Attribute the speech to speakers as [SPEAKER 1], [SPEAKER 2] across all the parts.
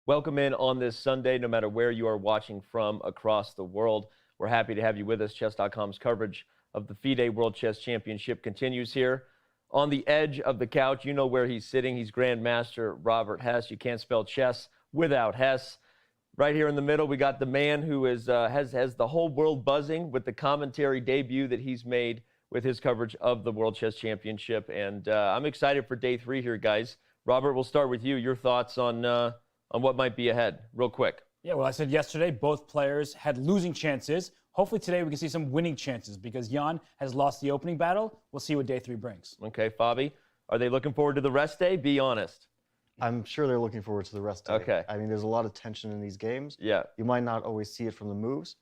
[SPEAKER 1] Welcome in on this Sunday, no matter where you are watching from across the world. We're happy to have you with us. Chess.com's coverage of the FIDE World Chess Championship continues here. On the edge of the couch, you know where he's sitting. He's Grandmaster Robert Hess. You can't spell chess without Hess. Right here in the middle, we got the man who is has the whole world buzzing with the commentary debut that he's made with his coverage of the World Chess Championship. And I'm excited for day 3 here, guys. Robert, we'll start with you. Your thoughts on what might be ahead, real quick.
[SPEAKER 2] Yeah, well, I said yesterday both players had losing chances. Hopefully today we can see some winning chances because Jan has lost the opening battle. We'll see what day 3 brings.
[SPEAKER 1] Okay, Fabi, are they looking forward to the rest day? Be honest.
[SPEAKER 3] I'm sure they're looking forward to the rest day.
[SPEAKER 1] Okay.
[SPEAKER 3] I mean, there's a lot of tension in these games.
[SPEAKER 1] Yeah.
[SPEAKER 3] You might not always see it from the moves,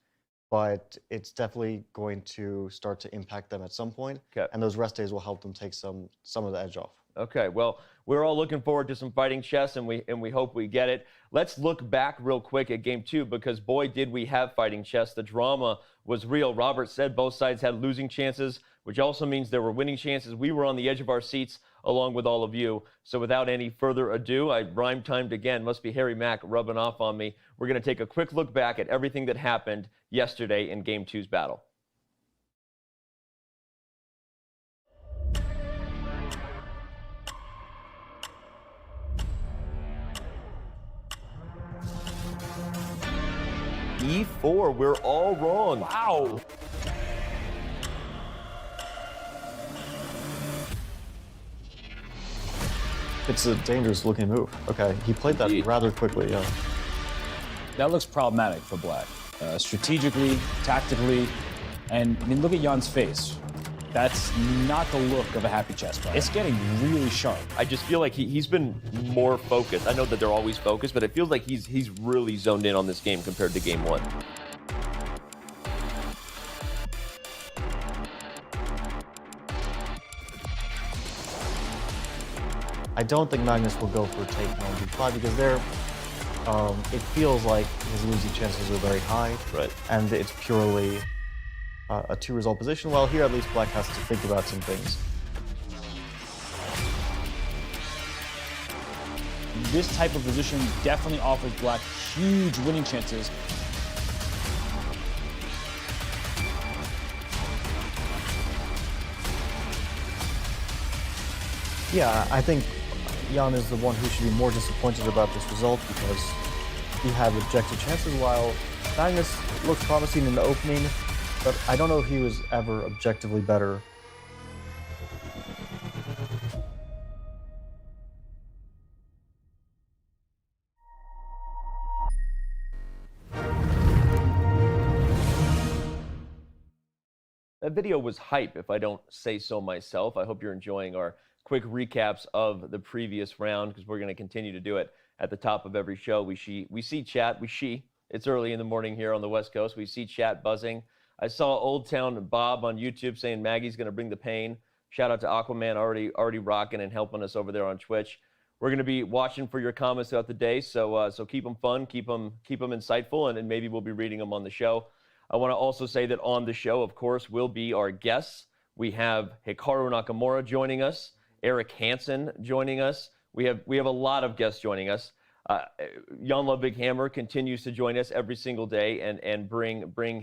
[SPEAKER 3] but it's definitely going to start to impact them at some point.
[SPEAKER 1] Okay.
[SPEAKER 3] And those rest days will help them take some of the edge off.
[SPEAKER 1] Okay, well, we're all looking forward to some fighting chess, and we hope we get it. Let's look back real quick at game 2, because boy, did we have fighting chess. The drama was real. Robert said both sides had losing chances, which also means there were winning chances. We were on the edge of our seats along with all of you. So without any further ado, I rhyme timed again. Must be Harry Mack rubbing off on me. We're going to take a quick look back at everything that happened yesterday in game 2's battle. E4, we're all wrong.
[SPEAKER 2] Wow.
[SPEAKER 3] It's a dangerous looking move. Okay, he played that rather quickly, yeah.
[SPEAKER 2] That looks problematic for Black. Strategically, tactically, and I mean, look at Jan's face. That's not the look of a happy chess player. It's getting really sharp.
[SPEAKER 1] I just feel like he's been more focused. I know that they're always focused, but it feels like he's really zoned in on this game compared to game 1.
[SPEAKER 3] I don't think Magnus will go for take on b5 because it feels like his losing chances are very high.
[SPEAKER 1] Right.
[SPEAKER 3] And it's purely a 2-result position. Well, here at least Black has to think about some things.
[SPEAKER 2] This type of position definitely offers Black huge winning chances.
[SPEAKER 3] Yeah, I think Jan is the one who should be more disappointed about this result because he had objective chances while Magnus looked promising in the opening, but I don't know if he was ever objectively better.
[SPEAKER 1] That video was hype, if I don't say so myself. I hope you're enjoying our quick recaps of the previous round, because we're going to continue to do it at the top of every show. We see chat. It's early in the morning here on the West Coast. We see chat buzzing. I saw Old Town Bob on YouTube saying Maggie's going to bring the pain. Shout out to Aquaman, already rocking and helping us over there on Twitch. We're going to be watching for your comments throughout the day, so keep them fun, keep them insightful, and maybe we'll be reading them on the show. I want to also say that on the show, of course, will be our guests. We have Hikaru Nakamura joining us, Eric Hansen joining us. We have a lot of guests joining us. Jan Ludvig Hammer continues to join us every single day and bring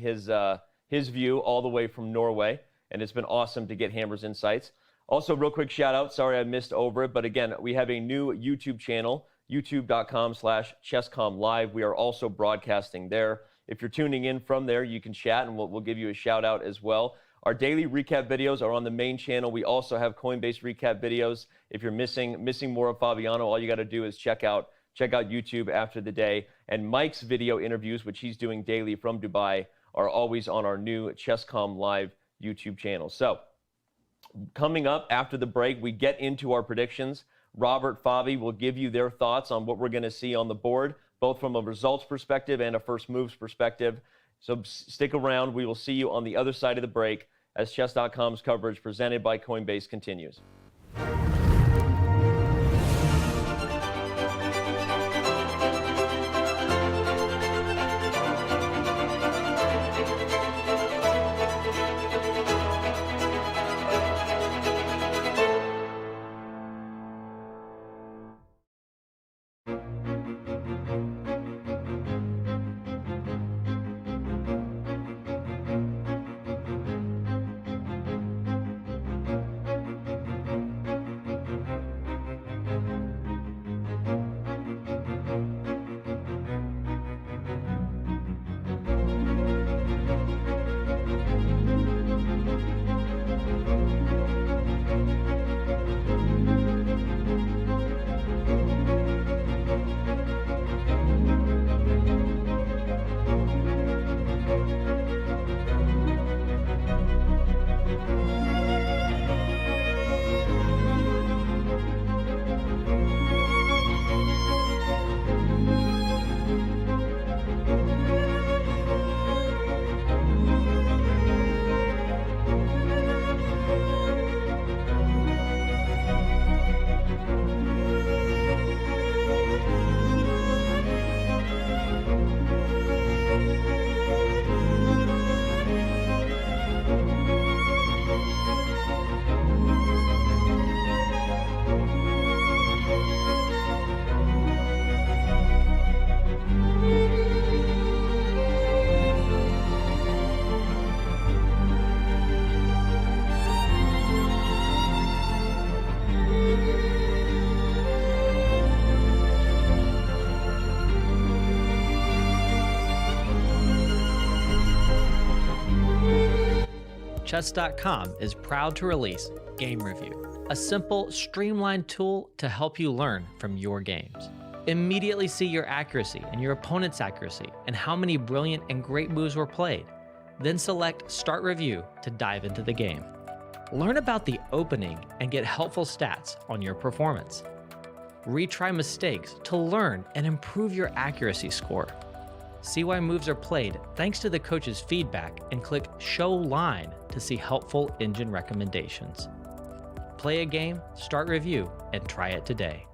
[SPEAKER 1] his view all the way from Norway, and it's been awesome to get Hammer's insights. Also, real quick shout out, sorry I missed over it, but again, we have a new YouTube channel, youtube.com/chesscom live. We are also broadcasting there. If you're tuning in from there, you can chat, and we'll give you a shout out as well. Our daily recap videos are on the main channel. We also have Coinbase recap videos. If you're missing more of Fabiano, all you got to do is check out YouTube after the day. And Mike's video interviews, which he's doing daily from Dubai, are always on our new Chess.com live YouTube channel. So coming up after the break, we get into our predictions. Robert, Fabi will give you their thoughts on what we're going to see on the board, both from a results perspective and a first moves perspective. So stick around. We will see you on the other side of the break as Chess.com's coverage presented by Coinbase continues.
[SPEAKER 4] Chess.com is proud to release Game Review, a simple, streamlined tool to help you learn from your games. Immediately see your accuracy and your opponent's accuracy and how many brilliant and great moves were played. Then select Start Review to dive into the game. Learn about the opening and get helpful stats on your performance. Retry mistakes to learn and improve your accuracy score. See why moves are played thanks to the coach's feedback and click Show Line to see helpful engine recommendations. Play a game, start review, and try it today.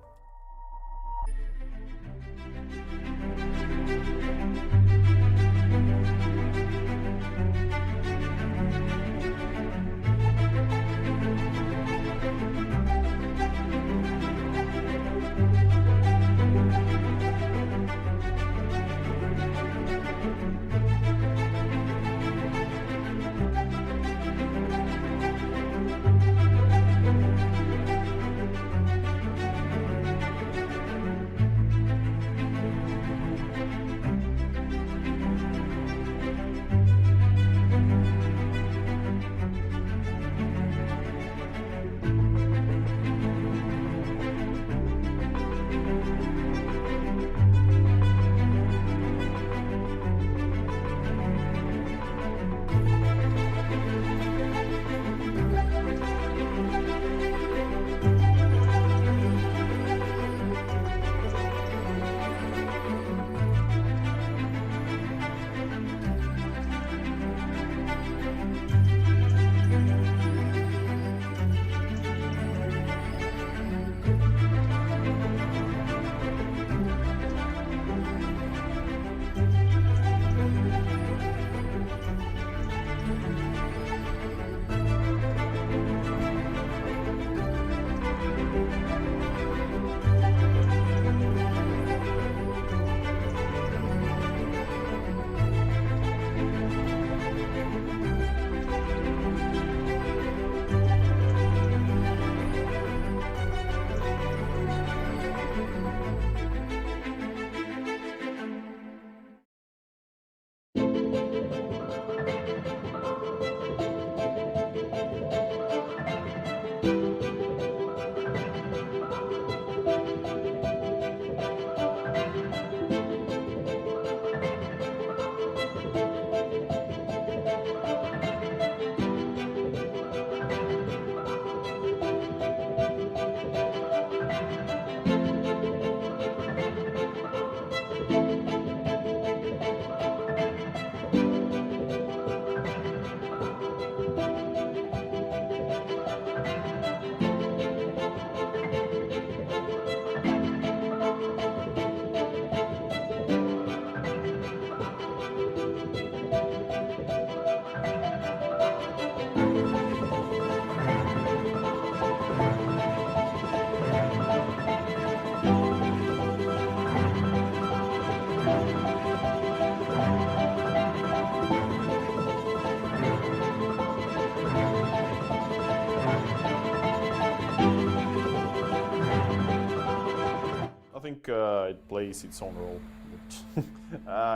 [SPEAKER 5] think it plays its own role.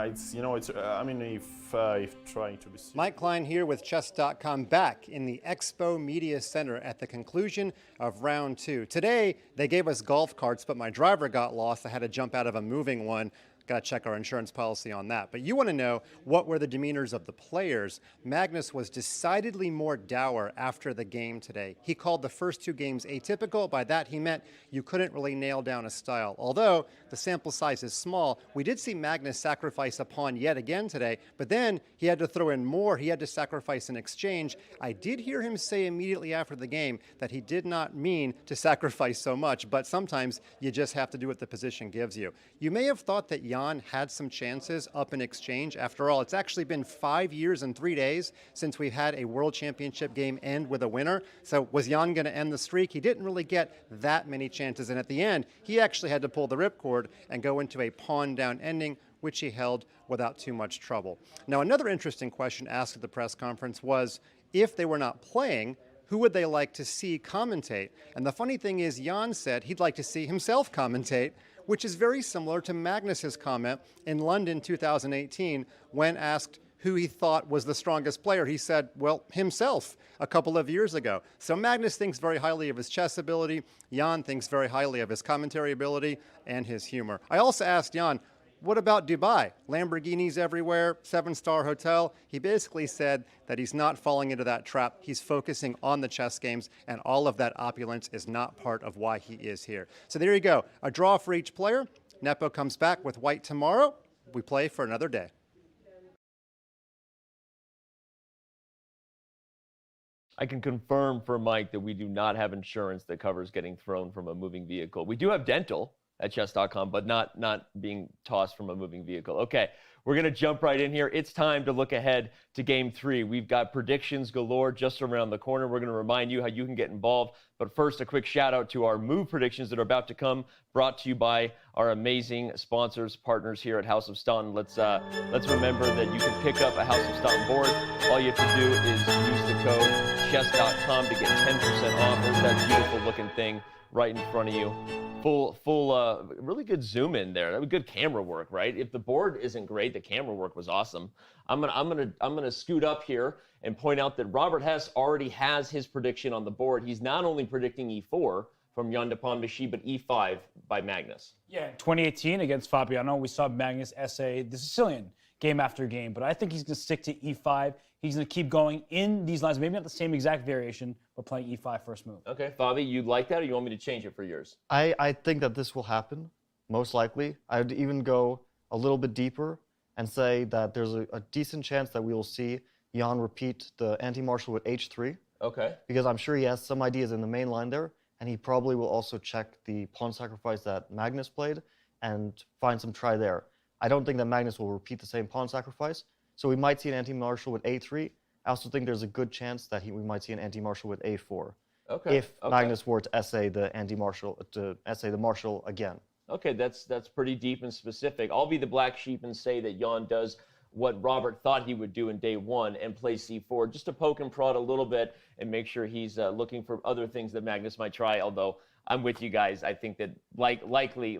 [SPEAKER 5] It's, you know, it's, I mean, if trying to be...
[SPEAKER 6] Mike Klein here with Chess.com, back in the Expo Media Center at the conclusion of round 2. Today, they gave us golf carts, but my driver got lost. I had to jump out of a moving one. Got to check our insurance policy on that. But you want to know what were the demeanors of the players. Magnus was decidedly more dour after the game today. He called the first 2 games atypical. By that he meant you couldn't really nail down a style. Although the sample size is small, we did see Magnus sacrifice a pawn yet again today, but then he had to throw in more. He had to sacrifice an exchange. I did hear him say immediately after the game that he did not mean to sacrifice so much, but sometimes you just have to do what the position gives you. You may have thought that Jan had some chances up in exchange. After all, it's actually been 5 years and 3 days since we've had a World Championship game end with a winner. So was Jan going to end the streak? He didn't really get that many chances, and at the end, he actually had to pull the ripcord and go into a pawn down ending, which he held without too much trouble. Now, another interesting question asked at the press conference was, if they were not playing, who would they like to see commentate? And the funny thing is, Jan said he'd like to see himself commentate, which is very similar to Magnus's comment in London 2018 when asked who he thought was the strongest player. He said, well, himself a couple of years ago. So Magnus thinks very highly of his chess ability. Jan thinks very highly of his commentary ability and his humor. I also asked Jan, what about Dubai? Lamborghinis everywhere, 7-star hotel. He basically said that he's not falling into that trap. He's focusing on the chess games, and all of that opulence is not part of why he is here. So there you go. A draw for each player. Nepo comes back with white tomorrow. We play for another day.
[SPEAKER 1] I can confirm for Mike that we do not have insurance that covers getting thrown from a moving vehicle. We do have dental at Chess.com, but not being tossed from a moving vehicle. Okay, we're going to jump right in here. It's time to look ahead to Game 3. We've got predictions galore just around the corner. We're going to remind you how you can get involved. But first, a quick shout out to our move predictions that are about to come, brought to you by our amazing sponsors, partners here at House of Staunton. Let's remember that you can pick up a House of Staunton board. All you have to do is use the code Chess.com to get 10% off. Look at that beautiful looking thing right in front of you. Really good zoom in there. That was good camera work, right? If the board isn't great, the camera work was awesome. I'm gonna scoot up here and point out that Robert Hess already has his prediction on the board. He's not only predicting E4 from Ian Nepomniachtchi, but E5 by Magnus.
[SPEAKER 2] Yeah, in 2018 against Fabiano, we saw Magnus essay the Sicilian game after game, but I think he's going to stick to E5. He's going to keep going in these lines, maybe not the same exact variation, but playing E5 first move.
[SPEAKER 1] Okay, Fabi, you'd like that, or you want me to change it for yours?
[SPEAKER 3] I think that this will happen, most likely. I would even go a little bit deeper and say that there's a decent chance that we will see Jan repeat the anti-marshal with H3.
[SPEAKER 1] Okay.
[SPEAKER 3] Because I'm sure he has some ideas in the main line there, and he probably will also check the pawn sacrifice that Magnus played and find some try there. I don't think that Magnus will repeat the same pawn sacrifice, so we might see an anti-marshal with A3. I also think there's a good chance that we might see an anti-marshal with A4.
[SPEAKER 1] Okay.
[SPEAKER 3] If Magnus were to essay the anti-marshal, to essay the marshal again.
[SPEAKER 1] Okay, that's pretty deep and specific. I'll be the black sheep and say that Jan does what Robert thought he would do in day one and play C4, just to poke and prod a little bit and make sure he's looking for other things that Magnus might try. Although I'm with you guys, I think that likely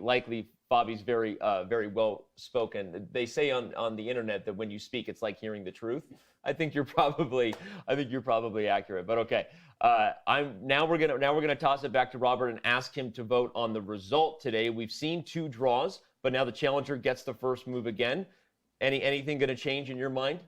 [SPEAKER 1] Fabi's very well spoken. They say on the internet that when you speak, it's like hearing the truth. I think you're probably accurate. But okay, now we're gonna toss it back to Robert and ask him to vote on the result today. We've seen 2 draws, but now the challenger gets the first move again. Anything going to change in your mind?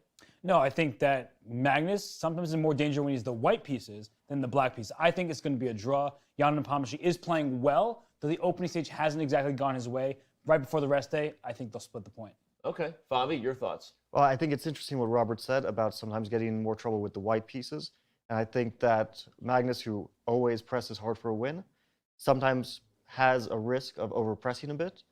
[SPEAKER 2] No, I think that Magnus sometimes is in more danger when he's the white pieces than the black piece. I think it's going to be a draw. Ian Nepomniachtchi is playing well, though the opening stage hasn't exactly gone his way. Right before the rest day, I think they'll split the point.
[SPEAKER 1] Okay. Fabi, your thoughts?
[SPEAKER 3] Well, I think it's interesting what Robert said about sometimes getting in more trouble with the white pieces. And I think that Magnus, who always presses hard for a win, sometimes has a risk of overpressing a bit.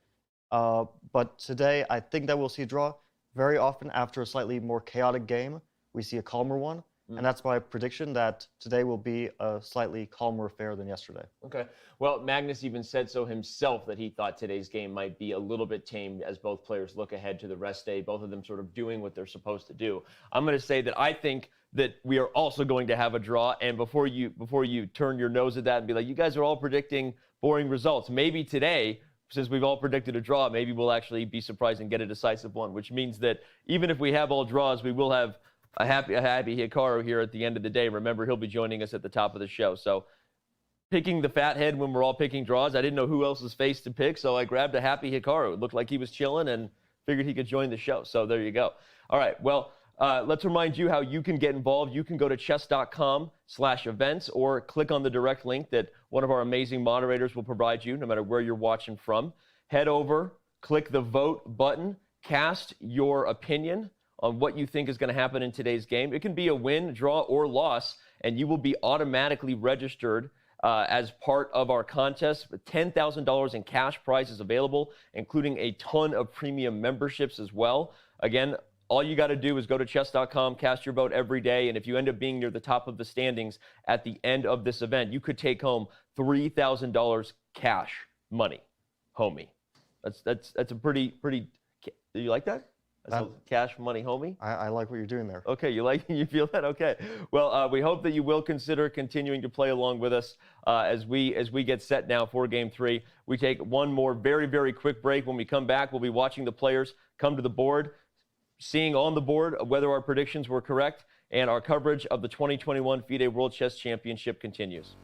[SPEAKER 3] But today, I think that we'll see a draw. Very often, after a slightly more chaotic game, we see a calmer one. And that's my prediction, that today will be a slightly calmer affair than yesterday.
[SPEAKER 1] Okay. Well, Magnus even said so himself, that he thought today's game might be a little bit tame as both players look ahead to the rest day, both of them sort of doing what they're supposed to do. I'm going to say that I think that we are also going to have a draw. And before you turn your nose at that and be like, you guys are all predicting boring results, maybe today, since we've all predicted a draw, maybe we'll actually be surprised and get a decisive one, which means that even if we have all draws, we will have a happy Hikaru here at the end of the day. Remember, he'll be joining us at the top of the show. So picking the fat head when we're all picking draws, I didn't know who else's face to pick, so I grabbed a happy Hikaru. It looked like he was chilling and figured he could join the show. So there you go. All right, well, let's remind you how you can get involved. You can go to chess.com/events or click on the direct link that one of our amazing moderators will provide you, no matter where you're watching from. Head over, click the vote button, cast your opinion on what you think is going to happen in today's game. It can be a win, draw, or loss, and you will be automatically registered as part of our contest with $10,000 in cash prizes available, including a ton of premium memberships as well. Again, all you got to do is go to chess.com, cast your vote every day, and if you end up being near the top of the standings at the end of this event, you could take home $3,000 cash money, homie. That's a pretty. Do you like that? That's a cash money, homie.
[SPEAKER 3] I like what you're doing there.
[SPEAKER 1] Okay, you feel that? Okay. Well, we hope that you will consider continuing to play along with us as we get set now for Game 3. We take one more very, very quick break. When we come back, we'll be watching the players come to the board, seeing on the board whether our predictions were correct, and our coverage of the 2021 FIDE World Chess Championship continues.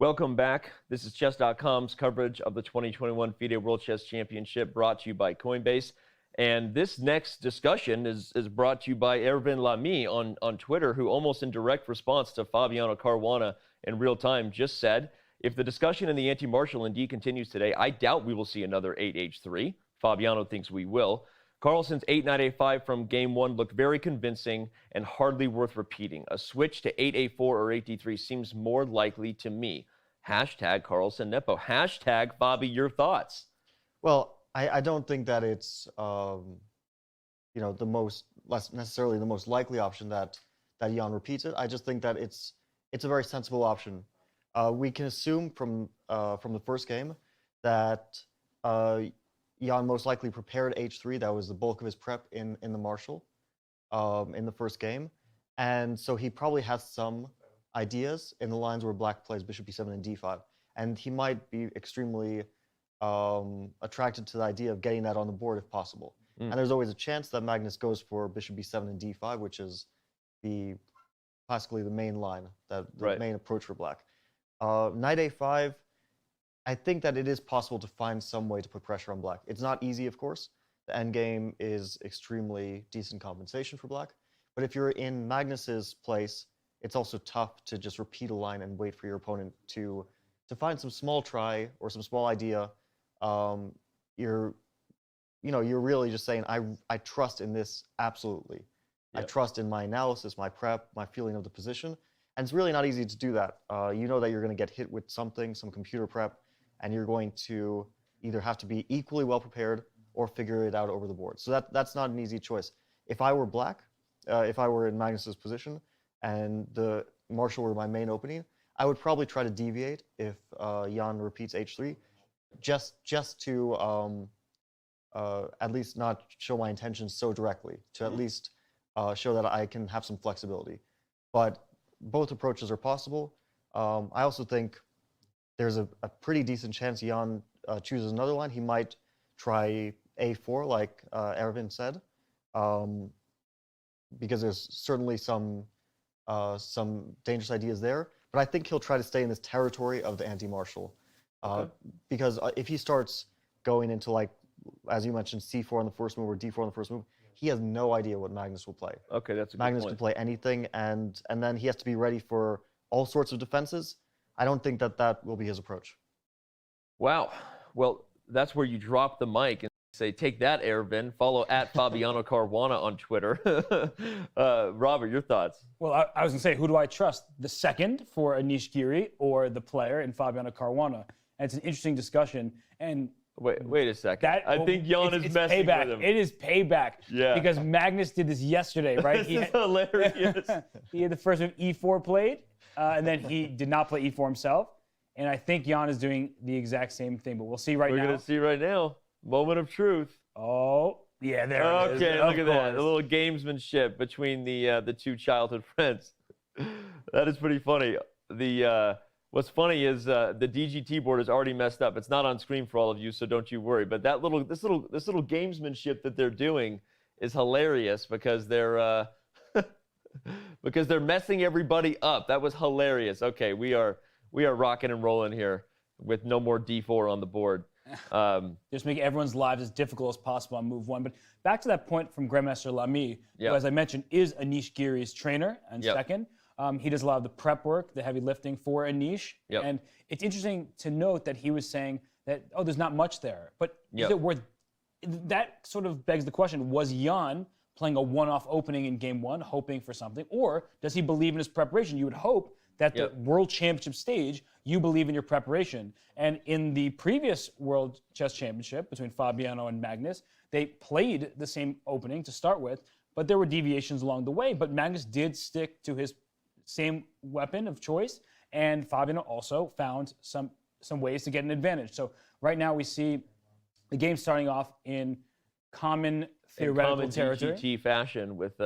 [SPEAKER 1] Welcome back. This is Chess.com's coverage of the 2021 FIDE World Chess Championship, brought to you by Coinbase. And this next discussion is brought to you by Ervin Lamy on Twitter, who almost in direct response to Fabiano Caruana in real time just said, if the discussion in the anti-martial indeed continues today, I doubt we will see another 8H3. Fabiano thinks we will. Carlsen's 8-Knight-A5 from game 1 looked very convincing and hardly worth repeating. A switch to 8A4 or 8D3 seems more likely to me. Hashtag Carlsen Nepo. Hashtag Fabi, your thoughts?
[SPEAKER 3] Well, I don't think that it's less necessarily the most likely option that Jan repeats it. I just think that it's a very sensible option. We can assume from the first game that Jan most likely prepared H3. That was the bulk of his prep in the Marshall in the first game, and so he probably has some ideas in the lines where Black plays Bishop B7 and D5, and he might be extremely attracted to the idea of getting that on the board if possible. And there's always a chance that Magnus goes for Bishop B7 and D5, which is classically the main line, the main approach for Black. Knight A5, I think that it is possible to find some way to put pressure on Black. It's not easy, of course. The endgame is extremely decent compensation for Black. But if you're in Magnus's place, it's also tough to just repeat a line and wait for your opponent to find some small try or some small idea. You're really just saying, I trust in this absolutely. Yep. I trust in my analysis, my prep, my feeling of the position. And it's really not easy to do that. You know that you're going to get hit with something, some computer prep, and you're going to either have to be equally well prepared or figure it out over the board. So that's not an easy choice. If I were Black, if I were in Magnus's position and the Marshall were my main opening, I would probably try to deviate if Jan repeats H3, just to at least not show my intentions so directly, to at least show that I can have some flexibility. But both approaches are possible. I also think there's a pretty decent chance Jan chooses another line. He might try A4, like Ervin said, because there's certainly some dangerous ideas there. But I think he'll try to stay in this territory of the anti-martial. Because if he starts going into, like, as you mentioned, C4 on the first move or D4 on the first move, he has no idea what Magnus will play.
[SPEAKER 1] Okay, that's a good
[SPEAKER 3] Magnus
[SPEAKER 1] point.
[SPEAKER 3] can play anything, and then he has to be ready for all sorts of defenses. I don't think that will be his approach.
[SPEAKER 1] Wow. Well, that's where you drop the mic and say, take that, Ervin. Follow at Fabiano Caruana on Twitter. Robert, your thoughts?
[SPEAKER 2] Well, I was going to say, who do I trust? The second for Anish Giri or the player in Fabiano Caruana? And it's an interesting discussion. And
[SPEAKER 1] Wait a second. I think Jan is messing
[SPEAKER 2] payback.
[SPEAKER 1] with him.
[SPEAKER 2] It is payback.
[SPEAKER 1] Yeah.
[SPEAKER 2] Because Magnus did this yesterday, right?
[SPEAKER 1] This is hilarious.
[SPEAKER 2] He had the first move E4 played, and then he did not play E4 himself. And I think Jan is doing the exact same thing, but we'll see right now.
[SPEAKER 1] We're going to see right now. Moment of truth.
[SPEAKER 2] Oh, yeah, there it is.
[SPEAKER 1] Okay, look at that. A little gamesmanship between the two childhood friends. That is pretty funny. What's funny is the DGT board is already messed up. It's not on screen for all of you, so don't you worry. But this little gamesmanship that they're doing is hilarious because they're messing everybody up. That was hilarious. Okay, we are rocking and rolling here with no more D4 on the board.
[SPEAKER 2] Just make everyone's lives as difficult as possible on move one. But back to that point from Grandmaster Lamy, who, as I mentioned, is Anish Giri's trainer and second. He does a lot of the prep work, the heavy lifting for Anish. And it's interesting to note that he was saying that, oh, there's not much there. But is it worth... That sort of begs the question, was Jan playing a one-off opening in game one, hoping for something? Or does he believe in his preparation? You would hope that the World Championship stage, you believe in your preparation. And in the previous World Chess Championship between Fabiano and Magnus, they played the same opening to start with, but there were deviations along the way. But Magnus did stick to his same weapon of choice, and Fabiano also found some ways to get an advantage. So right now we see the game starting off in common theoretical territory.
[SPEAKER 1] DGT fashion with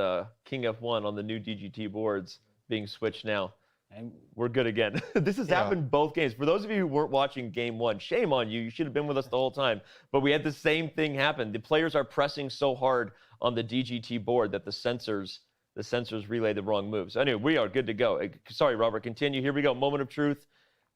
[SPEAKER 1] King F1 on the new DGT boards being switched now. And we're good again. This has happened both games. For those of you who weren't watching game one, shame on you. You should have been with us the whole time. But we had the same thing happen. The players are pressing so hard on the DGT board that the sensors relay the wrong moves. Anyway, we are good to go. Sorry, Robert, continue. Here we go. Moment of truth.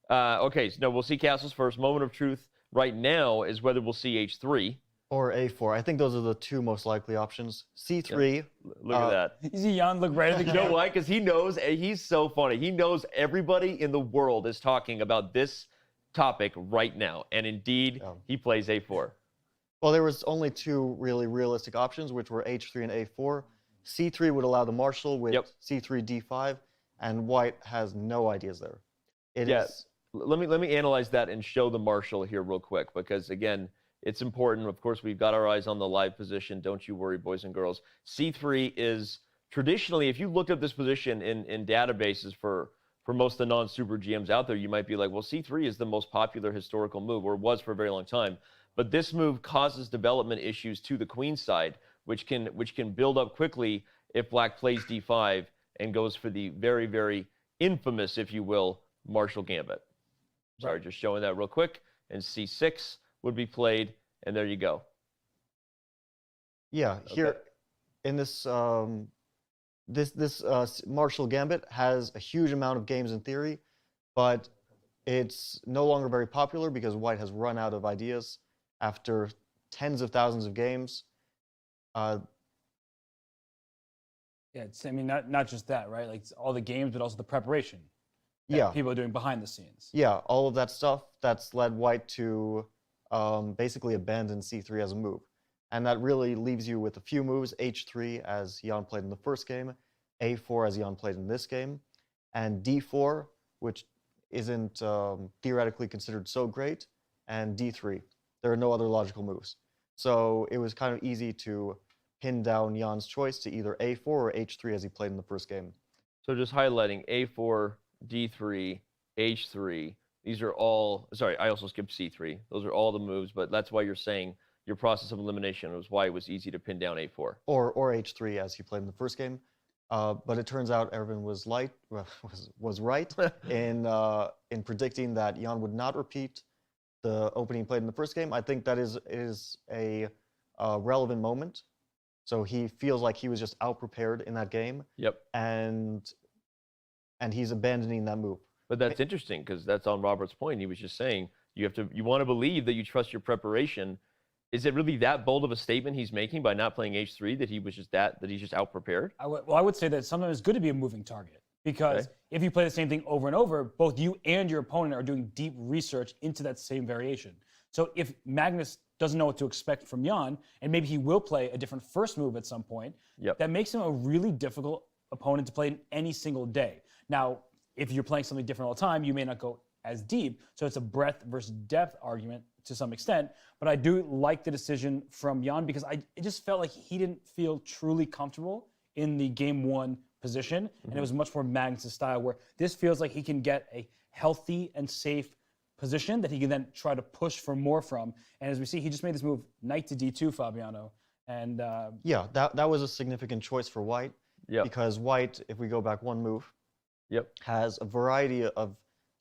[SPEAKER 1] Okay, so no, we'll see castles first. Moment of truth right now is whether we'll see h3.
[SPEAKER 3] Or a4. I think those are the two most likely options. c3.
[SPEAKER 1] Look at that.
[SPEAKER 2] You see Jan look right at the
[SPEAKER 1] You know
[SPEAKER 2] camera.
[SPEAKER 1] why? Because he knows, and he's so funny. He knows everybody in the world is talking about this topic right now. And indeed, he plays a4.
[SPEAKER 3] Well, there was only two really realistic options, which were h3 and a4. c3 would allow the marshal with c3, d5, and white has no ideas there.
[SPEAKER 1] Let me analyze that and show the marshal here real quick, because again, it's important. Of course, we've got our eyes on the live position. Don't you worry, boys and girls. c3 is traditionally, if you looked up this position in databases for most of the non-super GMs out there, you might be like, well, c3 is the most popular historical move, or was for a very long time. But this move causes development issues to the queen side, which can build up quickly if black plays d5 and goes for the very, very infamous, if you will, marshal gambit. Sorry, just showing that real quick. And c6 would be played, and there you go.
[SPEAKER 3] Yeah, here in this marshal gambit has a huge amount of games in theory, but it's no longer very popular because white has run out of ideas after tens of thousands of games.
[SPEAKER 2] Yeah, I mean, not just that, right? Like all the games, but also the preparation.
[SPEAKER 3] Yeah.
[SPEAKER 2] People are doing behind the scenes.
[SPEAKER 3] Yeah, all of that stuff that's led white to basically abandon c3 as a move. And that really leaves you with a few moves, h3 as Jan played in the first game, a4 as Jan played in this game, and d4, which isn't theoretically considered so great, and d3. There are no other logical moves. So it was kind of easy to pin down Jan's choice to either a4 or h3 as he played in the first game.
[SPEAKER 1] So just highlighting a4, d3, h3. These are all, sorry, I also skipped c3. Those are all the moves, but that's why you're saying your process of elimination was why it was easy to pin down a4.
[SPEAKER 3] Or h3 as he played in the first game. But it turns out Erwin was right in predicting that Jan would not repeat the opening played in the first game. I think that is a relevant moment. So he feels like he was just out-prepared in that game.
[SPEAKER 1] Yep.
[SPEAKER 3] And he's abandoning that move.
[SPEAKER 1] But that's interesting, because that's on Robert's point. He was just saying you want to believe that you trust your preparation. Is it really that bold of a statement he's making by not playing h3 that he's just out prepared?
[SPEAKER 2] I would say that sometimes it's good to be a moving target, because if you play the same thing over and over, both you and your opponent are doing deep research into that same variation. So if Magnus doesn't know what to expect from Jan, and maybe he will play a different first move at some point, that makes him a really difficult opponent to play in any single day. Now, if you're playing something different all the time, you may not go as deep. So it's a breadth versus depth argument to some extent. But I do like the decision from Jan, because it just felt like he didn't feel truly comfortable in the game one position. And it was much more Magnus' style, where this feels like he can get a healthy and safe position that he can then try to push for more from. And as we see, he just made this move, knight to d2, Fabiano. And
[SPEAKER 3] yeah, that was a significant choice for white. Because white, if we go back one move, has a variety of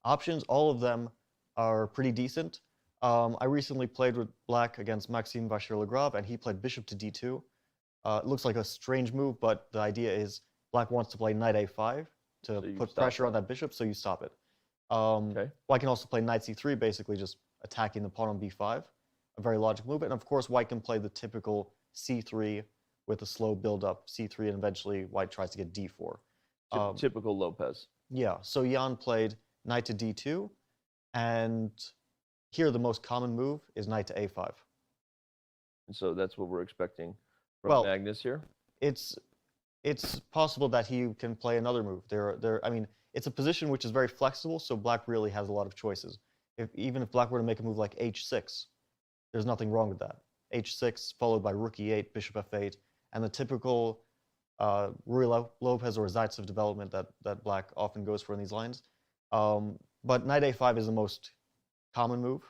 [SPEAKER 3] options. All of them are pretty decent. I recently played with black against Maxime Vachier-Lagrave, and he played bishop to d2. It looks like a strange move, but the idea is black wants to play knight a5 to put pressure on that bishop, so you stop it. White can also play knight c3, basically just attacking the pawn on b5, a very logical move. And of course, white can play the typical c3 with a slow build-up, c3, and eventually white tries to get d4.
[SPEAKER 1] Typical Lopez.
[SPEAKER 3] Yeah, so Jan played knight to d2, and here the most common move is knight to a5.
[SPEAKER 1] And so that's what we're expecting from Magnus here?
[SPEAKER 3] It's possible that he can play another move. I mean, it's a position which is very flexible, so black really has a lot of choices. Even if black were to make a move like h6, there's nothing wrong with that. h6 followed by rook e8, bishop f8, and the typical Ruy Lopez or Zaitsev development that black often goes for in these lines. But knight a5 is the most common move.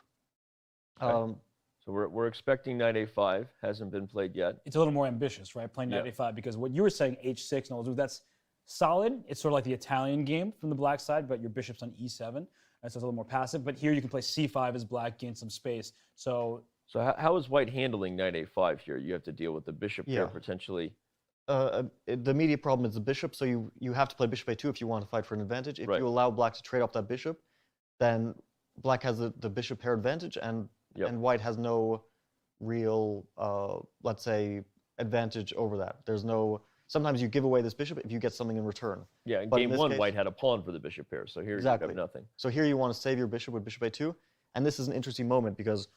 [SPEAKER 1] So we're expecting knight a5. Hasn't been played yet.
[SPEAKER 2] It's a little more ambitious, right? Playing knight a5, because what you were saying, h6 and all those moves, that's solid. It's sort of like the Italian game from the black side, but your bishop's on e7, and so it's a little more passive. But here you can play c5 as black, gain some space. So
[SPEAKER 1] how is white handling knight a5 here? You have to deal with the bishop here potentially.
[SPEAKER 3] The immediate problem is the bishop, so you have to play bishop a2 if you want to fight for an advantage. If you allow black to trade off that bishop, then black has the bishop pair advantage, and white has no real, let's say, advantage over that. There's no. Sometimes you give away this bishop if you get something in return.
[SPEAKER 1] Yeah, in
[SPEAKER 3] but
[SPEAKER 1] game
[SPEAKER 3] in
[SPEAKER 1] one,
[SPEAKER 3] case,
[SPEAKER 1] white had a pawn for the bishop pair, so here
[SPEAKER 3] exactly.
[SPEAKER 1] you have nothing.
[SPEAKER 3] So here you want to save your bishop with bishop a2, and this is an interesting moment because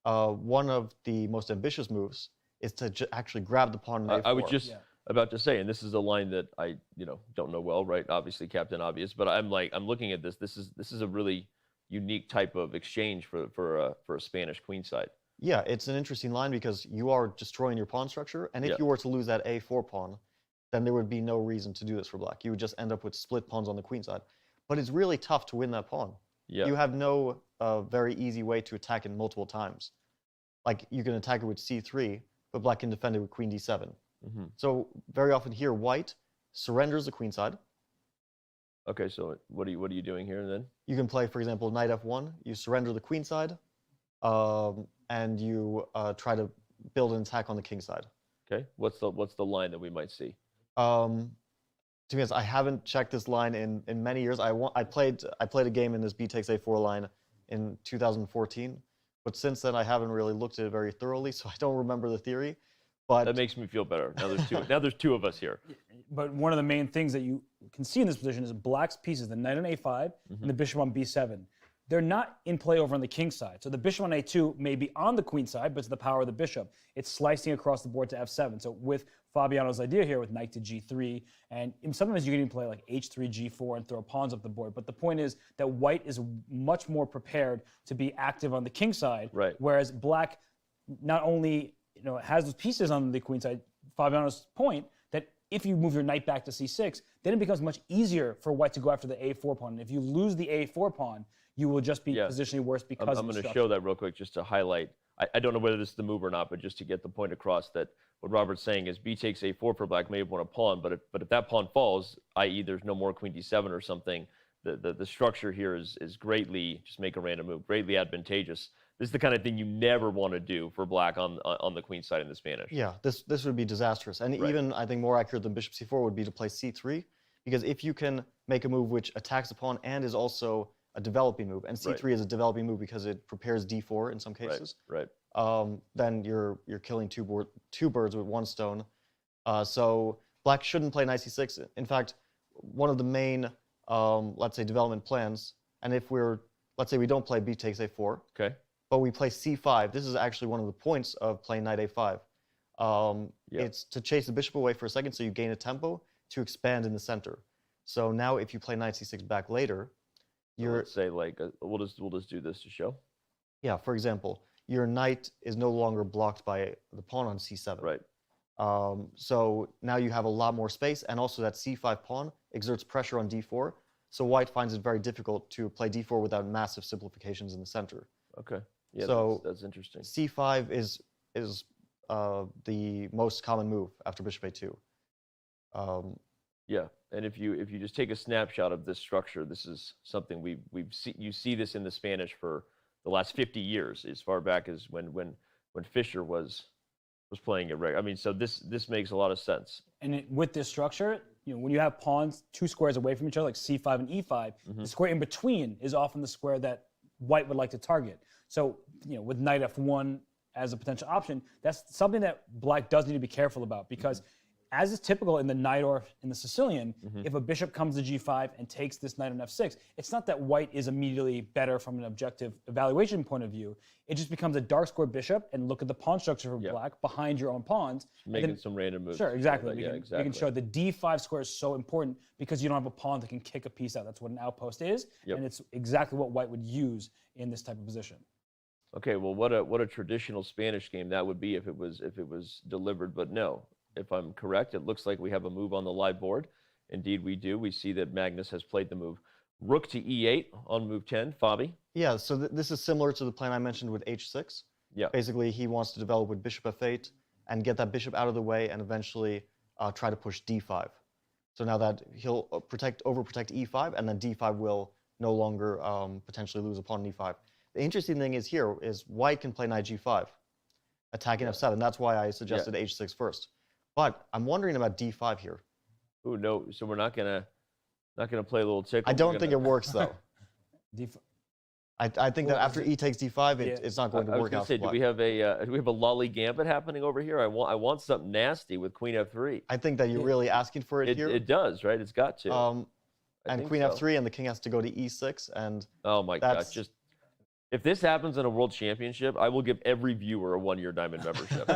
[SPEAKER 3] one of the most ambitious moves is to actually grab the pawn in a4.
[SPEAKER 1] I was just about to say, and this is a line that I don't know well, right? Obviously, Captain Obvious, but I'm looking at this. This is a really unique type of exchange for a Spanish queenside.
[SPEAKER 3] Yeah, it's an interesting line because you are destroying your pawn structure, and if you were to lose that a4 pawn, then there would be no reason to do this for black. You would just end up with split pawns on the queen side. But it's really tough to win that pawn.
[SPEAKER 1] Yeah.
[SPEAKER 3] You have no very easy way to attack it multiple times. Like, you can attack it with c3, but black can defend it with queen d7.
[SPEAKER 1] Mm-hmm.
[SPEAKER 3] So very often here, white surrenders the queen side.
[SPEAKER 1] Okay, so what are you doing here then?
[SPEAKER 3] You can play, for example, knight f1. You surrender the queen side, and you try to build an attack on the king side.
[SPEAKER 1] Okay, what's the line that we might see?
[SPEAKER 3] To be honest, I haven't checked this line in many years. I played a game in this b takes a4 line in 2014, but since then I haven't really looked at it very thoroughly, so I don't remember the theory. But
[SPEAKER 1] that makes me feel better. Now there's two. Now there's two of us here.
[SPEAKER 2] But one of the main things that you can see in this position is black's pieces, the knight on a5 and the bishop on b7. They're not in play over on the king side. So the bishop on a2 may be on the queen side, but it's the power of the bishop. It's slicing across the board to f7. So with Fabiano's idea here with knight to g3, and sometimes you can even play like h3, g4, and throw pawns up the board. But the point is that white is much more prepared to be active on the king side, whereas black not only has those pieces on the queen side, Fabiano's point, that if you move your knight back to c6, then it becomes much easier for white to go after the a4 pawn. And if you lose the a4 pawn, you will just be positionally worse because
[SPEAKER 1] I'm going to show that real quick just to highlight. I don't know whether this is the move or not, but just to get the point across that what Robert's saying is b takes a4 for black may have won a pawn, but if that pawn falls, i.e. there's no more queen d7 or something, the structure here is greatly, just make a random move, greatly advantageous. This is the kind of thing you never want to do for black on the queen side in the Spanish.
[SPEAKER 3] Yeah, this would be disastrous. And even, I think, more accurate than bishop c4 would be to play c3, because if you can make a move which attacks the pawn and is also a developing move, and c3 is a developing move because it prepares d4 in some cases, then you're killing two birds with one stone. So black shouldn't play knight c6. In fact, one of the main, let's say, development plans, and if let's say we don't play b takes a4, but we play c5. This is actually one of the points of playing knight a5. It's to chase the bishop away for a second so you gain a tempo to expand in the center. So now if you play knight c6 back later,
[SPEAKER 1] let's say we'll just do this to show.
[SPEAKER 3] Yeah, for example, your knight is no longer blocked by the pawn on c7.
[SPEAKER 1] Right.
[SPEAKER 3] So now you have a lot more space, and also that c5 pawn exerts pressure on d4. So white finds it very difficult to play d4 without massive simplifications in the center.
[SPEAKER 1] Okay. Yeah,
[SPEAKER 3] so
[SPEAKER 1] that's interesting.
[SPEAKER 3] c5 is the most common move after bishop a2.
[SPEAKER 1] Yeah, and if you just take a snapshot of this structure, this is something you see this in the Spanish for the last 50 years, as far back as when Fischer was playing it. Right. I mean, so this makes a lot of sense.
[SPEAKER 2] And with this structure, when you have pawns 2 squares away from each other, like c5 and e5, the square in between is often the square that white would like to target. So, with knight f1 as a potential option, that's something that black does need to be careful about, because as is typical in the knight or in the Sicilian, if a bishop comes to g5 and takes this knight on f6, it's not that white is immediately better from an objective evaluation point of view. It just becomes a dark square bishop, and look at the pawn structure for black behind your own pawns.
[SPEAKER 1] Making some random moves.
[SPEAKER 2] Sure, exactly.
[SPEAKER 1] Exactly.
[SPEAKER 2] We can show the d5 square is so important because you don't have a pawn that can kick a piece out. That's what an outpost is, and it's exactly what white would use in this type of position.
[SPEAKER 1] Okay, well, what a traditional Spanish game that would be if it was delivered, but no. If I'm correct, it looks like we have a move on the live board. Indeed, we do. We see that Magnus has played the move rook to e8 on move 10. Fabi?
[SPEAKER 3] Yeah, so this is similar to the plan I mentioned with h6.
[SPEAKER 1] Yeah.
[SPEAKER 3] Basically, he wants to develop with bishop f8 and get that bishop out of the way and eventually try to push d5. So now that he'll overprotect e5, and then d5 will no longer potentially lose a pawn on e5. The interesting thing is here is white can play knight g5, attacking f7. That's why I suggested h6 first. But I'm wondering about d5 here.
[SPEAKER 1] Oh no! So we're not gonna play a little tickle.
[SPEAKER 3] I don't think it works though. I think that after e takes d5, it's not going to
[SPEAKER 1] I was
[SPEAKER 3] work
[SPEAKER 1] gonna
[SPEAKER 3] out
[SPEAKER 1] say,
[SPEAKER 3] for
[SPEAKER 1] do
[SPEAKER 3] black.
[SPEAKER 1] we have a lolly gambit happening over here? I want something nasty with queen f3.
[SPEAKER 3] I think that you're really asking for it here.
[SPEAKER 1] It does, right? It's got to. I
[SPEAKER 3] And
[SPEAKER 1] think
[SPEAKER 3] queen
[SPEAKER 1] so.
[SPEAKER 3] f3, and the king has to go to e6, and
[SPEAKER 1] Oh my God!
[SPEAKER 3] that's
[SPEAKER 1] Just if this happens in a world championship, I will give every viewer a 1-year diamond membership.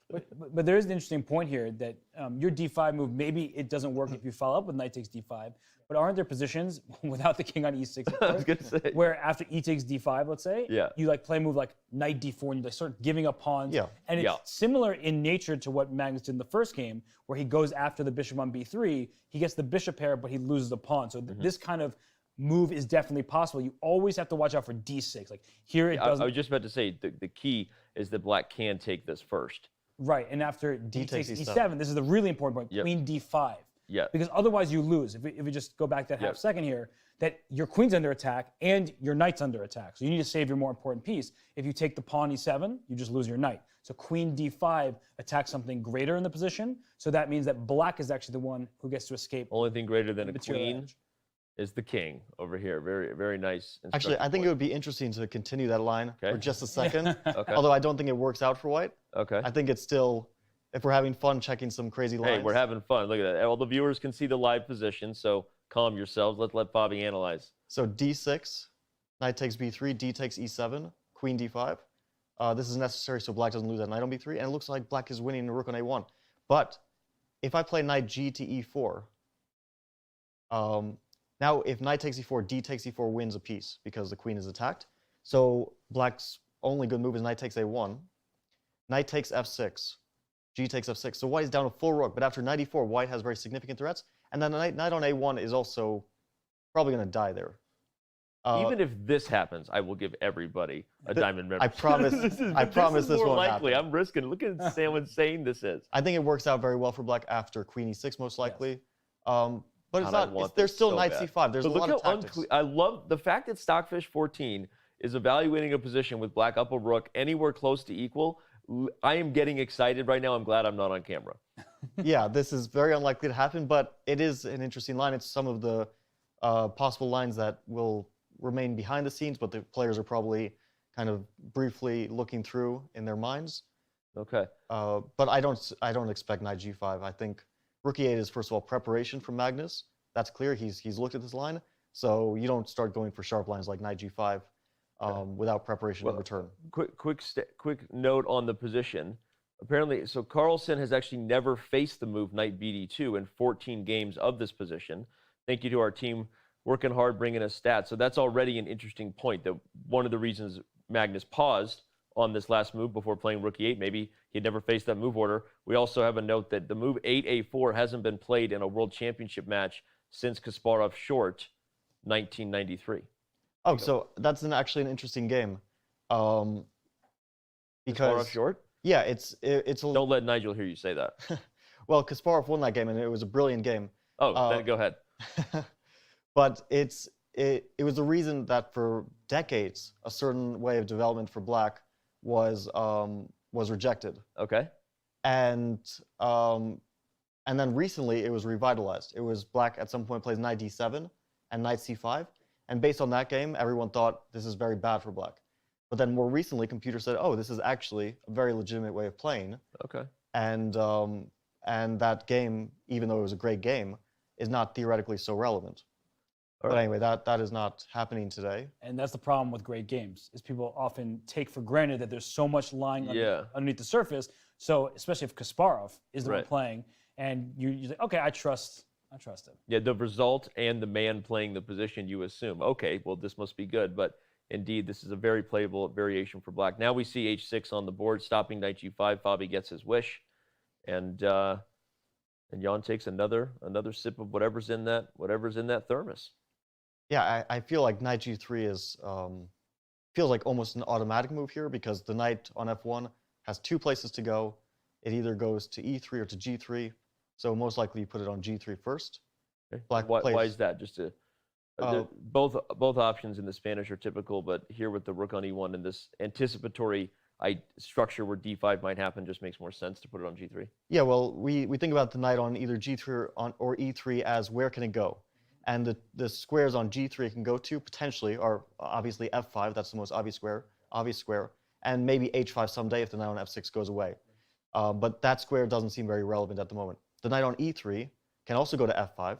[SPEAKER 2] But there is an interesting point here that your d5 move, maybe it doesn't work if you follow up with knight takes d5, but aren't there positions without the king on e6
[SPEAKER 1] I was gonna say.
[SPEAKER 2] where after e takes d5, let's say,
[SPEAKER 1] Yeah.
[SPEAKER 2] you like play a move like knight d4 and you like start giving up pawns.
[SPEAKER 3] Yeah.
[SPEAKER 2] And it's
[SPEAKER 1] Yeah.
[SPEAKER 2] similar in nature to what Magnus did in the first game, where he goes after the bishop on b3, he gets the bishop pair, but he loses the pawn. So this kind of move is definitely possible. You always have to watch out for d6. Like here it doesn't.
[SPEAKER 1] I was just about to say the key is that black can take this first.
[SPEAKER 2] Right, and after d
[SPEAKER 3] takes
[SPEAKER 2] takes
[SPEAKER 3] e7.
[SPEAKER 2] e7, this is the really important point,
[SPEAKER 1] Yep.
[SPEAKER 2] queen d5.
[SPEAKER 1] Yeah.
[SPEAKER 2] Because otherwise you lose. If we just go back that half
[SPEAKER 1] Yep.
[SPEAKER 2] second here, that your queen's under attack and your knight's under attack. So you need to save your more important piece. If you take the pawn e7, you just lose your knight. So queen d5 attacks something greater in the position. So that means that black is actually the one who gets to escape.
[SPEAKER 1] Only thing greater than a
[SPEAKER 2] material
[SPEAKER 1] queen
[SPEAKER 2] edge.
[SPEAKER 1] is the king over here. Very, very nice.
[SPEAKER 3] actually, I think it
[SPEAKER 1] instructive
[SPEAKER 3] would be interesting to continue that line
[SPEAKER 1] Okay.
[SPEAKER 3] for just a second.
[SPEAKER 1] Okay.
[SPEAKER 3] Although I don't think it works out for white.
[SPEAKER 1] point. Okay.
[SPEAKER 3] I think it's still, if we're having fun checking some crazy lines.
[SPEAKER 1] Hey, we're having fun. Look at that. All the viewers can see the live position, so calm yourselves. Let Bobby analyze.
[SPEAKER 3] So d6, knight takes b3, d takes e7, queen d5. This is necessary so black doesn't lose that knight on b3, and it looks like black is winning the rook on a1. But if I play knight g to e4, now if knight takes e4, d takes e4 wins a piece because the queen is attacked. So black's only good move is knight takes a1, knight takes f6, g takes f6. So white is down a full rook, but after knight e4, white has very significant threats, and then the knight on a1 is also probably going to die there.
[SPEAKER 1] Even if this happens, I will give everybody a diamond membership.
[SPEAKER 3] I promise. I promise this
[SPEAKER 1] more
[SPEAKER 3] won't
[SPEAKER 1] likely.
[SPEAKER 3] happen.
[SPEAKER 1] I'm risking. Look at Sam insane this is.
[SPEAKER 3] I think it works out very well for black after queen e6, most likely. But it's
[SPEAKER 1] God, I
[SPEAKER 3] not.
[SPEAKER 1] want
[SPEAKER 3] There's
[SPEAKER 1] this
[SPEAKER 3] still
[SPEAKER 1] so
[SPEAKER 3] knight
[SPEAKER 1] bad.
[SPEAKER 3] c5. There's
[SPEAKER 1] But
[SPEAKER 3] a
[SPEAKER 1] look
[SPEAKER 3] lot of
[SPEAKER 1] how
[SPEAKER 3] tactics.
[SPEAKER 1] I love the fact that Stockfish 14 is evaluating a position with black up a rook anywhere close to equal. I am getting excited right now. I'm glad I'm not on camera.
[SPEAKER 3] Yeah, this is very unlikely to happen, but it is an interesting line. It's some of the possible lines that will remain behind the scenes, but the players are probably kind of briefly looking through in their minds.
[SPEAKER 1] Okay.
[SPEAKER 3] But I don't expect knight g5. I think rook e8 is first of all preparation from Magnus. That's clear. He's looked at this line, so you don't start going for sharp lines like knight g5 without preparation in return.
[SPEAKER 1] Quick note on the position. Apparently, so Carlsen has actually never faced the move knight bd2 in 14 games of this position. Thank you to our team working hard, bringing us stats. So that's already an interesting point, that one of the reasons Magnus paused on this last move before playing rook e8, maybe he'd never faced that move order. We also have a note that the move 8a4 hasn't been played in a world championship match since Kasparov Short 1993.
[SPEAKER 3] Oh, so that's actually an interesting game.
[SPEAKER 1] Kasparov
[SPEAKER 3] Because
[SPEAKER 1] Short?
[SPEAKER 3] yeah, it's a
[SPEAKER 1] Don't let Nigel hear you say that.
[SPEAKER 3] well, Kasparov won that game and it was a brilliant game.
[SPEAKER 1] Oh, then go ahead.
[SPEAKER 3] But it was the reason that for decades a certain way of development for black was rejected,
[SPEAKER 1] Okay.
[SPEAKER 3] and then recently it was revitalized. It was black at some point plays knight d7 and knight c5, and based on that game, everyone thought this is very bad for black. But then more recently, computers said, oh, this is actually a very legitimate way of playing,
[SPEAKER 1] Okay.
[SPEAKER 3] and that game, even though it was a great game, is not theoretically so relevant.
[SPEAKER 1] All
[SPEAKER 3] But
[SPEAKER 1] right.
[SPEAKER 3] anyway, that is not happening today.
[SPEAKER 2] And that's the problem with great games, is people often take for granted that there's so much lying underneath the surface. So especially if Kasparov is the one
[SPEAKER 1] Right.
[SPEAKER 2] playing, and you're like, okay, I trust him.
[SPEAKER 1] Yeah, the result and the man playing the position, you assume, okay, well, this must be good. But indeed, this is a very playable variation for black. Now we see h6 on the board, stopping knight g5. Fabi gets his wish. And Jan takes another sip of whatever's in that thermos.
[SPEAKER 3] Yeah, I feel like knight g3 is feels like almost an automatic move here because the knight on f1 has two places to go. It either goes to e3 or to g3. So most likely you put it on g3 first.
[SPEAKER 1] Okay.
[SPEAKER 3] Black
[SPEAKER 1] Why
[SPEAKER 3] plays-
[SPEAKER 1] is that? Just to both options in the Spanish are typical, but here with the rook on e1 and this anticipatory structure where d5 might happen just makes more sense to put it on g3.
[SPEAKER 3] Yeah, well, we think about the knight on either g3 or e3 as where can it go? And the squares on g3 it can go to potentially are obviously f5. That's the most obvious square, and maybe h5 someday if the knight on f6 goes away. But that square doesn't seem very relevant at the moment. The knight on e3 can also go to f5,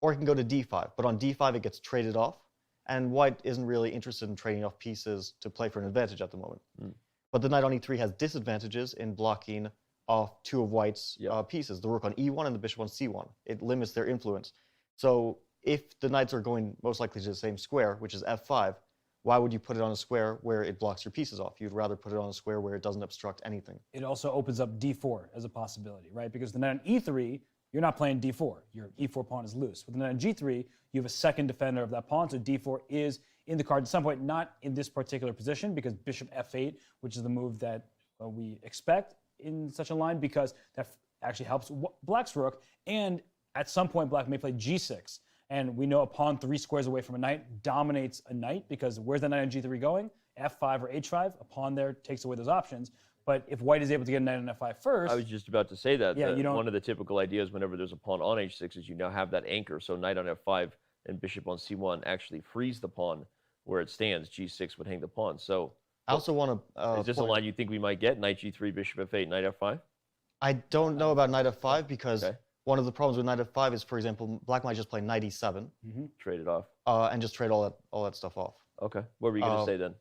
[SPEAKER 3] or it can go to d5. But on d5 it gets traded off, and white isn't really interested in trading off pieces to play for an advantage at the moment. But the knight on e3 has disadvantages in blocking off two of white's pieces, the rook on e1 and the bishop on c1. It limits their influence. So if the knights are going most likely to the same square, which is f5, why would you put it on a square where it blocks your pieces off? You'd rather put it on a square where it doesn't obstruct anything.
[SPEAKER 2] It also opens up d4 as a possibility, right? Because the knight on e3, you're not playing d4. Your e4 pawn is loose. With the knight on g3, you have a second defender of that pawn, so d4 is in the card at some point, not in this particular position, because bishop f8, which is the move that we expect in such a line, because that actually helps black's rook, and at some point black may play g6. And we know a pawn 3 squares away from a knight dominates a knight, because where's the knight on g3 going? f5 or h5, a pawn there takes away those options. But if white is able to get a knight on f5 first...
[SPEAKER 1] I was just about to say that.
[SPEAKER 2] Yeah, you don't...
[SPEAKER 1] One of the typical ideas whenever there's a pawn on h6 is you now have that anchor. So knight on f5 and bishop on c1 actually frees the pawn where it stands. g6 would hang the pawn. So
[SPEAKER 3] I also want to...
[SPEAKER 1] is this a line you think we might get? Knight g3, bishop f8, knight f5?
[SPEAKER 3] I don't know about knight f5 because one of the problems with knight f5 is, for example, black might just play knight e7.
[SPEAKER 1] Trade it off.
[SPEAKER 3] And just trade all that stuff off.
[SPEAKER 1] Okay. What were you going to say then?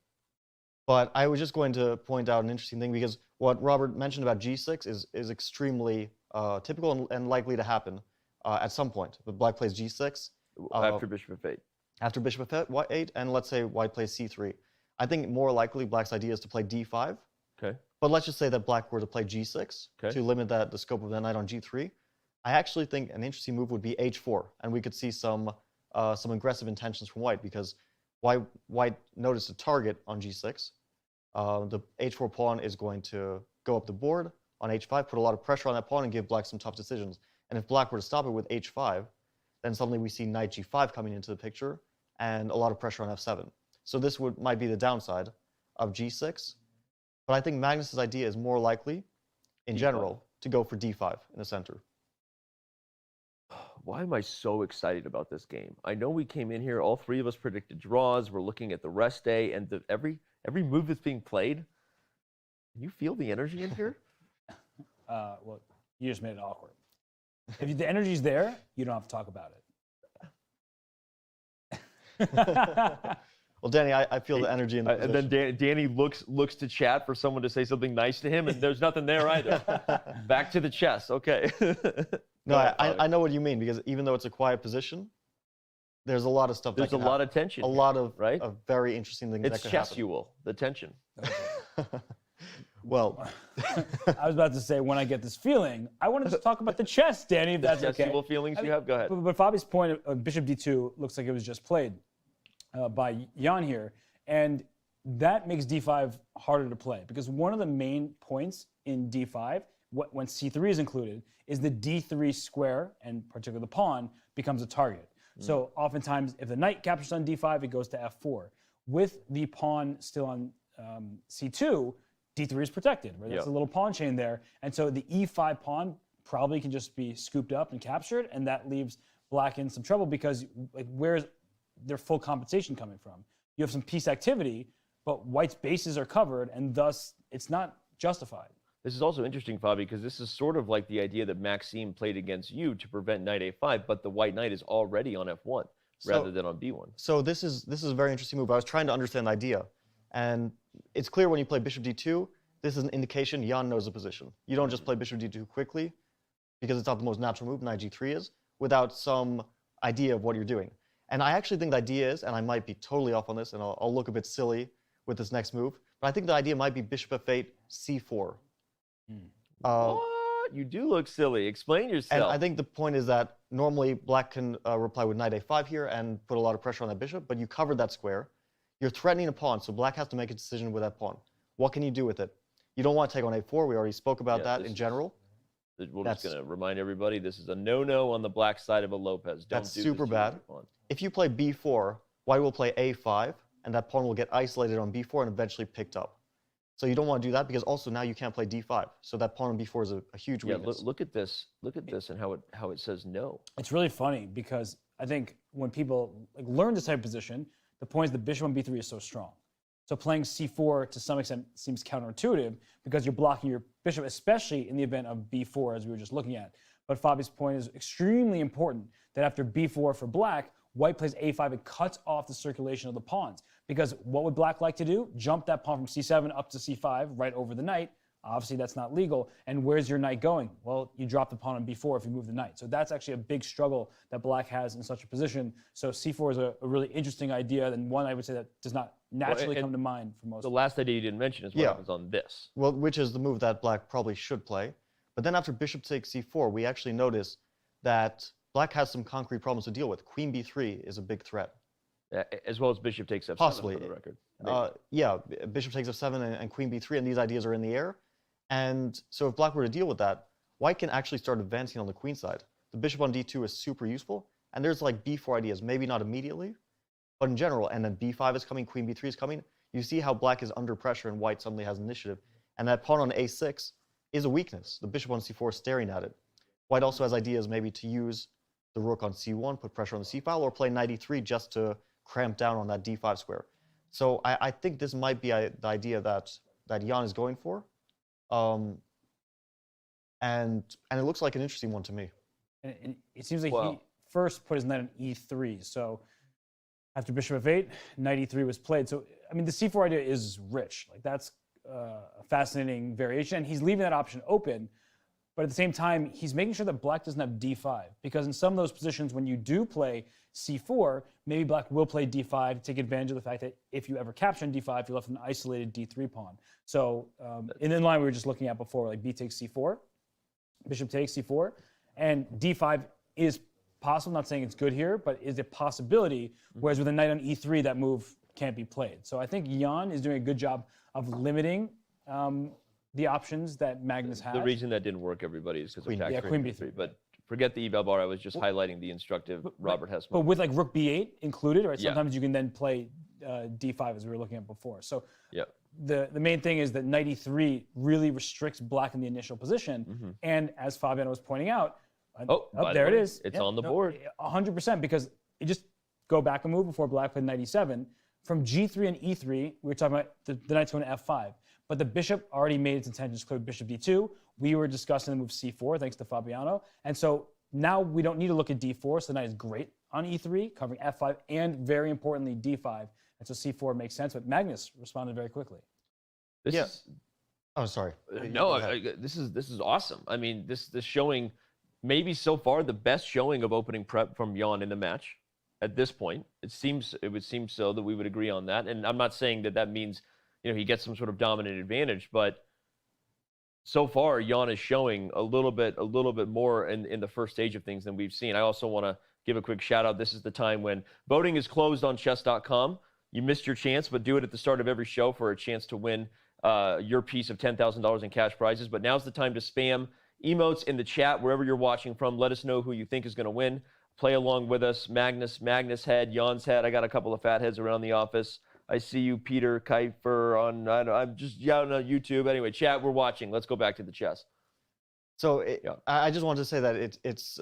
[SPEAKER 3] But I was just going to point out an interesting thing, because what Robert mentioned about g6 is extremely typical and likely to happen at some point. But black plays g6.
[SPEAKER 1] After bishop f8.
[SPEAKER 3] After bishop f8, and let's say white plays c3. I think more likely black's idea is to play d5.
[SPEAKER 1] Okay.
[SPEAKER 3] But let's just say that black were to play g6 to limit the scope of the knight on g3. I actually think an interesting move would be h4, and we could see some aggressive intentions from white, because white noticed a target on g6. The h4 pawn is going to go up the board on h5, put a lot of pressure on that pawn, and give black some tough decisions. And if black were to stop it with h5, then suddenly we see knight g5 coming into the picture, and a lot of pressure on f7. So this might be the downside of g6. But I think Magnus's idea is more likely, in general, to go for d5 in the center.
[SPEAKER 1] Why am I so excited about this game? I know we came in here, all three of us predicted draws. We're looking at the rest day, and every move that's being played. Can you feel the energy in here?
[SPEAKER 2] Well, you just made it awkward. If the energy's there, you don't have to talk about it.
[SPEAKER 3] Well, Danny, I feel the energy in the
[SPEAKER 1] position. And then Danny looks to chat for someone to say something nice to him, and there's nothing there either. Back to the chess. Okay.
[SPEAKER 3] No, I know what you mean, because even though it's a quiet position, there's a lot of stuff.
[SPEAKER 1] There's a lot of tension.
[SPEAKER 3] A lot of very interesting things.
[SPEAKER 1] It's chessual, the tension.
[SPEAKER 3] Well,
[SPEAKER 2] I was about to say, when I get this feeling, I want to just talk about the chess, Danny. If that's okay.
[SPEAKER 1] Chessual feelings you have. Go ahead.
[SPEAKER 2] But Fabi's point of bishop d2 looks like it was just played by Jan here, and that makes d5 harder to play, because one of the main points in d5, when c3 is included, is the d3 square, and particularly the pawn, becomes a target. So oftentimes, if the knight captures on d5, it goes to f4. With the pawn still on c2, d3 is protected, right? There's a little pawn chain there, and so the e5 pawn probably can just be scooped up and captured, and that leaves black in some trouble, because where's their full compensation coming from? You have some piece activity, but white's bases are covered, and thus it's not justified.
[SPEAKER 1] This is also interesting, Fabi, because this is sort of like the idea that Maxime played against you to prevent knight a5, but the white knight is already on f1 rather than on b1.
[SPEAKER 3] So this is a very interesting move. I was trying to understand the idea, and it's clear when you play bishop d2, this is an indication Jan knows the position. You don't just play bishop d2 quickly, because it's not the most natural move, knight g3 is, without some idea of what you're doing. And I actually think the idea is, and I might be totally off on this, and I'll look a bit silly with this next move, but I think the idea might be bishop f8, c4.
[SPEAKER 1] What? You do look silly. Explain yourself.
[SPEAKER 3] And I think the point is that normally black can reply with knight a5 here and put a lot of pressure on that bishop, but you covered that square. You're threatening a pawn, so black has to make a decision with that pawn. What can you do with it? You don't want to take on a4. We already spoke about that in general.
[SPEAKER 1] We're just going to remind everybody, this is a no-no on the black side of a Lopez.
[SPEAKER 3] That's super bad. If you play b4, white will play a5, and that pawn will get isolated on b4 and eventually picked up. So you don't want to do that, because also now you can't play d5. So that pawn on b4 is a huge weakness.
[SPEAKER 1] Yeah, look at this. Look at this and how it says no.
[SPEAKER 2] It's really funny, because I think when people learn this type of position, the point is the bishop on b3 is so strong. So playing c4 to some extent seems counterintuitive because you're blocking your bishop, especially in the event of b4, as we were just looking at. But Fabi's point is extremely important that after b4 for black, white plays a5 and cuts off the circulation of the pawns. Because what would black like to do? Jump that pawn from c7 up to c5 right over the knight. Obviously, that's not legal. And where's your knight going? Well, you drop the pawn on b4 if you move the knight. So that's actually a big struggle that black has in such a position. So c4 is a really interesting idea, and one I would say that does not naturally come to mind for most.
[SPEAKER 1] The last idea you didn't mention is what happens on this.
[SPEAKER 3] Well, which is the move that black probably should play. But then after bishop takes c4, we actually notice that black has some concrete problems to deal with. Queen b3 is a big threat.
[SPEAKER 1] As well as bishop takes f7
[SPEAKER 3] Possibly.
[SPEAKER 1] for the record.
[SPEAKER 3] Yeah, bishop takes f7 and queen b3, and these ideas are in the air. And so if black were to deal with that, white can actually start advancing on the queen side. The bishop on d2 is super useful, and there's like b4 ideas, maybe not immediately, but in general, and then b5 is coming, queen b3 is coming. You see how black is under pressure and white suddenly has initiative. And that pawn on a6 is a weakness. The bishop on c4 is staring at it. White also has ideas maybe to use the rook on c1, put pressure on the c-file, or play knight e3 just to cramp down on that d5 square. So I think this might be the idea that Jan is going for. And it looks like an interesting one to me.
[SPEAKER 2] And it seems like he first put his knight on e3. So after bishop f8, knight e3 was played. So, I mean, the c4 idea is rich. Like, that's a fascinating variation. And he's leaving that option open. But at the same time, he's making sure that black doesn't have d5. Because in some of those positions, when you do play c4, maybe black will play d5 to take advantage of the fact that if you ever capture on d5, you're left with an isolated d3 pawn. So in line we were just looking at before, like b takes c4, bishop takes c4, and d5 is possible. I'm not saying it's good here, but is a possibility. Whereas with a knight on e3, that move can't be played. So I think Jan is doing a good job of limiting the options that Magnus has.
[SPEAKER 1] The reason that didn't work, everybody, is because of attack
[SPEAKER 2] queen b3.
[SPEAKER 1] But forget the eval bar. I was just highlighting the instructive Robert Hess.
[SPEAKER 2] But with like rook b8 included, right? Sometimes you can then play d5 as we were looking at before. So the main thing is that knight e3 really restricts black in the initial position. And as Fabiano was pointing out, there it is.
[SPEAKER 1] It's on the board.
[SPEAKER 2] 100%, because you just go back a move before black played knight e7. From g3 and e3, we were talking about the knight's going to f5. But the bishop already made its intentions clear with bishop d2. We were discussing the move c4, thanks to Fabiano. And so now we don't need to look at d4, so the knight is great on e3, covering f5, and very importantly, d5. And so c4 makes sense, but Magnus responded very quickly.
[SPEAKER 3] Oh, sorry.
[SPEAKER 1] No, this is awesome. I mean, this showing, maybe so far the best showing of opening prep from Jan in the match at this point. It would seem so that we would agree on that. And I'm not saying that means, he gets some sort of dominant advantage, but so far Jan is showing a little bit more in the first stage of things than we've seen. I also want to give a quick shout out. This is the time when voting is closed on Chess.com. You missed your chance, but do it at the start of every show for a chance to win your piece of $10,000 in cash prizes. But now's the time to spam emotes in the chat wherever you're watching from. Let us know who you think is going to win. Play along with us. Magnus head, Jan's head. I got a couple of fat heads around the office. I see you, Peter Kuiper, I'm just on YouTube. Anyway, chat, we're watching. Let's go back to the chess.
[SPEAKER 3] So I just wanted to say that it's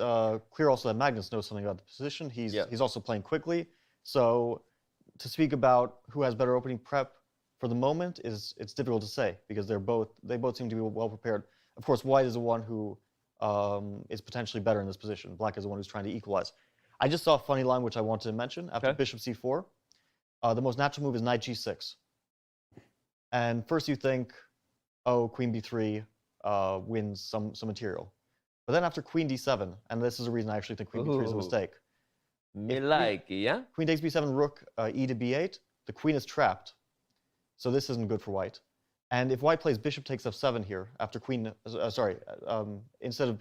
[SPEAKER 3] clear also that Magnus knows something about the position. He's also playing quickly. So to speak about who has better opening prep for the moment it's difficult to say, because they both seem to be well prepared. Of course, white is the one who is potentially better in this position. Black is the one who's trying to equalize. I just saw a funny line which I wanted to mention. After bishop c4, the most natural move is knight g6. And first you think, oh, queen b3 wins some material. But then after queen d7, and this is a reason I actually think queen b3 is a mistake. Queen takes b7, rook e to b8, the queen is trapped. So this isn't good for white. And if white plays bishop takes f7 here, after queen, instead of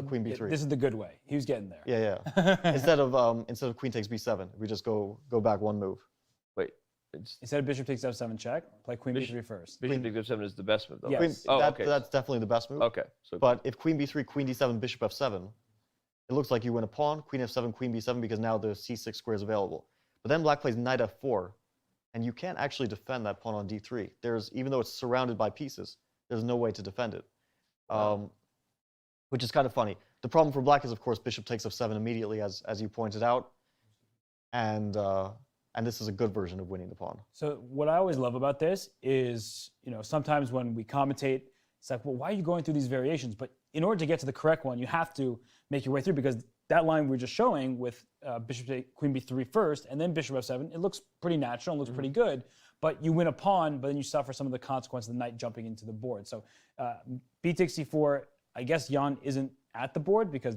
[SPEAKER 3] queen b3.
[SPEAKER 2] This is the good way. He was getting there.
[SPEAKER 3] Yeah. instead of queen takes b7, we just go back one move.
[SPEAKER 1] Wait.
[SPEAKER 2] Instead of bishop takes f7 check, play queen b3 first.
[SPEAKER 1] Bishop takes f7 is the best move, though.
[SPEAKER 2] Yes.
[SPEAKER 3] That's definitely the best move.
[SPEAKER 1] Okay.
[SPEAKER 3] But if queen b3, queen d7, bishop f7, it looks like you win a pawn, queen f7, queen b7, because now the c6 square is available. But then black plays knight f4, and you can't actually defend that pawn on d3. Even though it's surrounded by pieces, there's no way to defend it, which is kind of funny. The problem for black is, of course, bishop takes f7 immediately, as you pointed out, and this is a good version of winning the pawn.
[SPEAKER 2] So what I always love about this is, sometimes when we commentate, it's like, well, why are you going through these variations? But in order to get to the correct one, you have to make your way through, because that line we're just showing with bishop take queen b3 first, and then bishop f7, it looks pretty natural and looks pretty good. But you win a pawn, but then you suffer some of the consequences of the knight jumping into the board. So b takes c4, I guess Jan isn't at the board because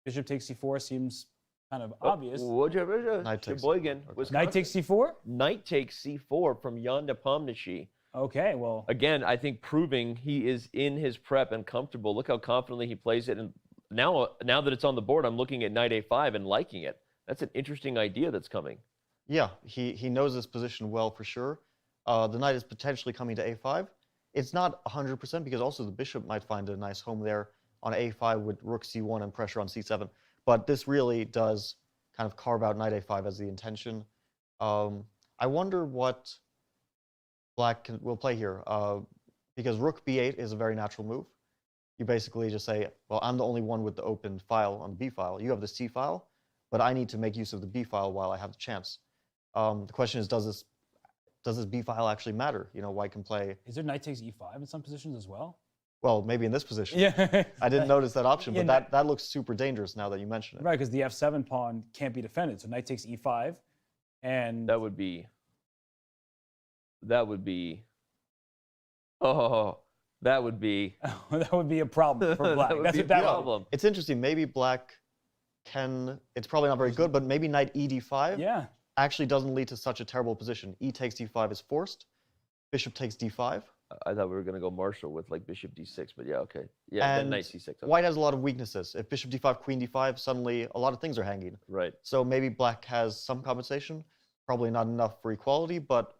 [SPEAKER 2] bishop takes c4 seems kind of obvious.
[SPEAKER 3] Knight takes
[SPEAKER 2] Knight takes c4?
[SPEAKER 1] Knight takes c4 from Ian Nepomniachtchi.
[SPEAKER 2] Okay, well.
[SPEAKER 1] Again, I think proving he is in his prep and comfortable. Look how confidently he plays it. And now that it's on the board, I'm looking at knight a5 and liking it. That's an interesting idea that's coming.
[SPEAKER 3] Yeah, he knows this position well for sure. The knight is potentially coming to a5. It's not 100% because also the bishop might find a nice home there on a5 with rook c1 and pressure on c7. But this really does kind of carve out knight a5 as the intention. I wonder what black will play here, because rook b8 is a very natural move. You basically just say, well, I'm the only one with the open file on the b file. You have the c file, but I need to make use of the b file while I have the chance. The question is, does this b file actually matter? White can play.
[SPEAKER 2] Is there knight takes e5 in some positions as well?
[SPEAKER 3] Well, maybe in this position.
[SPEAKER 2] Yeah.
[SPEAKER 3] I didn't notice that option,
[SPEAKER 2] Yeah,
[SPEAKER 3] but that looks super dangerous now that you mention it.
[SPEAKER 2] Right, because the f7 pawn can't be defended. So knight takes e5, and
[SPEAKER 1] That would be. Oh, that would be.
[SPEAKER 2] that would be a problem for black.
[SPEAKER 1] That would
[SPEAKER 2] That's
[SPEAKER 1] be
[SPEAKER 2] what that
[SPEAKER 1] a
[SPEAKER 2] would-
[SPEAKER 1] problem.
[SPEAKER 3] It's interesting. Maybe black can. It's probably not very good, but maybe knight ed5
[SPEAKER 2] Yeah.
[SPEAKER 3] actually doesn't lead to such a terrible position. E takes d5 is forced. Bishop takes d5.
[SPEAKER 1] I thought we were going to go Marshall with like bishop d6, but yeah, okay. Yeah, then
[SPEAKER 3] And
[SPEAKER 1] knight c6. Okay.
[SPEAKER 3] White has a lot of weaknesses. If bishop d5, queen d5, suddenly a lot of things are hanging.
[SPEAKER 1] Right.
[SPEAKER 3] So maybe black has some compensation. Probably not enough for equality, but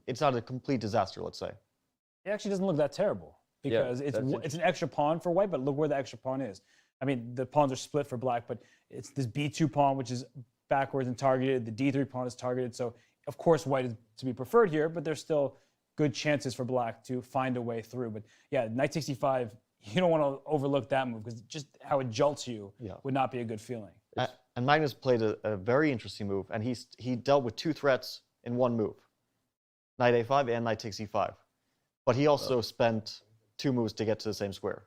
[SPEAKER 3] it's not a complete disaster, let's say.
[SPEAKER 2] It actually doesn't look that terrible because
[SPEAKER 1] that's
[SPEAKER 2] it's an extra pawn for white, but look where the extra pawn is. I mean, the pawns are split for black, but it's this b2 pawn, which is backwards and targeted. The d3 pawn is targeted. So, of course, white is to be preferred here, but there's still good chances for black to find a way through. But yeah, knight 65, you don't want to overlook that move because just how it jolts you would not be a good feeling.
[SPEAKER 3] And Magnus played a very interesting move, and he dealt with two threats in one move, knight a5 and knight takes e5. But he also spent two moves to get to the same square.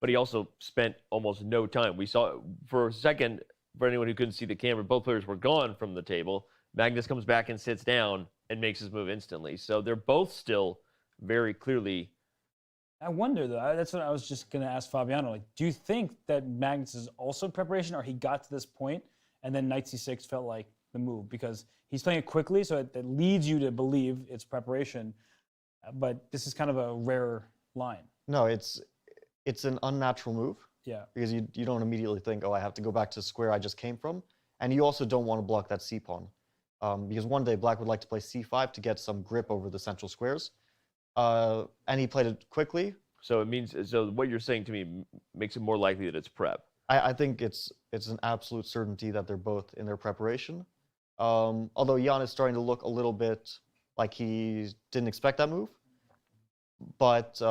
[SPEAKER 1] But he also spent almost no time. We saw for a second, for anyone who couldn't see the camera, both players were gone from the table. Magnus comes back and sits down and makes his move instantly. So they're both still very clearly.
[SPEAKER 2] I wonder, though, that's what I was just going to ask Fabiano. Like, do you think that Magnus is also in preparation, or he got to this point and then knight c6 felt like the move? Because he's playing it quickly, so it leads you to believe it's preparation. But this is kind of a rare line.
[SPEAKER 3] No, it's an unnatural move.
[SPEAKER 2] Yeah.
[SPEAKER 3] Because you don't immediately think, oh, I have to go back to the square I just came from. And you also don't want to block that c pawn. Because one day black would like to play c5 to get some grip over the central squares. And he played it quickly.
[SPEAKER 1] So it means, so what you're saying to me makes it more likely that it's prep.
[SPEAKER 3] I think it's an absolute certainty that they're both in their preparation. Although Jan is starting to look a little bit like he didn't expect that move. But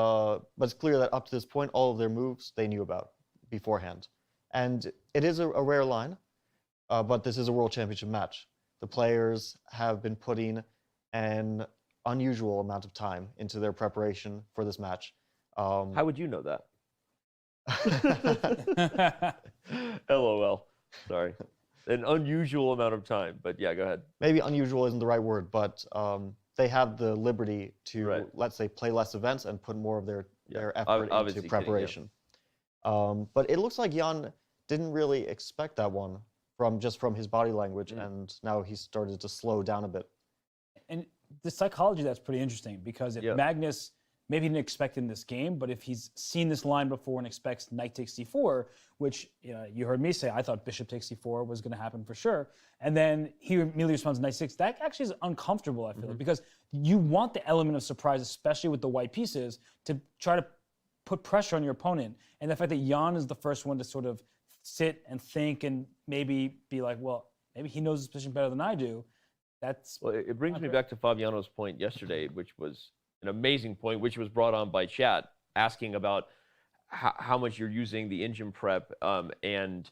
[SPEAKER 3] it's clear that up to this point, all of their moves they knew about beforehand. And it is a rare line, but this is a World Championship match. The players have been putting an unusual amount of time into their preparation for this match.
[SPEAKER 1] How would you know that? LOL. Sorry. An unusual amount of time, but yeah, go ahead.
[SPEAKER 3] Maybe unusual isn't the right word, but they have the liberty to, let's say, play less events and put more of their effort into preparation. But it looks like Jan didn't really expect that one from his body language, and now he's started to slow down a bit.
[SPEAKER 2] And the psychology, that's pretty interesting, because if Magnus maybe didn't expect in this game, but if he's seen this line before and expects knight takes c4, which you heard me say, I thought bishop takes c4 was going to happen for sure, and then he immediately responds knight 6, that actually is uncomfortable, I feel like, because you want the element of surprise, especially with the white pieces, to try to put pressure on your opponent. And the fact that Jan is the first one to sort of sit and think and maybe be like, well, maybe he knows his position better than I do. That's
[SPEAKER 1] well, it brings me back to Fabiano's point yesterday, which was an amazing point, which was brought on by chat, asking about how much you're using the engine prep, and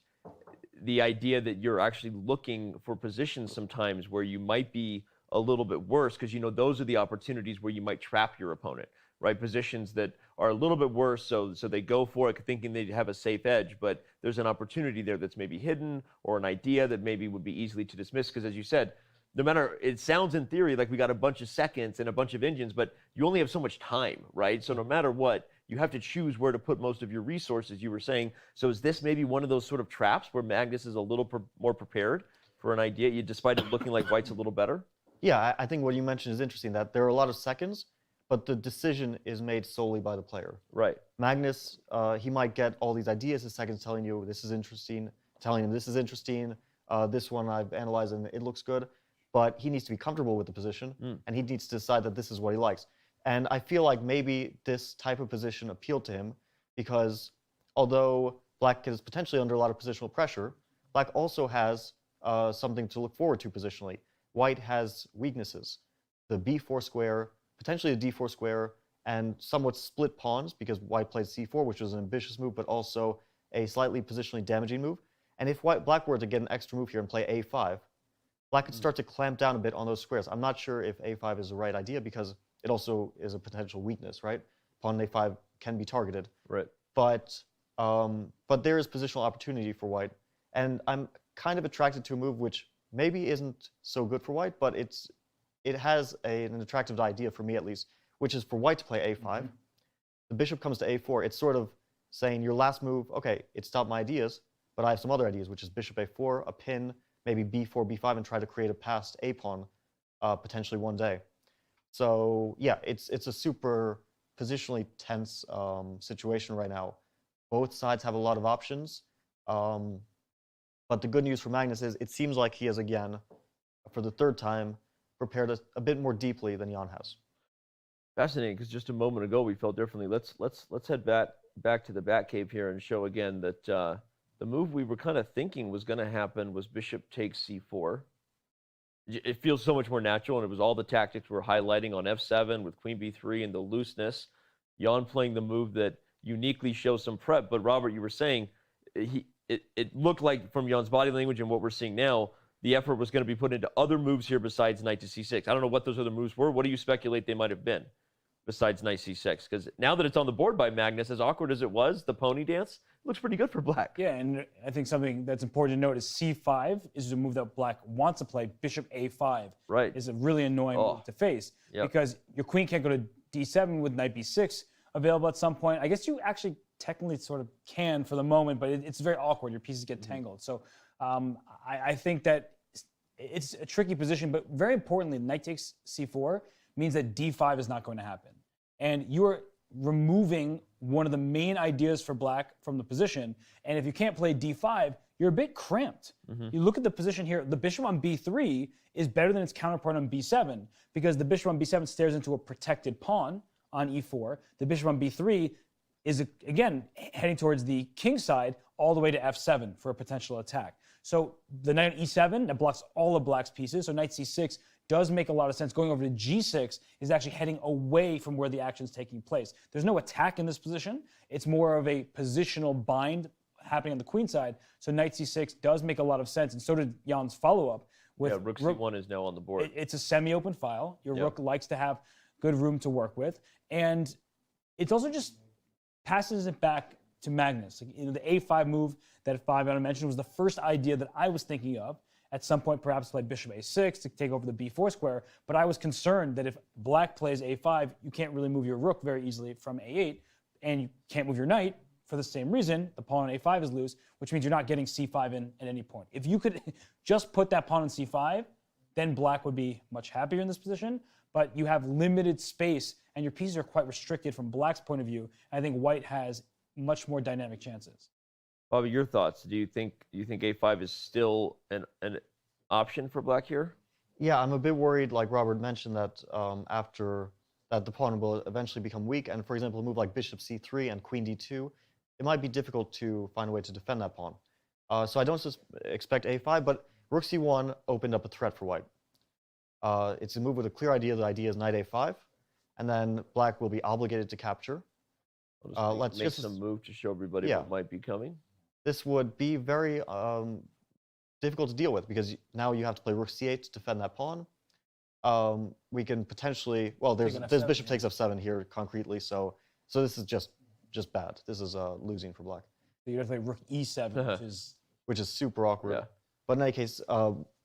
[SPEAKER 1] the idea that you're actually looking for positions sometimes where you might be a little bit worse, because those are the opportunities where you might trap your opponent, right? Positions that are a little bit worse, so they go for it thinking they have a safe edge, but there's an opportunity there that's maybe hidden, or an idea that maybe would be easily to dismiss, because as you said, no matter, it sounds in theory like we got a bunch of seconds and a bunch of engines, but you only have so much time, right? So no matter what, you have to choose where to put most of your resources, you were saying. So is this maybe one of those sort of traps where Magnus is a little more prepared for an idea, despite it looking like White's a little better?
[SPEAKER 3] Yeah, I think what you mentioned is interesting, that there are a lot of seconds, but the decision is made solely by the player.
[SPEAKER 1] Right.
[SPEAKER 3] Magnus, he might get all these ideas in seconds telling you this is interesting, telling him this is interesting, this one I've analyzed and it looks good, but he needs to be comfortable with the position, and he needs to decide that this is what he likes. And I feel like maybe this type of position appealed to him because although Black is potentially under a lot of positional pressure, Black also has something to look forward to positionally. White has weaknesses. The b4 square, potentially the d4 square, and somewhat split pawns because White plays c4, which was an ambitious move, but also a slightly positionally damaging move. And if Black were to get an extra move here and play a5, Black could start to clamp down a bit on those squares. I'm not sure if a5 is the right idea because it also is a potential weakness, right? Pawn a5 can be targeted.
[SPEAKER 1] Right.
[SPEAKER 3] But there is positional opportunity for White. And I'm kind of attracted to a move which maybe isn't so good for White, but it has an attractive idea for me at least, which is for White to play a5. The bishop comes to a4. It's sort of saying your last move, okay, it stopped my ideas, but I have some other ideas, which is bishop a4, a pin, maybe b4, b5, and try to create a passed a pawn potentially one day. So yeah, it's a super positionally tense situation right now. Both sides have a lot of options, but the good news for Magnus is it seems like he has again, for the third time, prepared a bit more deeply than Jan has.
[SPEAKER 1] Fascinating, because just a moment ago we felt differently. Let's head back to the Batcave here and show again that the move we were kind of thinking was going to happen was bishop takes c4. It feels so much more natural, and it was all the tactics we're highlighting on f7 with queen b3 and the looseness. Jan playing the move that uniquely shows some prep, but Robert, you were saying it looked like from Jan's body language and what we're seeing now, the effort was going to be put into other moves here besides knight to c6. I don't know what those other moves were. What do you speculate they might have been besides knight c6? Because now that it's on the board by Magnus, as awkward as it was, the pony dance looks pretty good for Black.
[SPEAKER 2] Yeah, and I think something that's important to note is c5 is a move that Black wants to play. Bishop a5 is a really annoying move to face because your queen can't go to d7 with knight b6 available at some point. I guess you actually technically sort of can for the moment, but it's very awkward. Your pieces get tangled. So I think that it's a tricky position, but very importantly, knight takes c4 means that d5 is not going to happen. And you're removing one of the main ideas for Black from the position. And if you can't play d5, you're a bit cramped. You look at the position here, the bishop on b3 is better than its counterpart on b7 because the bishop on b7 stares into a protected pawn on e4. The bishop on b3 is, again, heading towards the king side all the way to f7 for a potential attack. So the knight on e7, that blocks all of Black's pieces. So knight c6 does make a lot of sense. Going over to g6 is actually heading away from where the action's taking place. There's no attack in this position. It's more of a positional bind happening on the queen side. So knight c6 does make a lot of sense, and so did Jan's follow-up.
[SPEAKER 1] Rook c1 is now on the board.
[SPEAKER 2] It's a semi-open file. Your rook likes to have good room to work with, and it's also just passes it back to Magnus. The a5 move that I mentioned was the first idea that I was thinking of. At some point, perhaps play bishop a6 to take over the b4 square, but I was concerned that if Black plays a5, you can't really move your rook very easily from a8, and you can't move your knight for the same reason. The pawn on a5 is loose, which means you're not getting c5 in at any point. If you could just put that pawn on c5, then Black would be much happier in this position, but you have limited space, and your pieces are quite restricted from Black's point of view. I think White has much more dynamic chances.
[SPEAKER 1] Bobby, your thoughts? Do you think a5 is still an option for Black here?
[SPEAKER 3] Yeah, I'm a bit worried, like Robert mentioned, that after that the pawn will eventually become weak, and for example, a move like bishop c3 and queen d2, it might be difficult to find a way to defend that pawn. So I don't expect a5, but rook c1 opened up a threat for White. It's a move with a clear idea. The idea is knight a5, and then Black will be obligated to capture.
[SPEAKER 1] Let's make some move to show everybody what might be coming.
[SPEAKER 3] This would be very difficult to deal with because now you have to play rook c8 to defend that pawn. We can potentially, well, there's bishop takes f7 here concretely, so this is just bad. This is losing for black.
[SPEAKER 2] So you have to play rook e7,
[SPEAKER 3] which is super awkward.
[SPEAKER 1] Yeah.
[SPEAKER 3] But in any case,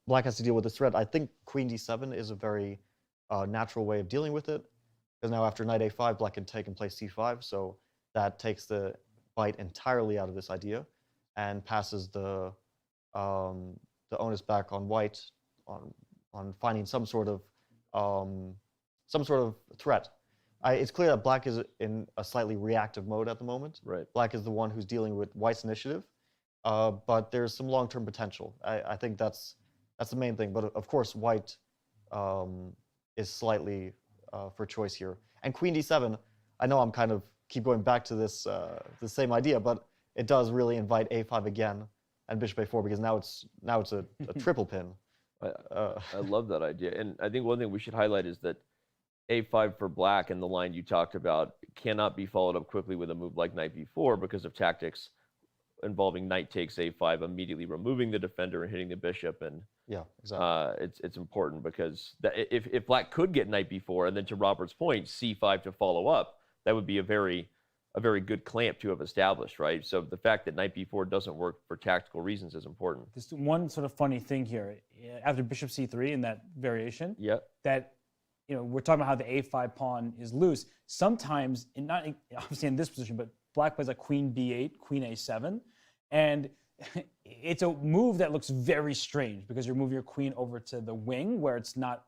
[SPEAKER 3] black has to deal with this threat. I think queen d7 is a very natural way of dealing with it, because now after knight a5, black can take and play c5, so that takes the bite entirely out of this idea and passes the onus back on white on finding some sort of threat. It's clear that black is in a slightly reactive mode at the moment.
[SPEAKER 1] Right.
[SPEAKER 3] Black is the one who's dealing with white's initiative, but there's some long-term potential. I think that's the main thing. But of course, white is slightly for choice here. And queen d7, I know I'm kind of keep going back to this the same idea, but it does really invite a5 again and bishop a4 because now it's a triple pin.
[SPEAKER 1] I love that idea. And I think one thing we should highlight is that a5 for black and the line you talked about cannot be followed up quickly with a move like knight b4 because of tactics involving knight takes a5, immediately removing the defender and hitting the bishop. And
[SPEAKER 3] yeah, exactly.
[SPEAKER 1] It's important because if black could get knight b4 and then to Robert's point, c5 to follow up, that would be a very good clamp to have established, right? So the fact that knight b4 doesn't work for tactical reasons is important.
[SPEAKER 2] There's one sort of funny thing here. After bishop c3 in that variation, that we're talking about how the a5 pawn is loose. Sometimes, not obviously in this position, but black plays like queen b8, queen a7, and it's a move that looks very strange because you're moving your queen over to the wing where it's not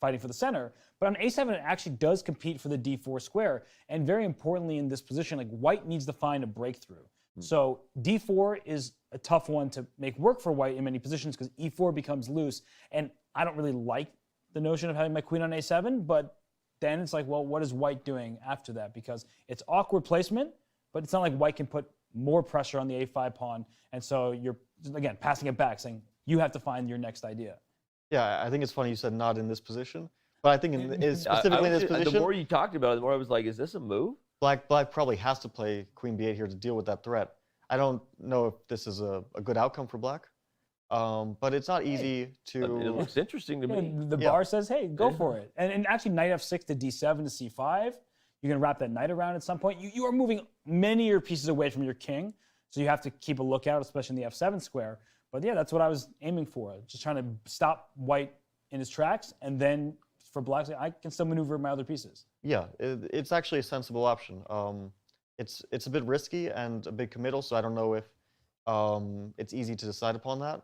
[SPEAKER 2] fighting for the center. But on a7, it actually does compete for the d4 square. And very importantly in this position, like white needs to find a breakthrough. So d4 is a tough one to make work for white in many positions because e4 becomes loose. And I don't really like the notion of having my queen on a7, but then it's like, well, what is white doing after that? Because it's awkward placement, but it's not like white can put more pressure on the a5 pawn. And so you're, again, passing it back, saying you have to find your next idea.
[SPEAKER 3] Yeah, I think it's funny you said not in this position, but I think specifically in this position.
[SPEAKER 1] The more you talked about it, the more I was like, is this a move?
[SPEAKER 3] Black probably has to play queen b8 here to deal with that threat. I don't know if this is a good outcome for black, but it's not easy to...
[SPEAKER 1] It looks interesting to me.
[SPEAKER 2] The bar says, hey, go for it. And actually knight f6 to d7 to c5, you're going to wrap that knight around at some point. You are moving many of your pieces away from your king, so you have to keep a lookout, especially in the f7 square. But yeah, that's what I was aiming for. Just trying to stop white in his tracks, and then for black, I can still maneuver my other pieces.
[SPEAKER 3] Yeah, it's actually a sensible option. It's a bit risky and a bit committal, so I don't know if it's easy to decide upon that,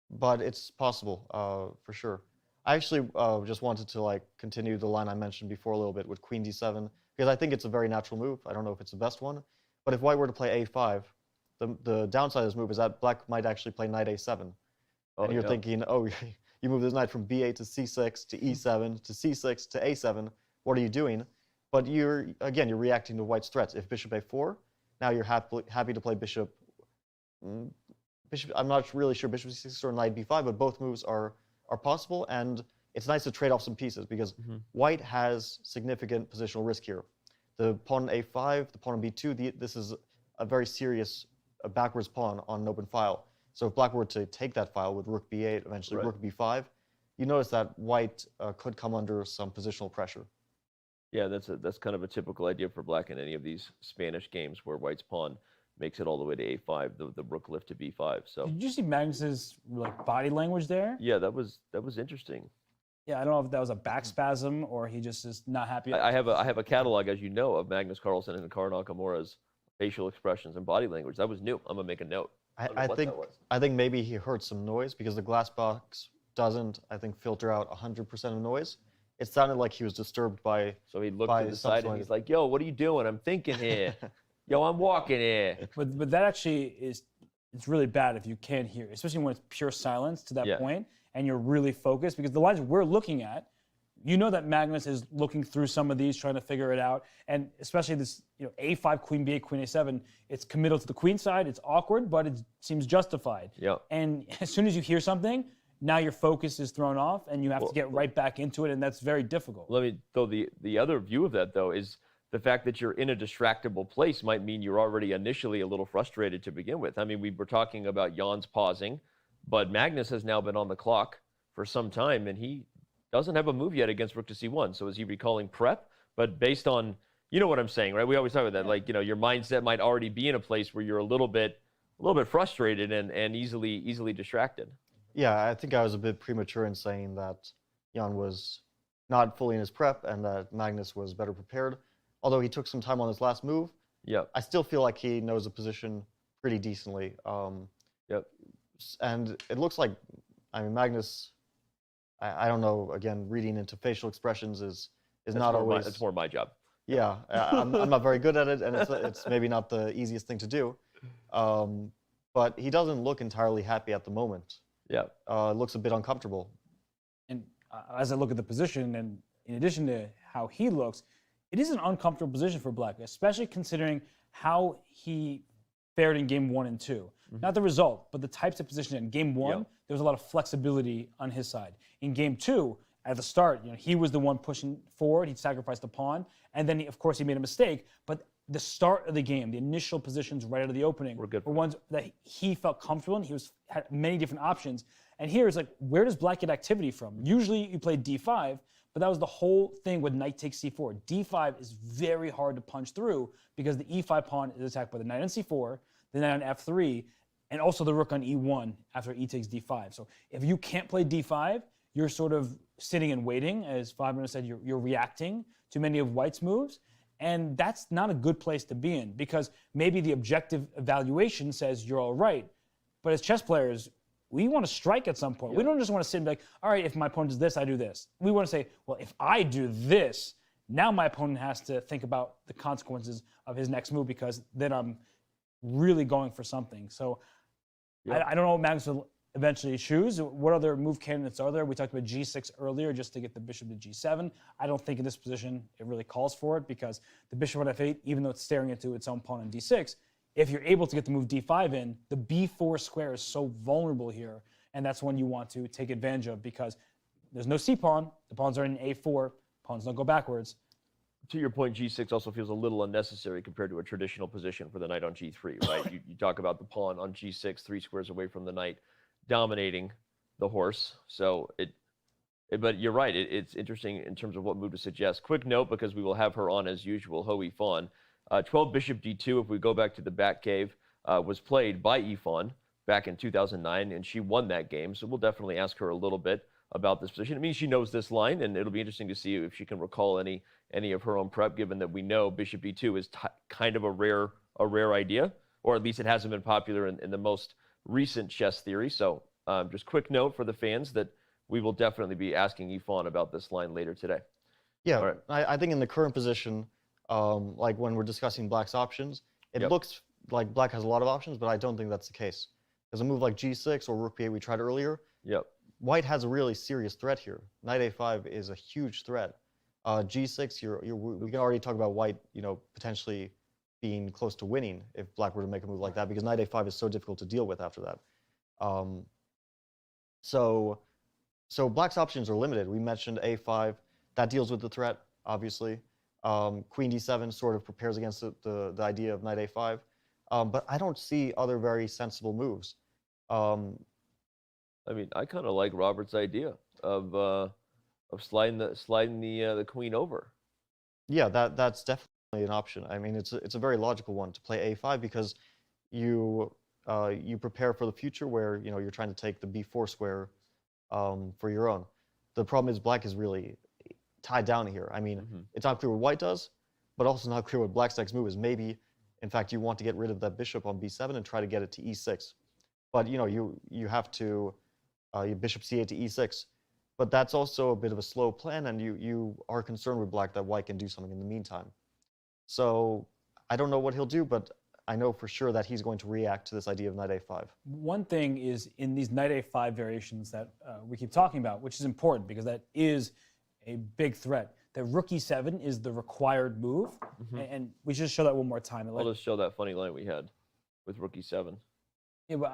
[SPEAKER 3] but it's possible for sure. I actually just wanted to continue the line I mentioned before a little bit with queen d7 because I think it's a very natural move. I don't know if it's the best one, but if white were to play a5, the downside of this move is that black might actually play knight a7, and you're thinking, oh, you move this knight from b8 to c6 to e7 to c6 to a7. What are you doing? But you're reacting to white's threats. If bishop a4, now you're happy to play bishop. I'm not really sure bishop c6 or knight b5, but both moves are possible, and it's nice to trade off some pieces because white has significant positional risk here. The pawn on a5, the pawn on b2, this is a very serious backwards pawn on an open file. So if black were to take that file with rook b8, eventually rook b5, you notice that white could come under some positional pressure.
[SPEAKER 1] Yeah, that's kind of a typical idea for black in any of these Spanish games where white's pawn makes it all the way to a5, the rook lift to b5. So
[SPEAKER 2] did you see Magnus's body language there?
[SPEAKER 1] Yeah, that was interesting.
[SPEAKER 2] Yeah, I don't know if that was a back spasm or he just is not happy.
[SPEAKER 1] I have a catalog, as you know, of Magnus Carlsen and Hikaru Nakamura's facial expressions and body language. That was new. I'm gonna make a note.
[SPEAKER 3] I think maybe he heard some noise because the glass box doesn't, I think, filter out 100% of noise. It sounded like he was disturbed by.
[SPEAKER 1] So he looked to the side and he's like, "Yo, what are you doing? I'm thinking here. Yo, I'm walking here."
[SPEAKER 2] But that actually it's really bad if you can't hear, especially when it's pure silence to that point and you're really focused because the lines we're looking at, you know that Magnus is looking through some of these, trying to figure it out, and especially this, a5, queen b8, queen a7. It's committal to the queen side. It's awkward, but it seems justified.
[SPEAKER 1] Yeah.
[SPEAKER 2] And as soon as you hear something, now your focus is thrown off, and you have to get right back into it, and that's very difficult.
[SPEAKER 1] Let me throw the other view of that though is the fact that you're in a distractible place might mean you're already initially a little frustrated to begin with. I mean, we were talking about Jan's pausing, but Magnus has now been on the clock for some time, and he doesn't have a move yet against rook to c1. So is he recalling prep? But based on, you know what I'm saying, right? We always talk about that. Like, you know, your mindset might already be in a place where you're a little bit frustrated and easily distracted.
[SPEAKER 3] Yeah, I think I was a bit premature in saying that Jan was not fully in his prep and that Magnus was better prepared. Although he took some time on his last move, I still feel like he knows the position pretty decently. And it looks like, I mean, Magnus, I don't know, again, reading into facial expressions is not always...
[SPEAKER 1] It's more my job.
[SPEAKER 3] Yeah, I'm not very good at it, and it's maybe not the easiest thing to do. But he doesn't look entirely happy at the moment.
[SPEAKER 1] Yeah.
[SPEAKER 3] It looks a bit uncomfortable.
[SPEAKER 2] And as I look at the position, and in addition to how he looks, it is an uncomfortable position for Black, especially considering how he fared in game 1 and 2. Not the result, but the types of position. In game 1, there was a lot of flexibility on his side. In game 2, at the start, you know, he was the one pushing forward. He'd sacrificed the pawn, and then of course he made a mistake. But the start of the game, the initial positions right out of the opening, were ones that he felt comfortable in. He had many different options. And here it's like, where does Black get activity from? Usually you play d5, but that was the whole thing with knight takes c4. d5 is very hard to punch through because the e5 pawn is attacked by the knight on c4, the knight on f3, and also the rook on e1 after e takes d5. So if you can't play d5, you're sort of sitting and waiting. As Fabian said, you're reacting to many of White's moves. And that's not a good place to be in, because maybe the objective evaluation says you're all right. But as chess players, we want to strike at some point. We don't just want to sit and be like, all right, if my opponent does this, I do this. We want to say, well, if I do this, now my opponent has to think about the consequences of his next move, because then I'm really going for something. So I don't know what Magnus will eventually choose. What other move candidates are there? We talked about g6 earlier, just to get the bishop to g7. I don't think in this position it really calls for it, because the bishop on f8, even though it's staring into its own pawn on d6, if you're able to get the move d5 in, the b4 square is so vulnerable here, and that's one you want to take advantage of, because there's no c-pawn. The pawns are in a4. Pawns don't go backwards.
[SPEAKER 1] To your point, g6 also feels a little unnecessary compared to a traditional position for the knight on g3, right? you talk about the pawn on g6, 3 squares away from the knight, dominating the horse. So but you're right. It's interesting in terms of what move to suggest. Quick note, because we will have her on as usual, Ho Yifan. 12 bishop d2, if we go back to the Batcave, was played by Yifan back in 2009, and she won that game. So we'll definitely ask her a little bit about this position. It means she knows this line, and it'll be interesting to see if she can recall any of her own prep, given that we know bishop b2 is kind of a rare idea, or at least it hasn't been popular in the most recent chess theory. So just quick note for the fans that we will definitely be asking Yifan about this line later today.
[SPEAKER 3] Yeah,
[SPEAKER 1] right.
[SPEAKER 3] I think in the current position, like when we're discussing Black's options, it looks like Black has a lot of options, but I don't think that's the case. There's a move like g6 or rook b8 we tried earlier. White has a really serious threat here. Knight a5 is a huge threat. G6, we can already talk about White, potentially being close to winning if Black were to make a move like that, because knight a5 is so difficult to deal with after that. So Black's options are limited. We mentioned a5. That deals with the threat, obviously. Queen d7 sort of prepares against the idea of knight a5. But I don't see other very sensible moves.
[SPEAKER 1] I mean, I kind of like Robert's idea of sliding the queen over.
[SPEAKER 3] Yeah, that's definitely an option. I mean, it's a very logical one to play a5, because you prepare for the future where you're trying to take the b4 square for your own. The problem is Black is really tied down here. I mean, it's not clear what White does, but also not clear what Black's next move is. Maybe, in fact, you want to get rid of that bishop on b7 and try to get it to e6. But you have to bishop c8 to e6. But that's also a bit of a slow plan, and you are concerned with Black that White can do something in the meantime. So I don't know what he'll do, but I know for sure that he's going to react to this idea of knight a5.
[SPEAKER 2] One thing is in these knight a5 variations that we keep talking about, which is important because that is a big threat, that rook e7 is the required move. And we should show that one more time.
[SPEAKER 1] I'll just show that funny line we had with rook e7.
[SPEAKER 2] Yeah, but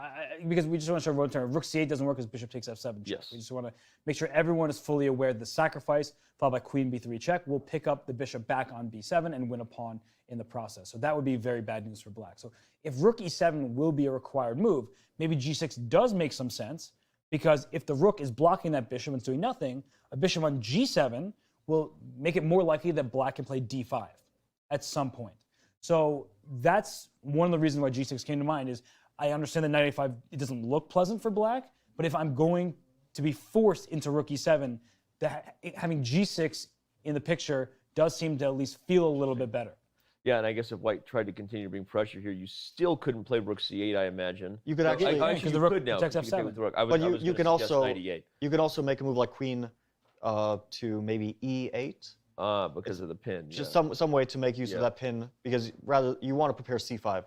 [SPEAKER 2] because we just want to show road turn. Rook c8 doesn't work because bishop takes f7 check.
[SPEAKER 1] Yes.
[SPEAKER 2] We just want to make sure everyone is fully aware of the sacrifice, followed by queen b3 check. We'll pick up the bishop back on b7 and win a pawn in the process. So that would be very bad news for black. So if rook e7 will be a required move, maybe g6 does make some sense, because if the rook is blocking that bishop and it's doing nothing, a bishop on g7 will make it more likely that black can play d5 at some point. So that's one of the reasons why g6 came to mind. Is I understand that knight a5, it doesn't look pleasant for black, but if I'm going to be forced into rook e7, having g6 in the picture does seem to at least feel a little bit better.
[SPEAKER 1] Yeah, and I guess if white tried to continue to bring pressure here, you still couldn't play rook c8, I imagine.
[SPEAKER 3] You could actually,
[SPEAKER 1] actually
[SPEAKER 2] the
[SPEAKER 1] you
[SPEAKER 2] rook
[SPEAKER 1] could now.
[SPEAKER 2] protects
[SPEAKER 1] You could do it
[SPEAKER 2] f7.
[SPEAKER 1] with the rook.
[SPEAKER 3] but you can also
[SPEAKER 1] knight e8.
[SPEAKER 3] you could also make a move like queen to maybe e8.
[SPEAKER 1] Because of the pin.
[SPEAKER 3] Just
[SPEAKER 1] yeah.
[SPEAKER 3] some way to make use of that pin, because rather you want to prepare c5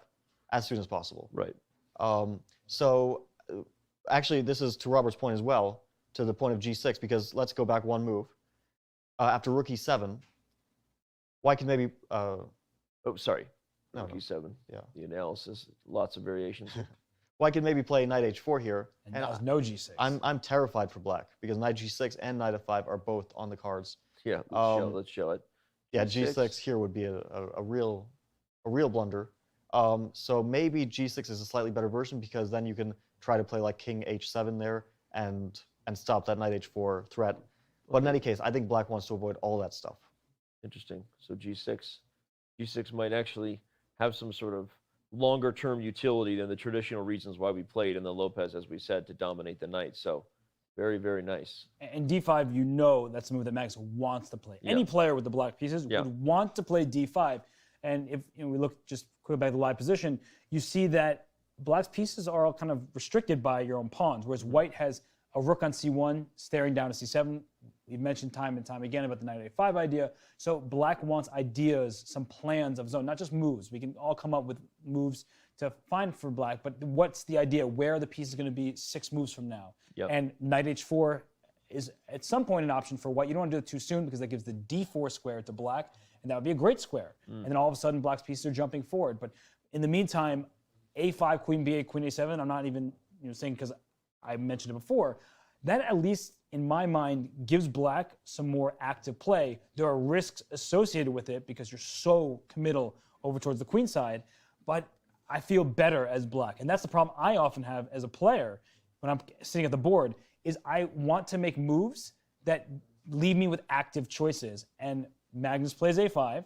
[SPEAKER 3] as soon as possible.
[SPEAKER 1] Right.
[SPEAKER 3] So actually, this is to Robert's point as well, to the point of g6, because let's go back one move. After rook e7, white can maybe...
[SPEAKER 1] Oh, sorry.
[SPEAKER 3] No,
[SPEAKER 1] Rook
[SPEAKER 3] no.
[SPEAKER 1] e7.
[SPEAKER 3] Yeah.
[SPEAKER 1] The analysis, lots of variations.
[SPEAKER 3] White can maybe play knight h4 here.
[SPEAKER 2] And that was no g6.
[SPEAKER 3] I'm terrified for black, because knight g6 and knight f5 are both on the cards.
[SPEAKER 1] Yeah, let's show it.
[SPEAKER 3] Yeah, g6 here would be a real blunder. So maybe g6 is a slightly better version, because then you can try to play like king h7 there and stop that knight h4 threat. But in any case, I think black wants to avoid all that stuff.
[SPEAKER 1] Interesting. So g6 might actually have some sort of longer term utility than the traditional reasons why we played in the Lopez, as we said, to dominate the knight. So very, very nice.
[SPEAKER 2] And d5, you know that's the move that Magnus wants to play.
[SPEAKER 1] Yeah.
[SPEAKER 2] Any player with the black pieces
[SPEAKER 1] Yeah.
[SPEAKER 2] would want to play d5. And if we look just quickly back at the live position, you see that black's pieces are all kind of restricted by your own pawns, whereas white has a rook on c1 staring down to c7. We've mentioned time and time again about the knight a5 idea. So black wants ideas, some plans of his own, not just moves. We can all come up with moves to find for black, but what's the idea? Where are the pieces going to be 6 moves from now?
[SPEAKER 1] Yep.
[SPEAKER 2] And knight h4 is at some point an option for white. You don't want to do it too soon, because that gives the d4 square to black, and that would be a great square. And then all of a sudden, black's pieces are jumping forward. But in the meantime, a5, queen b8, queen a7, I'm not even saying because I mentioned it before, that at least in my mind gives black some more active play. There are risks associated with it because you're so committal over towards the queen side, but I feel better as black. And that's the problem I often have as a player when I'm sitting at the board, is I want to make moves that leave me with active choices. And Magnus plays a5,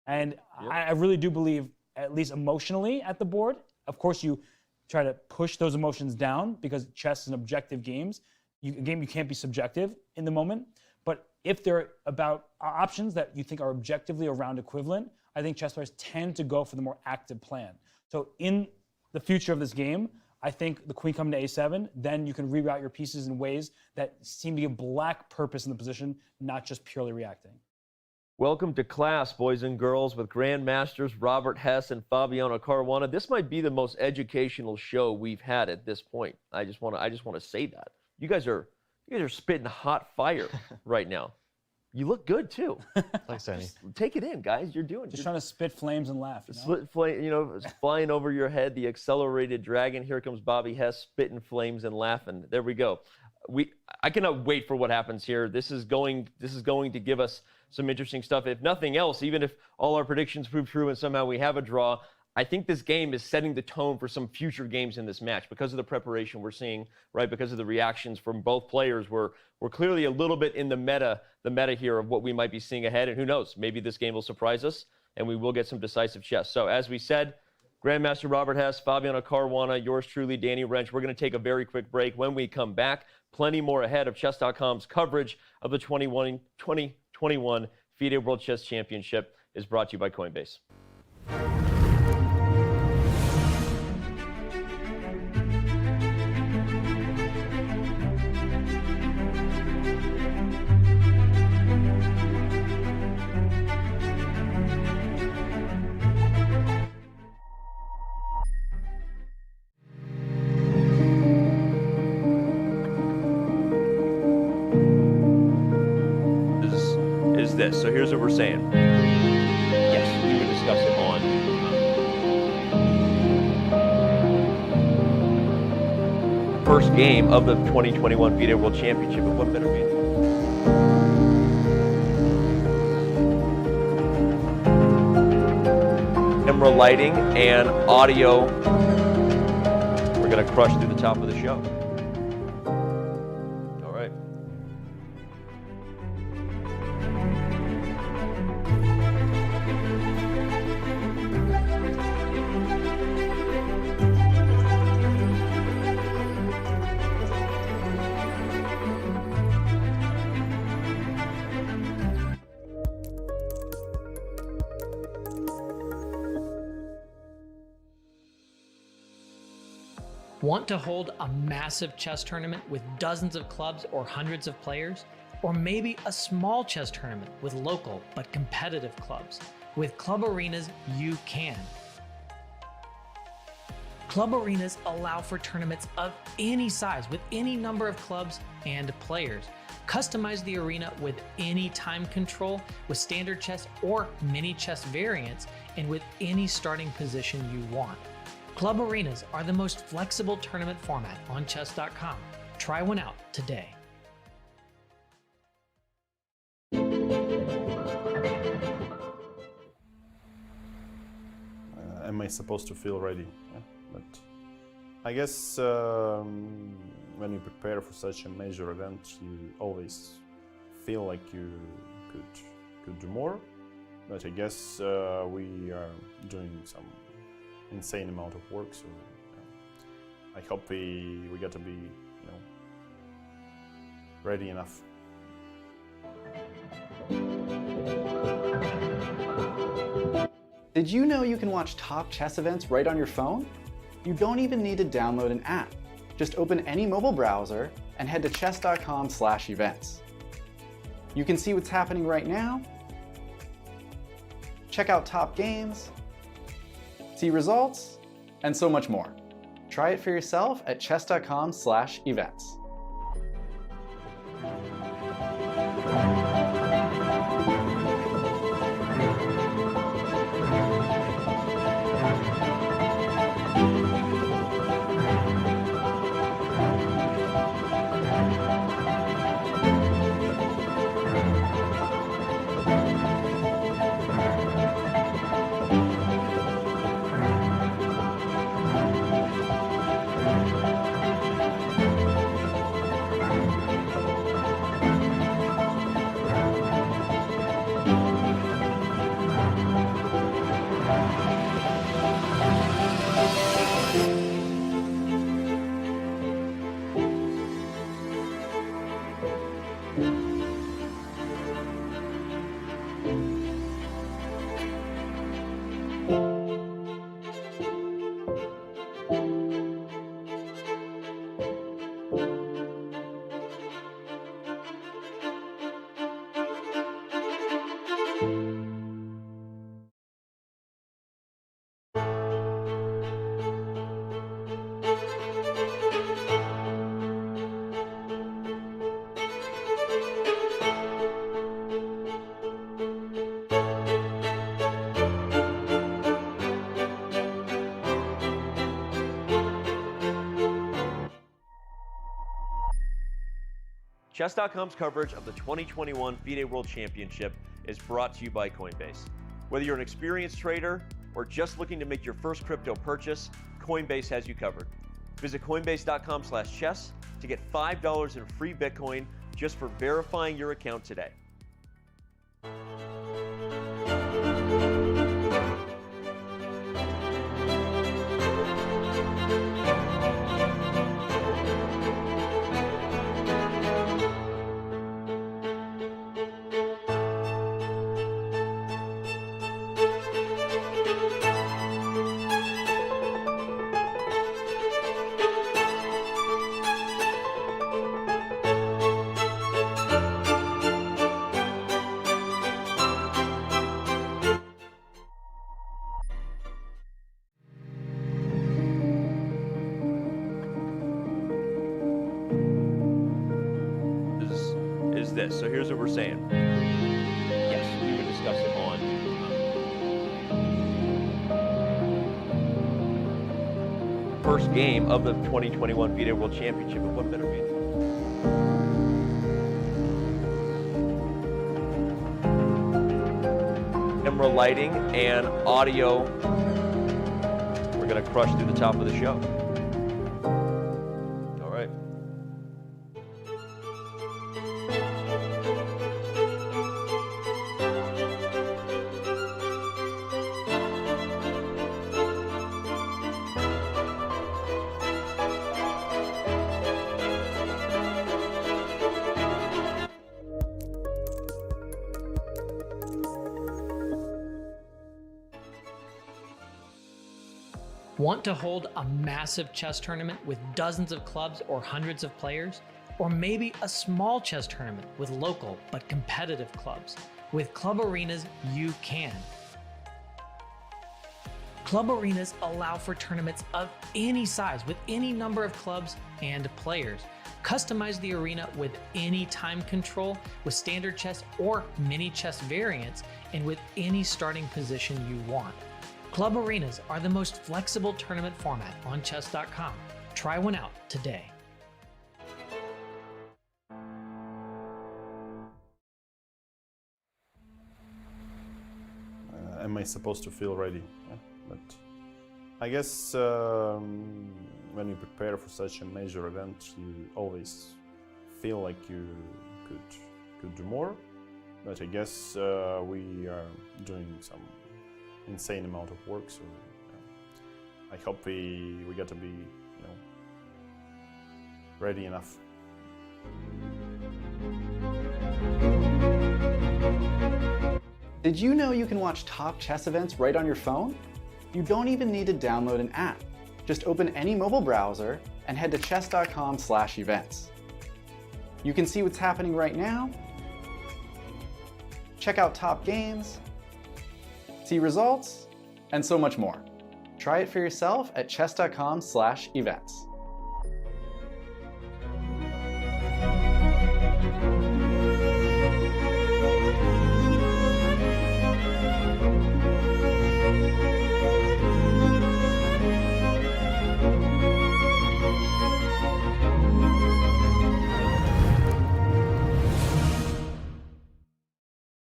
[SPEAKER 2] and I really do believe, at least emotionally at the board, of course you try to push those emotions down, because chess is an objective game. A game you can't be subjective in the moment. But if they're about options that you think are objectively around equivalent, I think chess players tend to go for the more active plan. So in the future of this game, I think the queen coming to a7, then you can reroute your pieces in ways that seem to give black purpose in the position, not just purely reacting.
[SPEAKER 1] Welcome to class, boys and girls, with Grandmasters Robert Hess and Fabiano Caruana. This might be the most educational show we've had at this point. I just want to say that. You guys are spitting hot fire right now. You look good too.
[SPEAKER 3] Thanks, Danny.
[SPEAKER 1] Take it in, guys. You're doing
[SPEAKER 2] Just trying to spit flames and laugh.
[SPEAKER 1] flying over your head, the accelerated dragon. Here comes Bobby Hess, spitting flames and laughing. There we go. I cannot wait for what happens here. This is going to give us some interesting stuff. If nothing else, even if all our predictions prove true and somehow we have a draw, I think this game is setting the tone for some future games in this match because of the preparation we're seeing, right? Because of the reactions from both players. We're clearly a little bit in the meta here of what we might be seeing ahead. And who knows, maybe this game will surprise us and we will get some decisive chess. So as we said, Grandmaster Robert Hess, Fabiano Caruana, yours truly, Danny Wrench. We're going to take a very quick break. When we come back, plenty more ahead of Chess.com's coverage of the 2021 FIDE World Chess Championship is brought to you by Coinbase. Is this. So here's what we're saying. Yes, we would discuss it on first game of the 2021 FIDE World Championship. And what better meeting? Camera lighting and audio. We're going to crush through the top of the show. All right.
[SPEAKER 4] Want to hold a massive chess tournament with dozens of clubs or hundreds of players? Or maybe a small chess tournament with local but competitive clubs? With Club Arenas, you can. Club Arenas allow for tournaments of any size with any number of clubs and players. Customize the arena with any time control, with standard chess or mini chess variants, and with any starting position you want. Club Arenas are the most flexible tournament format on Chess.com. Try one out today.
[SPEAKER 5] Am I supposed to feel ready? Yeah, but I guess when you prepare for such a major event, you always feel like you could do more. But I guess we are doing some insane amount of work, so I hope we get to be, ready enough.
[SPEAKER 7] Did you know you can watch top chess events right on your phone? You don't even need to download an app. Just open any mobile browser and head to chess.com/events. You can see what's happening right now, check out top games, see results, and so much more. Try it for yourself at chess.com/events.
[SPEAKER 1] Chess.com's coverage of the 2021 FIDE World Championship is brought to you by Coinbase. Whether you're an experienced trader or just looking to make your first crypto purchase, Coinbase has you covered. Visit coinbase.com/chess to get $5 in free Bitcoin just for verifying your account today. This. So here's what we're saying. Yes, we would discuss it on first game of the 2021 FIDE World Championship. And what better means? Camera lighting and audio. We're going to crush through the top of the show. All right.
[SPEAKER 4] Want to hold a massive chess tournament with dozens of clubs or hundreds of players? Or maybe a small chess tournament with local but competitive clubs? With Club Arenas, you can. Club Arenas allow for tournaments of any size with any number of clubs and players. Customize the arena with any time control, with standard chess or mini chess variants, and with any starting position you want. Club Arenas are the most flexible tournament format on Chess.com. Try one out today.
[SPEAKER 5] Am I supposed to feel ready? Yeah, but I guess when you prepare for such a major event, you always feel like you could do more. But I guess we are doing some insane amount of work, so I hope we get to be, ready enough.
[SPEAKER 7] Did you know you can watch top chess events right on your phone? You don't even need to download an app. Just open any mobile browser and head to chess.com/events. You can see what's happening right now, check out top games, see results, and so much more. Try it for yourself at chess.com/events.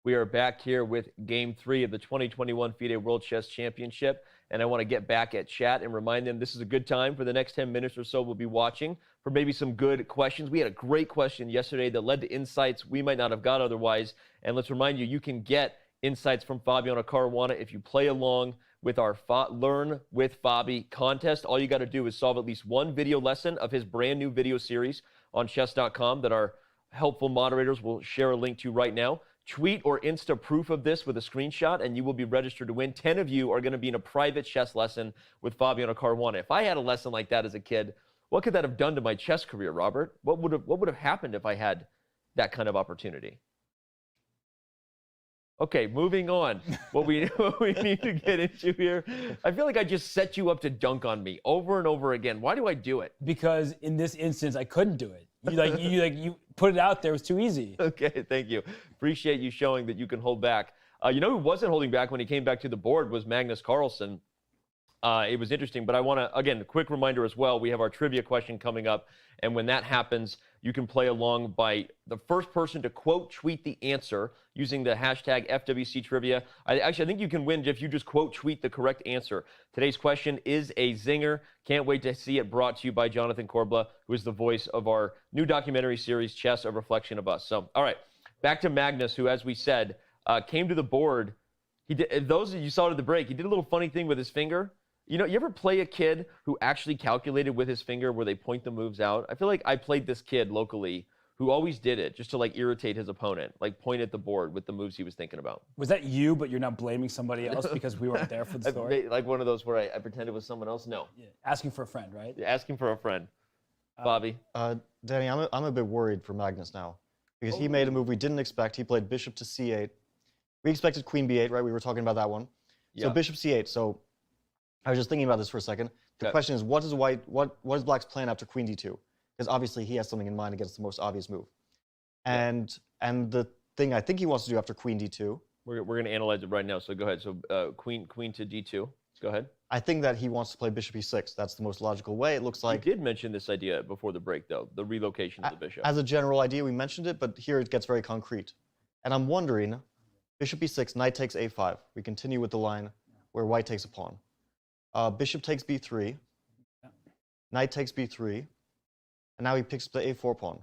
[SPEAKER 1] We are back here with Game 3 of the 2021 FIDE World Chess Championship, and I want to get back at chat and remind them this is a good time. For the next 10 minutes or so, we'll be watching for maybe some good questions. We had a great question yesterday that led to insights we might not have got otherwise, and let's remind you, you can get insights from Fabiano Caruana if you play along with our Learn with Fabi contest. All you got to do is solve at least one video lesson of his brand new video series on Chess.com that our helpful moderators will share a link to right now. Tweet or Insta proof of this with a screenshot, and you will be registered to win. 10 of you are going to be in a private chess lesson with Fabiano Caruana. If I had a lesson like that as a kid, what could that have done to my chess career, Robert? What would have happened if I had that kind of opportunity? Okay, moving on. What we need to get into here, I feel like I just set you up to dunk on me over and over again. Why do I do it?
[SPEAKER 2] Because in this instance, I couldn't do it. You put it out there. It was too easy.
[SPEAKER 1] Okay, thank you. Appreciate you showing that you can hold back. You know who wasn't holding back when he came back to the board was Magnus Carlsen. It was interesting, but I want to, again, a quick reminder as well, we have our trivia question coming up, and when that happens, you can play along by the first person to quote tweet the answer using the hashtag FWC Trivia. I think you can win if you just quote tweet the correct answer. Today's question is a zinger. Can't wait to see it brought to you by Jonathan Korbla, who is the voice of our new documentary series, Chess, A Reflection of Us. So, all right, back to Magnus, who, as we said, came to the board. He did, those of you saw it at the break, he did a little funny thing with his finger. You know, you ever play a kid who actually calculated with his finger where they point the moves out? I feel like I played this kid locally who always did it just to like irritate his opponent, like point at the board with the moves he was thinking about.
[SPEAKER 2] Was that you, but you're not blaming somebody else because we weren't there for the story?
[SPEAKER 1] Like one of those where I pretended it was someone else? No.
[SPEAKER 2] Yeah. Asking for a friend, right?
[SPEAKER 1] Yeah, asking for a friend. Bobby?
[SPEAKER 3] Danny, I'm a bit worried for Magnus now because he made a move we didn't expect. He played bishop to c8. We expected queen b8, right? We were talking about that one. So bishop c8. So I was just thinking about this for a second. The question is, what is Black's plan after queen d2? Because obviously he has something in mind against the most obvious move. And the thing I think he wants to do after queen d2.
[SPEAKER 1] We're going to analyze it right now, so go ahead. So queen to d2. Go ahead.
[SPEAKER 3] I think that he wants to play bishop e6. That's the most logical way. It looks like,
[SPEAKER 1] You did mention this idea before the break, though, the relocation of the bishop.
[SPEAKER 3] as a general idea, we mentioned it, but here it gets very concrete. And I'm wondering, bishop e6, knight takes a5. We continue with the line where white takes a pawn. Bishop takes b3. Knight takes b3. And now he picks up the a4 pawn.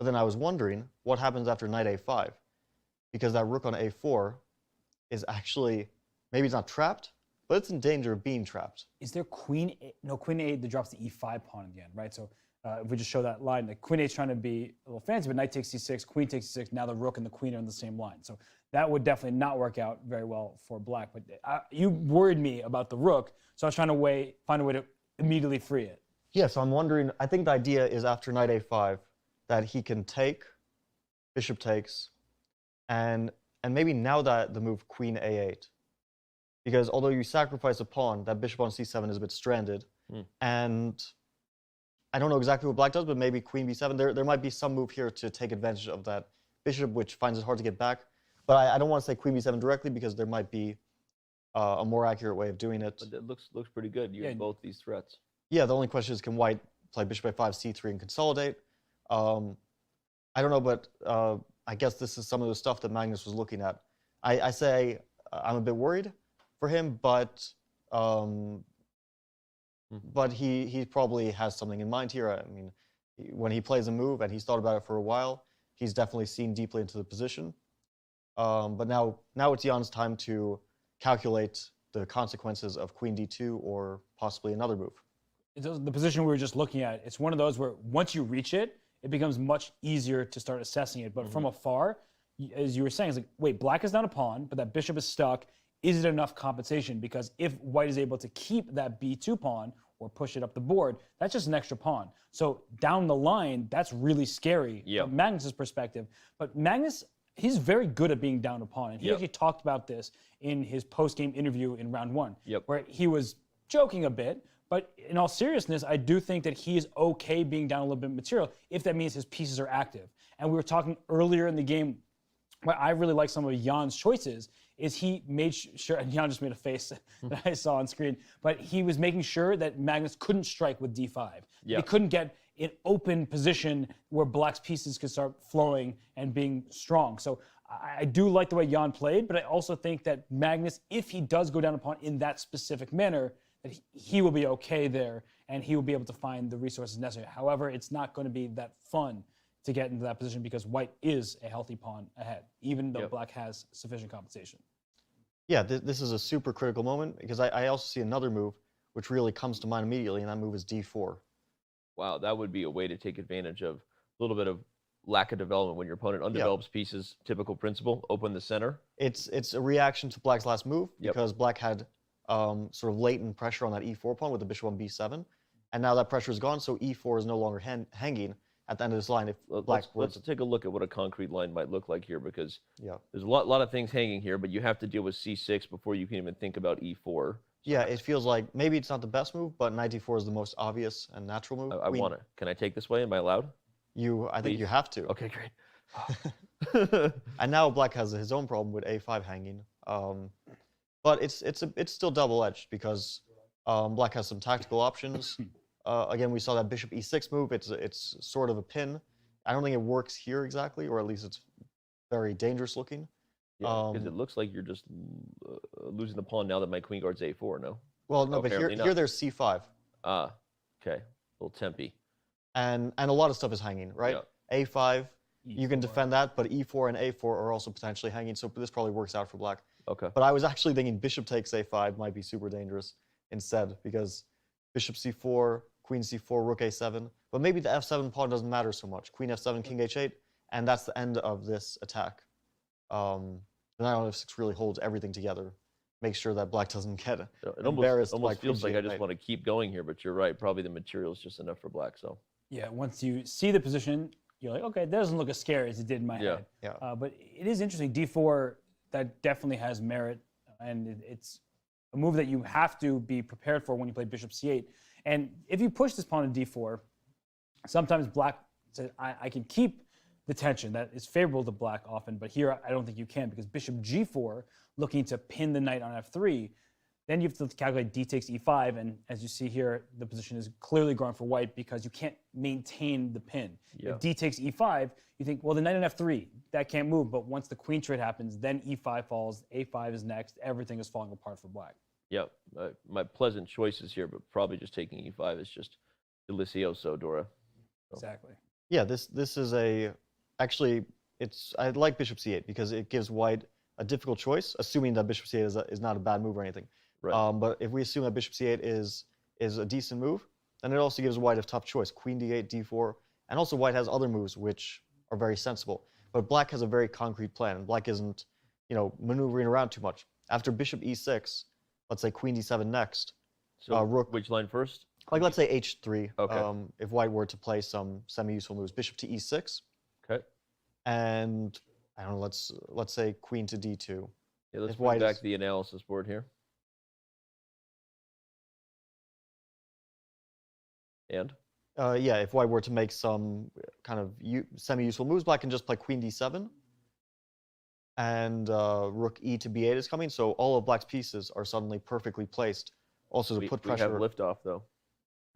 [SPEAKER 3] But then I was wondering, what happens after knight a5? Because that rook on a4 is actually, maybe it's not trapped, but it's in danger of being trapped.
[SPEAKER 2] Is there queen A? No, queen A that drops the e5 pawn in the end, right? So if we just show that line, the queen A is trying to be a little fancy, but knight takes c6, queen takes c6, now the rook and the queen are on the same line. So that would definitely not work out very well for black. But you worried me about the rook, so I was trying to find a way to immediately free it.
[SPEAKER 3] Yeah, so I'm wondering, I think the idea is after knight a5 that he can take, bishop takes, and maybe now that the move queen a8. Because although you sacrifice a pawn, that bishop on c7 is a bit stranded. And I don't know exactly what black does, but maybe queen b7. There might be some move here to take advantage of that bishop, which finds it hard to get back. But I don't want to say queen b7 directly because there might be a more accurate way of doing it.
[SPEAKER 1] But it looks pretty good. You have both these threats.
[SPEAKER 3] Yeah, the only question is, can white play bishop a5, c3, and consolidate? I don't know, but I guess this is some of the stuff that Magnus was looking at. I say I'm a bit worried for him, but he probably has something in mind here. I mean, when he plays a move and he's thought about it for a while, he's definitely seen deeply into the position. But now it's Jan's time to calculate the consequences of queen d2 or possibly another move.
[SPEAKER 2] The position we were just looking at, it's one of those where once you reach it, it becomes much easier to start assessing it. But from afar, as you were saying, it's like, wait, black is down a pawn, but that bishop is stuck. Is it enough compensation? Because if white is able to keep that b2 pawn or push it up the board, that's just an extra pawn. So down the line, that's really scary from Magnus's perspective. But Magnus, he's very good at being down a pawn. And he actually talked about this in his post-game interview in round one, where he was joking a bit. But in all seriousness, I do think that he is okay being down a little bit of material if that means his pieces are active. And we were talking earlier in the game, what I really like some of Jan's choices is he made sure, and Jan just made a face that I saw on screen, but he was making sure that Magnus couldn't strike with d5. He couldn't get an open position where black's pieces could start flowing and being strong. So I do like the way Jan played, but I also think that Magnus, if he does go down a pawn in that specific manner, that he will be okay there and he will be able to find the resources necessary. However, it's not going to be that fun to get into that position because white is a healthy pawn ahead, even though black has sufficient compensation.
[SPEAKER 3] Yeah, this is a super critical moment because I also see another move which really comes to mind immediately, and that move is d4.
[SPEAKER 1] Wow, that would be a way to take advantage of a little bit of lack of development when your opponent undevelops pieces. Typical principle, open the center.
[SPEAKER 3] It's a reaction to black's last move because black had sort of latent pressure on that e4 pawn with the bishop on b7, and now that pressure is gone, so e4 is no longer hanging at the end of this line. If
[SPEAKER 1] let's take a look at what a concrete line might look like here, because there's a lot of things hanging here, but you have to deal with c6 before you can even think about e4.
[SPEAKER 3] Yeah, it feels like maybe it's not the best move, but knight d4 is the most obvious and natural move.
[SPEAKER 1] I want it. Can I take this way? Am I allowed?
[SPEAKER 3] I think you have to.
[SPEAKER 1] Okay, great.
[SPEAKER 3] And now black has his own problem with a5 hanging. But it's still double-edged because black has some tactical options. Again, we saw that bishop e6 move. It's sort of a pin. I don't think it works here exactly, or at least it's very dangerous looking.
[SPEAKER 1] Yeah, because it looks like you're just losing the pawn now that my queen guards a4, no?
[SPEAKER 3] Well, no, but here there's c5.
[SPEAKER 1] Ah, okay. A little tempy.
[SPEAKER 3] And a lot of stuff is hanging, right? Yeah. a5, you can defend that, but e4 and a4 are also potentially hanging, so this probably works out for black.
[SPEAKER 1] Okay.
[SPEAKER 3] But I was actually thinking bishop takes a5 might be super dangerous instead, because bishop c4, queen c4, rook a7, but maybe the f7 pawn doesn't matter so much. Queen f7, king h8, and that's the end of this attack. The knight on f6 really holds everything together. Make sure that black doesn't get embarrassed.
[SPEAKER 1] It almost feels like I just want to keep going here, but you're right. Probably the material is just enough for black. So
[SPEAKER 2] yeah, once you see the position, you're like, okay, that doesn't look as scary as it did in my head.
[SPEAKER 3] Yeah.
[SPEAKER 2] But it is interesting. d4, that definitely has merit, and it's a move that you have to be prepared for when you play bishop c8. And if you push this pawn to d4, sometimes black says, I can keep the tension. That is favorable to black often, but here I don't think you can, because bishop g4, looking to pin the knight on f3, Then you have to calculate d takes e5, and as you see here, the position is clearly growing for white because you can't maintain the pin.
[SPEAKER 1] Yeah.
[SPEAKER 2] If d takes e5, you think, well, the knight on f3, that can't move, but once the queen trade happens, then e5 falls, a5 is next, everything is falling apart for black.
[SPEAKER 1] Yep. My pleasant choices here, but probably just taking e5 is just delicioso, Dora. So.
[SPEAKER 2] Exactly.
[SPEAKER 3] Yeah, this is actually, I like bishop c8 because it gives white a difficult choice, assuming that bishop c8 is not a bad move or anything.
[SPEAKER 1] Right.
[SPEAKER 3] But if we assume that bishop c8 is a decent move, then it also gives white a tough choice. Queen d8, d4, and also white has other moves which are very sensible. But black has a very concrete plan, and black isn't, maneuvering around too much. After bishop e6, let's say queen d7 next.
[SPEAKER 1] So
[SPEAKER 3] rook.
[SPEAKER 1] which line first?
[SPEAKER 3] Like let's say h3.
[SPEAKER 1] Okay.
[SPEAKER 3] If white were to play some semi-useful moves, bishop to e6.
[SPEAKER 1] Okay.
[SPEAKER 3] And I don't know. Let's say queen to d2.
[SPEAKER 1] Yeah, let's
[SPEAKER 3] If
[SPEAKER 1] bring
[SPEAKER 3] white
[SPEAKER 1] back
[SPEAKER 3] is-
[SPEAKER 1] the analysis board here. And?
[SPEAKER 3] Yeah, if white were to make some kind of semi-useful moves, black can just play queen d7. And rook e to b8 is coming, so all of black's pieces are suddenly perfectly placed. Also to put pressure.
[SPEAKER 1] We have liftoff, though.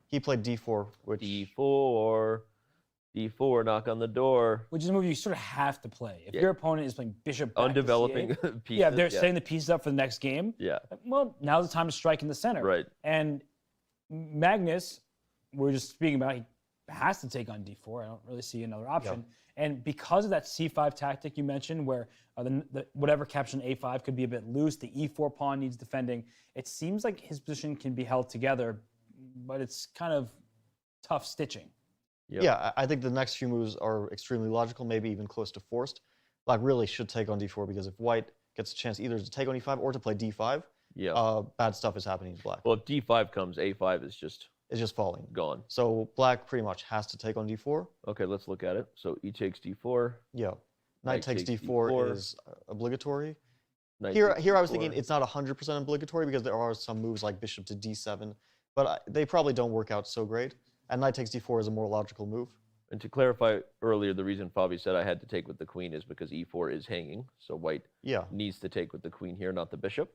[SPEAKER 3] He played d4, which...
[SPEAKER 1] d4, knock on the door.
[SPEAKER 2] Which is a move you sort of have to play. If
[SPEAKER 1] Yeah.
[SPEAKER 2] your opponent is playing bishop back to
[SPEAKER 1] Undeveloping
[SPEAKER 2] c8,
[SPEAKER 1] pieces.
[SPEAKER 2] yeah, they're setting the pieces up for the next game.
[SPEAKER 1] Yeah.
[SPEAKER 2] Well, now's the time to strike in the center.
[SPEAKER 1] Right.
[SPEAKER 2] And Magnus, we're just speaking about, he has to take on d4. I don't really see another option. And because of that c5 tactic you mentioned, where whatever captured in a5 could be a bit loose, the e4 pawn needs defending, it seems like his position can be held together, but it's kind of tough stitching.
[SPEAKER 1] Yep.
[SPEAKER 3] Yeah, I think the next few moves are extremely logical, maybe even close to forced. Black really should take on d4 because if white gets a chance either to take on e5 or to play d5, bad stuff is happening to black.
[SPEAKER 1] Well, if d5 comes, a5 is just
[SPEAKER 3] It's just falling.
[SPEAKER 1] gone.
[SPEAKER 3] So black pretty much has to take on d4.
[SPEAKER 1] Okay, let's look at it. So e takes d4.
[SPEAKER 3] Yeah. Knight takes d4 is obligatory.
[SPEAKER 1] Knight
[SPEAKER 3] Here
[SPEAKER 1] takes
[SPEAKER 3] I was
[SPEAKER 1] d4.
[SPEAKER 3] thinking it's not 100% obligatory because there are some moves like bishop to d7, but they probably don't work out so great. And knight takes d4 is a more logical move.
[SPEAKER 1] And to clarify earlier, the reason Fabi said I had to take with the queen is because e4 is hanging. So white needs to take with the queen here, not the bishop.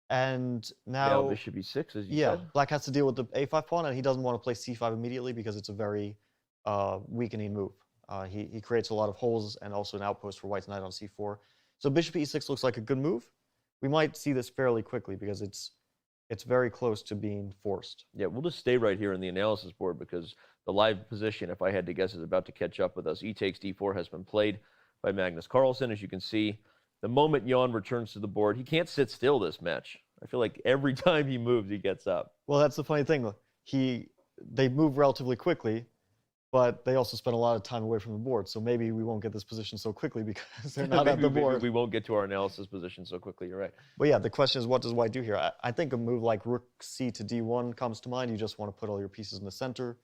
[SPEAKER 3] And now
[SPEAKER 1] Now bishop e6, as you said.
[SPEAKER 3] black has to deal with the a5 pawn, and he doesn't want to play c5 immediately because it's a very weakening move. He creates a lot of holes and also an outpost for white's knight on c4. So bishop e6 looks like a good move. We might see this fairly quickly because it's very close to being forced.
[SPEAKER 1] Yeah, we'll just stay right here in the analysis board because the live position, if I had to guess, is about to catch up with us. E takes d4 has been played by Magnus Carlsen. As you can see, the moment Jan returns to the board, he can't sit still this match. I feel like every time he moves, he gets up.
[SPEAKER 3] Well, that's the funny thing. They move relatively quickly, but they also spend a lot of time away from the board. So maybe we won't get this position so quickly because they're not at the board.
[SPEAKER 1] We won't get to our analysis position so quickly. You're right.
[SPEAKER 3] But yeah, the question is, what does white do here? I think a move like rook c to d1 comes to mind. You just want to put all your pieces in the center.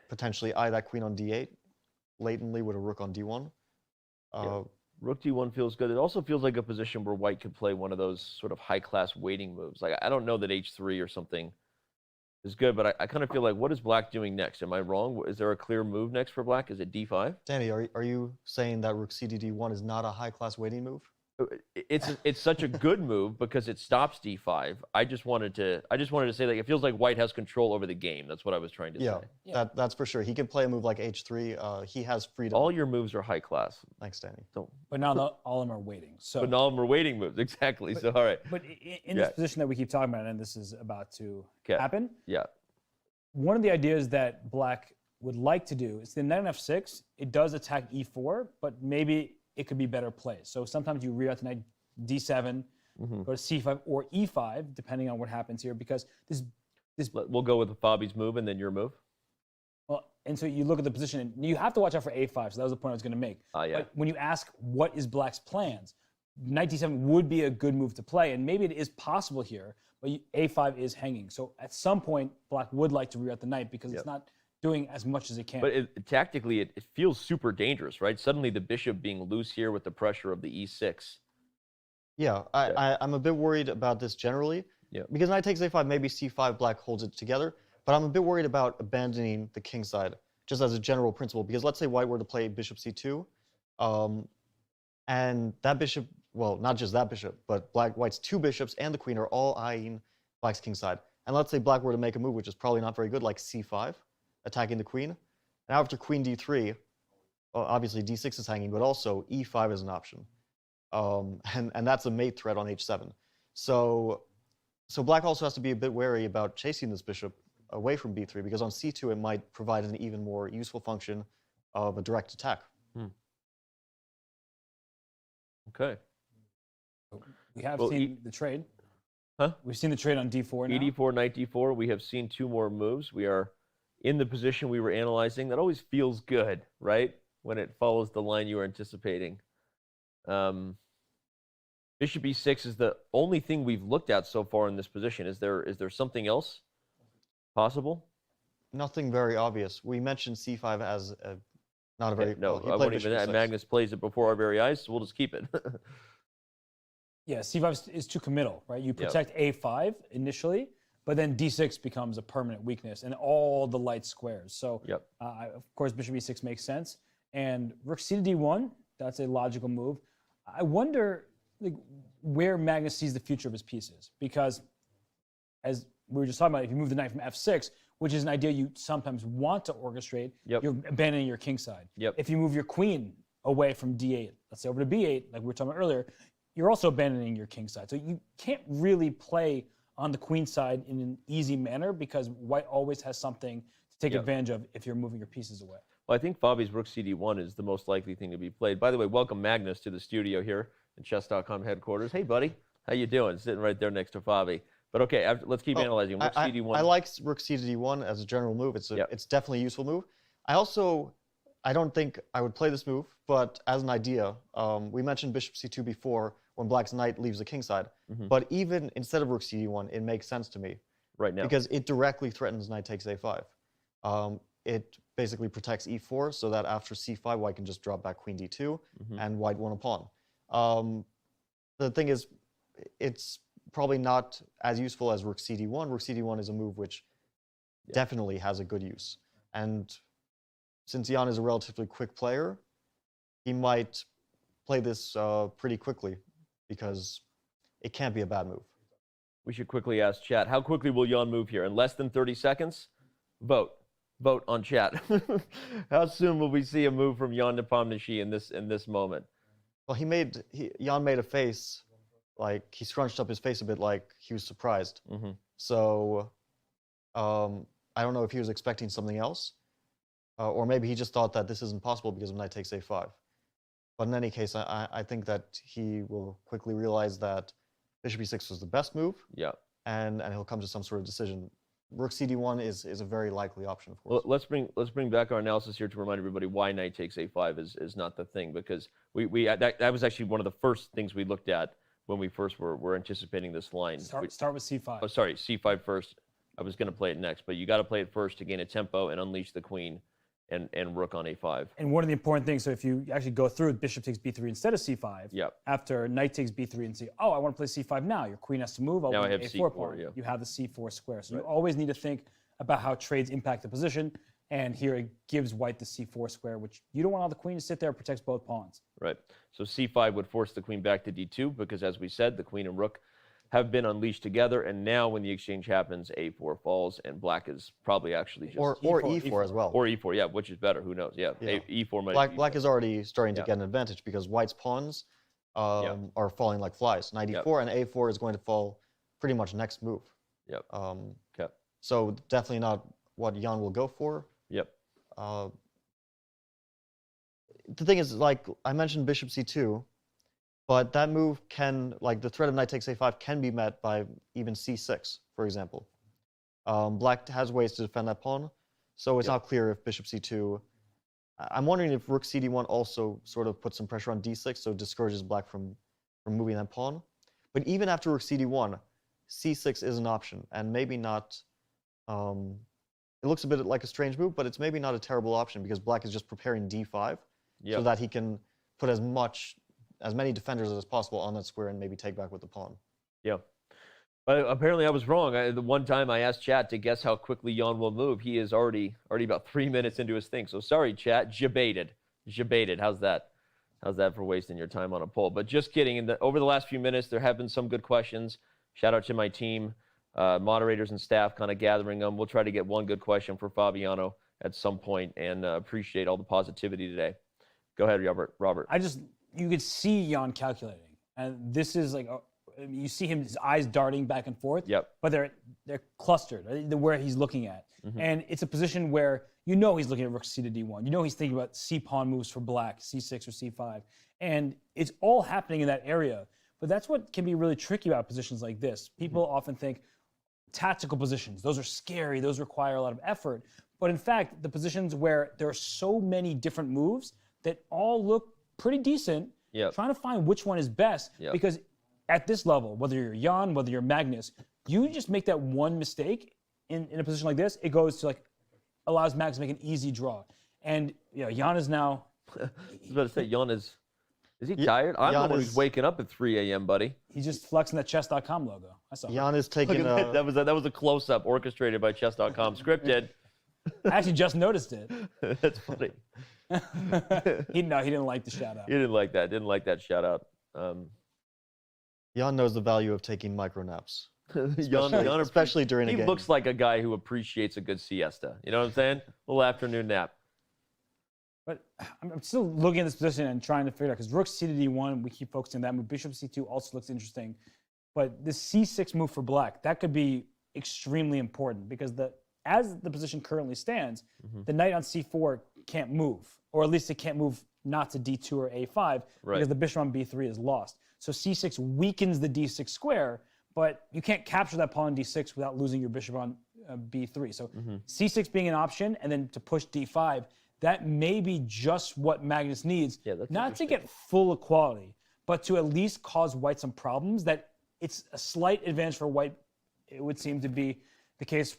[SPEAKER 3] Potentially eye that queen on d8, latently with a rook on d1.
[SPEAKER 1] Rook d1 feels good. It also feels like a position where white could play one of those sort of high-class waiting moves. Like I don't know that h3 or something is good, but I kind of feel like, what is black doing next? Am I wrong? Is there a clear move next for black? Is it d5?
[SPEAKER 3] Danny, are you saying that rook c to d1 is not a high-class waiting move?
[SPEAKER 1] It's such a good move because it stops d5. I just wanted to say like it feels like white has control over the game. That's what I was trying to say.
[SPEAKER 3] Yeah, that's for sure. He can play a move like h3. He has freedom.
[SPEAKER 1] All your moves are high class.
[SPEAKER 3] Thanks, Danny.
[SPEAKER 2] But now all of them are waiting. So.
[SPEAKER 1] But all of them are waiting moves, exactly. So all right.
[SPEAKER 2] But in this position that we keep talking about, and this is about to happen.
[SPEAKER 1] Yeah.
[SPEAKER 2] One of the ideas that black would like to do is the knight on f6. It does attack e4, but maybe it could be better plays. So sometimes you reroute to knight d7, go to c5 or e5, depending on what happens here, because this.
[SPEAKER 1] We'll go with Fabi's move and then your move.
[SPEAKER 2] Well, and so you look at the position, and you have to watch out for a5. So that was the point I was going to make.
[SPEAKER 1] Yeah.
[SPEAKER 2] But when you ask what is black's plans, knight d7 would be a good move to play, and maybe it is possible here, but a5 is hanging. So at some point, black would like to reroute the knight because it's not doing as much as it can.
[SPEAKER 1] But tactically, it feels super dangerous, right? Suddenly the bishop being loose here with the pressure of the e6.
[SPEAKER 3] Yeah, I'm a bit worried about this generally.
[SPEAKER 1] Yeah.
[SPEAKER 3] Because knight takes a5, maybe c5, black holds it together. But I'm a bit worried about abandoning the king side, just as a general principle. Because let's say white were to play bishop c2, and that bishop well, not just that bishop, but white's 2 bishops and the queen are all eyeing black's kingside. And let's say black were to make a move, which is probably not very good, like c5, attacking the queen. And after queen d3, well, obviously d6 is hanging, but also e5 is an option. And that's a mate threat on h7. So black also has to be a bit wary about chasing this bishop away from b3, because on c2 it might provide an even more useful function of a direct attack.
[SPEAKER 1] Okay.
[SPEAKER 2] We have
[SPEAKER 1] Well,
[SPEAKER 2] seen the trade.
[SPEAKER 1] Huh?
[SPEAKER 2] We've seen the trade on d4 now.
[SPEAKER 1] e4, knight d4. We have seen 2 more moves. We are in the position we were analyzing. That always feels good, right? When it follows the line you were anticipating. Bishop e6 is the only thing we've looked at so far in this position. Is there something else possible?
[SPEAKER 3] Nothing very obvious. We mentioned c5 as not a very...
[SPEAKER 1] No,
[SPEAKER 3] well, he
[SPEAKER 1] I
[SPEAKER 3] played
[SPEAKER 1] won't even.
[SPEAKER 3] bishop e6.
[SPEAKER 1] Magnus plays it before our very eyes, so we'll just keep it.
[SPEAKER 2] Yeah, c5 is too committal, right? You protect a5 initially, but then d6 becomes a permanent weakness and all the light squares. So, of course, bishop e6 makes sense. And rook c to d1, that's a logical move. I wonder where Magnus sees the future of his pieces, because as we were just talking about, if you move the knight from f6, which is an idea you sometimes want to orchestrate, you're abandoning your king side. If you move your queen away from d8, let's say over to b8, like we were talking about earlier, you're also abandoning your king side. So you can't really play on the queen side in an easy manner, because white always has something to take advantage of if you're moving your pieces away.
[SPEAKER 1] Well, I think Fabi's rook cd1 is the most likely thing to be played. By the way, welcome Magnus to the studio here in Chess.com headquarters. Hey, buddy. How you doing? Sitting right there next to Fabi. But okay, let's keep analyzing. Rook cd1.
[SPEAKER 3] I like rook c to d1 as a general move. It's definitely a useful move. I don't think I would play this move, but as an idea, we mentioned bishop c2 before when black's knight leaves the king side. But even instead of rook c d1, it makes sense to me.
[SPEAKER 1] Right now.
[SPEAKER 3] Because it directly threatens knight takes a5. It basically protects e4 so that after c5, white can just drop back queen d2 and white won a pawn. The thing is, it's probably not as useful as rook cd1. Rook cd1 is a move which definitely has a good use. And since Jan is a relatively quick player, he might play this pretty quickly, because it can't be a bad move.
[SPEAKER 1] We should quickly ask chat, how quickly will Jan move here? In less than 30 seconds? Vote. Vote on chat. How soon will we see a move from Ian Nepomniachtchi in this moment?
[SPEAKER 3] Well, Jan made a face, like he scrunched up his face a bit, like he was surprised. So I don't know if he was expecting something else, or maybe he just thought that this isn't possible because of knight takes a5. But in any case, I think that he will quickly realize that bishop e6 was the best move. And he'll come to some sort of decision. Rook cd1 is a very likely option, of course.
[SPEAKER 1] Well, let's bring back our analysis here to remind everybody why knight takes a5 is not the thing, because that was actually one of the first things we looked at when we first were anticipating this line.
[SPEAKER 2] Start with c5.
[SPEAKER 1] Oh, sorry, c5 first. I was going to play it next, but you got to play it first to gain a tempo and unleash the queen and rook on a5.
[SPEAKER 2] And one of the important things, so if you actually go through bishop takes b3 instead of c5, after knight takes b3 and see, oh, I want to play c5 now. Your queen has to move.
[SPEAKER 1] Now I have
[SPEAKER 2] a4
[SPEAKER 1] c4,
[SPEAKER 2] pawn. You have the c4 square. So you always need to think about how trades impact the position. And here it gives white the c4 square, which you don't want all the queen to sit there. It protects both pawns.
[SPEAKER 1] Right. So c5 would force the queen back to d2, because as we said, the queen and rook have been unleashed together, and now when the exchange happens, a4 falls, and black is probably actually just...
[SPEAKER 3] Or e4 as well.
[SPEAKER 1] Or e4, yeah, which is better, who knows, e4 might...
[SPEAKER 3] Black is already starting to get an advantage, because white's pawns are falling like flies. Knight e4 and a4 is going to fall pretty much next move. So definitely not what Jan will go for. The thing is, like I mentioned bishop c2, but that move can, like the threat of knight takes a5 can be met by even c6, for example. Black has ways to defend that pawn, so it's not clear if bishop c2... I'm wondering if rook cd1 also sort of puts some pressure on d6, so discourages black from moving that pawn. But even after rook cd1, c6 is an option, and maybe not... it looks a bit like a strange move, but it's maybe not a terrible option, because black is just preparing d5 so that he can put as many defenders as possible on that square and maybe take back with the pawn.
[SPEAKER 1] But apparently I was wrong. The one time I asked chat to guess how quickly Jan will move, he is already about 3 minutes into his thing. So sorry, chat, jebaited. How's that? How's that for wasting your time on a poll? But just kidding. Over the last few minutes, there have been some good questions. Shout out to my team, moderators and staff, kind of gathering them. We'll try to get one good question for Fabiano at some point, and appreciate all the positivity today. Go ahead, Robert.
[SPEAKER 2] You could see Jan calculating, and this is like you see his eyes darting back and forth.
[SPEAKER 1] Yep.
[SPEAKER 2] But they're clustered where he's looking at, and it's a position where he's looking at rook c to d1. He's thinking about c pawn moves for black, c6 or c5, and it's all happening in that area. But that's what can be really tricky about positions like this. People often think tactical positions; those are scary. Those require a lot of effort. But in fact, the positions where there are so many different moves that all look pretty decent, trying to find which one is best, because at this level, whether you're Jan, whether you're Magnus, you just make that one mistake in a position like this, it goes to allows Magnus to make an easy draw. And Jan is now...
[SPEAKER 1] I was about to say, Jan is he tired? I'm the one who's waking up at 3 a.m., buddy.
[SPEAKER 2] He's just flexing that Chess.com logo. I saw
[SPEAKER 3] Jan is taking
[SPEAKER 1] that was a close-up orchestrated by Chess.com, scripted.
[SPEAKER 2] I actually just noticed it.
[SPEAKER 1] That's funny.
[SPEAKER 2] He didn't like the shout out.
[SPEAKER 1] He didn't like that. Didn't like that shout out.
[SPEAKER 3] Jan knows the value of taking micro naps,
[SPEAKER 1] Jan,
[SPEAKER 3] especially during a game.
[SPEAKER 1] He looks like a guy who appreciates a good siesta. You know what I'm saying? A little afternoon nap.
[SPEAKER 2] But I'm still looking at this position and trying to figure it out, because rook c to d1, we keep focusing on that move. Bishop c2 also looks interesting. But this c6 move for black, that could be extremely important, because as the position currently stands, the knight on c4 can't move, or at least it can't move not to d2 or a5, because the bishop on b3 is lost. So c6 weakens the d6 square, but you can't capture that pawn on d6 without losing your bishop on b3. So c6 being an option, and then to push d5, that may be just what Magnus needs, not to get full equality, but to at least cause white some problems. That it's a slight advantage for white, it would seem to be the case,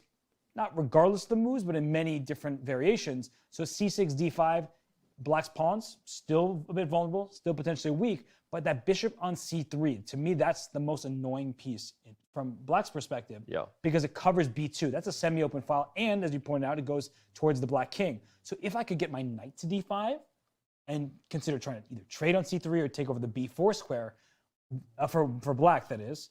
[SPEAKER 2] not regardless of the moves, but in many different variations. So c6, d5, black's pawns, still a bit vulnerable, still potentially weak, but that bishop on c3, to me, that's the most annoying piece from black's perspective, because it covers b2. That's a semi-open file, and as you pointed out, it goes towards the black king. So if I could get my knight to d5 and consider trying to either trade on c3 or take over the b4 square, for black, that is,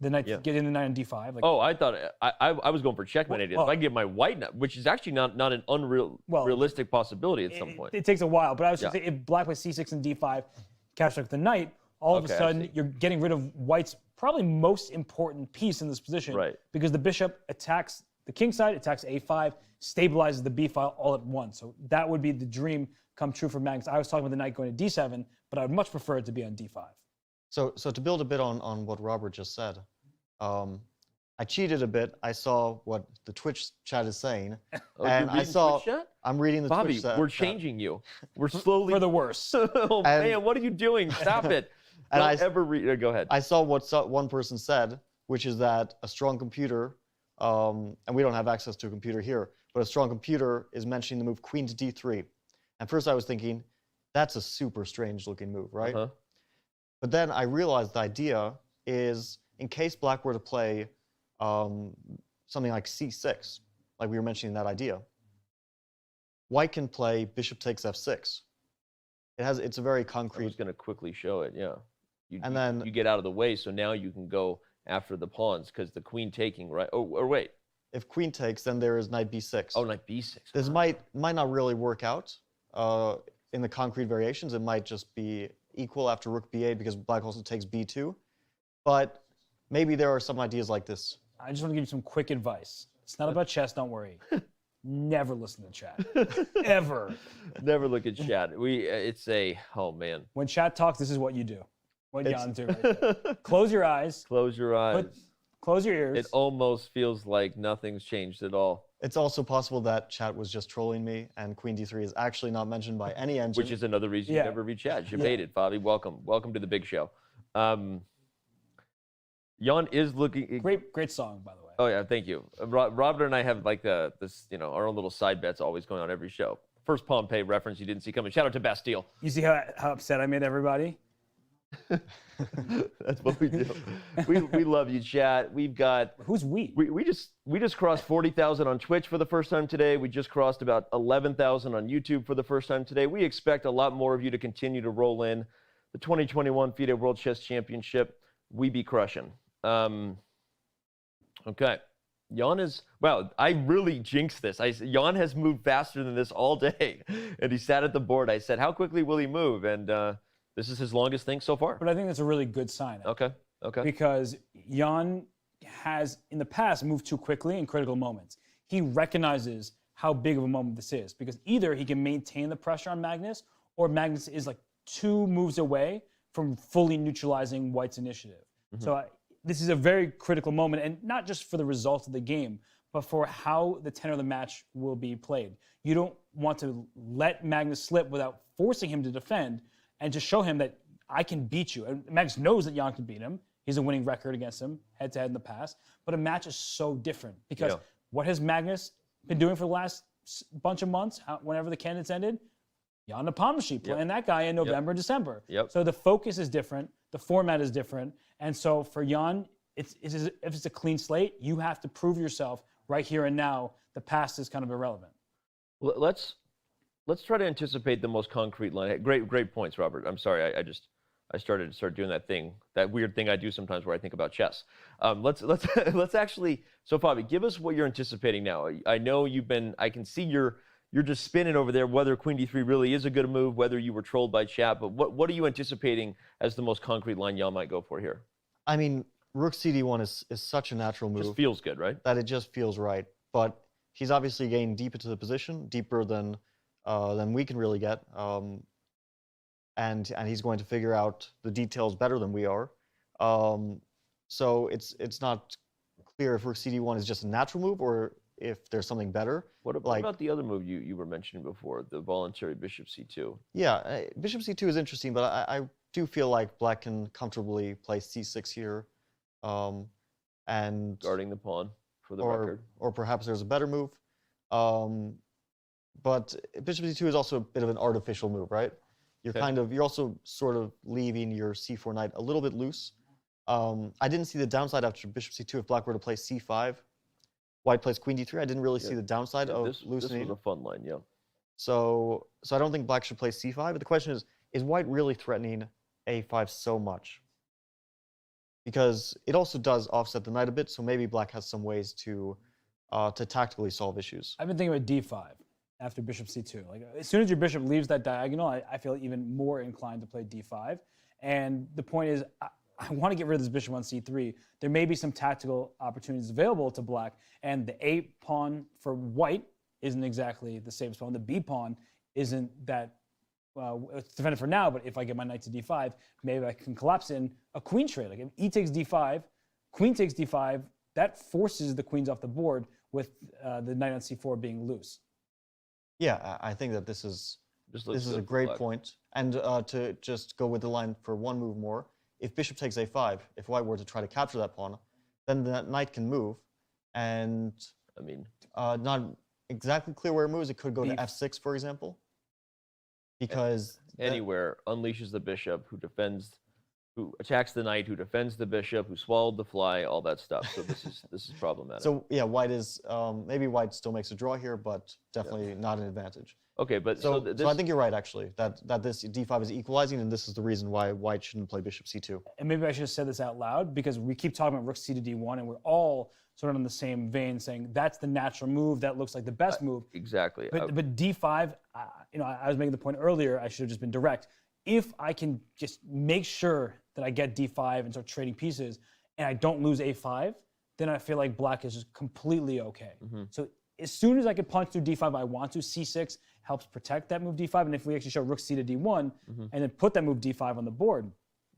[SPEAKER 2] the knight, get in the knight on d5.
[SPEAKER 1] I thought I was going for checkmate ideas. If I get my white knight, which is actually not an realistic possibility at some point.
[SPEAKER 2] It takes a while, but I was just saying, if black plays c6 and d5, capture the knight, all of a sudden you're getting rid of white's probably most important piece in this position, because the bishop attacks the king side, attacks a5, stabilizes the b file all at once. So that would be the dream come true for Magnus. I was talking about the knight going to d7, but I would much prefer it to be on d5.
[SPEAKER 3] So to build a bit on what Robert just said, I cheated a bit. I saw what the Twitch chat is saying, and I saw. I'm reading the
[SPEAKER 1] Bobby,
[SPEAKER 3] Twitch chat.
[SPEAKER 1] we're changing you. We're slowly
[SPEAKER 2] for the worse.
[SPEAKER 1] Oh man, what are you doing? Stop it! Don't ever read. Go ahead.
[SPEAKER 3] I saw what one person said, which is that a strong computer, and we don't have access to a computer here, but a strong computer is mentioning the move queen to d3. And first I was thinking, that's a super strange looking move, right? But then I realized the idea is, in case black were to play something like c6, like we were mentioning that idea, white can play bishop takes f6. It's a very concrete.
[SPEAKER 1] I was going to quickly show it,
[SPEAKER 3] then
[SPEAKER 1] you get out of the way, so now you can go after the pawns, because the queen taking, right? Oh, or wait.
[SPEAKER 3] If queen takes, then there is knight b6.
[SPEAKER 1] Oh, knight b6.
[SPEAKER 3] This might not really work out in the concrete variations. It might just be equal after rook b8, because black also takes b2. But maybe there are some ideas like this.
[SPEAKER 2] I just want to give you some quick advice. It's not about chess, don't worry. Never listen to chat. Ever.
[SPEAKER 1] Never look at chat. Oh man.
[SPEAKER 2] When chat talks, this is what you do. What Jan do right there. Close your eyes.
[SPEAKER 1] Close your eyes.
[SPEAKER 2] Close your ears.
[SPEAKER 1] It almost feels like nothing's changed at all.
[SPEAKER 3] It's also possible that chat was just trolling me, and queen d3 is actually not mentioned by any engine.
[SPEAKER 1] Which is another reason you never read chat. You made it, Fabi. Welcome. Welcome to the big show. Jan is looking...
[SPEAKER 2] Great song, by the way.
[SPEAKER 1] Oh, yeah, thank you. Robert and I have like this, our own little side bets always going on every show. First Pompeii reference you didn't see coming. Shout out to Bastille.
[SPEAKER 2] You see how upset I made everybody?
[SPEAKER 1] That's what we do. We love you, chat. We've got
[SPEAKER 2] Who's we?
[SPEAKER 1] we just crossed 40,000 on Twitch for the first time today. We just crossed about 11,000 on YouTube for the first time today. We expect a lot more of you to continue to roll in. The 2021 FIDE World Chess Championship, we be crushing. Okay. Jan is, wow, I really jinxed this. Jan has moved faster than this all day. And he sat at the board. I said, how quickly will he move? And this is his longest thing so far.
[SPEAKER 2] But I think that's a really good sign.
[SPEAKER 1] Okay.
[SPEAKER 2] Because Jan has, in the past, moved too quickly in critical moments. He recognizes how big of a moment this is, because either he can maintain the pressure on Magnus, or Magnus is like 2 moves away from fully neutralizing White's initiative. So this is a very critical moment, and not just for the results of the game, but for how the tenor of the match will be played. You don't want to let Magnus slip without forcing him to defend, and just show him that I can beat you. And Magnus knows that Jan can beat him. He's a winning record against him, head-to-head in the past. But a match is so different, because what has Magnus been doing for the last bunch of months, whenever the candidates ended? Ian Nepomniachtchi, playing that guy in November and December. So the focus is different, the format is different, and so for Jan, if it's a clean slate, you have to prove yourself right here and now. The past is kind of irrelevant.
[SPEAKER 1] Let's try to anticipate the most concrete line. Great points, Robert. I'm sorry, I started doing that weird thing I do sometimes where I think about chess. Let's actually, so Fabi, give us what you're anticipating now. I know I can see you're just spinning over there whether Queen D3 really is a good move, whether you were trolled by chat, but what are you anticipating as the most concrete line y'all might go for here?
[SPEAKER 3] I mean, Rook CD1 is such a natural move.
[SPEAKER 1] Just feels good, right?
[SPEAKER 3] That it just feels right. But he's obviously getting deep into the position, deeper than we can really get. And he's going to figure out the details better than we are. So it's not clear if Rook CD1 is just a natural move or if there's something better.
[SPEAKER 1] What about the other move you were mentioning before, the voluntary Bishop C2?
[SPEAKER 3] Yeah, Bishop C2 is interesting, but I do feel like Black can comfortably play C6 here. And
[SPEAKER 1] guarding the pawn for the record.
[SPEAKER 3] Or perhaps there's a better move. But Bishop C2 is also a bit of an artificial move, right? You're also sort of leaving your C4 knight a little bit loose. I didn't see the downside after Bishop C2 if Black were to play C5. White plays Queen D3. I didn't really see the downside of loosening.
[SPEAKER 1] This was a fun line, yeah.
[SPEAKER 3] So I don't think Black should play C5. But the question is White really threatening A5 so much? Because it also does offset the knight a bit, so maybe Black has some ways to tactically solve issues.
[SPEAKER 2] I've been thinking about D5 after Bishop C2. Like, as soon as your bishop leaves that diagonal, I feel even more inclined to play D5. And the point is, I want to get rid of this bishop on C3. There may be some tactical opportunities available to Black, and the A pawn for White isn't exactly the safest pawn. The B pawn isn't that, it's defended for now, but if I get my knight to D5, maybe I can collapse in a queen trade. Like if E takes D5, Queen takes D5, that forces the queens off the board with the knight on C4 being loose.
[SPEAKER 3] Yeah, I think that this is a great point. And to just go with the line for one move more, if bishop takes A5, if White were to try to capture that pawn, then that knight can move. And
[SPEAKER 1] I mean,
[SPEAKER 3] not exactly clear where it moves. It could go to F6, for example. Because
[SPEAKER 1] anywhere unleashes the bishop, who attacks the knight, who defends the bishop, who swallowed the fly, all that stuff. So this is problematic.
[SPEAKER 3] So yeah, White is maybe White still makes a draw here, but definitely not an advantage.
[SPEAKER 1] Okay, but
[SPEAKER 3] so I think you're right actually that this D5 is equalizing, and this is the reason why White shouldn't play bishop C2.
[SPEAKER 2] And maybe I should have said this out loud, because we keep talking about rook C to D1, and we're all sort of in the same vein, saying that's the natural move, that looks like the best move.
[SPEAKER 1] Exactly.
[SPEAKER 2] But D5, I was making the point earlier, I should have just been direct. If I can just make sure that I get D5 and start trading pieces, and I don't lose A5, then I feel like Black is just completely okay. So as soon as I can punch through D5 I want to, C6 helps protect that move D5, and if we actually show rook C to D1, and then put that move D5 on the board.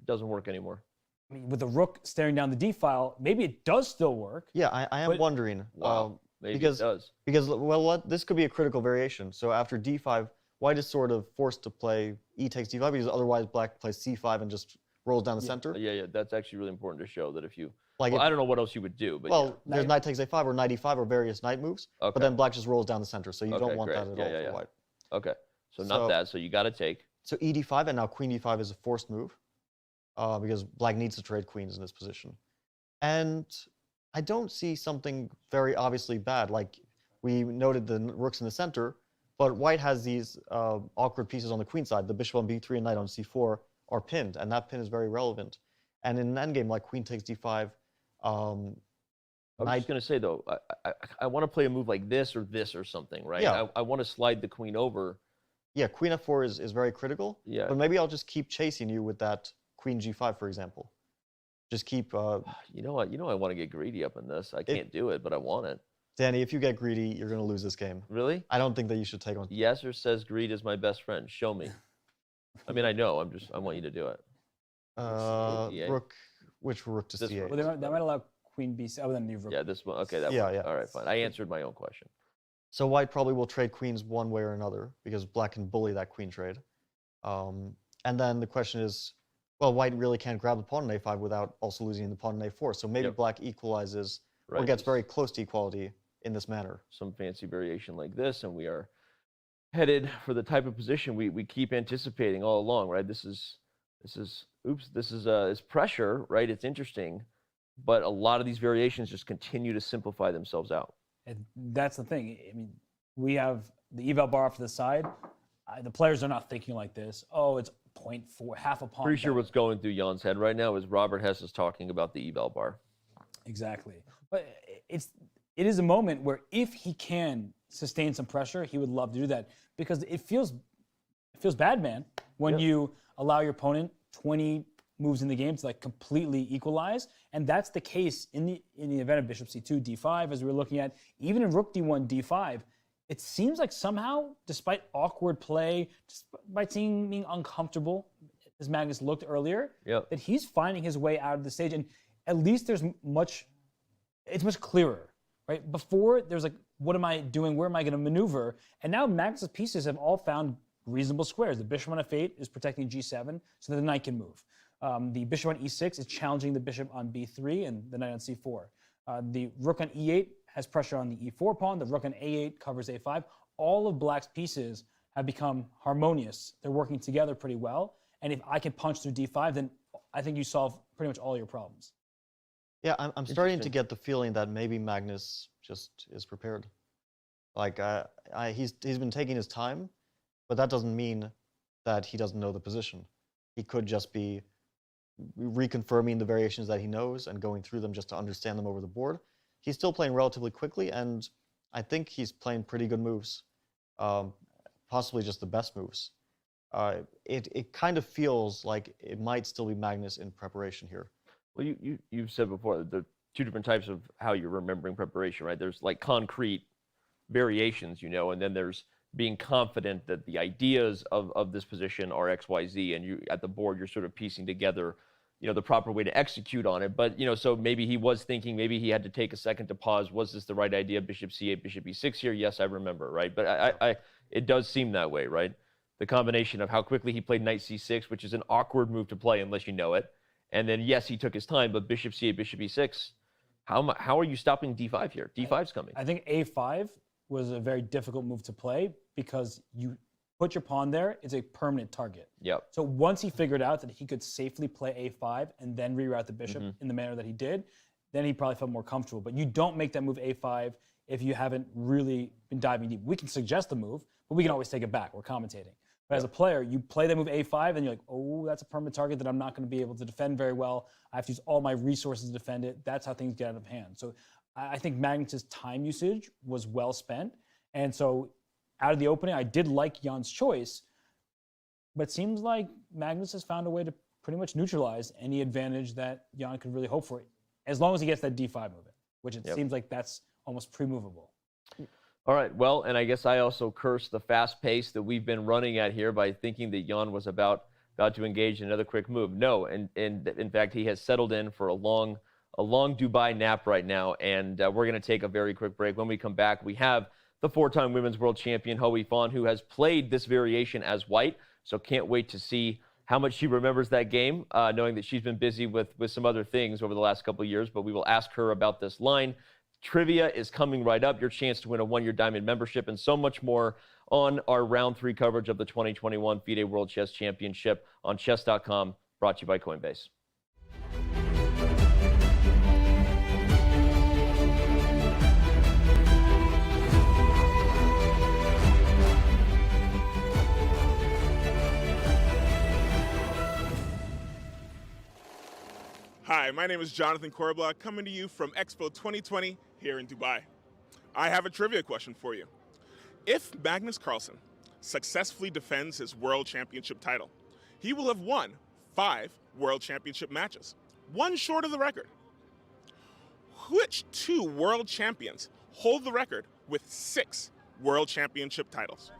[SPEAKER 1] Doesn't work anymore.
[SPEAKER 2] I mean, with the rook staring down the D file, maybe it does still work.
[SPEAKER 3] Yeah, I am wondering.
[SPEAKER 1] Wow, maybe it does.
[SPEAKER 3] Because, well, this could be a critical variation. So after D5, White is sort of forced to play E takes D5, because otherwise Black plays C5 and just rolls down the center.
[SPEAKER 1] Yeah, that's actually really important to show that if you,
[SPEAKER 3] I
[SPEAKER 1] don't know what else you would do, but
[SPEAKER 3] well, there's knight takes A5 or knight E5 or various knight moves, but then Black just rolls down the center, so you don't want that at all for White.
[SPEAKER 1] Okay, so not that, so you got to take.
[SPEAKER 3] So E D5, and now Queen D5 is a forced move. because black needs to trade queens in this position. And I don't see something very obviously bad. Like we noted the rooks in the center, but white has these awkward pieces on the queen side. The bishop on b3 and knight on c4 are pinned, and that pin is very relevant. And in an endgame, like queen takes d5,
[SPEAKER 1] I was just going to say, though, I want to play a move like this or something, right?
[SPEAKER 3] Yeah.
[SPEAKER 1] I want to slide the queen over.
[SPEAKER 3] Yeah, queen f4 is very critical.
[SPEAKER 1] Yeah.
[SPEAKER 3] But maybe I'll just keep chasing you with that queen g5, for example. Just keep...
[SPEAKER 1] You know what? I want to get greedy up in this. I can't do it, but I want it.
[SPEAKER 3] Danny, if you get greedy, you're going to lose this game.
[SPEAKER 1] Really?
[SPEAKER 3] I don't think that you should take on...
[SPEAKER 1] Yes, or says greed is my best friend. Show me. I mean, I know. I want you to do it.
[SPEAKER 3] Rook... Which rook to
[SPEAKER 1] This
[SPEAKER 3] c8?
[SPEAKER 1] rook.
[SPEAKER 2] They might allow queen b7. Oh, then you rook.
[SPEAKER 1] Yeah, this one. Okay, that
[SPEAKER 3] Yeah,
[SPEAKER 1] one.
[SPEAKER 3] yeah.
[SPEAKER 1] All right, fine. I answered my own question.
[SPEAKER 3] So white probably will trade queens one way or another because black can bully that queen trade. And then the question is, well, white really can't grab the pawn on a5 without also losing the pawn on a4. So maybe black equalizes or gets very close to equality in this manner.
[SPEAKER 1] Some fancy variation like this, and we are headed for the type of position we keep anticipating all along, right? This is pressure, right? It's interesting, but a lot of these variations just continue to simplify themselves out.
[SPEAKER 2] And that's the thing. I mean, we have the eval bar off to the side. The players are not thinking like this. Oh, it's 0.4, half a pawn.
[SPEAKER 1] Pretty sure what's going through Jan's head right now is Robert Hess is talking about the eval bar.
[SPEAKER 2] Exactly. But it is a moment where if he can sustain some pressure, he would love to do that because it feels bad, man, when you allow your opponent 20 moves in the game to like completely equalize, and that's the case in the event of bishop c2, d5, as we were looking at. Even in rook d1, d5, it seems like somehow, despite awkward play, despite being uncomfortable, as Magnus looked earlier, that he's finding his way out of the stage, and at least it's much clearer, right? Before, there's like, what am I doing? Where am I going to maneuver? And now Magnus's pieces have all found reasonable squares. The bishop on f8 is protecting g7, so that the knight can move. The bishop on e6 is challenging the bishop on b3 and the knight on c4. The rook on e8 has pressure on the e4 pawn. The rook on a8 covers a5. All of black's pieces have become harmonious. They're working together pretty well. And if I can punch through d5, then I think you solve pretty much all your problems.
[SPEAKER 3] Yeah, I'm starting to get the feeling that maybe Magnus just is prepared. Like he's been taking his time, but that doesn't mean that he doesn't know the position. He could just be reconfirming the variations that he knows and going through them just to understand them over the board. He's still playing relatively quickly, and I think he's playing pretty good moves, possibly just the best moves. It kind of feels like it might still be Magnus in preparation here.
[SPEAKER 1] Well, you've said before that there are two different types of how you're remembering preparation, right? There's like concrete variations, and then there's being confident that the ideas of this position are X, Y, Z, and you at the board you're sort of piecing together, the proper way to execute on it. But so maybe he was thinking, maybe he had to take a second to pause. Was this the right idea? Bishop C8, Bishop E6 here. Yes, I remember, right? But it does seem that way, right? The combination of how quickly he played Knight C6, which is an awkward move to play unless you know it, and then yes, he took his time, but Bishop C8, Bishop E6. How are you stopping D5 here? D5's coming.
[SPEAKER 2] I think A5 was a very difficult move to play because you put your pawn there, it's a permanent target.
[SPEAKER 1] Yep.
[SPEAKER 2] So once he figured out that he could safely play A5 and then reroute the bishop in the manner that he did, then he probably felt more comfortable. But you don't make that move A5 if you haven't really been diving deep. We can suggest the move, but we can always take it back. We're commentating. But as a player, you play that move A5 and you're like, oh, that's a permanent target that I'm not going to be able to defend very well. I have to use all my resources to defend it. That's how things get out of hand. So I think Magnus's time usage was well spent. And so out of the opening, I did like Jan's choice, but it seems like Magnus has found a way to pretty much neutralize any advantage that Jan could really hope for, as long as he gets that D5 move in, which it seems like that's almost pre-movable.
[SPEAKER 1] All right, well, and I guess I also curse the fast pace that we've been running at here by thinking that Jan was about to engage in another quick move. No, and in fact, he has settled in for a long Dubai nap right now, and we're going to take a very quick break. When we come back, we have the four-time women's world champion, Hou Yifan, who has played this variation as white, so can't wait to see how much she remembers that game, knowing that she's been busy with some other things over the last couple of years, but we will ask her about this line. Trivia is coming right up, your chance to win a one-year diamond membership, and so much more on our round 3 coverage of the 2021 FIDE World Chess Championship on Chess.com. brought to you by Coinbase.
[SPEAKER 8] Hi, my name is Jonathan Korbla, coming to you from Expo 2020 here in Dubai. I have a trivia question for you. If Magnus Carlsen successfully defends his World Championship title, he will have won 5 World Championship matches, one short of the record. Which 2 world champions hold the record with 6 World Championship titles?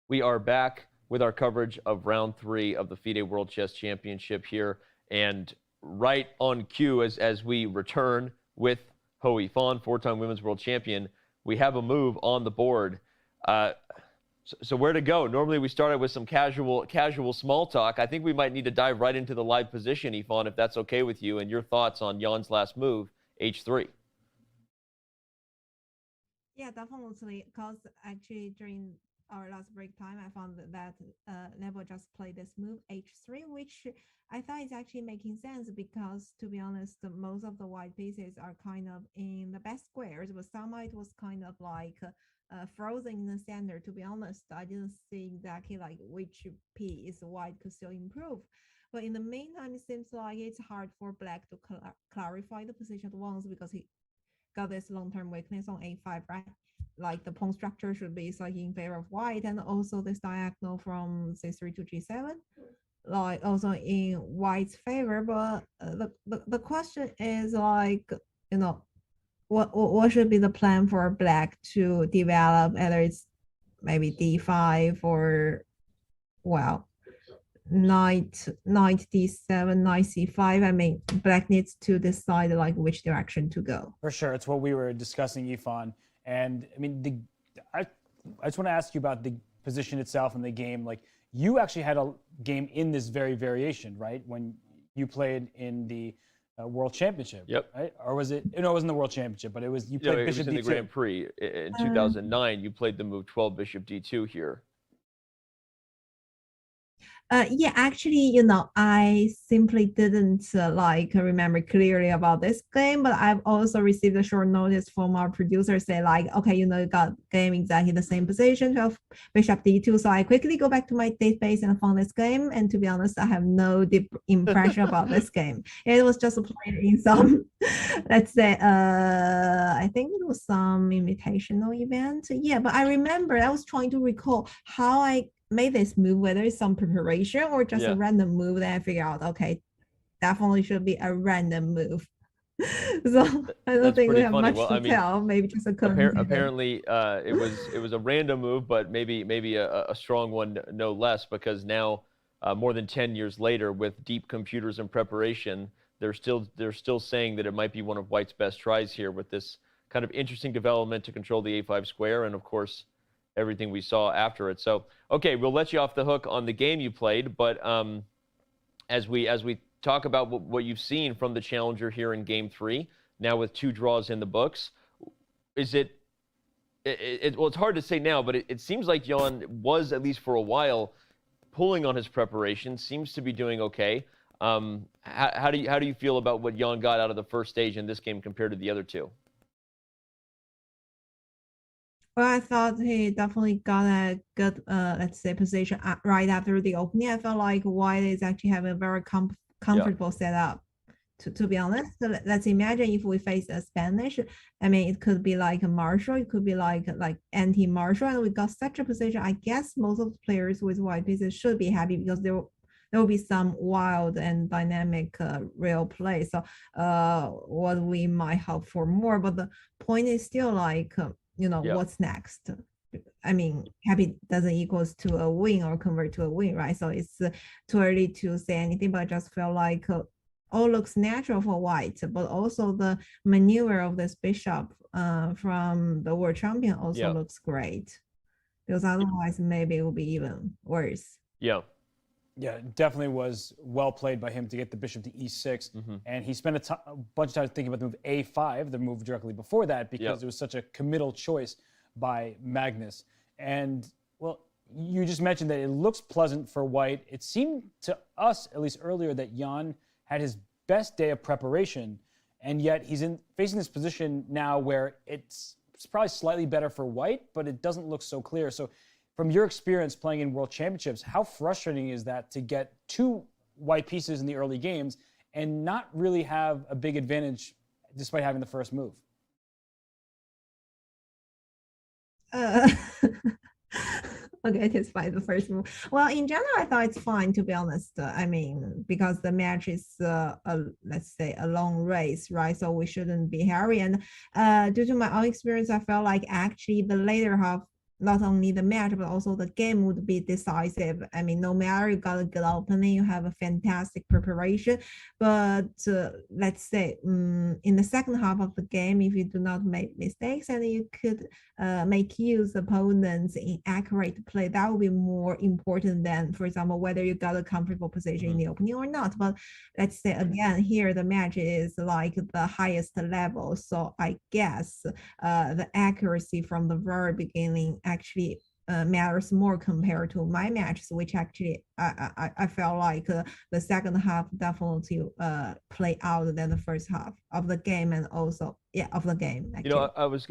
[SPEAKER 1] We are back with our coverage of round 3 of the FIDE World Chess Championship here. And right on cue as we return with Ho Yifan, 4-time women's world champion, we have a move on the board. So where to go? Normally we started with some casual small talk. I think we might need to dive right into the live position, Yifan, if that's okay with you, and your thoughts on Jan's last move, H3.
[SPEAKER 9] Yeah, definitely. Because actually during our last break time, I found that Nepo just played this move H3, which I thought is actually making sense because, to be honest, most of the white pieces are kind of in the best squares, but some it was kind of like frozen in the center. To be honest, I didn't see exactly like which piece white could still improve. But in the meantime, it seems like it's hard for black to clarify the position at once because he got this long-term weakness on a5, right? Like the pawn structure should be slightly in favor of white, and also this diagonal from c3 to g7, like also in white's favor. But the question is like, you know, what should be the plan for black to develop? Either it's maybe d5 or, well, knight d7, knight c5. I mean, black needs to decide like which direction to go.
[SPEAKER 2] For sure, it's what we were discussing, Yifan. And I mean, I just want to ask you about the position itself in the game. Like, you actually had a game in this very variation, right? When you played in the World Championship.
[SPEAKER 1] Yep.
[SPEAKER 2] Right? Or was it? No, it wasn't the World Championship, but it was you played Bishop
[SPEAKER 1] in
[SPEAKER 2] D2.
[SPEAKER 1] the Grand Prix in 2009. You played the move 12 Bishop D2 here.
[SPEAKER 9] Yeah, actually, you know, I simply didn't like remember clearly about this game, but I've also received a short notice from our producer say like, okay, you know, you got game exactly the same position, 12 Bishop D2. So I quickly go back to my database and found this game. And to be honest, I have no deep impression about this game. It was just played in some, let's say, I think it was some invitational event. Yeah, but I remember I was trying to recall how I made this move, whether it's some preparation or just a random move. Then I figure out, okay, definitely should be a random move. So I don't think we have much to tell. Maybe just a
[SPEAKER 1] apparently it was a random move, but maybe a strong one no less, because now more than 10 years later, with deep computers and preparation, they're still saying that it might be one of white's best tries here with this kind of interesting development to control the a5 square, and of course everything we saw after it. So, okay, we'll let you off the hook on the game you played, but as we talk about what you've seen from the challenger here in Game 3, now with 2 draws in the books, is well, it's hard to say now, but it seems like Jan was, at least for a while, pulling on his preparation, seems to be doing okay. How do you feel about what Jan got out of the first stage in this game compared to the other 2?
[SPEAKER 9] Well, I thought he definitely got a good, let's say, position right after the opening. I felt like white is actually having a very comfortable setup. To be honest, so let's imagine if we face a Spanish. I mean, it could be like a Marshall, it could be like anti-Marshall, and we got such a position. I guess most of the players with white pieces should be happy because there will be some wild and dynamic real play. So what we might hope for more, but the point is still like, you know, what's next? I mean, happy doesn't equals to a win or convert to a win, right? So it's too early to say anything, but I just feel like all looks natural for white, but also the maneuver of this bishop from the world champion also looks great, because otherwise maybe it will be even worse.
[SPEAKER 2] Yeah, it definitely was well played by him to get the bishop to e6, and he spent a bunch of time thinking about the move a5, the move directly before that, because it was such a committal choice by Magnus. And, well, you just mentioned that it looks pleasant for white. It seemed to us, at least earlier, that Jan had his best day of preparation, and yet he's facing this position now where it's probably slightly better for white, but it doesn't look so clear. So from your experience playing in World Championships, how frustrating is that to get 2 white pieces in the early games and not really have a big advantage despite having the first move?
[SPEAKER 9] Okay, despite the first move. Well, in general, I thought it's fine, to be honest. I mean, because the match is, let's say, a long race, right? So we shouldn't be hurry. And due to my own experience, I felt like actually the later half not only the match, but also the game would be decisive. I mean, no matter you got a good opening, you have a fantastic preparation, but let's say in the second half of the game, if you do not make mistakes and you could make use opponents in accurate play, that will be more important than, for example, whether you got a comfortable position in the opening or not. But let's say again, here the match is like the highest level, so I guess the accuracy from the very beginning actually matters more compared to my matches, which actually I felt like the second half definitely play out than the first half of the game, and also of the game. Actually.
[SPEAKER 1] You know, I was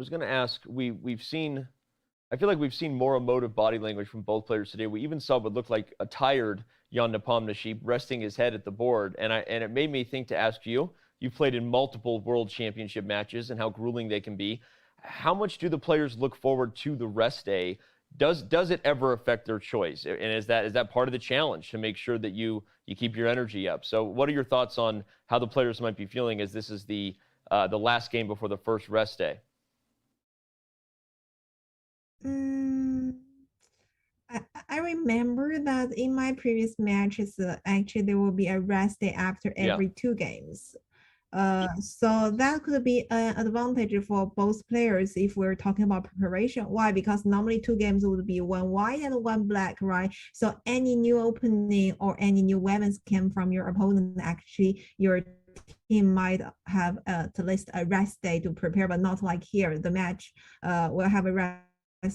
[SPEAKER 1] gonna ask. We've seen. I feel like we've seen more emotive body language from both players today. We even saw what looked like a tired Ian Nepomniachtchi resting his head at the board, and it made me think to ask you. You've played in multiple World Championship matches and how grueling they can be. How much do the players look forward to the rest day? Does it ever affect their choice? And is that part of the challenge to make sure that you keep your energy up? So what are your thoughts on how the players might be feeling as this is the last game before the first rest day?
[SPEAKER 9] I remember that in my previous matches, actually there will be a rest day after every 2 games. So that could be an advantage for both players if we're talking about preparation. Why? Because normally 2 games would be 1 white and 1 black, right? So any new opening or any new weapons came from your opponent, actually your team might have at least a rest day to prepare, but not like here. The match will have a rest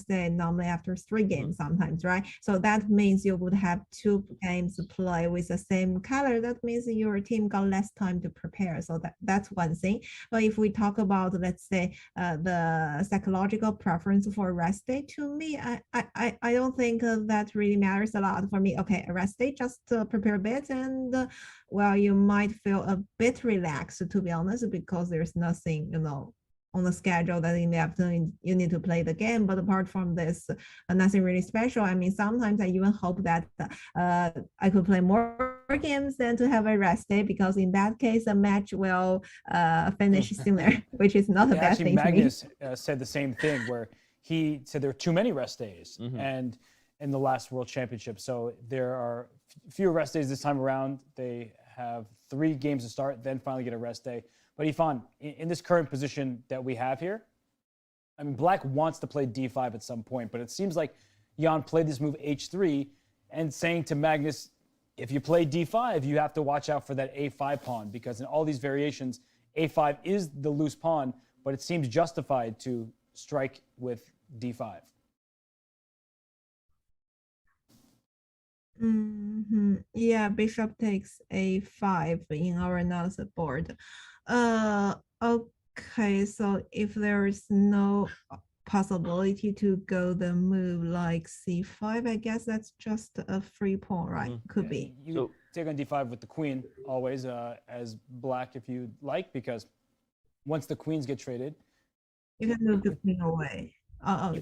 [SPEAKER 9] day normally after 3 games sometimes, right? So that means you would have 2 games to play with the same color. That means your team got less time to prepare. So that's one thing. But if we talk about, let's say, the psychological preference for a rest day, to me, I don't think that really matters a lot for me. Okay, a rest day, just prepare a bit, and well, you might feel a bit relaxed, to be honest, because there's nothing, on the schedule that in the afternoon you need to play the game. But apart from this, nothing really special. I mean, sometimes I even hope that I could play more games than to have a rest day, because in that case, the match will finish similar, which is not a bad thing
[SPEAKER 2] Magnus
[SPEAKER 9] to me.
[SPEAKER 2] said the same thing, where he said there are too many rest days and in the last World Championship. So there are fewer rest days this time around. They have 3 games to start, then finally get a rest day. But Ifan, in this current position that we have here, I mean, Black wants to play d5 at some point, but it seems like Jan played this move h3 and saying to Magnus, if you play d5, you have to watch out for that a5 pawn, because in all these variations, a5 is the loose pawn, but it seems justified to strike with d5.
[SPEAKER 9] Yeah, bishop takes a5 in our analysis board. Okay, so if there is no possibility to go the move like c5, I guess that's just a free pawn, right? Could be.
[SPEAKER 2] You take on d5 with the queen always, as Black if you like, because once the queens get traded,
[SPEAKER 9] you can move the queen away.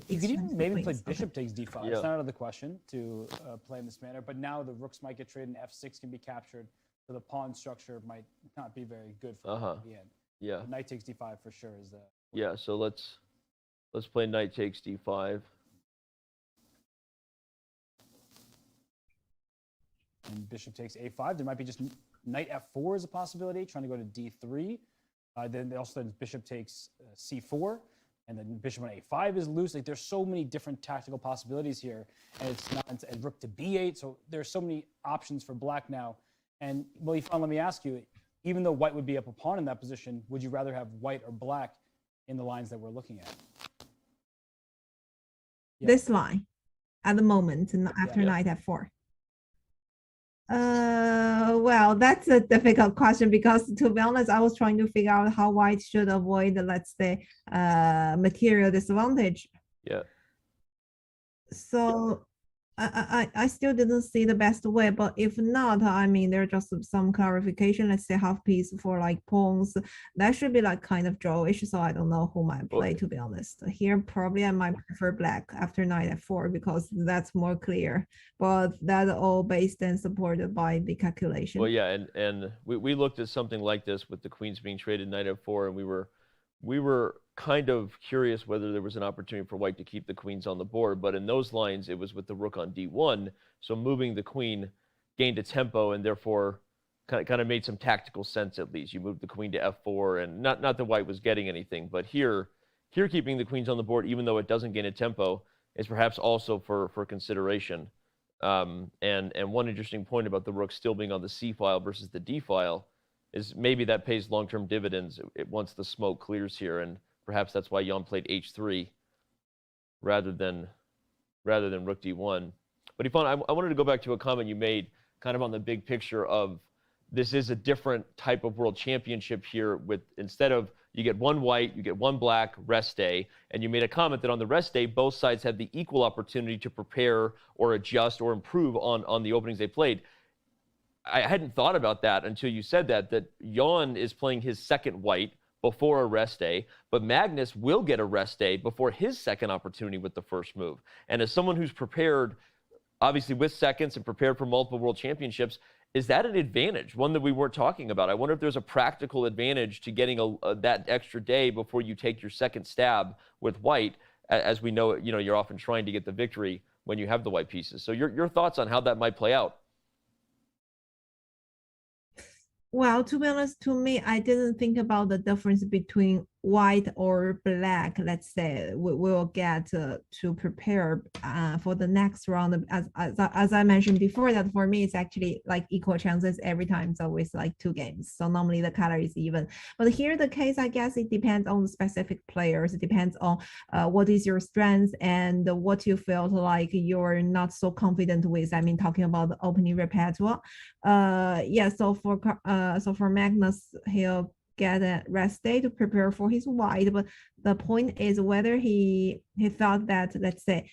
[SPEAKER 2] You could even maybe play bishop takes d5.
[SPEAKER 1] Yeah.
[SPEAKER 2] It's not out of the question to play in this manner, but now the rooks might get traded and f6 can be captured, so the pawn structure might not be very good for the end.
[SPEAKER 1] Yeah.
[SPEAKER 2] Knight takes d5 for sure is the.
[SPEAKER 1] Yeah. So let's play knight takes d5.
[SPEAKER 2] And bishop takes a5. There might be just knight f4 is a possibility, trying to go to d3. Then also bishop takes c4. And then bishop on a5 is loose. Like, there's so many different tactical possibilities here, and it's not. And rook to b8. So there's so many options for Black now. And well, Ifan, let me ask you: even though White would be up a pawn in that position, would you rather have White or Black in the lines that we're looking at? Yeah.
[SPEAKER 9] This line, at the moment, after knight f4. Well, that's a difficult question, because to be honest, I was trying to figure out how White should avoid, let's say, material disadvantage.
[SPEAKER 1] Yeah.
[SPEAKER 9] So I still didn't see the best way, but if not, I mean, there's just some clarification. Let's say half piece for like pawns. That should be like kind of drawish, so I don't know who might play, to be honest. Here, probably I might prefer Black after knight f4, because that's more clear. But that's all based and supported by the calculation.
[SPEAKER 1] Well, yeah, and we looked at something like this with the queens being traded knight f4, and we were kind of curious whether there was an opportunity for white to keep the queens on the board, but in those lines, it was with the rook on d1, so moving the queen gained a tempo and therefore kind of made some tactical sense at least. You moved the queen to f4, and not that white was getting anything, but here keeping the queens on the board, even though it doesn't gain a tempo, is perhaps also for consideration. And one interesting point about the rook still being on the c file versus the d file is maybe that pays long-term dividends once the smoke clears here, and perhaps that's why Jan played h3 rather than rook d1. But Yvonne, I wanted to go back to a comment you made kind of on the big picture of this is a different type of world championship here with, instead of you get one white, you get one black, rest day, and you made a comment that on the rest day, both sides have the equal opportunity to prepare or adjust or improve on the openings they played. I hadn't thought about that until you said that Jan is playing his second white before a rest day, but Magnus will get a rest day before his second opportunity with the first move. And as someone who's prepared, obviously with seconds and prepared for multiple world championships, is that an advantage, one that we weren't talking about? I wonder if there's a practical advantage to getting that extra day before you take your second stab with white, as we know, you're often trying to get the victory when you have the white pieces. So your thoughts on how that might play out?
[SPEAKER 9] Well, to be honest, to me, I didn't think about the difference between white or black. Let's say we will get to prepare for the next round. As I mentioned before, that for me it's actually like equal chances every time. It's always like 2 games. So normally the color is even. But here the case, I guess it depends on the specific players. It depends on what is your strength and what you felt like you're not so confident with. I mean, talking about the opening repertoire. Yeah. So for Magnus, he'll get a rest day to prepare for his white, but the point is whether he thought that, let's say,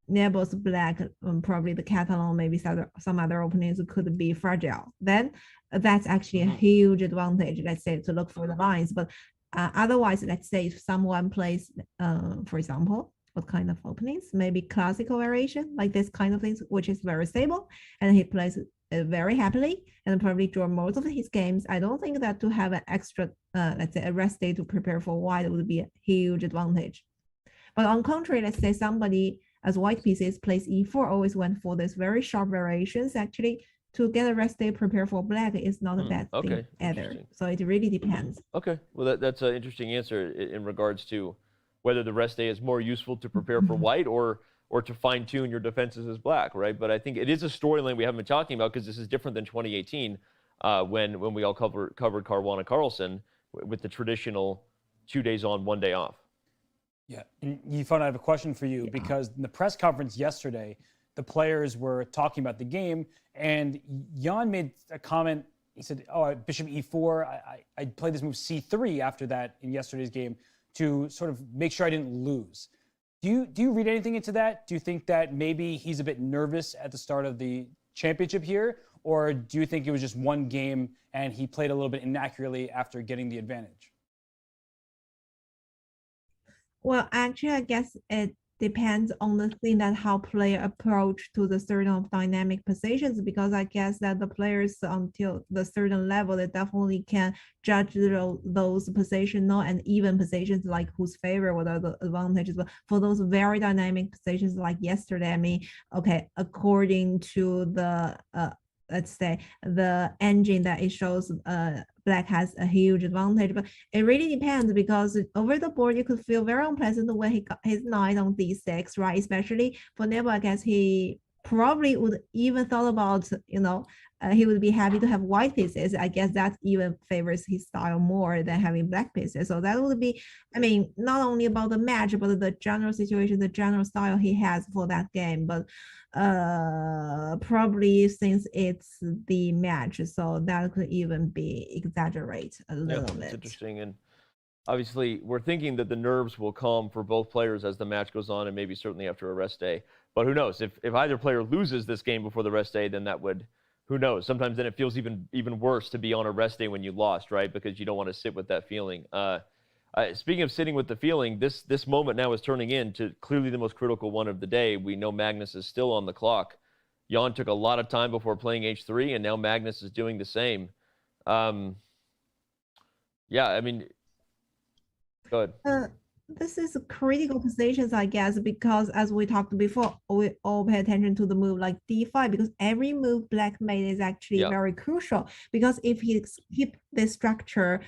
[SPEAKER 9] Nepo's black, probably the Catalan, maybe some other openings could be fragile, then that's actually a huge advantage, let's say, to look for the lines. But otherwise, let's say if someone plays, for example, what kind of openings, maybe classical variation, like this kind of things, which is very stable, and he plays very happily and probably draw most of his games. I don't think that to have an extra, let's say, a rest day to prepare for white would be a huge advantage. But on contrary, let's say somebody as white pieces plays e4, always went for this very sharp variations. Actually, to get a rest day prepare for black is not a bad thing either. So it really depends.
[SPEAKER 1] Okay, well that's an interesting answer in regards to whether the rest day is more useful to prepare for white or to fine-tune your defenses as black, right? But I think it is a storyline we haven't been talking about because this is different than 2018 when we all covered Caruana Carlsen with the traditional 2 days on, 1 day off.
[SPEAKER 2] Yeah, and Yvonne, I have a question for you because in the press conference yesterday, the players were talking about the game, and Jan made a comment. He said, "Oh, bishop e4. I played this move c3 after that in yesterday's game to sort of make sure I didn't lose." Do you read anything into that? Do you think that maybe he's a bit nervous at the start of the championship here? Or do you think it was just one game and he played a little bit inaccurately after getting the advantage?
[SPEAKER 9] Well, actually, I guess it depends on the thing that how player approach to the certain dynamic positions, because I guess that the players until the certain level, they definitely can judge those positional and even positions, like whose favor, what are the advantages. But for those very dynamic positions like yesterday, I mean, okay, according to the let's say the engine that it shows, black has a huge advantage, but it really depends because over the board you could feel very unpleasant when he got his knight on d6, right? Especially for Nepo, I guess he probably would even thought about, he would be happy to have white pieces. I guess that even favors his style more than having black pieces. So that would be, I mean, not only about the match, but the general situation, the general style he has for that game. But probably since it's the match, so that could even be exaggerate a little bit.
[SPEAKER 1] It's interesting. And obviously we're thinking that the nerves will calm for both players as the match goes on, and maybe certainly after a rest day. But who knows? If either player loses this game before the rest day, then that would, who knows? Sometimes then it feels even worse to be on a rest day when you lost, right? Because you don't want to sit with that feeling. Speaking of sitting with the feeling, this moment now is turning into clearly the most critical one of the day. We know Magnus is still on the clock. Jan took a lot of time before playing h3, and now Magnus is doing the same. Yeah, I mean, Good.
[SPEAKER 9] This is a critical positions, I guess, because as we talked before, we all pay attention to the move like d5 because every move black made is actually
[SPEAKER 1] Yeah.
[SPEAKER 9] very crucial. Because if he keep this structure,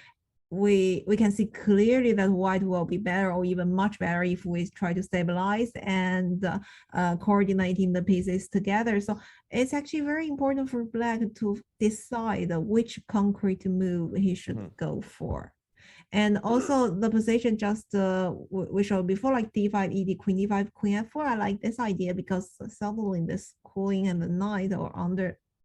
[SPEAKER 9] we can see clearly that white will be better or even much better if we try to stabilize and coordinating the pieces together. So it's actually very important for black to decide which concrete move he should go for. And also the position just we showed before, like d5, ed, queen d5, queen f4. I like this idea because suddenly this queen and the knight are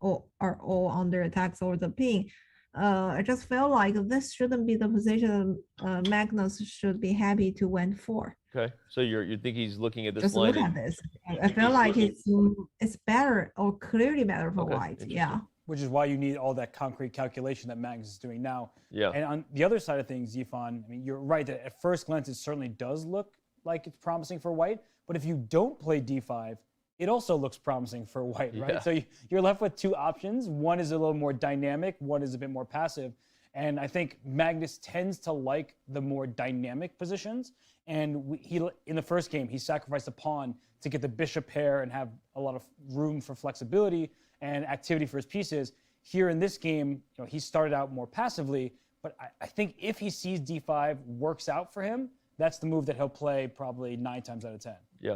[SPEAKER 9] all under attacks or the pin. I just felt like this shouldn't be the position Magnus should be happy to win for.
[SPEAKER 1] Okay. So you think he's looking at this
[SPEAKER 9] Just
[SPEAKER 1] line?
[SPEAKER 9] look at this. I feel like it's better or clearly better for white. Yeah.
[SPEAKER 2] Which is why you need all that concrete calculation that Magnus is doing now.
[SPEAKER 1] Yeah.
[SPEAKER 2] And on the other side of things, Yifan, I mean, you're right that at first glance it certainly does look like it's promising for white. But if you don't play d5, it also looks promising for white, right?
[SPEAKER 1] Yeah.
[SPEAKER 2] So you're left with two options. One is a little more dynamic, one is a bit more passive. And I think Magnus tends to like the more dynamic positions. And he in the first game, he sacrificed a pawn to get the bishop pair and have a lot of room for flexibility and activity for his pieces. Here in this game, he started out more passively, but I think if he sees d5 works out for him, that's the move that he'll play probably 9 times out of 10.
[SPEAKER 1] Yeah.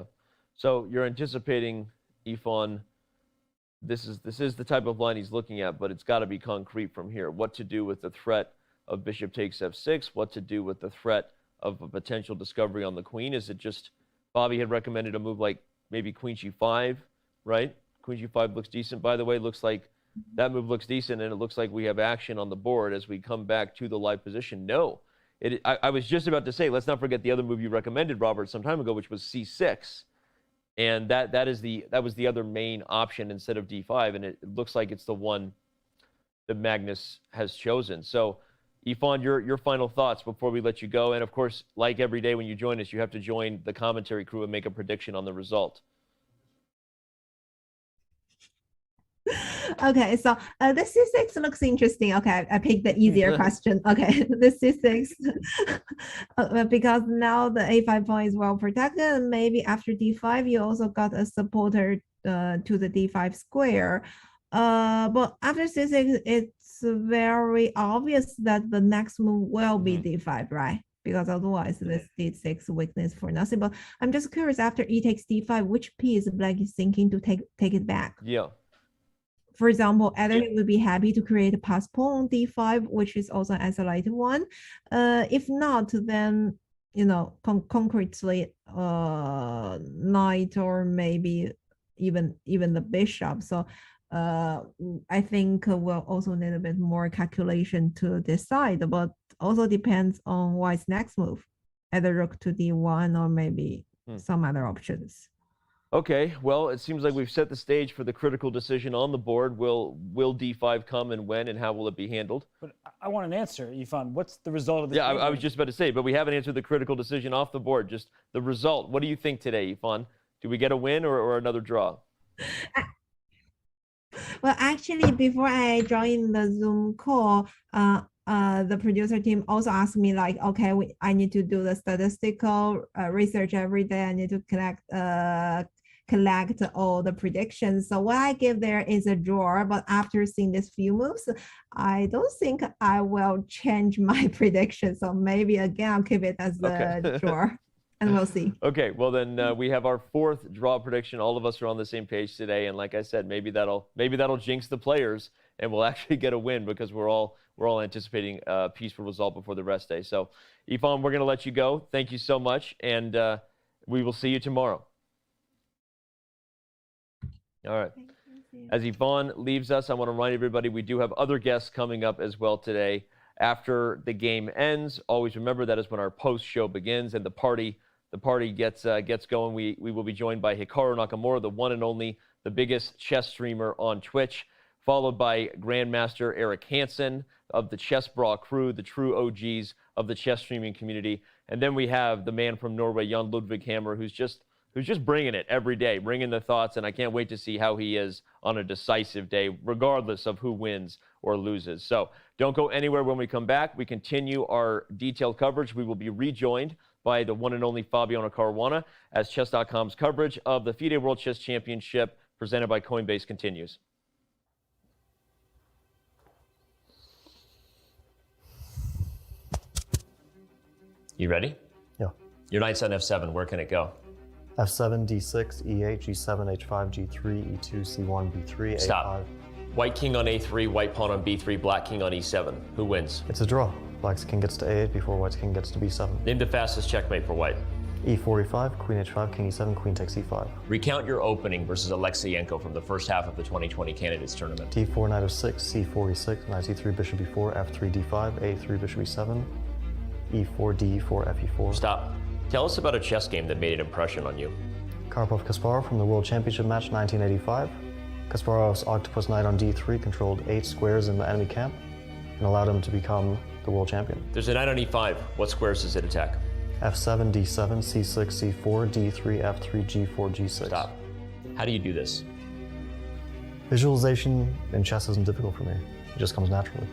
[SPEAKER 1] So you're anticipating, Yifan, this is the type of line he's looking at, but it's got to be concrete from here. What to do with the threat of bishop takes f6, what to do with the threat of a potential discovery on the queen. Is it just, Bobby had recommended a move like maybe queen g5, right? Queen g5 looks decent, by the way. Looks like that move looks decent, and it looks like we have action on the board as we come back to the live position. No, I was just about to say, let's not forget the other move you recommended, Robert, some time ago, which was c6. And that was the other main option instead of d5, and it looks like it's the one that Magnus has chosen. So, Yifan, your final thoughts before we let you go. And of course, like every day when you join us, you have to join the commentary crew and make a prediction on the result.
[SPEAKER 9] Okay, so the c6 looks interesting. Okay, I picked the easier question. Okay, the c6 because now the a5 pawn is well protected, and maybe after d5 you also got a supporter to the d5 square. But after c6, it's very obvious that the next move will be d5, right? Because otherwise this d6 weakness for nothing. But I'm just curious, after e takes d5, which piece black is thinking to take it back?
[SPEAKER 1] Yeah.
[SPEAKER 9] For example, either he would be happy to create a pass pawn on d5, which is also an isolated one. If not, then concretely knight or maybe even the bishop. So I think we'll also need a bit more calculation to decide, but also depends on white's next move, either rook to d1 or maybe some other options.
[SPEAKER 1] Okay, well, it seems like we've set the stage for the critical decision on the board. Will d5 come and when, and how will it be handled?
[SPEAKER 2] But I want an answer, Yifan. What's the result of this?
[SPEAKER 1] Yeah, I was just about to say, but we haven't answered the critical decision off the board. Just the result. What do you think today, Yifan? Do we get a win or another draw?
[SPEAKER 9] Well, actually, before I joined the Zoom call, the producer team also asked me like, okay, I need to do the statistical research every day. I need to collect all the predictions. So what I give there is a draw, but after seeing these few moves, I don't think I will change my prediction. So maybe again, I'll keep it as a draw. And we'll see.
[SPEAKER 1] Okay, well then we have our 4th draw prediction. All of us are on the same page today, and like I said, maybe that'll jinx the players, and we'll actually get a win because we're all anticipating a peaceful result before the rest day. So, Yifan, we're going to let you go. Thank you so much, and we will see you tomorrow. All right. As Yifan leaves us, I want to remind everybody we do have other guests coming up as well today. After the game ends, always remember that is when our post show begins and the party gets going. We will be joined by Hikaru Nakamura, the one and only, the biggest chess streamer on Twitch, followed by Grandmaster Eric Hansen of the Chess Bra crew, the true OGs of the chess streaming community. And then we have the man from Norway, Jan Ludvig Hammer, who's just who's just bringing it every day, bringing the thoughts, and I can't wait to see how he is on a decisive day, regardless of who wins or loses. So don't go anywhere. When we come back, we continue our detailed coverage. We will be rejoined by the one and only Fabiano Caruana as Chess.com's coverage of the FIDE World Chess Championship presented by Coinbase continues. You ready?
[SPEAKER 3] Yeah.
[SPEAKER 1] Your knight's on f7. Where can it go?
[SPEAKER 3] f7, d6, e8, g7, h5, g3, e2, c1, b3,
[SPEAKER 1] Stop.
[SPEAKER 3] a5.
[SPEAKER 1] White king on a3, white pawn on b3, black king on e7. Who wins?
[SPEAKER 3] It's a draw. Black's king gets to a8 before white's king gets to b7.
[SPEAKER 1] Name the fastest checkmate for white.
[SPEAKER 3] e4, e5, queen h5, king e7, queen takes e5.
[SPEAKER 1] Recount your opening versus Alexeyenko from the first half of the 2020 candidates tournament.
[SPEAKER 3] d4, knight of6, c4, e6, knight e3, bishop e4, f3, d5, a3, bishop e7, e4, d4, fe4.
[SPEAKER 1] Stop. Tell us about a chess game that made an impression on you.
[SPEAKER 3] Karpov-Kasparov from the World Championship match 1985. Kasparov's octopus knight on d3 controlled 8 squares in the enemy camp and allowed him to become the world champion.
[SPEAKER 1] There's a knight on e5. What squares does it attack?
[SPEAKER 3] f7, d7, c6, c4, d3, f3, g4, g6.
[SPEAKER 1] Stop. How do you do this?
[SPEAKER 3] Visualization in chess isn't difficult for me. It just comes naturally.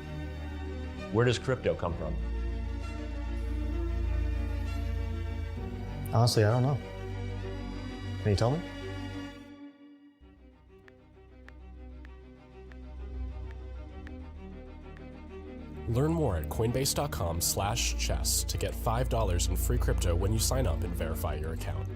[SPEAKER 1] Where does crypto come from?
[SPEAKER 3] Honestly, I don't know. Can you tell me?
[SPEAKER 10] Learn more at Coinbase.com/chess to get $5 in free crypto when you sign up and verify your account.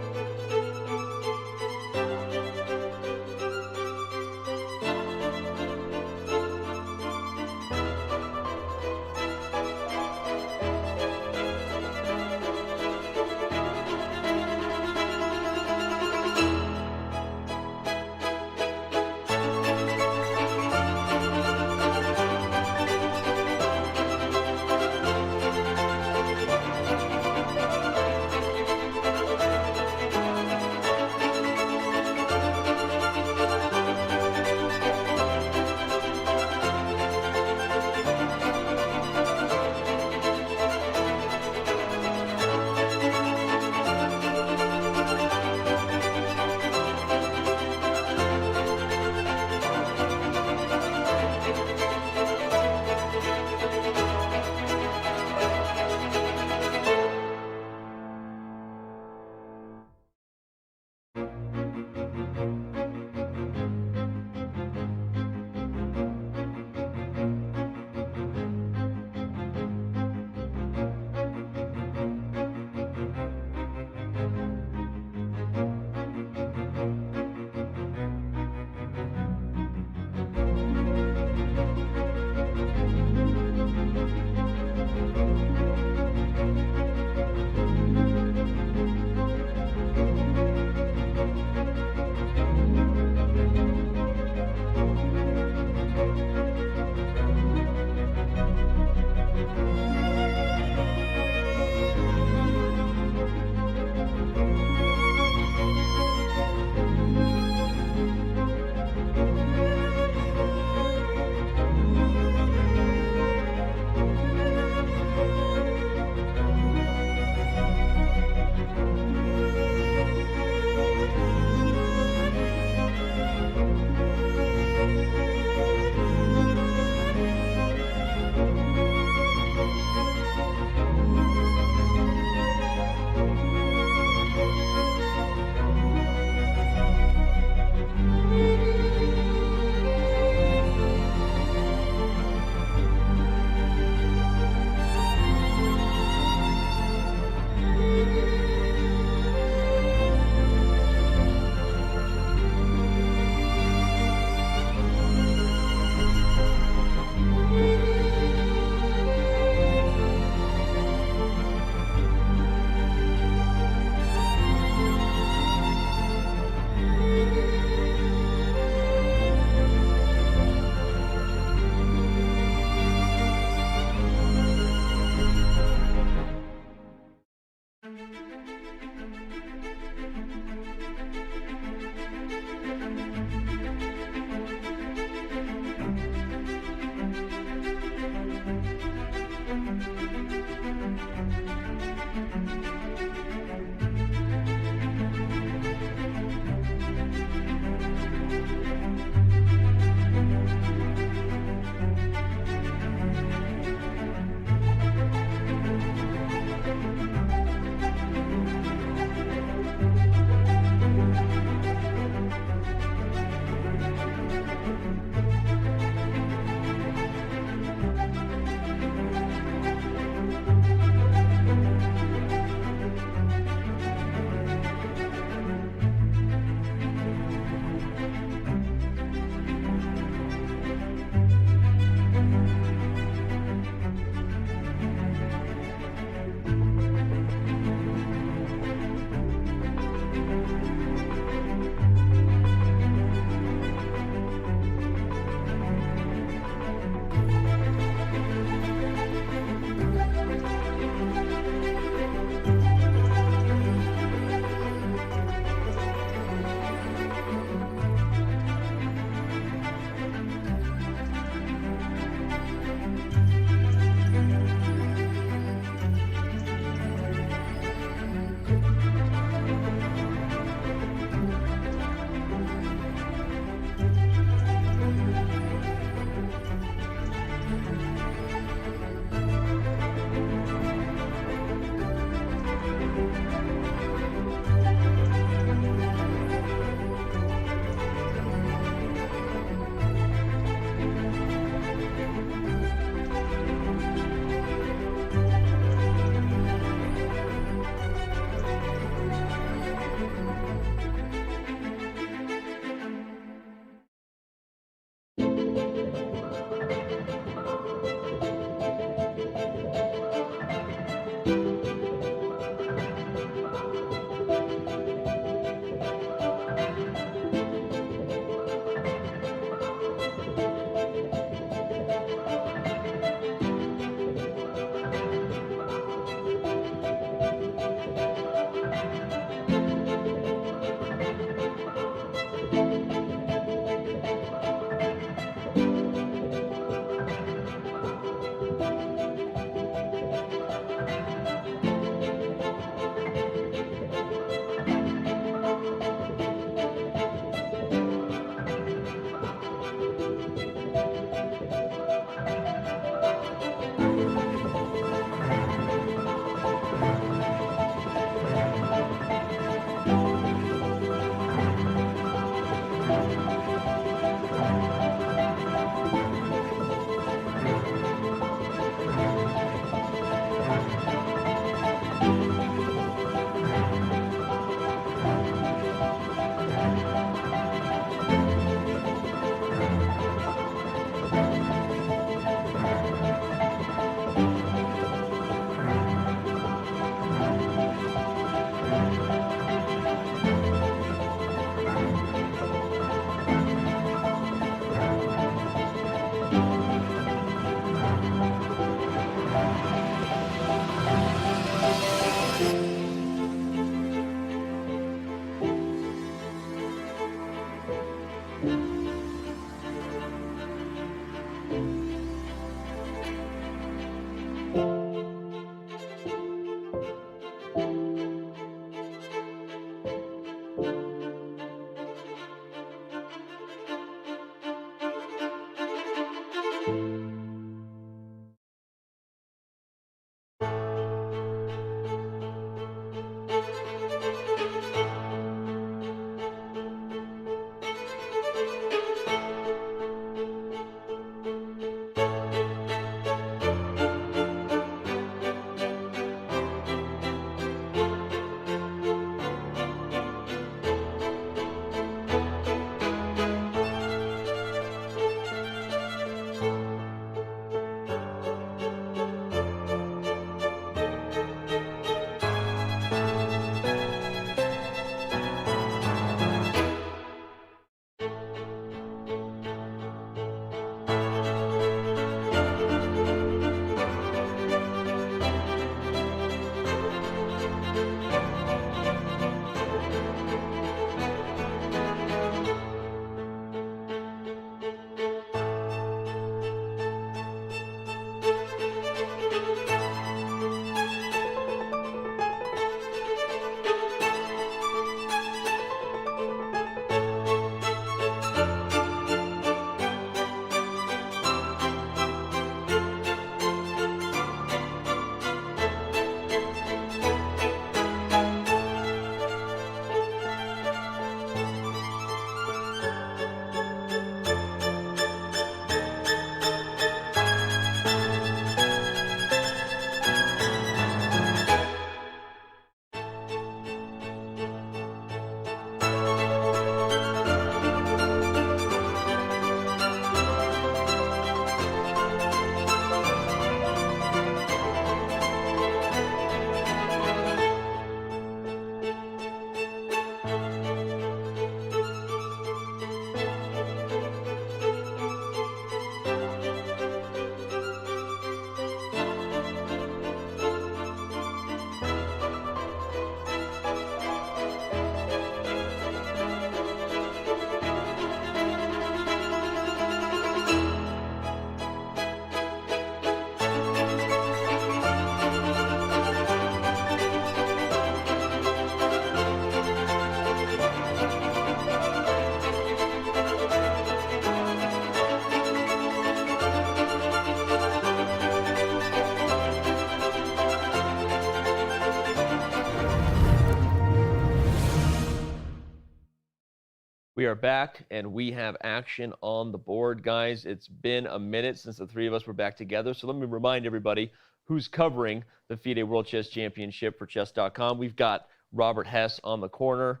[SPEAKER 1] We are back, and we have action on the board, guys. It's been a minute since the three of us were back together, so let me remind everybody who's covering the FIDE World Chess Championship for Chess.com. We've got Robert Hess on the corner.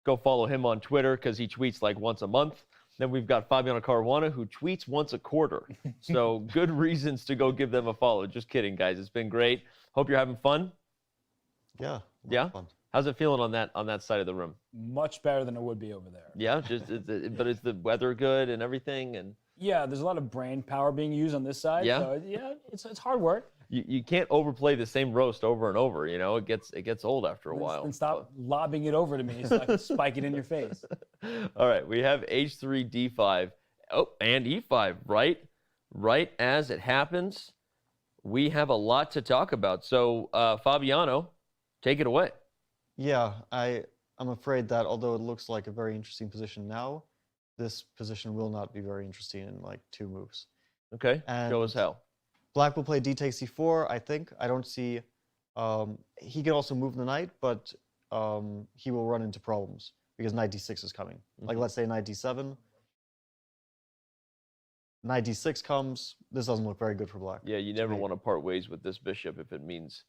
[SPEAKER 1] Go follow him on Twitter because he tweets like once a month. Then we've got Fabiano Caruana, who tweets once a quarter. So good reasons to go give them a follow. Just kidding, guys. It's been great. Hope you're having fun.
[SPEAKER 3] Yeah.
[SPEAKER 1] Yeah?
[SPEAKER 3] Fun.
[SPEAKER 1] How's it feeling on that side of the room?
[SPEAKER 2] Much better than it would be over there.
[SPEAKER 1] Yeah, but is the weather good and everything? And
[SPEAKER 2] Yeah, there's a lot of brain power being used on this side.
[SPEAKER 1] Yeah?
[SPEAKER 2] So yeah, it's hard work.
[SPEAKER 1] you can't overplay the same roast over and over. You know, it gets old after a while.
[SPEAKER 2] And stop lobbing it over to me so I can spike it in your face.
[SPEAKER 1] All right, we have H3, D5, and E5, right as it happens. We have a lot to talk about. So, Fabiano, take it away.
[SPEAKER 3] Yeah, I'm afraid that although it looks like a very interesting position now, this position will not be very interesting in like 2 moves.
[SPEAKER 1] Okay,
[SPEAKER 3] And
[SPEAKER 1] show us how.
[SPEAKER 3] Black will play d takes c4, I think. I don't see... he can also move the knight, but he will run into problems because knight d6 is coming. Like, let's say knight d7. Knight d6 comes. This doesn't look very good for black.
[SPEAKER 1] Yeah, you never want to part ways with this bishop if it means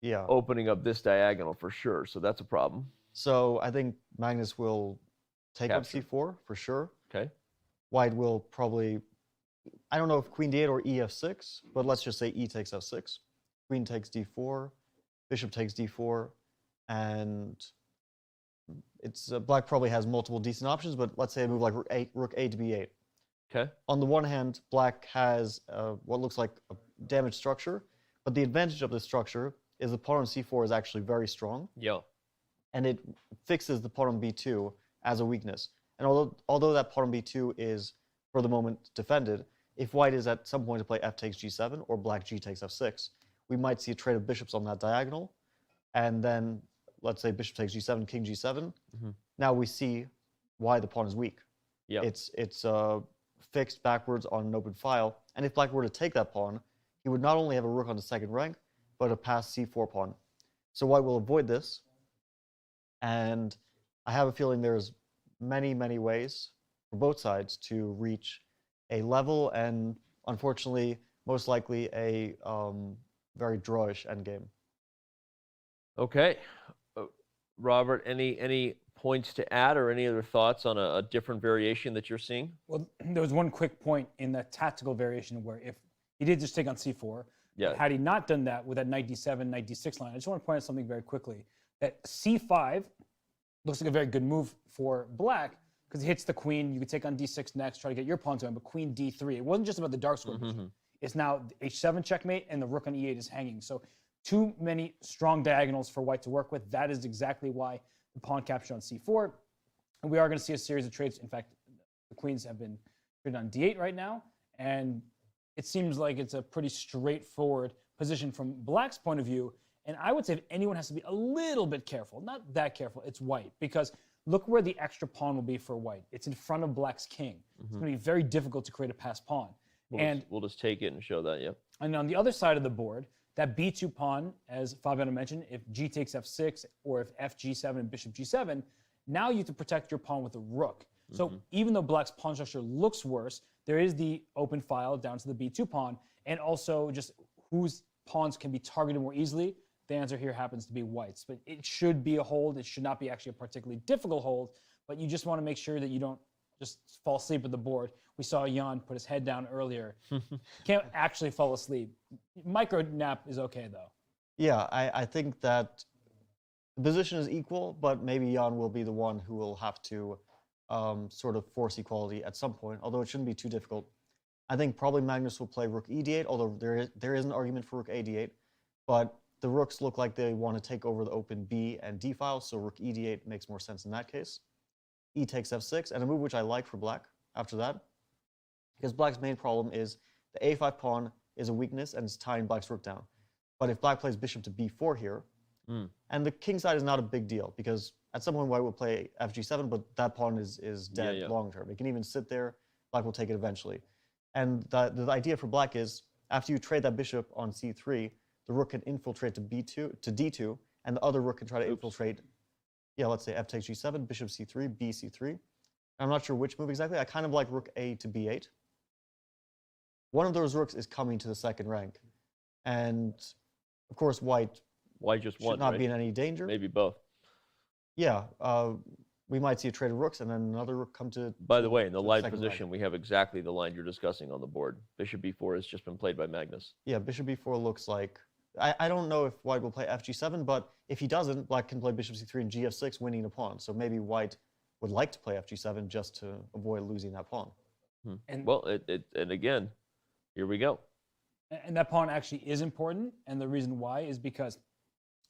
[SPEAKER 3] Yeah.
[SPEAKER 1] opening up this diagonal for sure. So that's a problem.
[SPEAKER 3] So I think Magnus will take
[SPEAKER 1] Capture.
[SPEAKER 3] up c4 for sure.
[SPEAKER 1] Okay.
[SPEAKER 3] White will probably... I don't know if queen d8 or ef6, but let's just say e takes f6. Queen takes d4, bishop takes d4, and it's black probably has multiple decent options, but let's say a move like rook a to b8.
[SPEAKER 1] Okay.
[SPEAKER 3] On the one hand, black has what looks like a damaged structure, but the advantage of this structure is the pawn on c4 is actually very strong,
[SPEAKER 1] Yeah.
[SPEAKER 3] and it fixes the pawn on b2 as a weakness. And although that pawn on b2 is, for the moment, defended, if white is at some point to play f takes g7 or black g takes f6, we might see a trade of bishops on that diagonal, and then let's say bishop takes g7, king g7. Now we see why the pawn is weak.
[SPEAKER 1] Yeah.
[SPEAKER 3] It's fixed backwards on an open file, and if black were to take that pawn, he would not only have a rook on the second rank, but a passed c4 pawn. So white will avoid this, and I have a feeling there's many, many ways for both sides to reach a level and, unfortunately, most likely a very drawish endgame.
[SPEAKER 1] Okay. Robert, any points to add or any other thoughts on a different variation that you're seeing?
[SPEAKER 2] Well, there was one quick point in that tactical variation where if he did just take on c4,
[SPEAKER 1] Yeah.
[SPEAKER 2] had he not done that with that knight d7, knight d6 line, I just want to point out something very quickly. That c5 looks like a very good move for black because it hits the queen. You could take on d6 next, try to get your pawn to him, but queen d3. It wasn't just about the dark square position. It's now h7 checkmate, and the rook on e8 is hanging. So too many strong diagonals for white to work with. That is exactly why the pawn capture on c4. And we are going to see a series of trades. In fact, the queens have been traded on d8 right now, and it seems like it's a pretty straightforward position from black's point of view. And I would say if anyone has to be a little bit careful, not that careful, it's white. Because look where the extra pawn will be for white. It's in front of black's king. It's going to be very difficult to create a passed pawn.
[SPEAKER 1] We'll just take it and show that, yeah.
[SPEAKER 2] And on the other side of the board, that b2 pawn, as Fabiano mentioned, if g takes f6 or if f g7 and bishop g7, now you have to protect your pawn with a rook. So even though black's pawn structure looks worse, there is the open file down to the b2 pawn, and also just whose pawns can be targeted more easily. The answer here happens to be white's. But it should be a hold. It should not be actually a particularly difficult hold, but you just want to make sure that you don't just fall asleep at the board. We saw Ian put his head down earlier. Can't actually fall asleep. Micro nap is okay, though.
[SPEAKER 3] Yeah, I think that the position is equal, but maybe Jan will be the one who will have to sort of force equality at some point, although it shouldn't be too difficult. I think probably Magnus will play rook e8, although there is an argument for rook a8, but the rooks look like they want to take over the open b and d files, so rook e8 makes more sense in that case. E takes f6, and a move which I like for black after that, because black's main problem is the a5 pawn is a weakness and it's tying black's rook down. But if black plays bishop to b4 here, and the king side is not a big deal, because at some point white will play fg7, but that pawn is dead long term. It can even sit there, black will take it eventually. And the idea for black is, after you trade that bishop on c3, the rook can infiltrate to b2 to d2, and the other rook can try to infiltrate. yeah, let's say f takes g7, bishop c3, b c3. I'm not sure which move exactly. I kind of like rook a to b8. One of those rooks is coming to the second rank. And, of course, white
[SPEAKER 1] just
[SPEAKER 3] should
[SPEAKER 1] one,
[SPEAKER 3] not
[SPEAKER 1] right?
[SPEAKER 3] be in any danger.
[SPEAKER 1] Maybe both.
[SPEAKER 3] Yeah, we might see a trade of rooks and then another rook come to.
[SPEAKER 1] By the way, in the live
[SPEAKER 3] second
[SPEAKER 1] position,
[SPEAKER 3] rank.
[SPEAKER 1] we have exactly the line you're discussing on the board. Bishop b4 has just been played by Magnus.
[SPEAKER 3] Yeah, bishop b4 looks like. I don't know if white will play fg7, but if he doesn't, black can play bishop c3 and gf6, winning a pawn. So maybe white would like to play fg7 just to avoid losing that pawn.
[SPEAKER 2] And
[SPEAKER 1] Well, and again, here we go.
[SPEAKER 2] And that pawn actually is important. And the reason why is because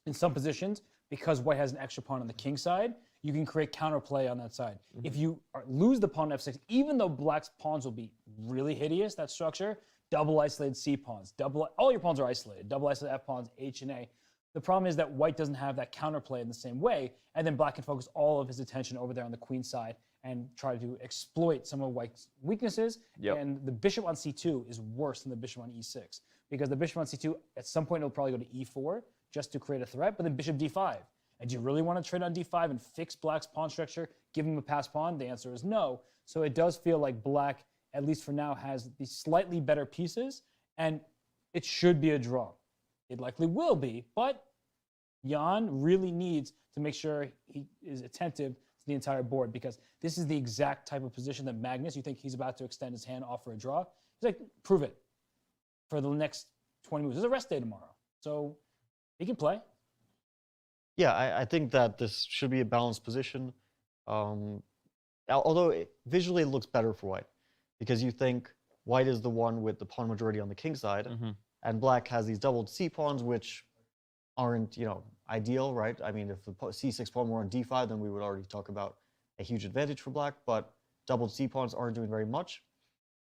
[SPEAKER 2] in some positions, because white has an extra pawn on the king side, you can create counterplay on that side. If you lose the pawn f6, even though black's pawns will be really hideous, that structure, double isolated c pawns, all your pawns are isolated, double isolated f pawns, h and a. The problem is that white doesn't have that counterplay in the same way, and then black can focus all of his attention over there on the queen side and try to exploit some of white's weaknesses.
[SPEAKER 1] Yep.
[SPEAKER 2] And the bishop on c2 is worse than the bishop on e6, because the bishop on c2, at some point, it'll probably go to e4 just to create a threat, but then bishop d5. And do you really want to trade on d5 and fix black's pawn structure, give him a passed pawn? The answer is no. So it does feel like black, at least for now, has the slightly better pieces, and it should be a draw. It likely will be, but Jan really needs to make sure he is attentive to the entire board, because this is the exact type of position that Magnus, you think he's about to extend his hand, offer a draw? He's like, prove it for the next 20 moves. There's a rest day tomorrow, so he can play.
[SPEAKER 3] Yeah, I think that this should be a balanced position. Although visually it looks better for white, because you think white is the one with the pawn majority on the king side, and black has these doubled c pawns, which aren't, ideal, right? I mean, if the c6 pawn were on d5, then we would already talk about a huge advantage for black, but doubled c pawns aren't doing very much.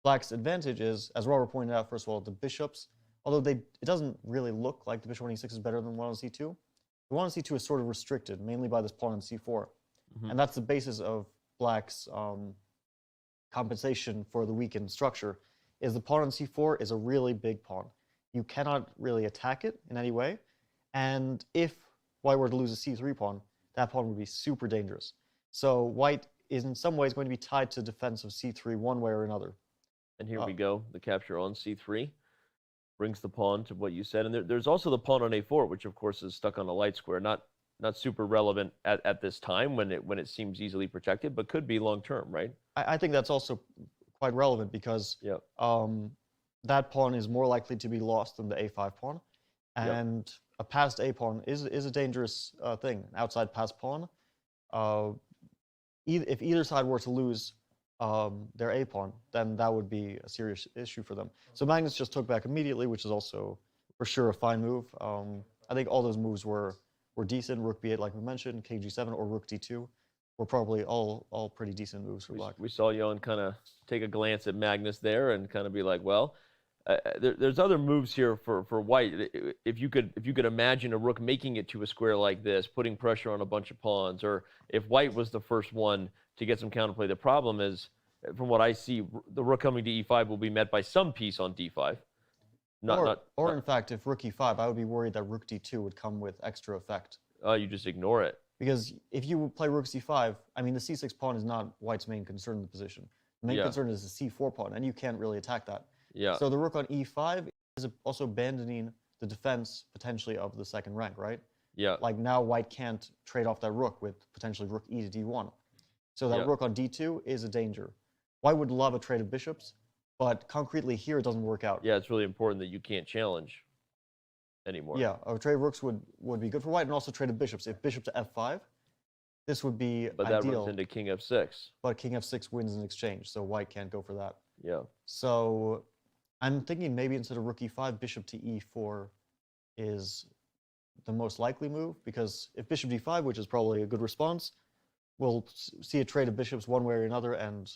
[SPEAKER 3] Black's advantage is, as Robert pointed out, first of all, the bishops, although it doesn't really look like the bishop on e6 is better than one on c2. The one on c2 is sort of restricted, mainly by this pawn on c4. And that's the basis of black's compensation for the weakened structure, is the pawn on c4 is a really big pawn. You cannot really attack it in any way. And if white were to lose a c3 pawn, that pawn would be super dangerous. So white is in some ways going to be tied to defense of c3 one way or another.
[SPEAKER 1] And here we go, the capture on c3. Brings the pawn to what you said. And there's also the pawn on a4, which of course is stuck on a light square. Not super relevant at this time when it seems easily protected, but could be long term, right?
[SPEAKER 3] I think that's also quite relevant because that pawn is more likely to be lost than the a5 pawn. And a passed a pawn is a dangerous thing, an outside passed pawn. If either side were to lose their a pawn, then that would be a serious issue for them. So Magnus just took back immediately, which is also for sure a fine move. I think all those moves were decent. Rook b8, like we mentioned, king g7, or rook d2 were probably all pretty decent moves for black.
[SPEAKER 1] We saw Jan kind of take a glance at Magnus there and kind of be like, well, there's other moves here for white. If you could imagine a rook making it to a square like this, putting pressure on a bunch of pawns, or if white was the first one to get some counterplay, the problem is, from what I see, the rook coming to e5 will be met by some piece on d5.
[SPEAKER 3] Or in fact, if rook e5, I would be worried that rook d2 would come with extra effect.
[SPEAKER 1] You just ignore it.
[SPEAKER 3] Because if you play rook c5, I mean, the c6 pawn is not white's main concern in the position. The main concern is the c4 pawn, and you can't really attack that. So the rook on e5 is also abandoning the defense, potentially, of the second rank, right? Like now white can't trade off that rook with potentially rook e to d1. So that rook on d2 is a danger. White would love a trade of bishops, but concretely here it doesn't work out.
[SPEAKER 1] It's really important that you can't challenge anymore.
[SPEAKER 3] A trade of rooks would be good for white, and also trade of bishops. If bishop to f5, this would be
[SPEAKER 1] but
[SPEAKER 3] ideal.
[SPEAKER 1] But that runs into king f6.
[SPEAKER 3] But king f6 wins in exchange, so white can't go for that.
[SPEAKER 1] So
[SPEAKER 3] I'm thinking maybe instead of rook e5, bishop to e4 is the most likely move, because if bishop d5, which is probably a good response, we'll see a trade of bishops one way or another, and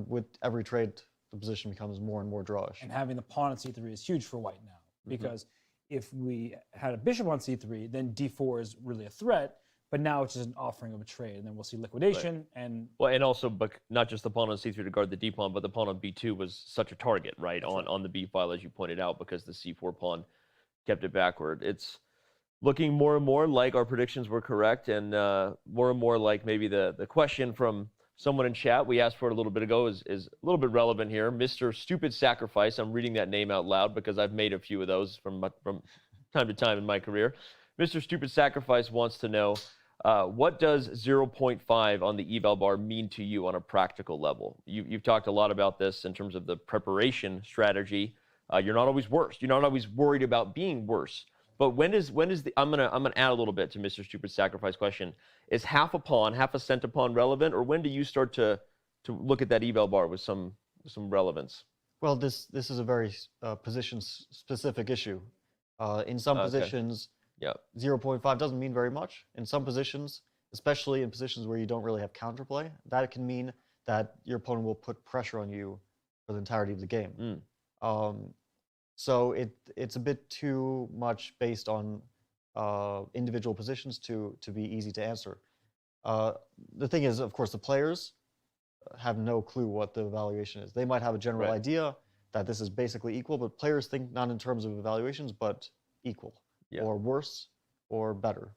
[SPEAKER 3] with every trade, the position becomes more and more drawish.
[SPEAKER 2] And having the pawn on c3 is huge for white now, because if we had a bishop on c3, then d4 is really a threat, but now it's just an offering of a trade, and then we'll see liquidation. And
[SPEAKER 1] also, but not just the pawn on c3 to guard the d pawn, but the pawn on b2 was such a target, right, on the b file, as you pointed out, because the c4 pawn kept it backward. looking more and more like our predictions were correct, and more and more like maybe the question from someone in chat we asked for it a little bit ago is a little bit relevant here. Mr. Stupid Sacrifice. I'm reading that name out loud because I've made a few of those from time to time in my career. Mr. Stupid Sacrifice wants to know, what does 0.5 on the eval bar mean to you on a practical level? You've talked a lot about this in terms of the preparation strategy. You're not always worse. You're not always worried about being worse. But when is the I'm gonna add a little bit to Mr. Stupid Sacrifice question. Is half a pawn, half a cent a pawn relevant, or when do you start to look at that eval bar with some relevance?
[SPEAKER 3] Well, this is a very position specific issue. In some positions, 0.5 doesn't mean very much. In some positions, especially in positions where you don't really have counterplay, that can mean that your opponent will put pressure on you for the entirety of the game. So it's a bit too much based on individual positions to be easy to answer. The thing is, of course, the players have no clue what the evaluation is. They might have a general idea that this is basically equal, but players think not in terms of evaluations, but equal, or worse, or better.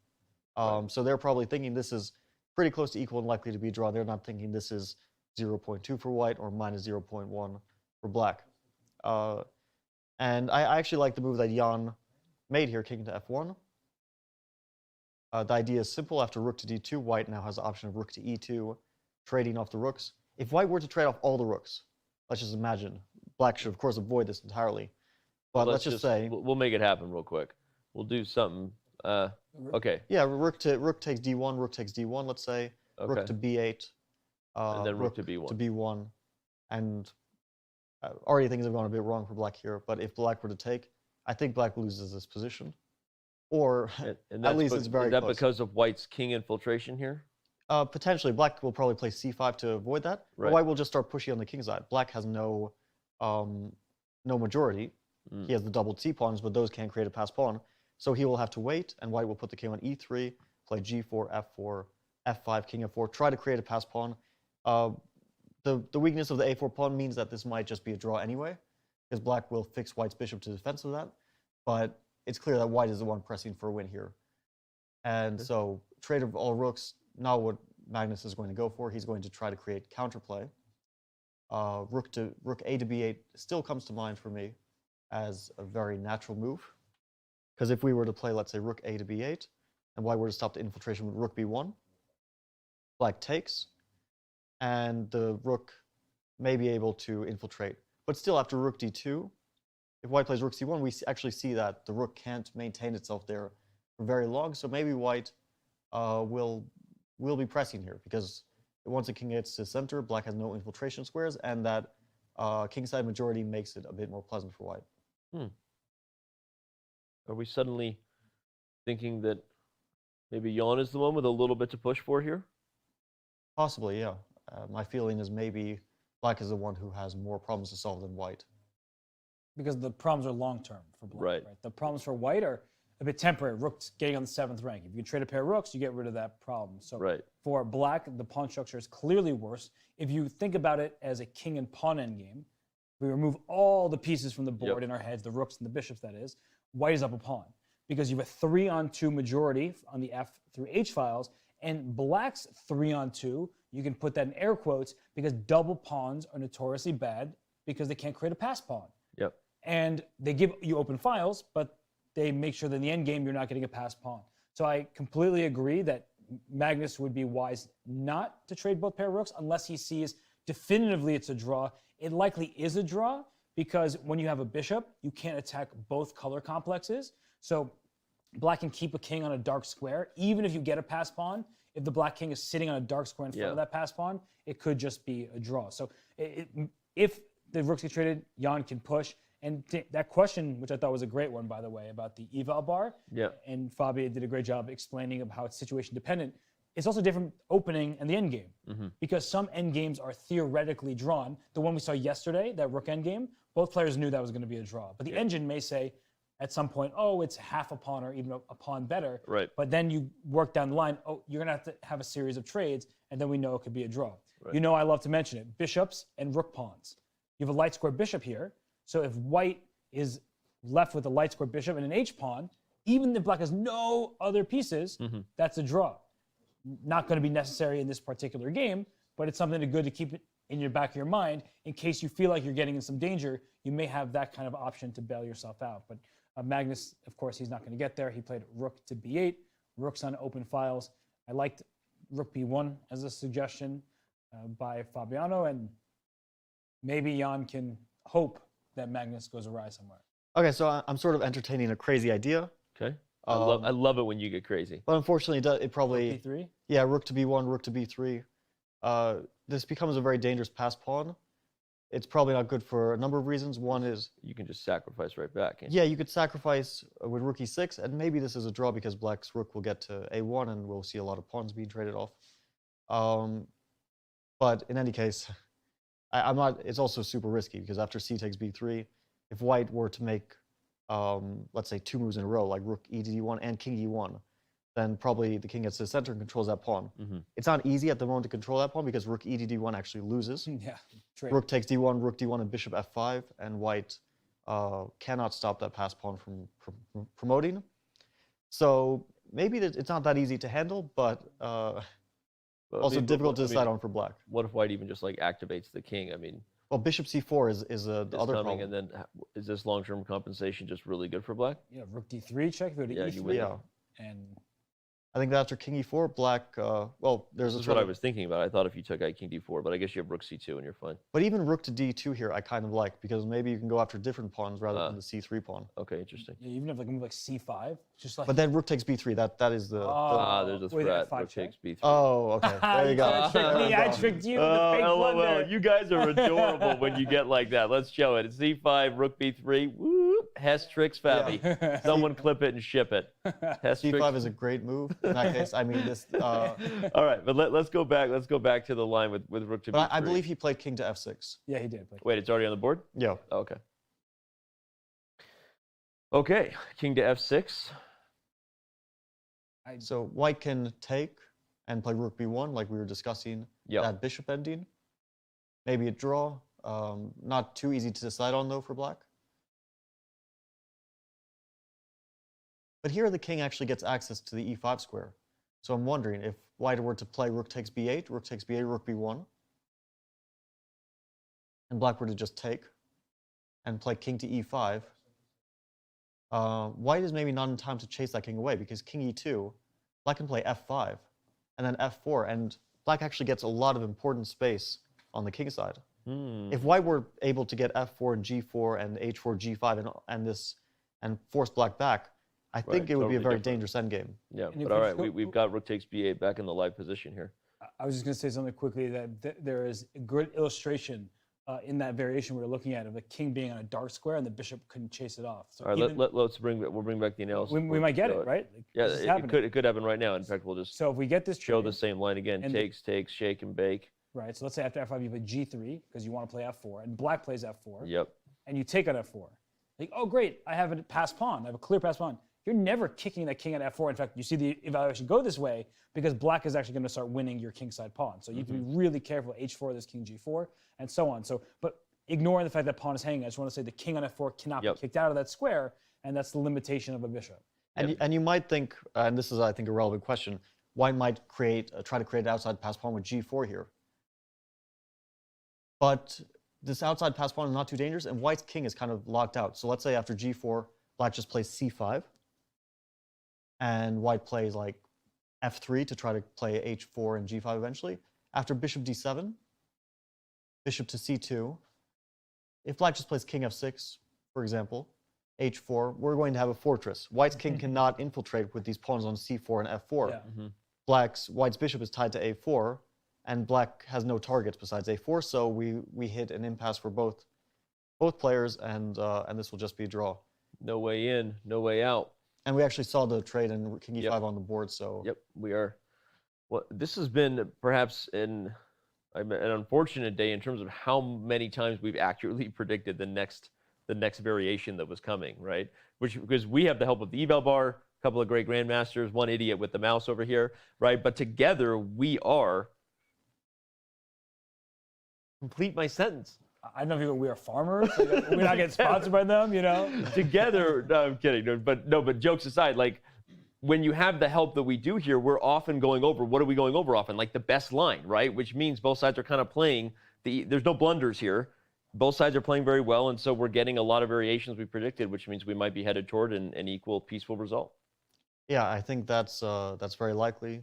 [SPEAKER 3] So they're probably thinking this is pretty close to equal and likely to be a draw. They're not thinking this is 0.2 for white or minus 0.1 for black. And I actually like the move that Jan made here, king to f1. The idea is simple. After rook to d2, white now has the option of rook to e2, trading off the rooks. If white were to trade off all the rooks, let's just imagine, black should, of course, avoid this entirely. But let's just say...
[SPEAKER 1] We'll make it happen real quick. We'll do something. Okay.
[SPEAKER 3] Yeah, rook takes d1, rook takes d1, let's say. Okay. Rook to b8.
[SPEAKER 1] And then rook to b1.
[SPEAKER 3] To b1. And already things have gone a bit wrong for black here, but if black were to take, I think black loses this position. Or at least it's very close.
[SPEAKER 1] Is that because of white's king infiltration here?
[SPEAKER 3] Potentially. Black will probably play c5 to avoid that. Right. White will just start pushing on the king side. Black has no majority. He has the doubled c-pawns, but those can't create a pass pawn. So he will have to wait, and white will put the king on e3, play g4, f4, f5, king f4, try to create a pass pawn. The weakness of the a4 pawn means that this might just be a draw anyway, because black will fix white's bishop to defense of that. But it's clear that white is the one pressing for a win here. And so trade of all rooks, not what Magnus is going to go for. He's going to try to create counterplay. Rook a to b8 still comes to mind for me as a very natural move. Because if we were to play, let's say, rook a to b8, and white were to stop the infiltration with rook b1, black takes, and the rook may be able to infiltrate. But still, after rook d2, if white plays rook c1, we actually see that the rook can't maintain itself there for very long. So maybe white will be pressing here, because once the king gets to center, black has no infiltration squares, and that kingside majority makes it a bit more pleasant for white.
[SPEAKER 1] Are we suddenly thinking that maybe Jan is the one with a little bit to push for here?
[SPEAKER 3] Possibly, yeah. My feeling is maybe black is the one who has more problems to solve than white.
[SPEAKER 2] Because the problems are long-term for black,
[SPEAKER 1] right?
[SPEAKER 2] The problems for white are a bit temporary. Rook's getting on the 7th rank. If you trade a pair of rooks, you get rid of that problem. So for black, the pawn structure is clearly worse. If you think about it as a king and pawn endgame, we remove all the pieces from the board in our heads, the rooks and the bishops, that is, white is up a pawn. Because you have a 3-on-2 majority on the F through H files, and black's 3-on-2, you can put that in air quotes, because double pawns are notoriously bad because they can't create a pass pawn. And they give you open files, but they make sure that in the end game you're not getting a pass pawn. So I completely agree that Magnus would be wise not to trade both pair of rooks unless he sees definitively it's a draw. It likely is a draw because when you have a bishop, you can't attack both color complexes. So black can keep a king on a dark square. Even if you get a pass pawn, if the black king is sitting on a dark square in front of that pass pawn, it could just be a draw. So if the rooks get traded, Jan can push. And that question, which I thought was a great one, by the way, about the eval bar, and Fabio did a great job explaining how it's situation dependent. It's also different opening and the end game, because some end games are theoretically drawn. The one we saw yesterday, that rook end game, both players knew that was going to be a draw. But the engine may say at some point, oh, it's half a pawn or even a pawn better. But then you work down the line, oh, you're going to have a series of trades, and then we know it could be a draw. You know, I love to mention it, bishops and rook pawns. You have a light square bishop here. So if white is left with a light square bishop and an H pawn, even if black has no other pieces, that's a draw. Not going to be necessary in this particular game, but it's something good to keep in your back of your mind in case you feel like you're getting in some danger. You may have that kind of option to bail yourself out. But Magnus, of course, he's not going to get there. He played rook to b8, rook's on open files. I liked rook b1 as a suggestion by Fabiano, and maybe Jan can hope that Magnus goes awry somewhere.
[SPEAKER 3] Okay, so I'm sort of entertaining a crazy idea.
[SPEAKER 1] Okay. I love it when you get crazy.
[SPEAKER 3] But unfortunately, it probably...
[SPEAKER 2] Rook b3?
[SPEAKER 3] Yeah, rook to b1, rook to b3. This becomes a very dangerous pass pawn. It's probably not good for a number of reasons. One is...
[SPEAKER 1] You can just sacrifice right back.
[SPEAKER 3] Yeah, you could sacrifice with rook e6, and maybe this is a draw because black's rook will get to a1, and we'll see a lot of pawns being traded off. But in any case, I'm not... It's also super risky, because after c takes b3, if white were to make, let's say, 2 moves in a row, like rook e to d1 and king e1, then probably the king gets to the center and controls that pawn. It's not easy at the moment to control that pawn because rook e to d1 actually loses.
[SPEAKER 2] Yeah, trade.
[SPEAKER 3] Rook takes d1, rook d1, and bishop f5, and white cannot stop that pass pawn from promoting. So maybe it's not that easy to handle, but also difficult to decide on for black.
[SPEAKER 1] What if white even just like activates the king? I mean,
[SPEAKER 3] well, bishop c4 is the other
[SPEAKER 1] coming,
[SPEAKER 3] problem.
[SPEAKER 1] and then is this long-term compensation just really good for black?
[SPEAKER 2] Yeah, rook d3 check, go to
[SPEAKER 1] Yeah,
[SPEAKER 2] e3.
[SPEAKER 1] you would.
[SPEAKER 3] Yeah.
[SPEAKER 2] And
[SPEAKER 3] I think that after king e4, black, well, there's
[SPEAKER 1] This
[SPEAKER 3] a
[SPEAKER 1] is what I was thinking about. I thought if you took king d4, but I guess you have rook c2 and you're fine.
[SPEAKER 3] But even rook to d2 here, I kind of like, because maybe you can go after different pawns rather than the c3 pawn.
[SPEAKER 1] Okay, interesting.
[SPEAKER 2] yeah, even if like a move like c5, just like.
[SPEAKER 3] But then rook takes b3, that is the...
[SPEAKER 1] There's a
[SPEAKER 2] wait,
[SPEAKER 1] threat.
[SPEAKER 2] F5
[SPEAKER 1] Rook
[SPEAKER 2] check?
[SPEAKER 1] takes b3.
[SPEAKER 3] Oh, okay, there you go.
[SPEAKER 2] I tricked you with the fake
[SPEAKER 1] LOL.
[SPEAKER 2] blunder.
[SPEAKER 1] You guys are adorable when you get like that. Let's show it. c5, rook b3. Whoop. Hess tricks Fabi. Someone clip it and ship it. Hess
[SPEAKER 3] c5 is a great move. In that case, I mean, this...
[SPEAKER 1] All right, but let's go back. Let's go back to the line with rook to b3.
[SPEAKER 3] But I believe he played king to f6.
[SPEAKER 2] Yeah, he did.
[SPEAKER 1] Wait, it's already on the board?
[SPEAKER 3] Yeah.
[SPEAKER 1] Oh, okay. Okay, king to f6.
[SPEAKER 3] So white can take and play rook b1, like we were discussing, that bishop ending. Maybe a draw. Not too easy to decide on, though, for black. But here the king actually gets access to the e5 square. So I'm wondering if white were to play rook takes b8, rook takes b8, rook b1, and black were to just take and play king to e5, white is maybe not in time to chase that king away because king e2, black can play f5, and then f4, and black actually gets a lot of important space on the king side. If white were able to get f4 and g4 and h4, g5 and force black back, I think it would be a very dangerous endgame.
[SPEAKER 1] Yeah, but all right, we've got rook takes b8 back in the live position here.
[SPEAKER 2] I was just going to say something quickly that there is a good illustration in that variation we were looking at of the king being on a dark square and the bishop couldn't chase it off. So
[SPEAKER 1] all right, we'll bring back the analysis.
[SPEAKER 2] We might get it, right? Like,
[SPEAKER 1] yeah, it could happen right now. In fact, we'll just
[SPEAKER 2] so if we get this
[SPEAKER 1] show the same line again. Takes, shake and bake.
[SPEAKER 2] Right. So let's say after f5 you play g3 because you want to play f4, and black plays f4.
[SPEAKER 1] Yep.
[SPEAKER 2] And you take on f4. Like, oh great, I have a pass pawn. I have a clear pass pawn. You're never kicking that king at f4. In fact, you see the evaluation go this way because black is actually going to start winning your kingside pawn. So you have to be really careful. h4, this king g4, and so on. So, but ignoring the fact that pawn is hanging, I just want to say the king on f4 cannot be kicked out of that square, and that's the limitation of a bishop.
[SPEAKER 3] And you might think, and this is, I think, a relevant question, white might try to create an outside pass pawn with g4 here. But this outside pass pawn is not too dangerous, and white's king is kind of locked out. So let's say after g4, black just plays c5, and white plays like f3 to try to play h4 and g5 eventually. After bishop d7, bishop to c2. If black just plays king f6, for example, h4, we're going to have a fortress. White's king cannot infiltrate with these pawns on c4 and f4.
[SPEAKER 2] Yeah.
[SPEAKER 3] White's bishop is tied to a4, and black has no targets besides a4, so we hit an impasse for both players, and this will just be a draw.
[SPEAKER 1] No way in, no way out.
[SPEAKER 3] And we actually saw the trade and king e5 on the board, so...
[SPEAKER 1] Yep, we are. Well, this has been perhaps an unfortunate day in terms of how many times we've accurately predicted the next variation that was coming, right? Because we have the help of the eval bar, a couple of great grandmasters, one idiot with the mouse over here, right? But together we are... Complete my sentence.
[SPEAKER 2] I don't know if we are farmers. We're not getting sponsored by them, you know?
[SPEAKER 1] Together, no, I'm kidding. But jokes aside, like when you have the help that we do here, we're often going over, what are we going over often? Like the best line, right? Which means both sides are kind of playing, there's no blunders here. Both sides are playing very well, and so we're getting a lot of variations we predicted, which means we might be headed toward an equal, peaceful result.
[SPEAKER 3] Yeah, I think that's very likely.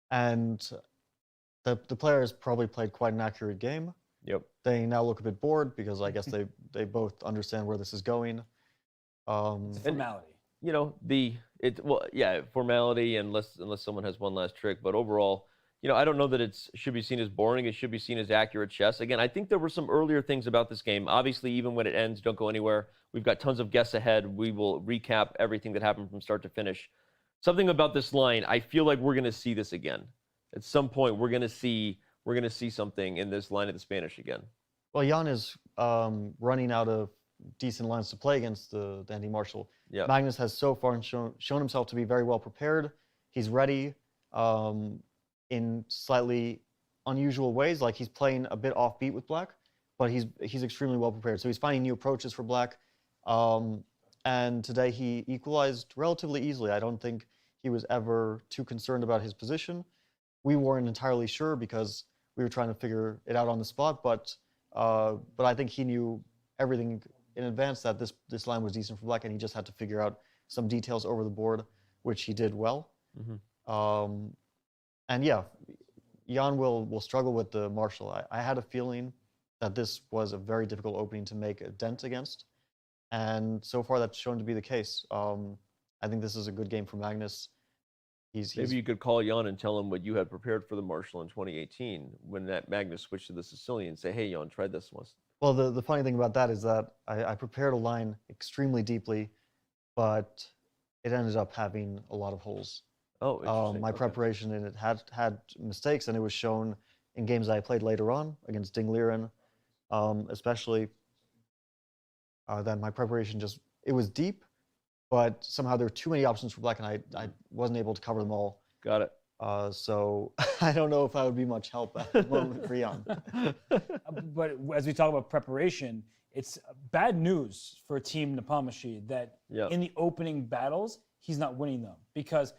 [SPEAKER 3] And the players probably played quite an accurate game.
[SPEAKER 1] Yep.
[SPEAKER 3] They now look a bit bored because I guess they both understand where this is going.
[SPEAKER 2] It's a formality.
[SPEAKER 1] You know, formality unless someone has one last trick. But overall, you know, I don't know that it should be seen as boring. It should be seen as accurate chess. Again, I think there were some earlier things about this game. Obviously, even when it ends, don't go anywhere. We've got tons of guests ahead. We will recap everything that happened from start to finish. Something about this line, I feel like we're going to see this again. At some point, we're going to see something in this line of the Spanish again.
[SPEAKER 3] Well, Jan is running out of decent lines to play against the Andy Marshall.
[SPEAKER 1] Yep.
[SPEAKER 3] Magnus has so far shown himself to be very well prepared. He's ready in slightly unusual ways, like he's playing a bit offbeat with Black, but he's extremely well prepared. So he's finding new approaches for Black. And today he equalized relatively easily. I don't think he was ever too concerned about his position. We weren't entirely sure because we were trying to figure it out on the spot, but I think he knew everything in advance that this line was decent for Black, and he just had to figure out some details over the board, which he did well. Mm-hmm. And yeah, Jan will struggle with the Marshall. I had a feeling that this was a very difficult opening to make a dent against, and so far that's shown to be the case. I think this is a good game for Magnus.
[SPEAKER 1] Maybe you could call Jan and tell him what you had prepared for the Marshall in 2018 when that Magnus switched to the Sicilian and say, hey, Jan, try this once.
[SPEAKER 3] Well, the funny thing about that is that I prepared a line extremely deeply, but it ended up having a lot of holes.
[SPEAKER 1] Oh, interesting.
[SPEAKER 3] My preparation in it had mistakes, and it was shown in games I played later on against Ding Liren, especially that my preparation it was deep, but somehow there were too many options for Black, and I wasn't able to cover them all.
[SPEAKER 1] Got it.
[SPEAKER 3] So I don't know if I would be much help at the moment for Jan.
[SPEAKER 2] But as we talk about preparation, it's bad news for Team Nepomniachtchi that in the opening battles, he's not winning them, because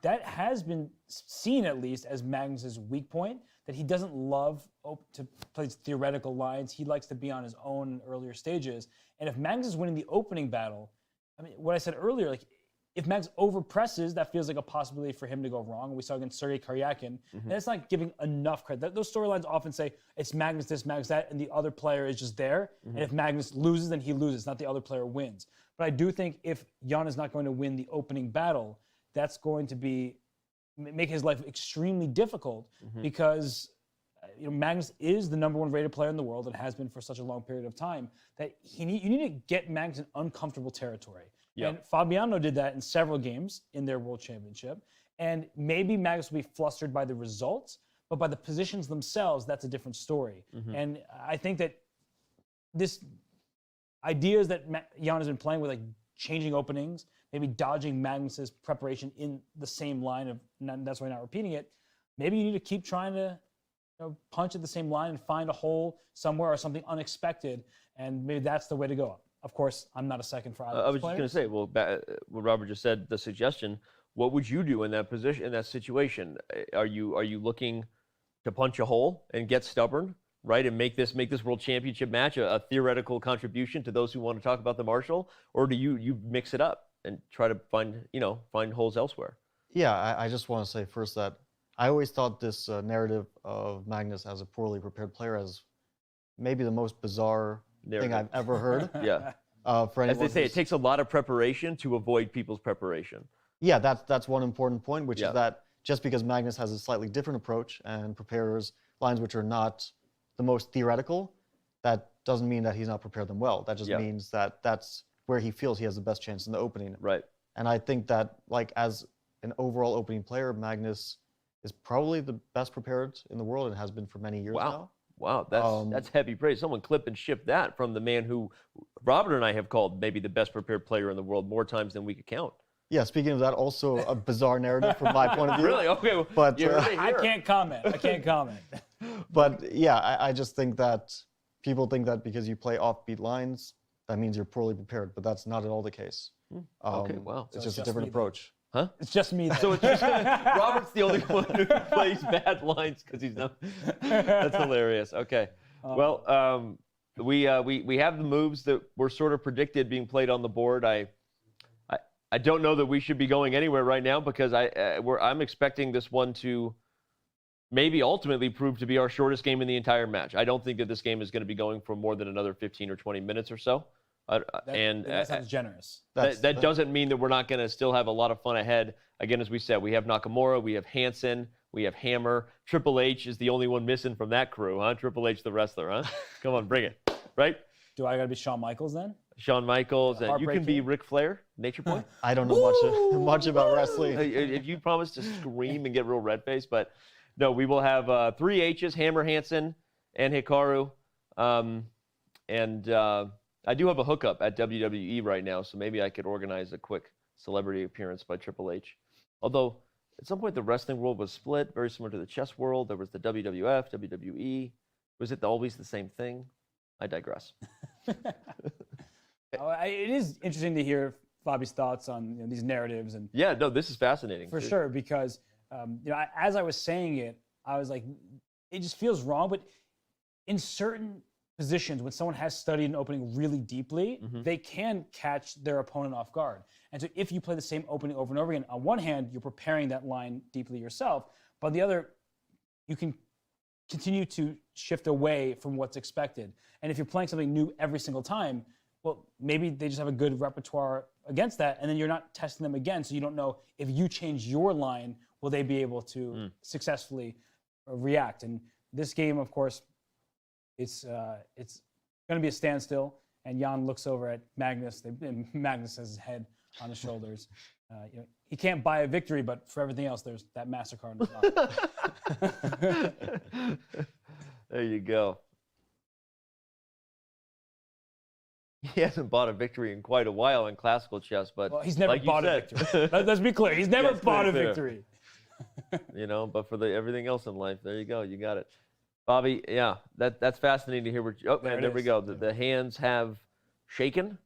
[SPEAKER 2] that has been seen, at least, as Magnus's weak point, that he doesn't love to play theoretical lines. He likes to be on his own in earlier stages. And if Magnus is winning the opening battle, I mean, what I said earlier, like, if Magnus overpresses, that feels like a possibility for him to go wrong. We saw against Sergei Karyakin. And that's not giving enough credit. Those storylines often say it's Magnus this, Magnus that, and the other player is just there. And if Magnus loses, then he loses, not the other player wins. But I do think if Jan is not going to win the opening battle, that's going to make his life extremely difficult, because Magnus is the #1 rated player in the world and has been for such a long period of time that you need to get Magnus in uncomfortable territory. Yep. And Fabiano did that in several games in their World Championship. And maybe Magnus will be flustered by the results, but by the positions themselves, that's a different story. And I think that this ideas that Jan has been playing with, like changing openings, maybe dodging Magnus's preparation in the same line that's why I'm not repeating it. Maybe you need to keep trying to punch at the same line and find a hole somewhere or something unexpected, and maybe that's the way to go. Of course, I'm not a second for either.
[SPEAKER 1] I was just going to say, well, what Robert just said, the suggestion. What would you do in that position, in that situation? Are you looking to punch a hole and get stubborn, right, and make this World Championship match a theoretical contribution to those who want to talk about the Marshall, or do you mix it up and try to find holes elsewhere?
[SPEAKER 3] Yeah, I just want to say first that I always thought this narrative of Magnus as a poorly prepared player as maybe the most bizarre thing I've ever heard.
[SPEAKER 1] Yeah.
[SPEAKER 3] As
[SPEAKER 1] they say, it takes a lot of preparation to avoid people's preparation.
[SPEAKER 3] Yeah, that's one important point, which is that just because Magnus has a slightly different approach and prepares lines which are not the most theoretical, that doesn't mean that he's not prepared them well. That just means that that's where he feels he has the best chance in the opening.
[SPEAKER 1] Right.
[SPEAKER 3] And I think that, like, as an overall opening player, Magnus is probably the best prepared in the world and has been for many years now.
[SPEAKER 1] Wow, that's heavy praise. Someone clip and ship that from the man who Robert and I have called maybe the best prepared player in the world more times than we could count.
[SPEAKER 3] Yeah, speaking of that, also a bizarre narrative from my point of view.
[SPEAKER 1] Really? Okay.
[SPEAKER 3] But
[SPEAKER 2] I can't comment.
[SPEAKER 3] But yeah, I just think that people think that because you play offbeat lines, that means you're poorly prepared, but that's not at all the case.
[SPEAKER 1] Okay, wow.
[SPEAKER 3] It's just a different approach.
[SPEAKER 1] Huh?
[SPEAKER 2] It's just me.
[SPEAKER 1] So it's just, Robert's the only one who plays bad lines because he's not. That's hilarious. Okay. Well, we have the moves that were sort of predicted being played on the board. I don't know that we should be going anywhere right now because I'm expecting this one to maybe ultimately prove to be our shortest game in the entire match. I don't think that this game is going to be going for more than another 15 or 20 minutes or so.
[SPEAKER 2] That sounds generous.
[SPEAKER 1] That doesn't mean that we're not going to still have a lot of fun ahead. Again, as we said, we have Nakamura, we have Hansen, we have Hammer. Triple H is the only one missing from that crew, huh? Triple H the wrestler, huh? Come on, bring it, right?
[SPEAKER 2] Do I got to be Shawn Michaels then?
[SPEAKER 1] Shawn Michaels, and you can be Ric Flair, Nature Boy.
[SPEAKER 3] I don't know much about wrestling.
[SPEAKER 1] If you promise to scream and get real red-faced, but no, we will have 3 H's, Hammer, Hansen, and Hikaru. I do have a hookup at WWE right now, so maybe I could organize a quick celebrity appearance by Triple H. Although, at some point, the wrestling world was split, very similar to the chess world. There was the WWF, WWE. Was it always the same thing? I digress.
[SPEAKER 2] It is interesting to hear Fabi's thoughts on these narratives. And
[SPEAKER 1] yeah, no, this is fascinating.
[SPEAKER 2] For sure, because as I was saying it, I was like, it just feels wrong. But in certain positions, when someone has studied an opening really deeply, they can catch their opponent off guard. And so if you play the same opening over and over again, on one hand, you're preparing that line deeply yourself, but on the other, you can continue to shift away from what's expected. And if you're playing something new every single time, well, maybe they just have a good repertoire against that, and then you're not testing them again, so you don't know if you change your line, will they be able to successfully react. And this game, of course, it's going to be a standstill, and Jan looks over at Magnus. And Magnus has his head on his shoulders. He can't buy a victory, but for everything else, there's that MasterCard in the box.
[SPEAKER 1] There you go. He hasn't bought a victory in quite a while in classical chess, but
[SPEAKER 2] he's never bought a victory. Let's be clear. He's never bought a victory.
[SPEAKER 1] But for everything else in life, there you go. You got it. Bobby, yeah, that's fascinating to hear. There we go. The hands have shaken.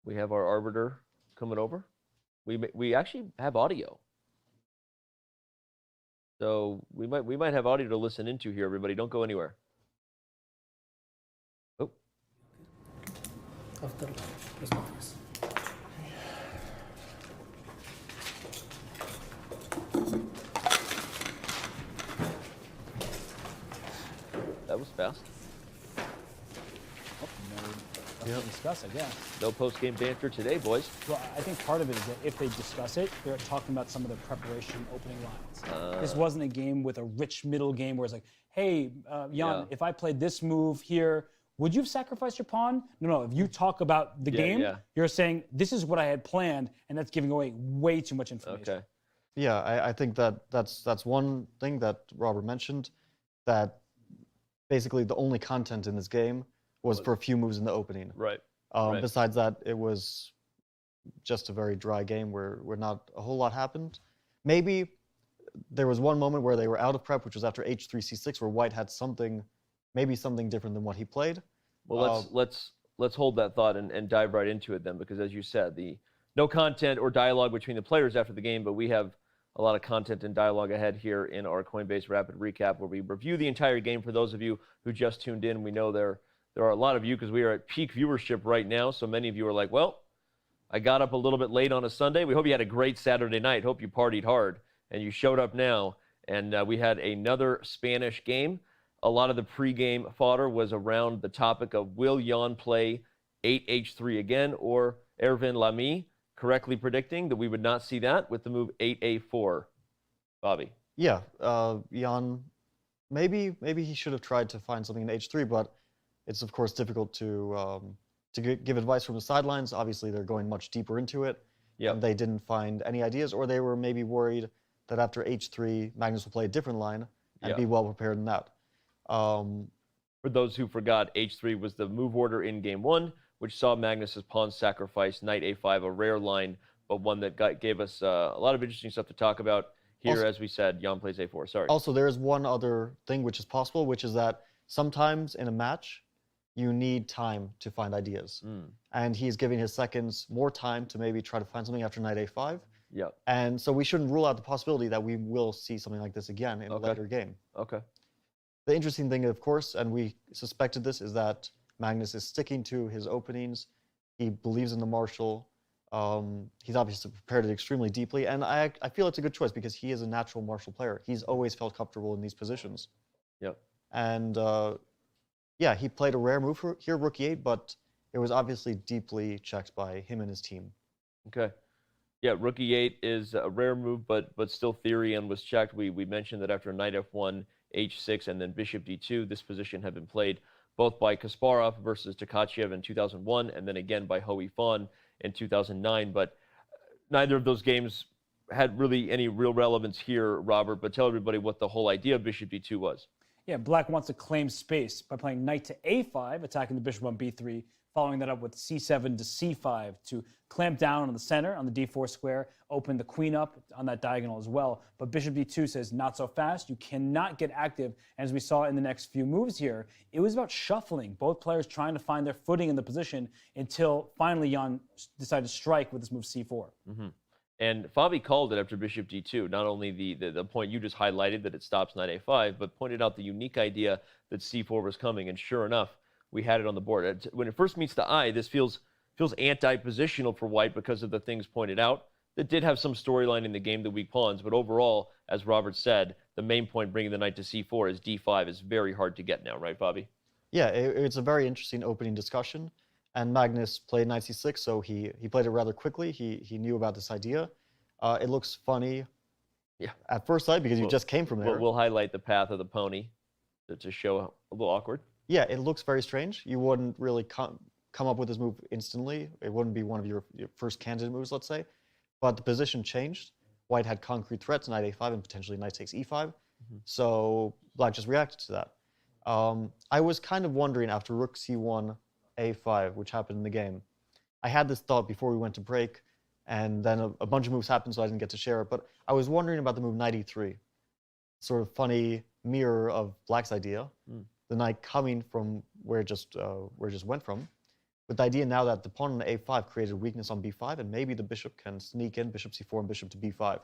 [SPEAKER 1] We have our arbiter coming over. We actually have audio, so we might have audio to listen into here. Everybody, don't go anywhere. Oh. That was fast.
[SPEAKER 2] No, discuss it, yeah.
[SPEAKER 1] No post-game banter today, boys.
[SPEAKER 2] Well, I think part of it is that if they discuss it, they're talking about some of the preparation opening lines. This wasn't a game with a rich middle game where it's like, hey, Jan, if I played this move here, would you have sacrificed your pawn? No. If you talk about the game, you're saying, this is what I had planned, and that's giving away way too much information.
[SPEAKER 3] Okay. Yeah, I think that's one thing that Robert mentioned, that basically the only content in this game was for a few moves in the opening.
[SPEAKER 1] Right.
[SPEAKER 3] Besides that, it was just a very dry game where not a whole lot happened. Maybe there was one moment where they were out of prep, which was after h3, c6, where White had maybe something different than what he played.
[SPEAKER 1] Well, let's hold that thought and dive right into it then, because as you said, no content or dialogue between the players after the game, but we have a lot of content and dialogue ahead here in our Coinbase Rapid Recap, where we review the entire game. For those of you who just tuned in, we know there are a lot of you because we are at peak viewership right now. So many of you are like, well, I got up a little bit late on a Sunday. We hope you had a great Saturday night. Hope you partied hard and you showed up now. And we had another Spanish game. A lot of the pregame fodder was around the topic of will Jan play 8h3 again, or Erwin Lamy correctly predicting that we would not see that with the move 8a4. Bobby.
[SPEAKER 3] Yeah, Jan, maybe he should have tried to find something in h3, but it's of course difficult to give advice from the sidelines. Obviously, they're going much deeper into it.
[SPEAKER 1] Yeah.
[SPEAKER 3] And they didn't find any ideas, or they were maybe worried that after h3, Magnus will play a different line and be well prepared in that.
[SPEAKER 1] For those who forgot, h3 was the move order in game one, which saw Magnus's pawn sacrifice knight a5, a rare line, but one that gave us a lot of interesting stuff to talk about. Here,
[SPEAKER 3] Also-
[SPEAKER 1] as we said, Jan plays a4. Sorry.
[SPEAKER 3] Also, there is one other thing which is possible, which is that sometimes in a match, you need time to find ideas. And he's giving his seconds more time to maybe try to find something after knight a5.
[SPEAKER 1] Yep.
[SPEAKER 3] And so we shouldn't rule out the possibility that we will see something like this again in a later game.
[SPEAKER 1] Okay.
[SPEAKER 3] The interesting thing, of course, and we suspected this, is that Magnus is sticking to his openings. He believes in the marshal. He's obviously prepared it extremely deeply, and I feel it's a good choice because he is a natural marshal player. He's always felt comfortable in these positions.
[SPEAKER 1] Yep.
[SPEAKER 3] And yeah, he played a rare move here, rook e8, but it was obviously deeply checked by him and his team.
[SPEAKER 1] Okay. Yeah, rook e8 is a rare move, but still theory and was checked. We mentioned that after knight f1, h6, and then bishop d2, this position had been played both by Kasparov versus Tkachev in 2001, and then again by Ho Yifan in 2009. But neither of those games had really any real relevance here, Robert. But tell everybody what the whole idea of bishop d2 was.
[SPEAKER 2] Yeah, black wants to claim space by playing knight to a5, attacking the bishop on b3, following that up with c7 to c5 to clamp down on the center, on the d4 square, open the queen up on that diagonal as well. But bishop d2 says, not so fast. You cannot get active. And as we saw in the next few moves here, it was about shuffling, both players trying to find their footing in the position until finally Jan decided to strike with this move c4.
[SPEAKER 1] And Fabi called it after bishop d2, not only the point you just highlighted that it stops knight a5, but pointed out the unique idea that c4 was coming. And sure enough, we had it on the board. When it first meets the eye, this feels anti-positional for white because of the things pointed out. That did have some storyline in the game, the weak pawns, but overall, as Robert said, the main point bringing the knight to c4 is d5 is very hard to get now, right, Fabi?
[SPEAKER 3] Yeah, it's a very interesting opening discussion. And Magnus played knight c6, so he played it rather quickly. He knew about this idea. It looks funny at first sight because you just came from there.
[SPEAKER 1] We'll highlight the path of the pony to show a little awkward.
[SPEAKER 3] Yeah, it looks very strange. You wouldn't really come up with this move instantly. It wouldn't be one of your first candidate moves, let's say. But the position changed. White had concrete threats, knight a5 and potentially knight takes e5. So black just reacted to that. I was kind of wondering after rook c1, a5, which happened in the game. I had this thought before we went to break, and then a bunch of moves happened, so I didn't get to share it. But I was wondering about the move knight e3. Sort of funny mirror of black's idea. The knight coming from where it just went from, with the idea now that the pawn on a5 created weakness on b5, and maybe the bishop can sneak in bishop c4 and bishop to b5.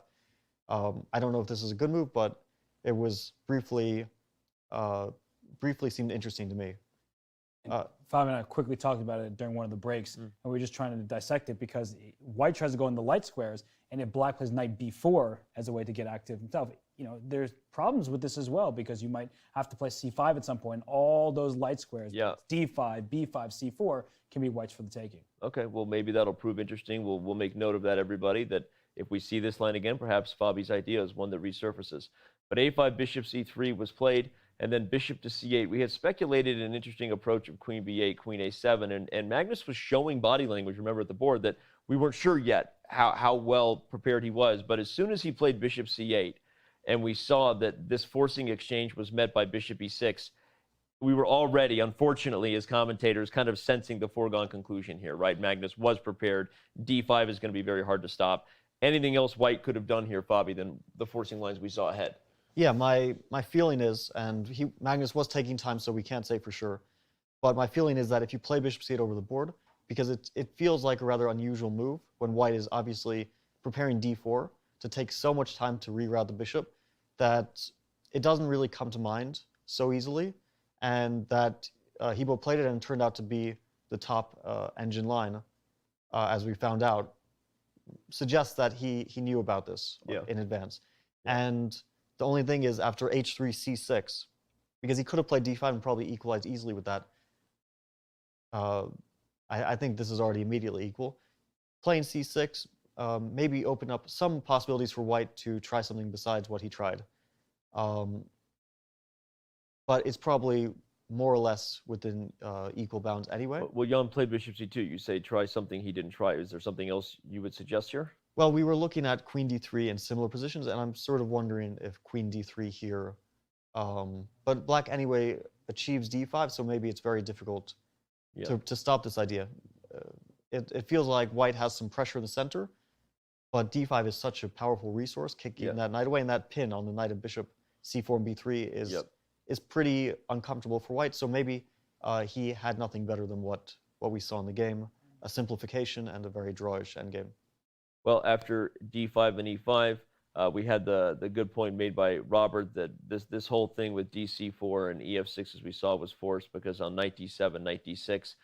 [SPEAKER 3] I don't know if this is a good move, but it was briefly seemed interesting to me.
[SPEAKER 2] Fabi and I quickly talked about it during one of the breaks, and we were just trying to dissect it because white tries to go in the light squares, and if black plays knight b4 as a way to get active himself, there's problems with this as well because you might have to play c5 at some point. All those light squares, d5, b5, c4, can be whites for the taking.
[SPEAKER 1] Okay, well, maybe that'll prove interesting. We'll make note of that, everybody, that if we see this line again, perhaps Fabi's idea is one that resurfaces. But a5, bishop c3 was played, and then bishop to c8. We had speculated an interesting approach of queen b8, queen a7, and Magnus was showing body language, remember, at the board, that we weren't sure yet how well prepared he was. But as soon as he played bishop c8, and we saw that this forcing exchange was met by bishop e6, we were already, unfortunately, as commentators, kind of sensing the foregone conclusion here, right? Magnus was prepared. d5 is going to be very hard to stop. Anything else white could have done here, Fabi, than the forcing lines we saw ahead?
[SPEAKER 3] Yeah, my feeling is, and Magnus was taking time, so we can't say for sure, but my feeling is that if you play bishop c8 over the board, because it feels like a rather unusual move when white is obviously preparing d4 to take so much time to reroute the bishop, that it doesn't really come to mind so easily, and that Hebo played it and it turned out to be the top engine line, as we found out, suggests that he knew about this in advance. And the only thing is after h3, c6, because he could have played d5 and probably equalized easily with that, I think this is already immediately equal. Playing c6 maybe open up some possibilities for white to try something besides what he tried. But it's probably more or less within equal bounds anyway.
[SPEAKER 1] Well, Jan played bishop c2. You say try something he didn't try. Is there something else you would suggest here?
[SPEAKER 3] Well, we were looking at queen d3 in similar positions, and I'm sort of wondering if queen d3 here. But black anyway achieves d5, so maybe it's very difficult to stop this idea. It feels like white has some pressure in the center, but d5 is such a powerful resource, kicking that knight away, and that pin on the knight and bishop c4 and b3 is pretty uncomfortable for white. So maybe he had nothing better than what we saw in the game, a simplification and a very drawish endgame.
[SPEAKER 1] Well, after d5 and e5, we had the good point made by Robert that this whole thing with dc4 and ef6, as we saw, was forced because on knight d7, knight d6,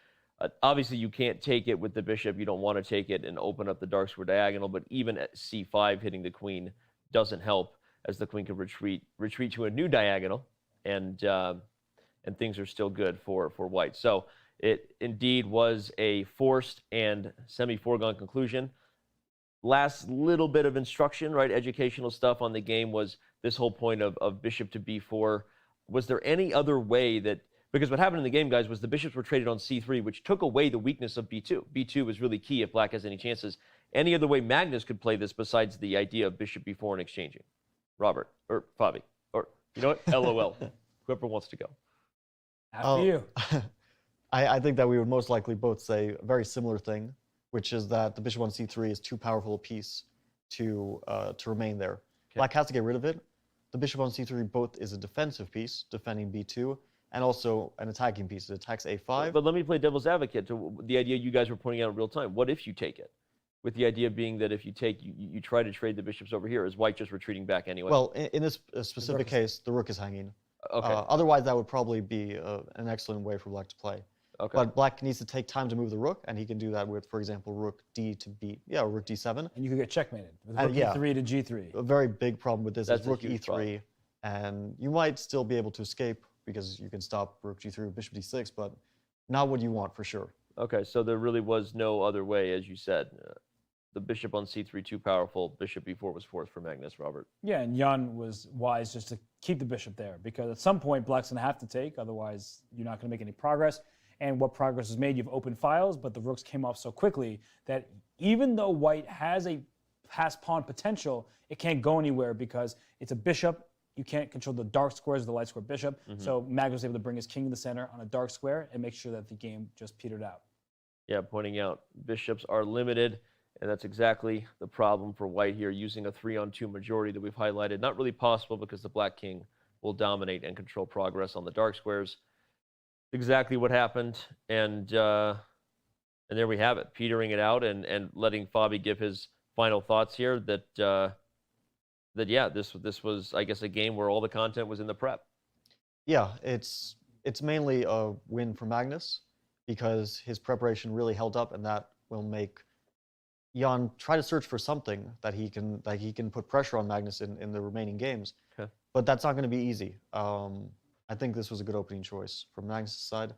[SPEAKER 1] obviously you can't take it with the bishop. You don't want to take it and open up the dark square diagonal, but even at c5 hitting the queen doesn't help, as the queen can retreat to a new diagonal, and things are still good for white. So it indeed was a forced and semi-foregone conclusion. Last little bit of instruction, right, educational stuff on the game was this whole point of bishop to b4. Was there any other way that, because what happened in the game, guys, was the bishops were traded on c3, which took away the weakness of b2. b2 was really key if black has any chances. Any other way Magnus could play this besides the idea of bishop b4 and exchanging? Robert, or Fabi, or you know what, LOL, whoever wants to go.
[SPEAKER 2] After you.
[SPEAKER 3] I think that we would most likely both say a very similar thing, which is that the bishop on c3 is too powerful a piece to remain there. Okay. Black has to get rid of it. The bishop on c3 both is a defensive piece, defending b2, and also an attacking piece. It attacks a5.
[SPEAKER 1] But let me play devil's advocate to the idea you guys were pointing out in real time. What if you take it? With the idea being that if you take, you try to trade the bishops over here. Is white just retreating back anyway?
[SPEAKER 3] Well, in this specific case, the rook is hanging.
[SPEAKER 1] Okay.
[SPEAKER 3] Otherwise, that would probably be an excellent way for black to play.
[SPEAKER 1] Okay.
[SPEAKER 3] But black needs to take time to move the rook, and he can do that with, for example, rook d to b, rook d7.
[SPEAKER 2] And you could get checkmated with rook e3 to g3.
[SPEAKER 3] A very big problem with this is rook e3,
[SPEAKER 1] problem.
[SPEAKER 3] And you might still be able to escape because you can stop rook g3 with bishop d6, but not what you want for sure.
[SPEAKER 1] Okay, so there really was no other way, as you said. The bishop on c3 too powerful. Bishop b4 was forced for Magnus, Robert.
[SPEAKER 2] Yeah, and Jan was wise just to keep the bishop there because at some point black's going to have to take, otherwise you're not going to make any progress. And what progress is made, you've opened files, but the rooks came off so quickly that even though white has a pass pawn potential, it can't go anywhere because it's a bishop. You can't control the dark squares of the light square bishop. So Magnus was able to bring his king to the center on a dark square and make sure that the game just petered out.
[SPEAKER 1] Yeah, pointing out bishops are limited, and that's exactly the problem for white here, using a 3-on-2 majority that we've highlighted. Not really possible because the black king will dominate and control progress on the dark squares. Exactly what happened, and there we have it, petering it out and letting Fabi give his final thoughts here. That yeah, this was, I guess, a game where all the content was in the prep.
[SPEAKER 3] Yeah, it's mainly a win for Magnus because his preparation really held up, and that will make Jan try to search for something that he can put pressure on Magnus in the remaining games.
[SPEAKER 1] Okay.
[SPEAKER 3] But that's not going to be easy. I think this was a good opening choice from Magnus' side.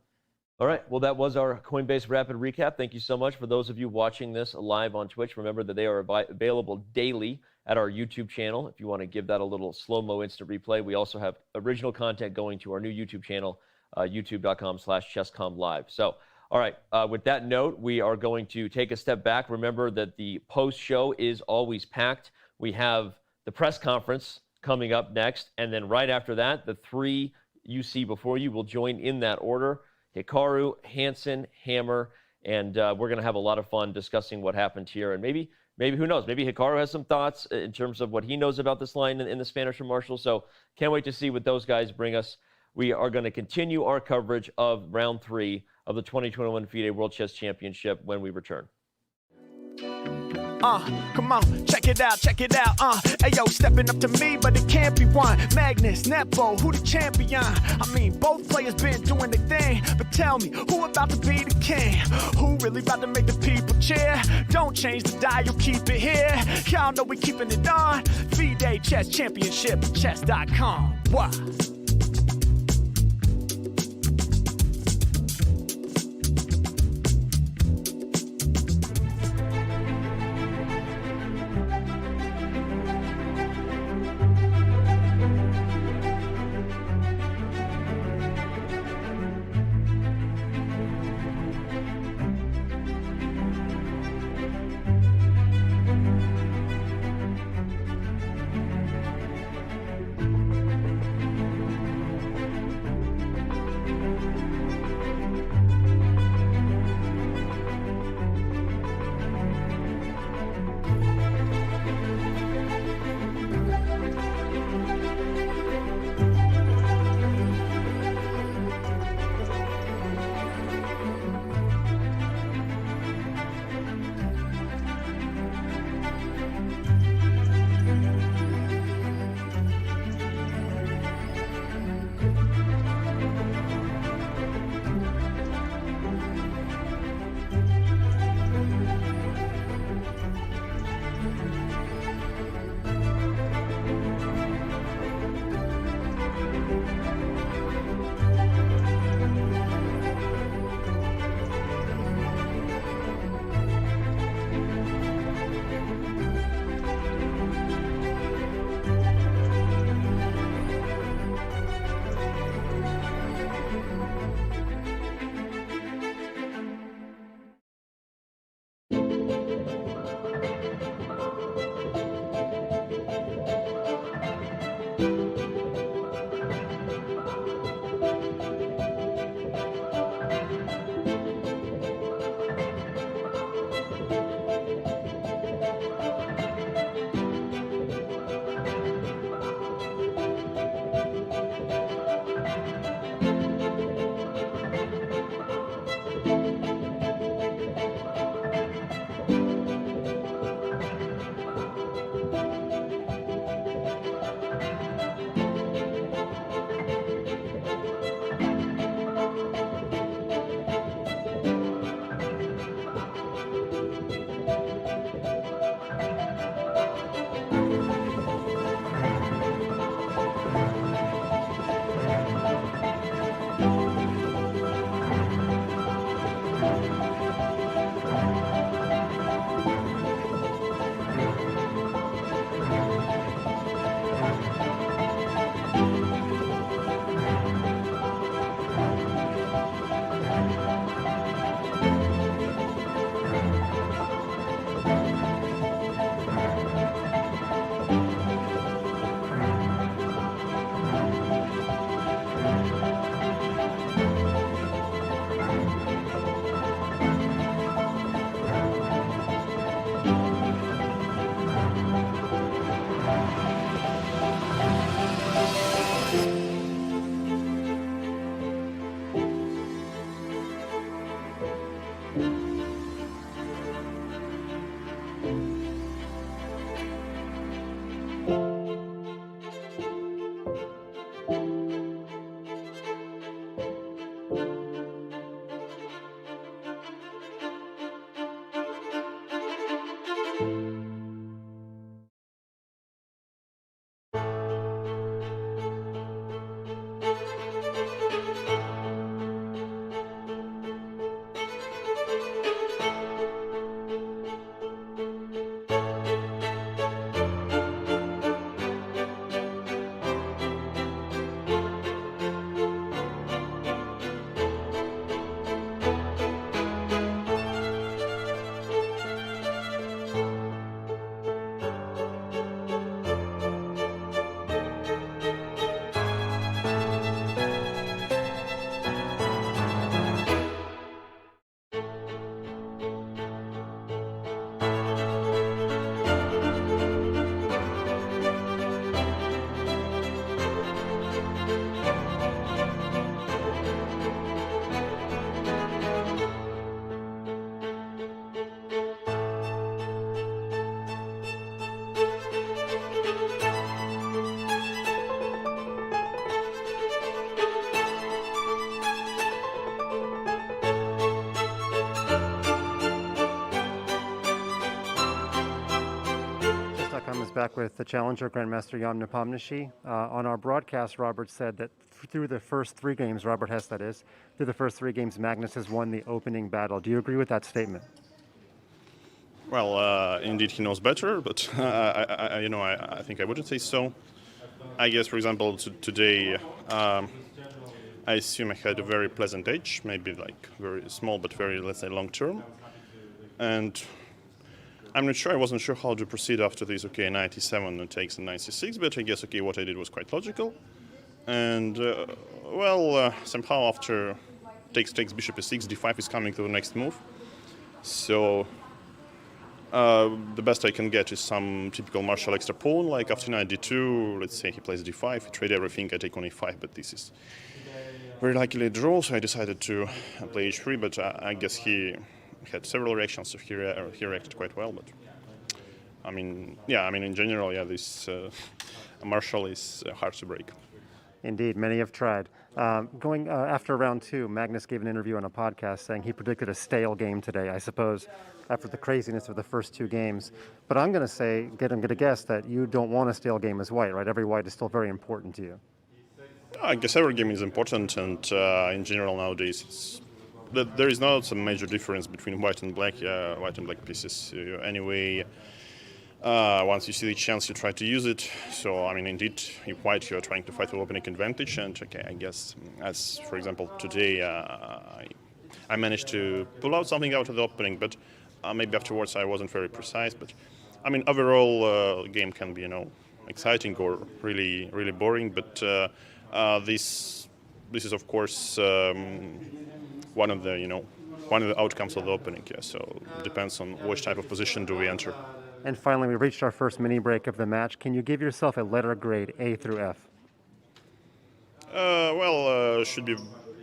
[SPEAKER 1] All right, well, that was our Coinbase Rapid Recap. Thank you so much. For those of you watching this live on Twitch, remember that they are available daily at our YouTube channel. If you want to give that a little slow-mo instant replay, we also have original content going to our new YouTube channel, youtube.com/chesscom live. So, all right, with that note, we are going to take a step back. Remember that the post-show is always packed. We have the press conference coming up next, and then right after that, the three you see before you will join in that order: Hikaru, Hansen, Hammer, and we're going to have a lot of fun discussing what happened here. And maybe who knows, maybe Hikaru has some thoughts in terms of what he knows about this line in the Spanish from Marshall. So can't wait to see what those guys bring us. We are going to continue our coverage of round 3 of the 2021 FIDE World Chess Championship when we return.
[SPEAKER 11] Come on, check it out, Ayo, stepping up to me, but it can't be one. Magnus, Nepo, who the champion? I mean, both players been doing their thing, but tell me, who about to be the king? Who really about to make the people cheer? Don't change the dial, keep it here. Y'all know we keeping it on. FIDE Chess Championship, Chess.com. What?
[SPEAKER 6] Chess.com is back with the challenger, Grandmaster Ian Nepomniachtchi. On our broadcast, Robert said that through the first 3 games, Robert Hess that is, through the first 3 games, Magnus has won the opening battle. Do you agree with that statement?
[SPEAKER 5] Well, indeed, he knows better, but I think I wouldn't say so. I guess, for example, today, I assume I had a very pleasant edge, maybe like very small, but very, let's say, long term. And I'm not sure, I wasn't sure how to proceed after this, okay, knight e7 takes a knight c6, but I guess, okay, what I did was quite logical. And, somehow after takes bishop e6, d5 is coming to the next move. So the best I can get is some typical martial extra pawn, like after knight d2, let's say he plays d5, I trade everything, I take on e5, but this is very likely a draw, so I decided to play h3, but I guess he had several reactions, so he reacted quite well, but in general, this martial is hard to break.
[SPEAKER 6] Indeed, many have tried. Going after round 2, Magnus gave an interview on a podcast saying he predicted a stale game today, I suppose, after the craziness of the first 2 games. But I'm going to guess that you don't want a stale game as white, right? Every white is still very important to you.
[SPEAKER 5] I guess every game is important, and in general nowadays there is not a major difference between white and black pieces. Anyway, once you see the chance, you try to use it. So, indeed, if white, you're trying to fight for opening advantage, and okay, I guess, as for example today, I managed to pull out something out of the opening, but maybe afterwards I wasn't very precise. But overall, game can be exciting or really really boring. But this is of course one of the outcomes of the opening. Yeah, so it depends on which type of position do we enter.
[SPEAKER 6] And finally, we reached our first mini break of the match. Can you give yourself a letter grade A through F?
[SPEAKER 5] Should be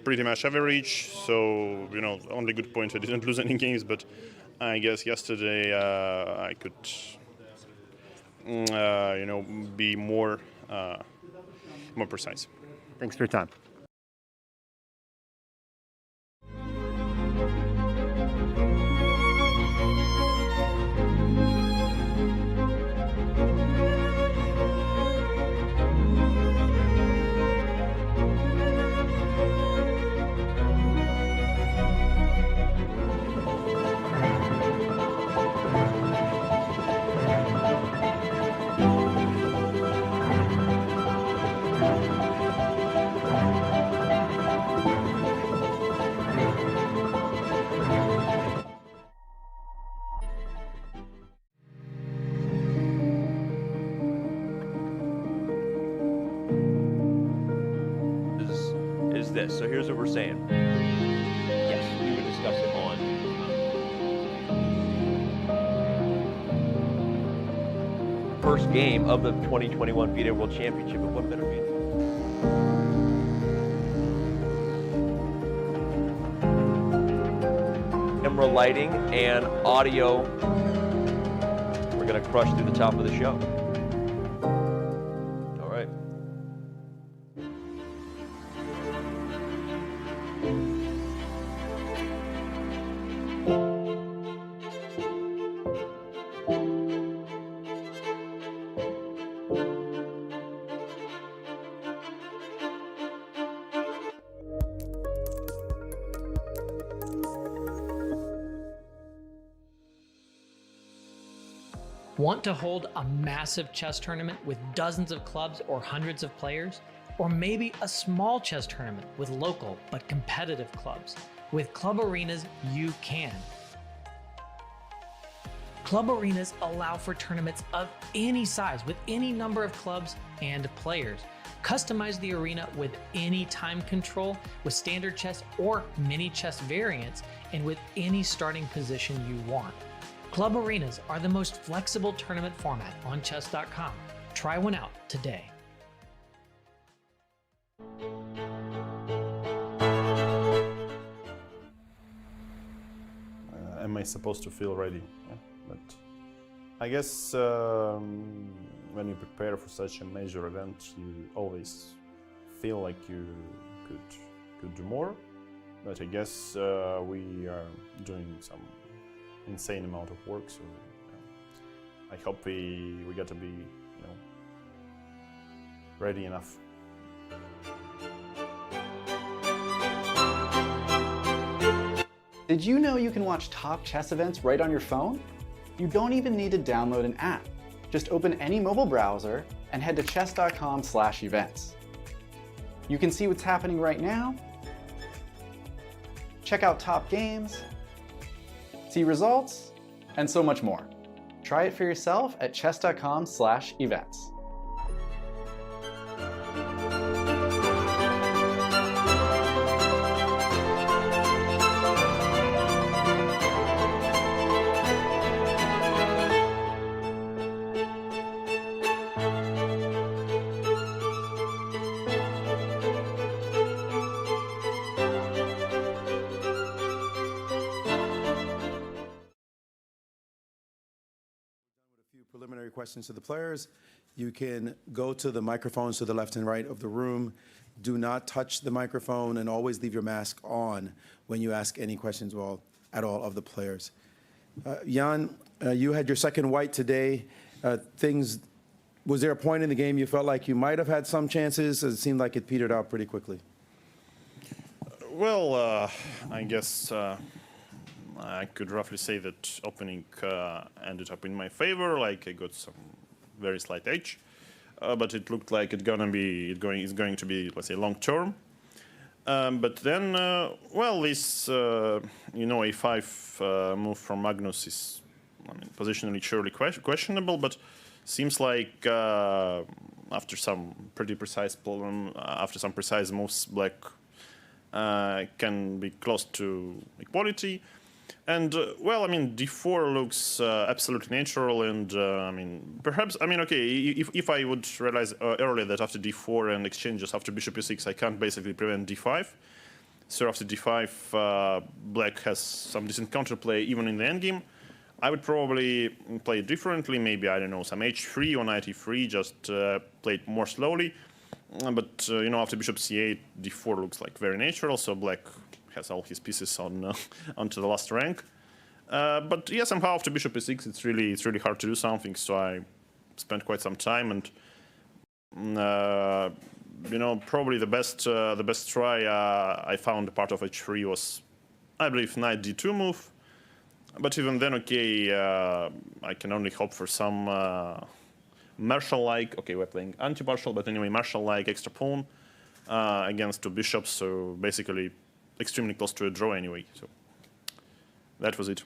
[SPEAKER 5] pretty much average. So only good point I didn't lose any games, but I guess yesterday I could be more precise.
[SPEAKER 6] Thanks for your time.
[SPEAKER 1] This. So here's what we're saying. Yes, we would discuss it on first game of the 2021 FIDE World Championship. And what better mean? camera lighting and audio. We're going to crush through the top of the show. All right.
[SPEAKER 4] Want to hold a massive chess tournament with dozens of clubs or hundreds of players? Or maybe a small chess tournament with local but competitive clubs? With Club Arenas, you can. Club Arenas allow for tournaments of any size with any number of clubs and players. Customize the arena with any time control, with standard chess or mini chess variants, and with any starting position you want. Club Arenas are the most flexible tournament format on Chess.com. Try one out today.
[SPEAKER 5] Am I supposed to feel ready? Yeah, but I guess when you prepare for such a major event, you always feel like you could do more. But I guess we are doing some insane amount of work, so I hope we got to be, ready enough.
[SPEAKER 7] Did you know you can watch top chess events right on your phone? You don't even need to download an app. Just open any mobile browser and head to chess.com/events. You can see what's happening right now, check out top games, see results, and so much more. Try it for yourself at chess.com/events.
[SPEAKER 12] Preliminary questions to the players. You can go to the microphones to the left and right of the room. Do not touch the microphone and always leave your mask on when you ask any questions at all of the players. Jan, you had your second white today. Was there a point in the game you felt like you might have had some chances? It seemed like it petered out pretty quickly.
[SPEAKER 5] Well, I guess I could roughly say that opening ended up in my favor. Like I got some very slight edge, but it looked like it's going to be, let's say, long term. But then, well, this A5 move from Magnus is, positionally surely questionable, but seems like after some pretty precise moves, Black can be close to equality. And, d4 looks absolutely natural, and, if I would realize earlier that after d4 and exchanges after bishop e6, I can't basically prevent d5. So after d5, Black has some decent counterplay even in the endgame. I would probably play it differently, maybe, I don't know, some h3 or knight e3, just play it more slowly. But, after bishop c8, d4 looks like very natural, so Black has all his pieces onto the last rank. But yeah, somehow after bishop e6, it's really hard to do something. So I spent quite some time, and probably the best try I found part of h3 was, I believe, knight d2 move. But even then, okay, I can only hope for some Marshall-like. Okay, we're playing anti-Marshall, but anyway, Marshall-like extra pawn against two bishops. So basically, extremely close to a draw anyway. So that was it.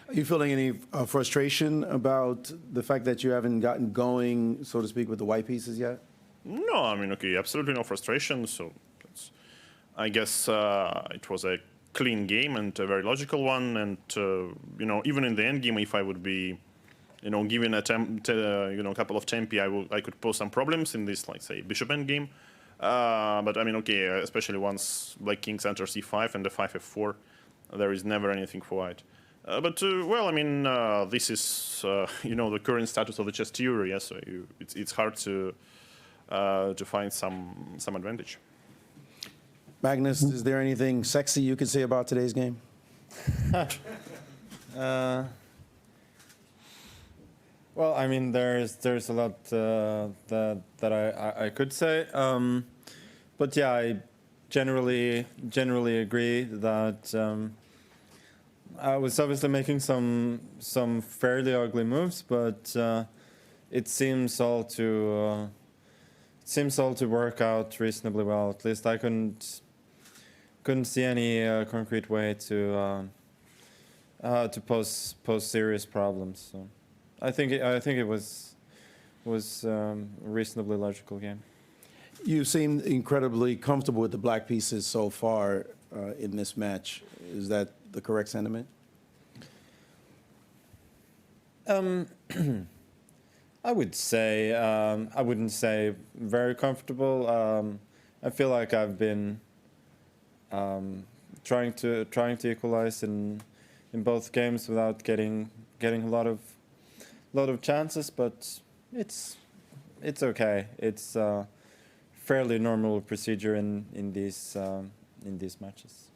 [SPEAKER 12] Are you feeling any frustration about the fact that you haven't gotten going, so to speak, with the white pieces yet?
[SPEAKER 5] No, okay, absolutely no frustration. So I guess it was a clean game and a very logical one. And even in the end game, if I would be, given a couple of tempi, I could pose some problems in this, like say, bishop endgame. But okay, especially once Black King enters e5 and the 5 f4, there is never anything for white. Well, I mean, this is the current status of the chess theory. Yeah, so it's hard to find some advantage.
[SPEAKER 12] Magnus, is there anything sexy you can say about today's game?
[SPEAKER 13] Well, I mean, there's a lot that I could say, but yeah, I generally agree that I was obviously making some fairly ugly moves, but it seems all to work out reasonably well. At least I couldn't see any concrete way to pose serious problems. So I think it was a reasonably logical game.
[SPEAKER 12] You seem incredibly comfortable with the black pieces so far in this match. Is that the correct sentiment?
[SPEAKER 13] I would say I wouldn't say very comfortable. I feel like I've been trying to equalize in both games without getting a lot of chances, but it's okay. It's fairly normal procedure in these matches.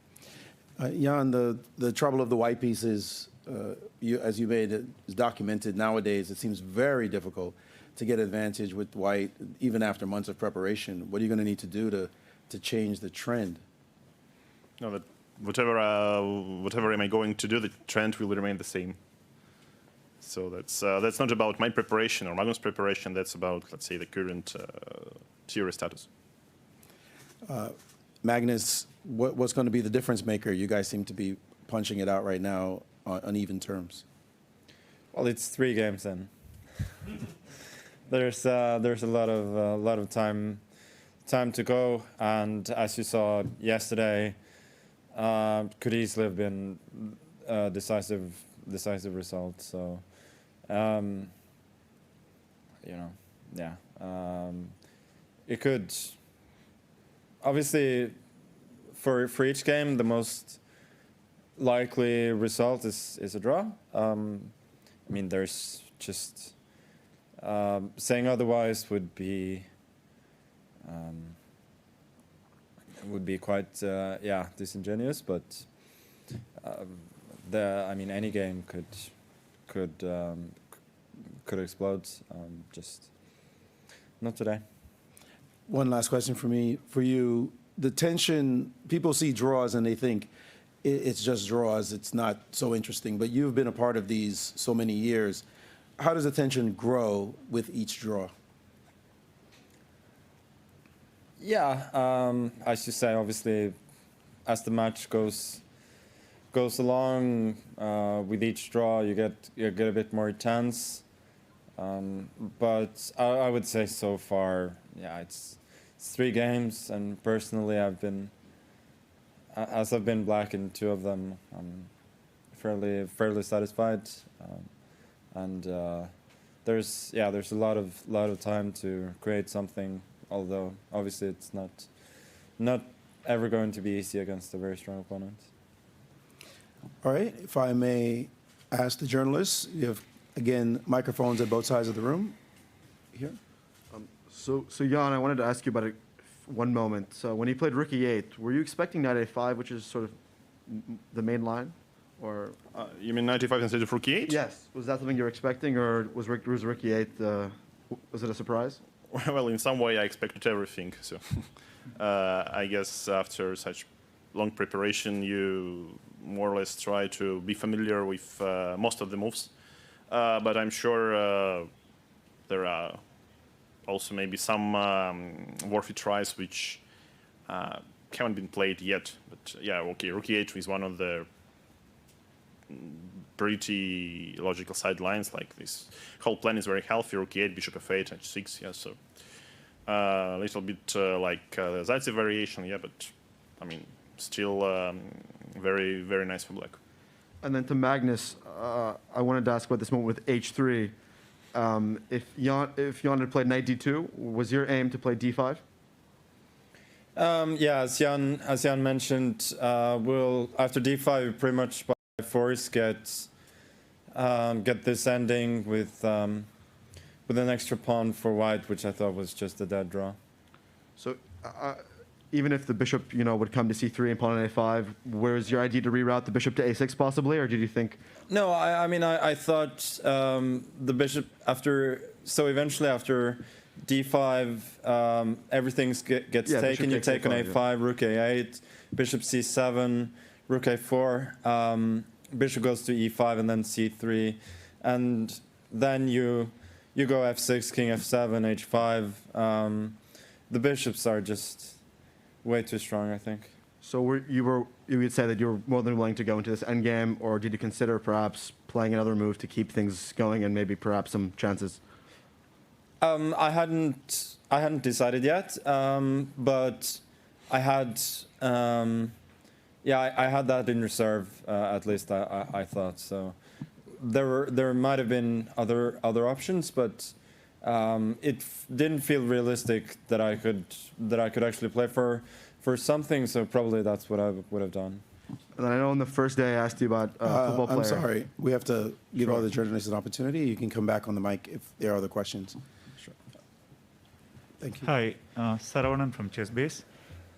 [SPEAKER 12] Jan, the trouble of the white pieces, as you made it, is documented nowadays. It seems very difficult to get advantage with white, even after months of preparation. What are you going to need to do to change the trend?
[SPEAKER 5] No, that whatever am I going to do, the trend will remain the same. So that's not about my preparation or Magnus' preparation. That's about, let's say, the current theory status.
[SPEAKER 12] Magnus, what's going to be the difference maker? You guys seem to be punching it out right now on even terms.
[SPEAKER 13] Well, it's 3 games in. There's a lot of time to go, and as you saw yesterday, could easily have been a decisive result. So, it could. Obviously, for each game, the most likely result is a draw. I mean, there's just saying otherwise would be quite disingenuous. But I mean, any game could explode. Just not today.
[SPEAKER 12] One last question for you. The tension, people see draws and they think it's just draws, it's not so interesting, but you've been a part of these so many years. How does the tension grow with each draw?
[SPEAKER 13] Yeah, as you say, obviously, as the match goes along, with each draw, you get a bit more tense. But I would say so far, yeah, it's 3 games, and personally, I've been black in 2 of them, I'm fairly satisfied, and there's a lot of time to create something. Although obviously it's not ever going to be easy against a very strong opponent.
[SPEAKER 12] All right, if I may ask the journalists, you have again microphones at both sides of the room. Here.
[SPEAKER 14] So Jan, I wanted to ask you about it one moment. So when you played Rook E8, were you expecting Knight A5, which is sort of the main line, or?
[SPEAKER 5] You mean Knight A5 instead of Rook E8?
[SPEAKER 14] Yes. Was that something you were expecting, or was Rook E8 was it a surprise?
[SPEAKER 5] Well, in some way, I expected everything. So, I guess after such long preparation, you more or less try to be familiar with most of the moves. But I'm sure there are also maybe some worthy tries which haven't been played yet. But yeah, okay, Rook E8 is one of the pretty logical sidelines. Like this whole plan is very healthy. Rook E8, Bishop F8, H6. Yeah, so a little bit like that's a variation. Yeah, but I mean still very very nice for black.
[SPEAKER 14] And then to Magnus, I wanted to ask about this moment with H3. If Jan had played Knight D2, was your aim to play D5?
[SPEAKER 13] Yeah, as Jan mentioned, we'll after d5 pretty much by force get this ending with an extra pawn for white, which I thought was just a dead draw.
[SPEAKER 14] So even if the bishop, would come to c3 and pawn on a5, was your idea to reroute the bishop to a6 possibly, or did you think?
[SPEAKER 13] No, I thought the bishop eventually after d5, everything gets taken. You take on a5, rook a8, bishop c7, rook a4, bishop goes to e5 and then c3, and then you go f6, king f7, h5. The bishops are just way too strong, I think.
[SPEAKER 14] So you would say that you were more than willing to go into this endgame, or did you consider perhaps playing another move to keep things going and maybe perhaps some chances?
[SPEAKER 13] I hadn't decided yet, but I had I had that in reserve, at least I thought. So there might have been other options, but it didn't feel realistic that I could actually play for something. So probably that's what I would have done.
[SPEAKER 14] And then I know on the first day I asked you about football player.
[SPEAKER 12] I'm sorry. We have to give all the journalists an opportunity. You can come back on the mic if there are other questions. Sure. Thank you.
[SPEAKER 15] Hi, Saravanan from ChessBase.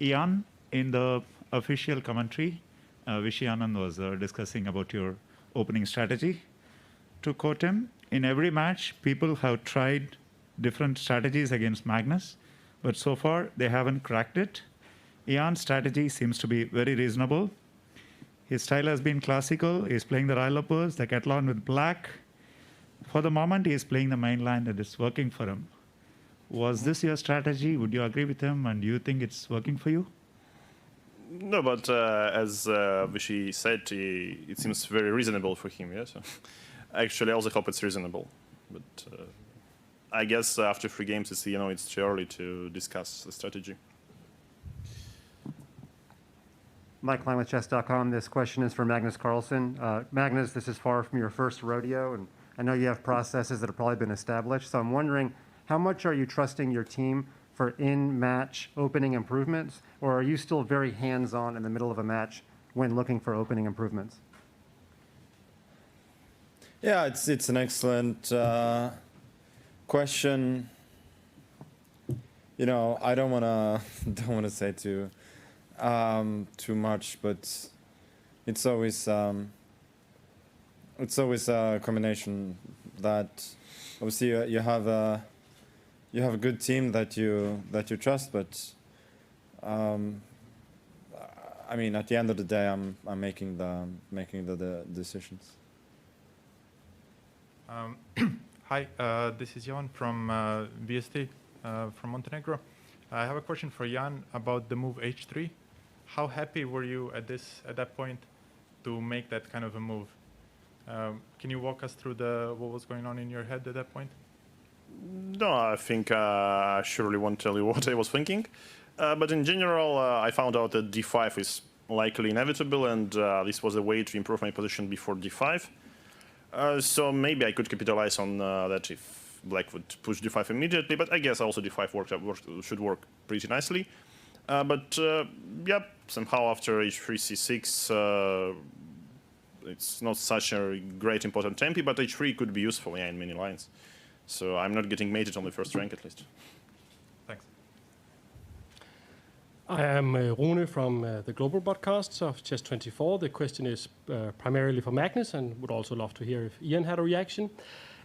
[SPEAKER 15] Ian, in the official commentary, Vishy Anand was discussing about your opening strategy. To quote him, in every match, people have tried different strategies against Magnus, but so far they haven't cracked it. Ian's strategy seems to be very reasonable. His style has been classical. He's playing the Rilopers, the Catalan with black. For the moment, he's playing the main line and it's working for him. Was this your strategy? Would you agree with him? And do you think it's working for you?
[SPEAKER 5] No, but as Vishy said, it seems very reasonable for him. Yeah. So actually, I also hope it's reasonable. But I guess after 3 games, it's too early to discuss the strategy.
[SPEAKER 6] Mike Klein with Chess.com. This question is for Magnus Carlsen. Magnus, this is far from your first rodeo, and I know you have processes that have probably been established. So I'm wondering, how much are you trusting your team for in-match opening improvements, or are you still very hands-on in the middle of a match when looking for opening improvements?
[SPEAKER 13] Yeah, it's an excellent question. I don't wanna say too much, but it's always a combination that obviously you have a good team that you trust, but I mean at the end of the day I'm making the decisions.
[SPEAKER 16] Hi, this is Jan from VST from Montenegro. I have a question for Jan about the move h3. How happy were you at that point to make that kind of a move? Can you walk us through what was going on in your head at that point?
[SPEAKER 5] No, I think I surely won't tell you what I was thinking. But in general, I found out that d5 is likely inevitable, and this was a way to improve my position before d5. So maybe I could capitalize on that if black would push d5 immediately, but I guess also d5 should work pretty nicely. But yeah, somehow after h3, c6, it's not such a great important tempi, but h3 could be useful in many lines. So I'm not getting mated on the first rank at least.
[SPEAKER 16] Thanks.
[SPEAKER 17] I am Rune from the global broadcasts of Chess24. The question is primarily for Magnus, and would also love to hear if Ian had a reaction.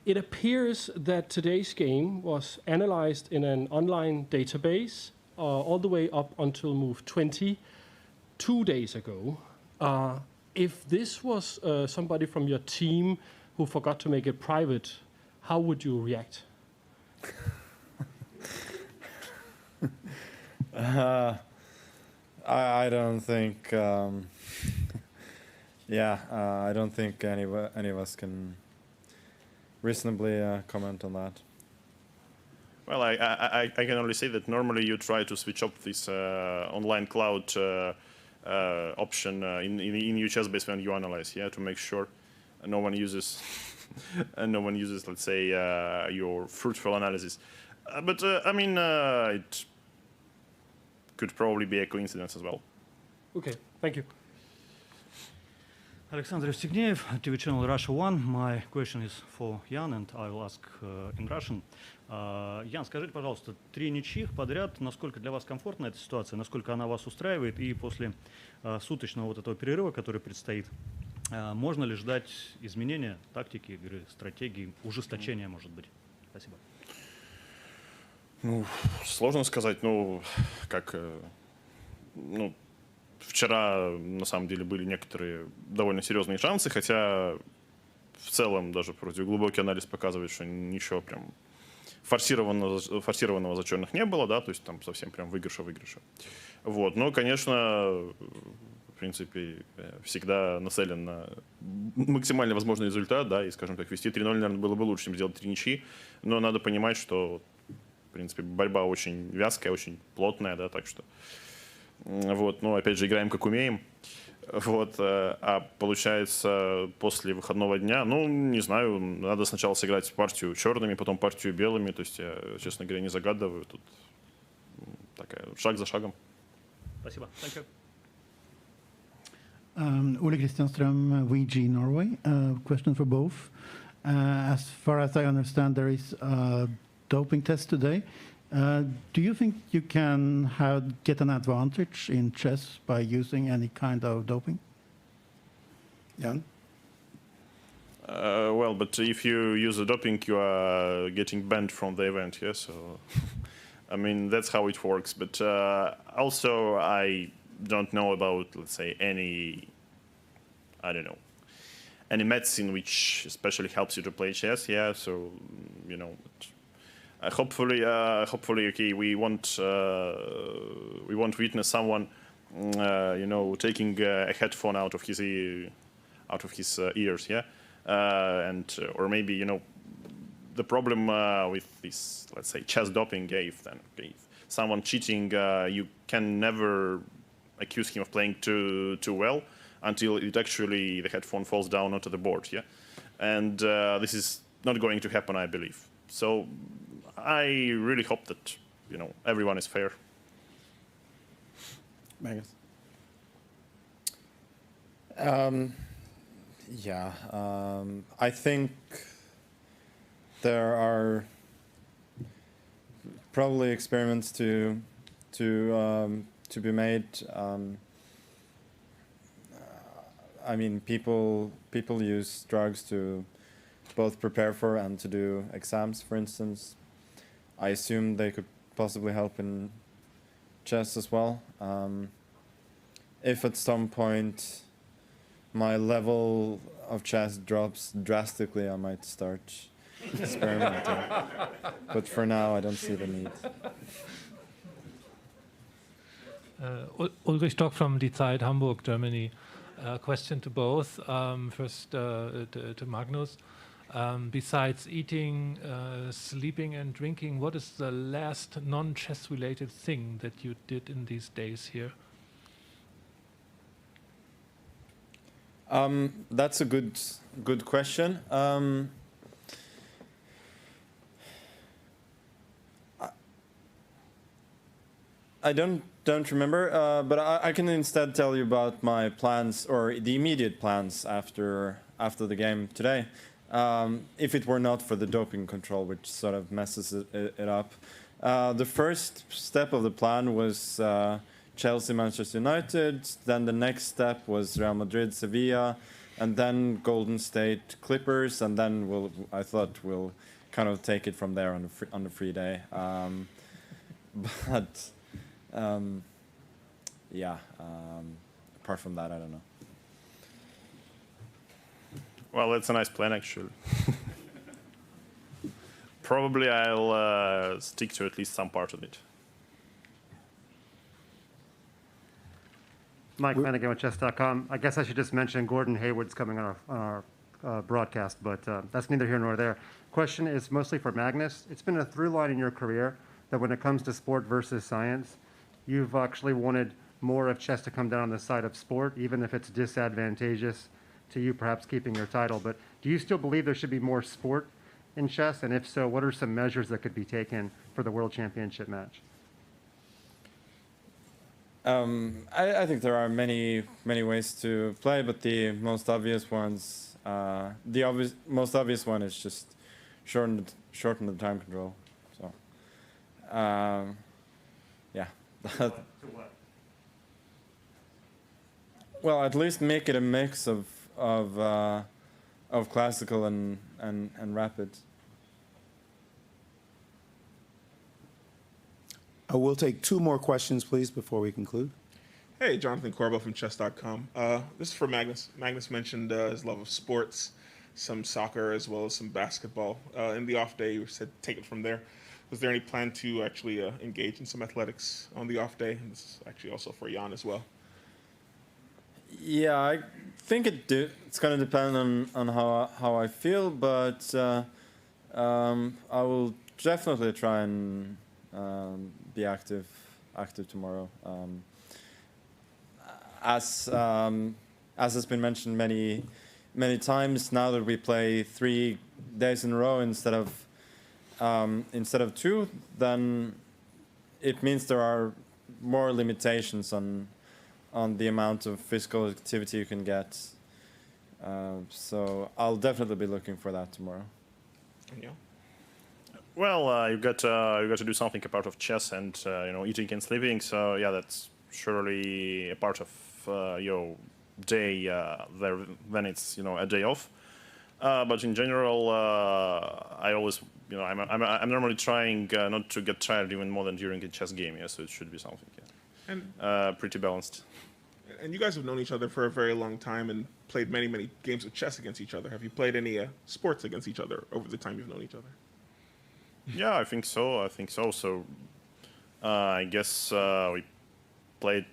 [SPEAKER 17] It appears that today's game was analyzed in an online database all the way up until move 20 2 days ago. If this was somebody from your team who forgot to make it private, how would you react?
[SPEAKER 13] I don't think. I don't think any of us can reasonably comment on that.
[SPEAKER 5] Well, I can only say that normally you try to switch off this online cloud option in your chess base when you analyze, to make sure no one uses let's say your fruitful analysis. But I mean, could probably be a coincidence as well.
[SPEAKER 17] Okay, thank you.
[SPEAKER 18] Alexander Evstigneev, TV channel Russia 1. My question is for Jan, and I will ask in Russian. Ян, скажите, пожалуйста, 3 ничьих подряд, насколько для вас комфортна эта ситуация, насколько она вас устраивает, и после суточного вот этого перерыва, который предстоит, можно ли ждать изменения тактики игры, стратегии, ужесточения, может быть? Спасибо.
[SPEAKER 5] Ну, сложно сказать, вчера, на самом деле, были некоторые довольно серьезные шансы, хотя в целом даже вроде глубокий анализ показывает, что ничего прям форсированного за черных не было, да, то есть там совсем прям выигрыша. Вот, но, конечно, в принципе, всегда нацелен на максимально возможный результат, да, и, скажем так, вести 3-0, наверное, было бы лучше, чем сделать 3 ничьи, но надо понимать, что, в принципе, борьба очень вязкая, очень плотная, да, так что, вот, ну, опять же, играем как умеем. Вот, а получается, после выходного дня, ну, не знаю, надо сначала сыграть партию черными, потом партию белыми, то есть я, честно говоря, не загадываю, тут такая, шаг за шагом.
[SPEAKER 18] Спасибо. Thank you.
[SPEAKER 19] Ole Christianström, VG Norway. Question for both. As far as I understand, there is a doping test today. Do you think you can get an advantage in chess by using any kind of doping?
[SPEAKER 12] Jan?
[SPEAKER 5] Well, but if you use the doping, you are getting banned from the event, yeah? So, I mean, that's how it works. But also, I don't know about, let's say, any medicine which especially helps you to play chess, yeah? So, you know, hopefully, okay, we won't witness someone, taking a headphone out of his ears, yeah, or maybe, the problem with this, let's say, chess doping, if someone cheating, you can never accuse him of playing too well until the headphone falls down onto the board, yeah, and this is not going to happen, I believe. So I really hope that, everyone is fair.
[SPEAKER 12] Magnus?
[SPEAKER 13] I think there are probably experiments to be made. I mean, people use drugs to both prepare for and to do exams, for instance. I assume they could possibly help in chess as well. If at some point my level of chess drops drastically, I might start experimenting. But for now, I don't see the need.
[SPEAKER 20] Ulrich Stock from Die Zeit, Hamburg, Germany. Question to both. First to Magnus. Besides eating, sleeping and drinking, what is the last non-chess related thing that you did in these days here?
[SPEAKER 13] That's a good question. I don't remember, but I can instead tell you about my plans, or the immediate plans after the game today. If it were not for the doping control, which sort of messes it up. The first step of the plan was Chelsea, Manchester United. Then the next step was Real Madrid, Sevilla, and then Golden State, Clippers, and then I thought we'll kind of take it from there on the free day. Apart from that, I don't know.
[SPEAKER 5] Well, that's a nice plan, actually. Probably I'll stick to at least some part of it.
[SPEAKER 6] Mike Flanagan with Chess.com. I guess I should just mention Gordon Hayward's coming on our broadcast, but that's neither here nor there. Question is mostly for Magnus. It's been a through line in your career that when it comes to sport versus science, you've actually wanted more of chess to come down on the side of sport, even if it's disadvantageous to you perhaps keeping your title. But do you still believe there should be more sport in chess? And if so, what are some measures that could be taken for the World Championship match?
[SPEAKER 13] I think there are many ways to play, but the most obvious ones, most obvious one is just shorten the time control. So, yeah. Well, at least make it a mix of classical and rapid.
[SPEAKER 12] We'll take 2 more questions, please, before we conclude.
[SPEAKER 8] Hey, Jonathan Corbell from Chess.com. This is for Magnus. Magnus mentioned his love of sports, some soccer as well as some basketball. In the off day, you said take it from there. Was there any plan to actually engage in some athletics on the off day? And this is actually also for Jan as well.
[SPEAKER 13] Yeah, I think it's going to depend on how I feel, but I will definitely try and be active tomorrow. As has been mentioned many times, now that we play 3 days in a row instead of 2, then it means there are more limitations on the amount of physical activity you can get. So I'll definitely be looking for that tomorrow.
[SPEAKER 8] Yeah.
[SPEAKER 5] Well, you've got to do something about of chess and eating and sleeping. So yeah, that's surely a part of your day there when it's a day off. But in general, I always I'm normally trying not to get tired even more than during a chess game. Yeah, so it should be something. Yeah. And pretty balanced.
[SPEAKER 8] And you guys have known each other for a very long time and played many games of chess against each other. Have you played any sports against each other over the time you've known each other?
[SPEAKER 5] Yeah, I think so. So I guess we played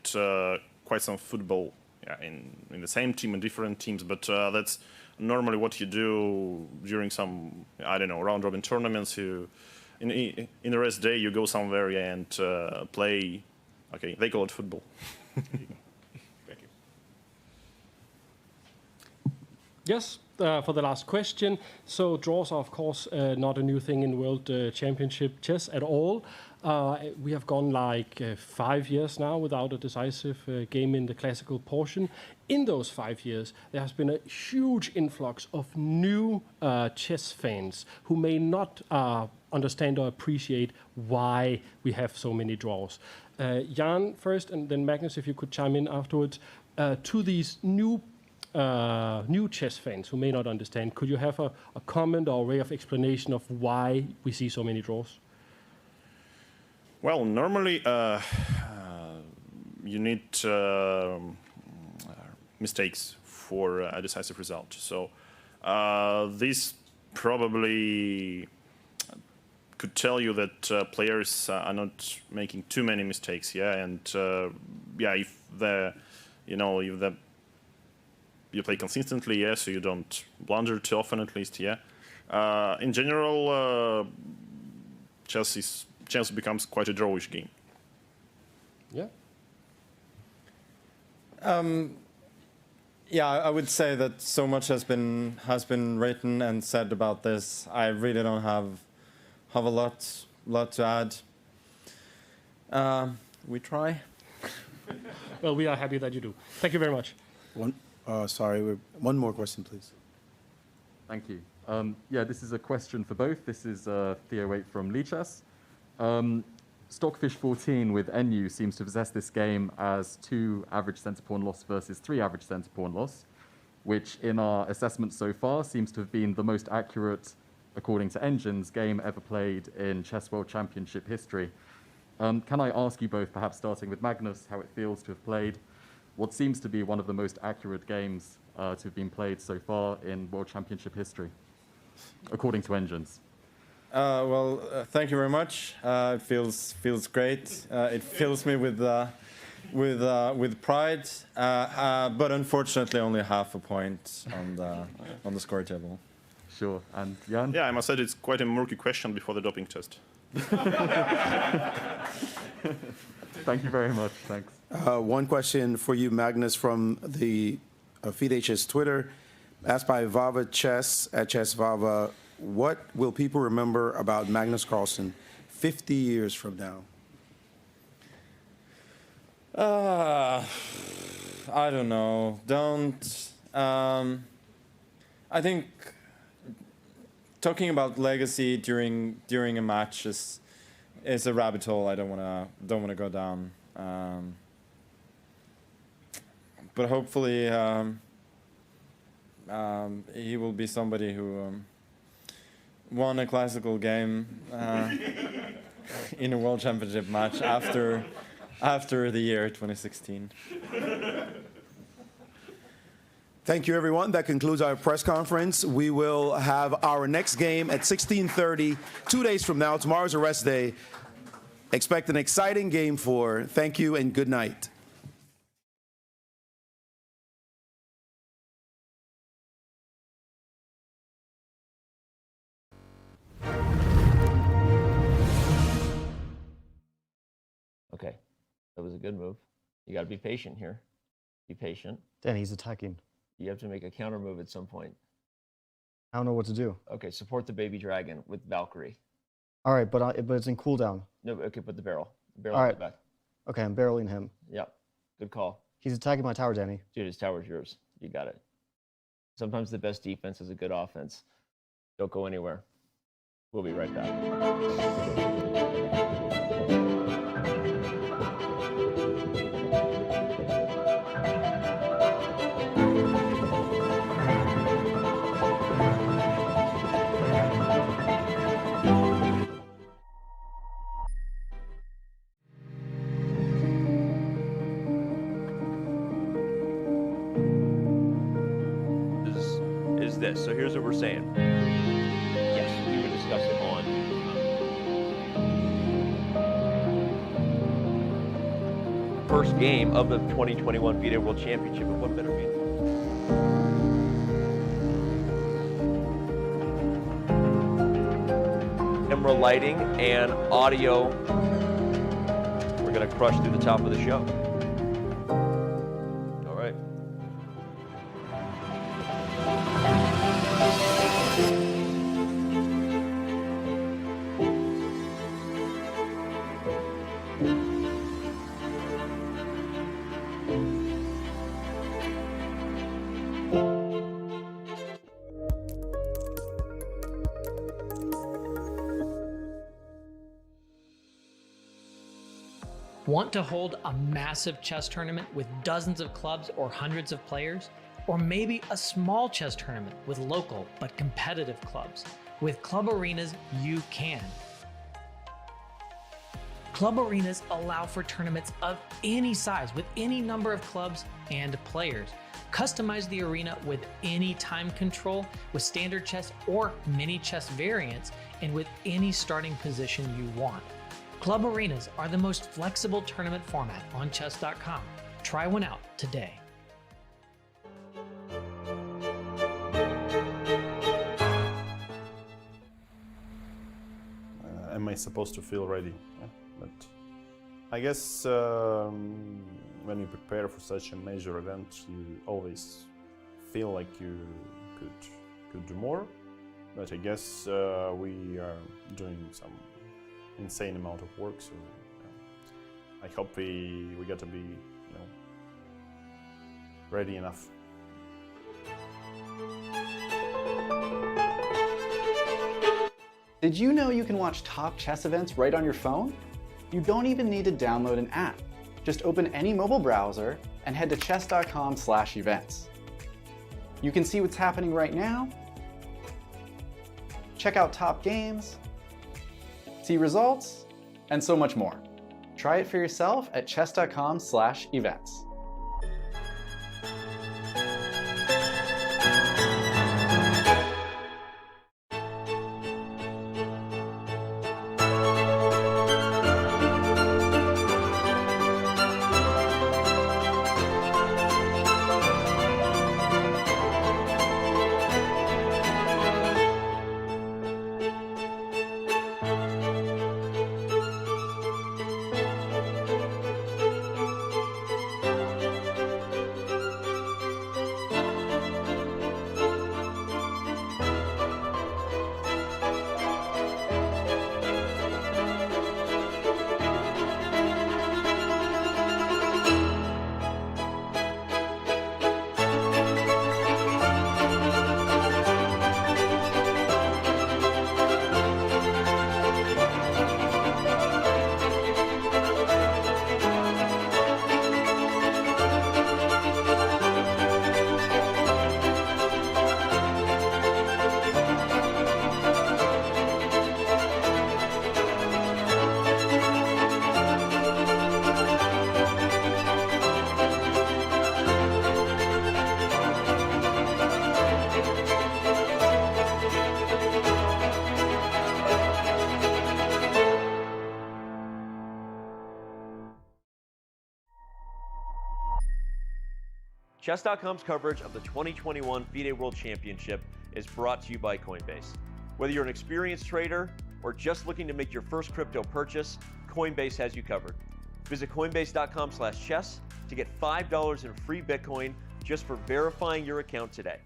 [SPEAKER 5] quite some football, in the same team and different teams. But that's normally what you do during some round robin tournaments. You in the rest day you go somewhere and play. Okay, they call it football.
[SPEAKER 8] Thank you.
[SPEAKER 17] Yes, for the last question. So draws are, of course, not a new thing in World Championship chess at all. We have gone like 5 years now without a decisive game in the classical portion. In those 5 years, there has been a huge influx of new chess fans who may not understand or appreciate why we have so many draws. Jan first, and then Magnus, if you could chime in afterwards. To these new chess fans who may not understand, could you have a comment or a way of explanation of why we see so many draws?
[SPEAKER 5] Well, normally you need mistakes for a decisive result. So this probably could tell you that players are not making too many mistakes. Yeah, and if you play consistently, yeah, so you don't blunder too often at least, yeah. In general, chess becomes quite a drawish game.
[SPEAKER 17] Yeah.
[SPEAKER 13] I would say that so much has been written and said about this. I really don't have a lot to add. We try.
[SPEAKER 17] Well, we are happy that you do. Thank you very much.
[SPEAKER 12] One more question, please.
[SPEAKER 21] Thank you. This is a question for both. This is Theo Waite from Lee Chess. Stockfish 14 with NU seems to possess this game as 2 average center pawn loss versus 3 average center pawn loss, which in our assessment so far seems to have been the most accurate, according to Engines, game ever played in Chess World Championship history. Can I ask you both, perhaps starting with Magnus, how it feels to have played what seems to be one of the most accurate games to have been played so far in World Championship history, according to Engines?
[SPEAKER 13] Thank you very much. It feels great. It fills me with pride, but unfortunately only half a point on the score table.
[SPEAKER 21] Sure. And Jan?
[SPEAKER 5] Yeah, I must say it's quite a murky question before the doping test.
[SPEAKER 21] Thank you very much. Thanks.
[SPEAKER 12] One question for you, Magnus, from the FIDE Chess Twitter, asked by Vava Chess at Chess Vava. What will people remember about Magnus Carlsen 50 years from now?
[SPEAKER 13] I don't know. Don't. I think talking about legacy during a match is a rabbit hole I don't wanna go down. But hopefully he will be somebody who won a classical game in a World Championship match after the year 2016.
[SPEAKER 12] Thank you, everyone. That concludes our press conference. We will have our next game at 16:30, 2 days from now. Tomorrow's a rest day. Expect an exciting game 4. Thank you and good night.
[SPEAKER 1] Okay, that was a good move. You got to be patient here. Be patient.
[SPEAKER 3] Danny, he's attacking.
[SPEAKER 1] You have to make a counter move at some point.
[SPEAKER 3] I don't know what to do.
[SPEAKER 1] Okay, support the baby dragon with Valkyrie.
[SPEAKER 3] All right, but it's in cooldown.
[SPEAKER 1] No, okay, put the barrel.
[SPEAKER 3] All right.
[SPEAKER 1] Back.
[SPEAKER 3] Okay, I'm barreling him.
[SPEAKER 1] Yep, good call.
[SPEAKER 3] He's attacking my tower, Danny.
[SPEAKER 1] Dude, his tower's yours. You got it. Sometimes the best defense is a good offense. Don't go anywhere. We'll be right back. Is this. So here's what we're saying. Yes, we would discuss it on first game of the 2021 FIDE World Championship. And what better mean? Camera lighting and audio. We're going to crush through the top of the show. All right.
[SPEAKER 4] Want to hold a massive chess tournament with dozens of clubs or hundreds of players? Or maybe a small chess tournament with local but competitive clubs? With Club Arenas, you can. Club Arenas allow for tournaments of any size with any number of clubs and players. Customize the arena with any time control, with standard chess or mini chess variants, and with any starting position you want. Club Arenas are the most flexible tournament format on Chess.com. Try one out today.
[SPEAKER 5] Am I supposed to feel ready? Yeah, but I guess when you prepare for such a major event, you always feel like you could do more. But I guess we are doing some insane amount of work, so I hope we get to be, ready enough.
[SPEAKER 7] Did you know you can watch top chess events right on your phone? You don't even need to download an app. Just open any mobile browser and head to chess.com/events. You can see what's happening right now, check out top games, see results, and so much more. Try it for yourself at chess.com/events.
[SPEAKER 1] Chess.com's coverage of the 2021 FIDE World Championship is brought to you by Coinbase. Whether you're an experienced trader or just looking to make your first crypto purchase, Coinbase has you covered. Visit coinbase.com/chess to get $5 in free Bitcoin just for verifying your account today.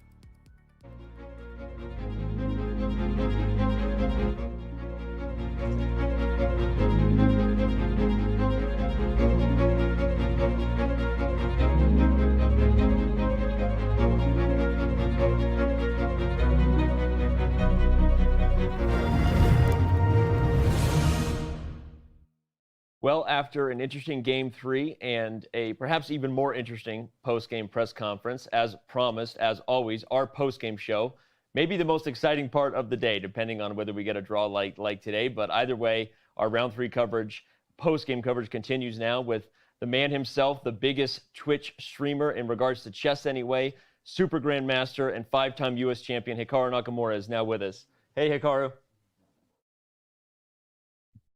[SPEAKER 1] Well, after an interesting Game 3 and a perhaps even more interesting post-game press conference, as promised, as always, our post-game show may be the most exciting part of the day, depending on whether we get a draw like today. But either way, our round 3 coverage, post-game coverage continues now with the man himself, the biggest Twitch streamer in regards to chess anyway, Super Grandmaster and 5-time U.S. champion Hikaru Nakamura is now with us. Hey, Hikaru.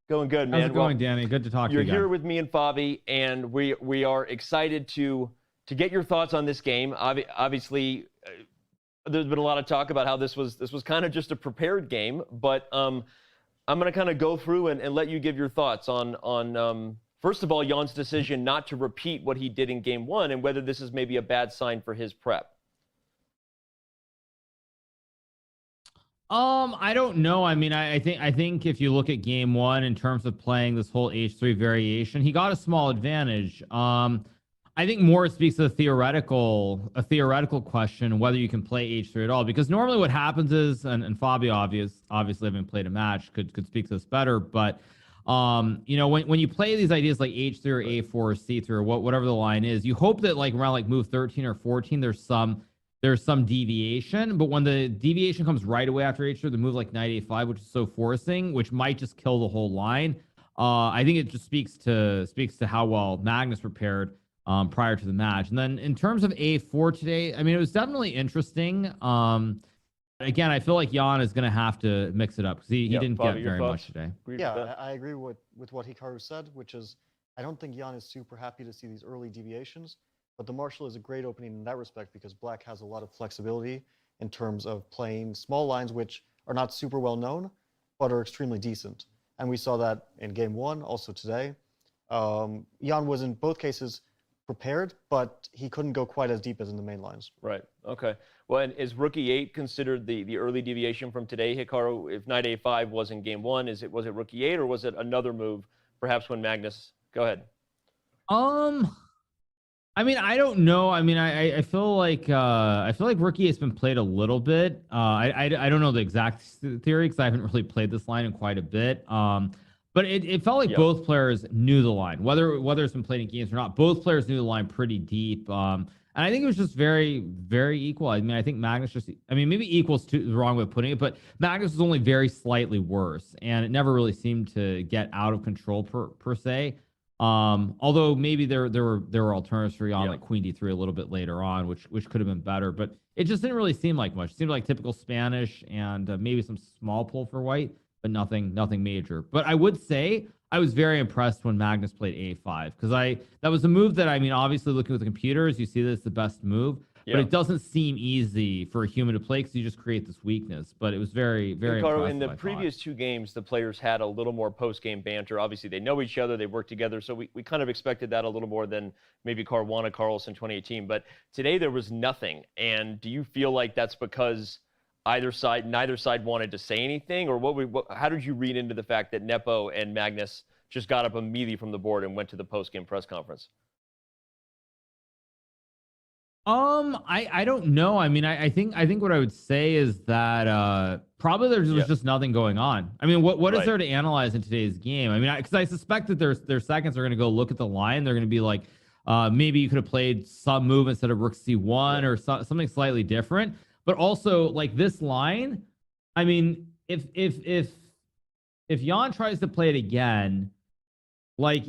[SPEAKER 1] Going good, man.
[SPEAKER 9] How's it going, Danny? Good to talk to you
[SPEAKER 1] again. You're here with me and Fabi, and we are excited to get your thoughts on this game. Obviously, there's been a lot of talk about how this was kind of just a prepared game, but I'm going to kind of go through and let you give your thoughts on first of all, Jan's decision not to repeat what he did in Game 1 and whether this is maybe a bad sign for his prep.
[SPEAKER 9] I don't know. I mean, I think if you look at Game 1 in terms of playing this whole H3 variation, he got a small advantage. I think more speaks to a theoretical question whether you can play H3 at all. Because normally what happens is, and Fabio obviously having played a match could speak to this better, but you know, when you play these ideas like H3 or A4 or C3 or whatever the line is, you hope that like around like move 13 or 14, there's some deviation, but when the deviation comes right away after H3, the move like knight A5, which is so forcing, which might just kill the whole line. I think it just speaks to how well Magnus prepared prior to the match. And then in terms of A4 today, I mean, it was definitely interesting. Again, I feel like Jan is going to have to mix it up because he didn't get very much today.
[SPEAKER 3] Yeah, I agree with what Hikaru said, which is I don't think Jan is super happy to see these early deviations. But the Marshall is a great opening in that respect because Black has a lot of flexibility in terms of playing small lines which are not super well known, but are extremely decent. And we saw that in Game 1, also today. Jan was in both cases prepared, but he couldn't go quite as deep as in the main lines.
[SPEAKER 1] Right, okay. Well, and is Rook E8 considered the early deviation from today, Hikaru? If Knight A5 was in Game 1, was it Rook E8 or was it another move, perhaps when Magnus... Go ahead.
[SPEAKER 9] I mean, I don't know. I mean, I feel like Rookie has been played a little bit. I don't know the exact theory because I haven't really played this line in quite a bit. But it felt like both players knew the line, whether it's been played in games or not. Both players knew the line pretty deep. And I think it was just very, very equal. I mean, I think Magnus maybe equals to the wrong way of putting it, but Magnus was only very slightly worse, and it never really seemed to get out of control per se. Although maybe there were alternatives for Jan, like Queen D3 a little bit later on, which could have been better, but it just didn't really seem like much. It seemed like typical Spanish and maybe some small pull for White, but nothing major. But I would say I was very impressed when Magnus played A5 because that was a move that, I mean, obviously looking with the computers, you see that it's the best move, but it doesn't seem easy for a human to play because you just create this weakness. But it was very, very impressive.
[SPEAKER 1] In the previous 2 games, the players had a little more post-game banter. Obviously, they know each other, they work together, so we kind of expected that a little more than maybe Caruana Carlsen 2018. But today there was nothing. And do you feel like that's because neither side wanted to say anything, or how did you read into the fact that Nepo and Magnus just got up immediately from the board and went to the post-game press conference?
[SPEAKER 9] I don't know. I mean, I think what I would say is that probably there was just nothing going on. I mean, what is there to analyze in today's game? I mean, because I suspect that their seconds are going to go look at the line. They're going to be like, maybe you could have played some move instead of Rook C1 or something slightly different. But also, like this line, I mean, if Jan tries to play it again, like,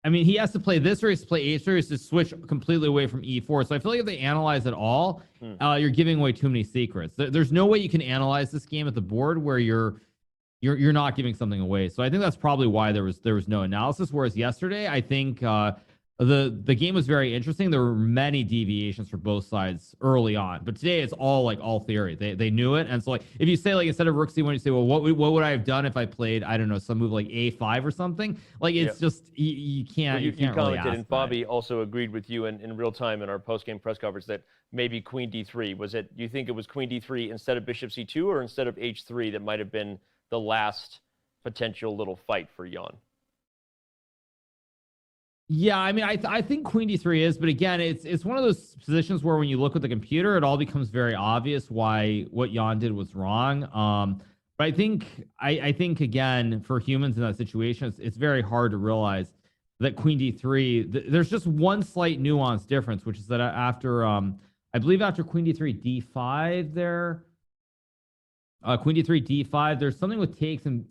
[SPEAKER 9] I mean, he has to play this or he has to play H3 or he has to switch completely away from E4. So I feel like if they analyze it all, you're giving away too many secrets. There's no way you can analyze this game at the board where you're not giving something away. So I think that's probably why there was no analysis. Whereas yesterday, I think the game was very interesting. There were many deviations for both sides early on, but today it's all theory. They knew it, and so like if you say like instead of rook c1, you say, well, what would I have done if I played, I don't know, some move like a5 or something? Like it's just you can't
[SPEAKER 1] You
[SPEAKER 9] really
[SPEAKER 1] commented,
[SPEAKER 9] ask
[SPEAKER 1] and Bobby also agreed with you in real time in our post-game press conference that maybe queen d3 was it. Do you think it was queen d3 instead of bishop c2 or instead of h3 that might have been the last potential little fight for Jan?
[SPEAKER 9] Yeah, I mean, I think queen d3 is, but again, it's one of those positions where when you look at the computer, it all becomes very obvious why what Jan did was wrong. But I think again, for humans in that situation, it's very hard to realize that queen d3. There's just one slight nuance difference, which is that after I believe after queen d3 d5 there, queen d3 d5, there's something with takes and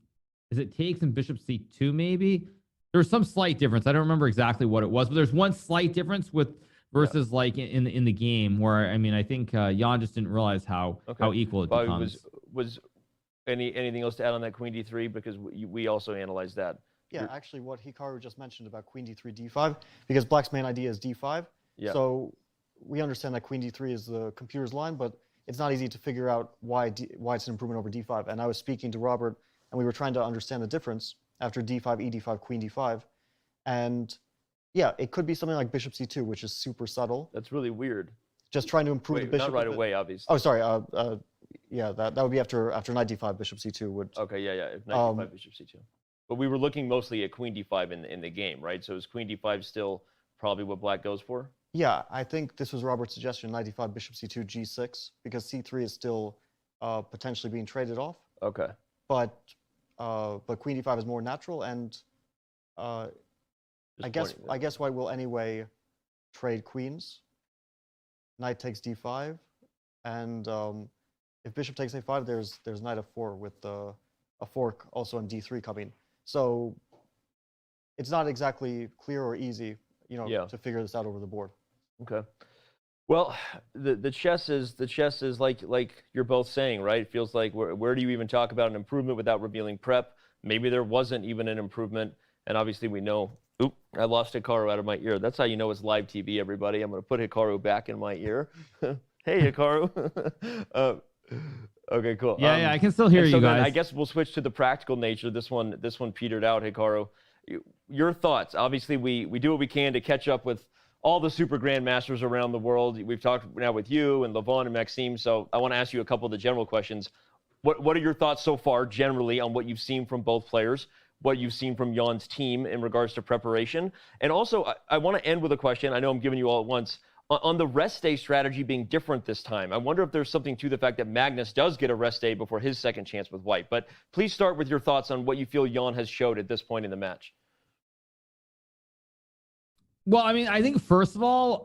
[SPEAKER 9] is it takes and bishop c2 maybe. There's some slight difference. I don't remember exactly what it was, but there's one slight difference with versus like in the game where I mean I think Jan just didn't realize how equal it
[SPEAKER 1] Bobby,
[SPEAKER 9] becomes.
[SPEAKER 1] Was anything else to add on that queen d3 because we also analyzed that.
[SPEAKER 3] Yeah, actually, what Hikaru just mentioned about queen d3 d5 because Black's main idea is d5.
[SPEAKER 1] Yeah.
[SPEAKER 3] So we understand that queen d3 is the computer's line, but it's not easy to figure out why it's an improvement over d5. And I was speaking to Robert, and we were trying to understand the difference after d5, ed5, queen d5. And yeah, it could be something like bishop c2, which is super subtle.
[SPEAKER 1] That's really weird.
[SPEAKER 3] Just trying to improve the bishop.
[SPEAKER 1] Not right away, obviously.
[SPEAKER 3] Oh, sorry. Yeah, that would be after knight d5, bishop c2 would.
[SPEAKER 1] Okay, yeah. If knight d5, bishop c2. But we were looking mostly at queen d5 in the game, right? So is queen d5 still probably what Black goes for?
[SPEAKER 3] Yeah, I think this was Robert's suggestion, knight d5, bishop c2, g6, because c3 is still potentially being traded off.
[SPEAKER 1] Okay.
[SPEAKER 3] But queen d5 is more natural, and I guess White will anyway trade queens. Knight takes d5, and if bishop takes a5, there's knight f4 with a fork also on d3 coming. So it's not exactly clear or easy, to figure this out over the board.
[SPEAKER 1] Okay. Well, the chess is like you're both saying, right? It feels like where do you even talk about an improvement without revealing prep? Maybe there wasn't even an improvement, and obviously we know. Oop! I lost Hikaru out of my ear. That's how you know it's live TV, everybody. I'm going to put Hikaru back in my ear. Hey, Hikaru. Okay, cool.
[SPEAKER 9] Yeah, I can still hear you guys.
[SPEAKER 1] I guess we'll switch to the practical nature. This one petered out, Hikaru. Your thoughts? Obviously, we do what we can to catch up with all the super grandmasters around the world. We've talked now with you and Levon and Maxime, so I want to ask you a couple of the general questions. What are your thoughts so far, generally, on what you've seen from both players, what you've seen from Jan's team in regards to preparation? And also, I want to end with a question. I know I'm giving you all at once. On the rest day strategy being different this time, I wonder if there's something to the fact that Magnus does get a rest day before his second chance with White. But please start with your thoughts on what you feel Jan has showed at this point in the match.
[SPEAKER 9] Well, I mean, I think first of all,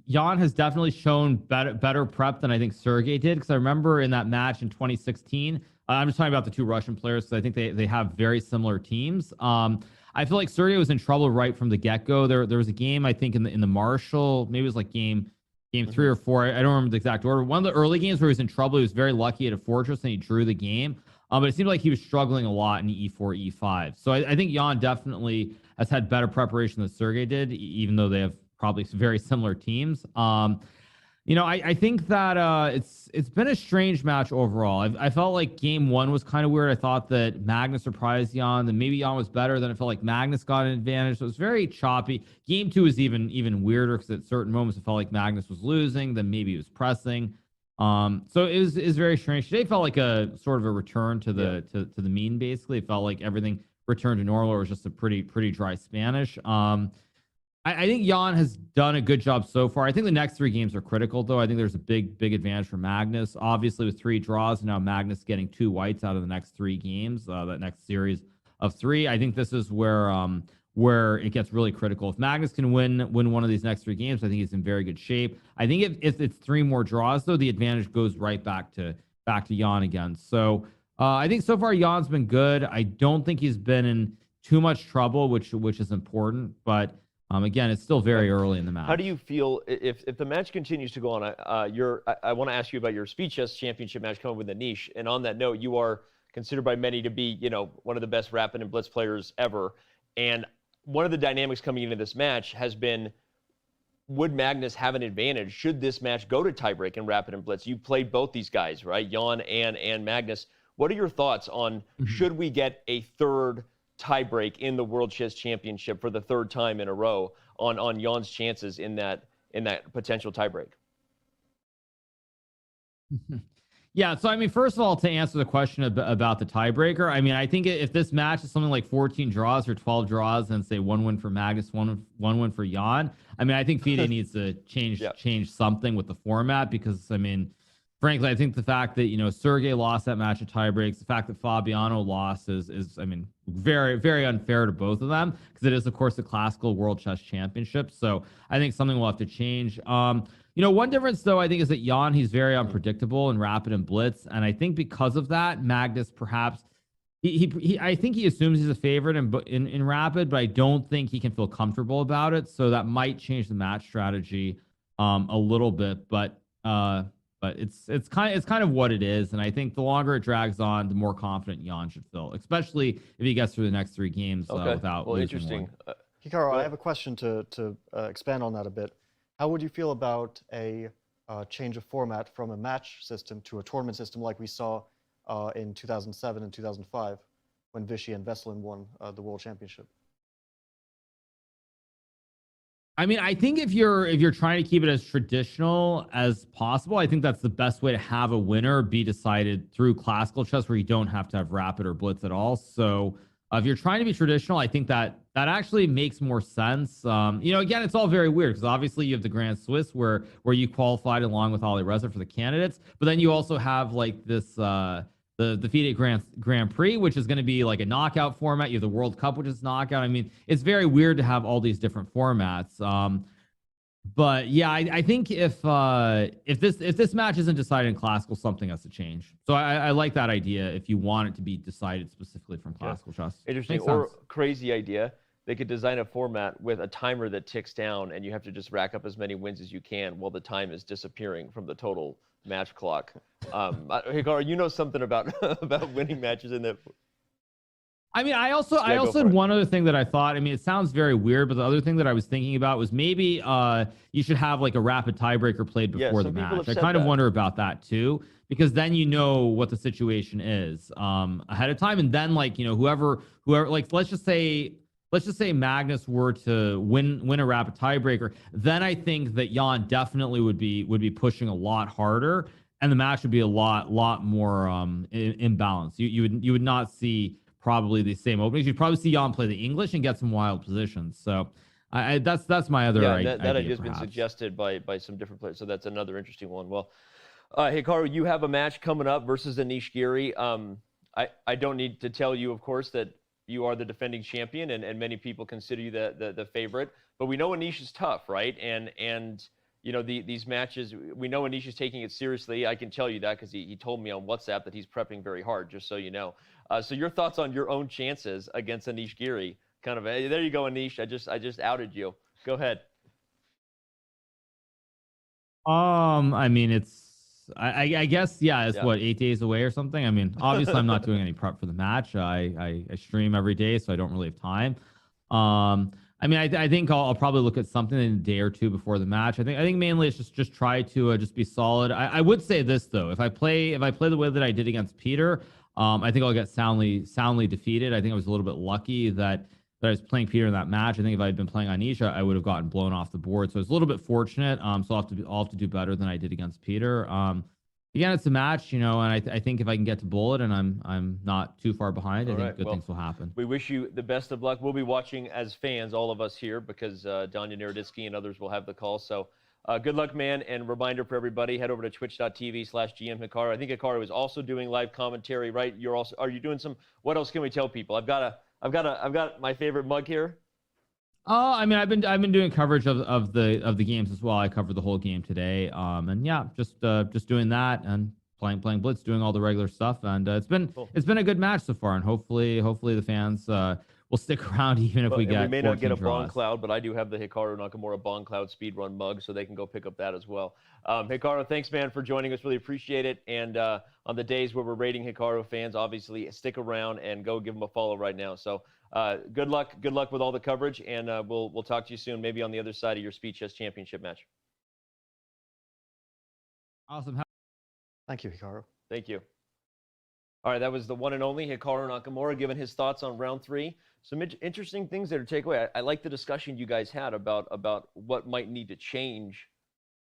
[SPEAKER 9] Jan has definitely shown better prep than I think Sergey did. Because I remember in that match in 2016, I'm just talking about the two Russian players because I think they have very similar teams. I feel like Sergey was in trouble right from the get-go. There was a game, I think, in the Marshall, maybe it was like game 3 or 4. I don't remember the exact order. One of the early games where he was in trouble, he was very lucky at a fortress and he drew the game. But it seemed like he was struggling a lot in e4, e5. So I think Jan definitely has had better preparation than Sergey did, even though they have probably very similar teams. I think that it's been a strange match overall. I felt like game 1 was kind of weird. I thought that Magnus surprised Jan, then maybe Jan was better. Then it felt like Magnus got an advantage. So it was very choppy. Game 2 is even weirder because at certain moments it felt like Magnus was losing, then maybe he was pressing. So it was very strange. Today felt like a sort of a return to the mean. Basically, it felt like everything returned to normal. It was just a pretty dry Spanish. I think Jan has done a good job so far. I think the next 3 games are critical, though. I think there's a big advantage for Magnus. Obviously, with 3 draws, and now Magnus getting 2 whites out of the next 3 games, that next series of 3. I think this is where it gets really critical. If Magnus can win one of these next 3 games, I think he's in very good shape. I think if it's 3 more draws, though, the advantage goes right back to Jan again. So I think so far Jan's been good. I don't think he's been in too much trouble, which is important, but. Again, it's still very early in the match.
[SPEAKER 1] How do you feel if the match continues to go on? I want to ask you about your Speed Chess Championship match coming with Anish. And on that note, you are considered by many to be, one of the best rapid and blitz players ever. And one of the dynamics coming into this match has been, would Magnus have an advantage should this match go to tiebreak and rapid and blitz? You played both these guys, right? Jan and Magnus. What are your thoughts on should we get a third tiebreak in the World Chess Championship for the third time in a row on Jan's chances in that potential tiebreak?
[SPEAKER 9] Yeah, so I mean, first of all, to answer the question about the tiebreaker, I mean, I think if this match is something like 14 draws or 12 draws, and say 1 win for Magnus, one win for Jan, I mean, I think FIDE needs to change something with the format, because I mean, frankly, I think the fact that, you know, Sergey lost that match at tiebreaks, the fact that Fabiano lost is I mean, very, very unfair to both of them, because it is, of course, the classical World Chess Championship. So I think something will have to change. You know, one difference, though, I think, is that Jan, he's very unpredictable in rapid and blitz. And I think because of that, Magnus perhaps, I think he assumes he's a favorite in rapid, but I don't think he can feel comfortable about it. So that might change the match strategy a little bit. But it's kind of what it is. And I think the longer it drags on, the more confident Jan should feel, especially if he gets through the next 3 games without losing
[SPEAKER 3] interesting.
[SPEAKER 9] one.
[SPEAKER 3] Hikaru, I have a question to expand on that a bit. How would you feel about a change of format from a match system to a tournament system like we saw in 2007 and 2005 when Vichy and Veselin won the World Championship?
[SPEAKER 9] I mean, I think if you're trying to keep it as traditional as possible, I think that's the best way to have a winner be decided through classical chess, where you don't have to have rapid or blitz at all. So if you're trying to be traditional, I think that actually makes more sense. You know, again, it's all very weird, because obviously you have the Grand Swiss where you qualified along with Ali Reza for the candidates, but then you also have like this the FIDE Grand Prix, which is going to be like a knockout format. You have the World Cup, which is knockout. I mean, it's very weird to have all these different formats. But yeah, I think if this match isn't decided in classical, something has to change. So I like that idea if you want it to be decided specifically from classical chess.
[SPEAKER 1] Interesting. Or crazy idea, they could design a format with a timer that ticks down, and you have to just rack up as many wins as you can while the time is disappearing from the total match clock. Hikaru, you know something about winning matches in that.
[SPEAKER 9] I mean, I also had one other thing that I thought. I mean, it sounds very weird, but the other thing that I was thinking about was maybe you should have like a rapid tiebreaker played before the match. I kind of wonder about that too, because then you know what the situation is ahead of time, and then like, you know, whoever like let's just say Magnus were to win a rapid tiebreaker, then I think that Jan definitely would be pushing a lot harder, and the match would be a lot more imbalanced. You would not see probably the same openings. You'd probably see Jan play the English and get some wild positions. So that's my other idea.
[SPEAKER 1] That idea has been suggested by some different players. So that's another interesting one. Well, Hikaru, you have a match coming up versus Anish Giri. I don't need to tell you, of course, that you are the defending champion, and many people consider you the favorite. But we know Anish is tough, right? And you know, these matches, we know Anish is taking it seriously. I can tell you that because he told me on WhatsApp that he's prepping very hard, just so you know. So your thoughts on your own chances against Anish Giri? Kind of, there you go, Anish. I just outed you. Go ahead.
[SPEAKER 9] I mean, I guess, yeah, it's what, 8 days away or something. I mean, obviously I'm not doing any prep for the match. I stream every day, so I don't really have time. I mean, I think I'll probably look at something in a day or two before the match. I think mainly it's just try to just be solid. I would say this though, if I play the way that I did against Peter, I think I'll get soundly defeated. I think I was a little bit lucky that I was playing Peter in that match. I think if I had been playing Anish, I would have gotten blown off the board. So it's a little bit fortunate. So I'll have to do better than I did against Peter. Again, it's a match, you know, and I think if I can get to bullet and I'm not too far behind, I think good things will happen.
[SPEAKER 1] We wish you the best of luck. We'll be watching as fans, all of us here, because Danya Naroditsky and others will have the call. So good luck, man. And reminder for everybody, head over to twitch.tv/GM Hikaru. I think Hikaru is also doing live commentary, right? Are you doing what else can we tell people? I've got my favorite mug here.
[SPEAKER 9] I mean, I've been doing coverage of the games as well. I covered the whole game today. And yeah, just doing that and playing Blitz, doing all the regular stuff. And it's been a good match so far. And hopefully the fans will stick around even if we
[SPEAKER 1] And
[SPEAKER 9] get
[SPEAKER 1] we may not get a
[SPEAKER 9] 14
[SPEAKER 1] Bond
[SPEAKER 9] draws.
[SPEAKER 1] Cloud, but I do have the Hikaru Nakamura Bond Cloud speedrun mug, so they can go pick up that as well. Hikaru, thanks, man, for joining us. Really appreciate it. And on the days where we're rating Hikaru fans, obviously stick around and go give him a follow right now. So good luck with all the coverage, and we'll talk to you soon, maybe on the other side of your Speed Chess Championship match.
[SPEAKER 9] Awesome.
[SPEAKER 6] Thank you, Hikaru.
[SPEAKER 1] Thank you. All right, that was the one and only Hikaru Nakamura giving his thoughts on round 3. Some interesting things there to take away. I like the discussion you guys had about what might need to change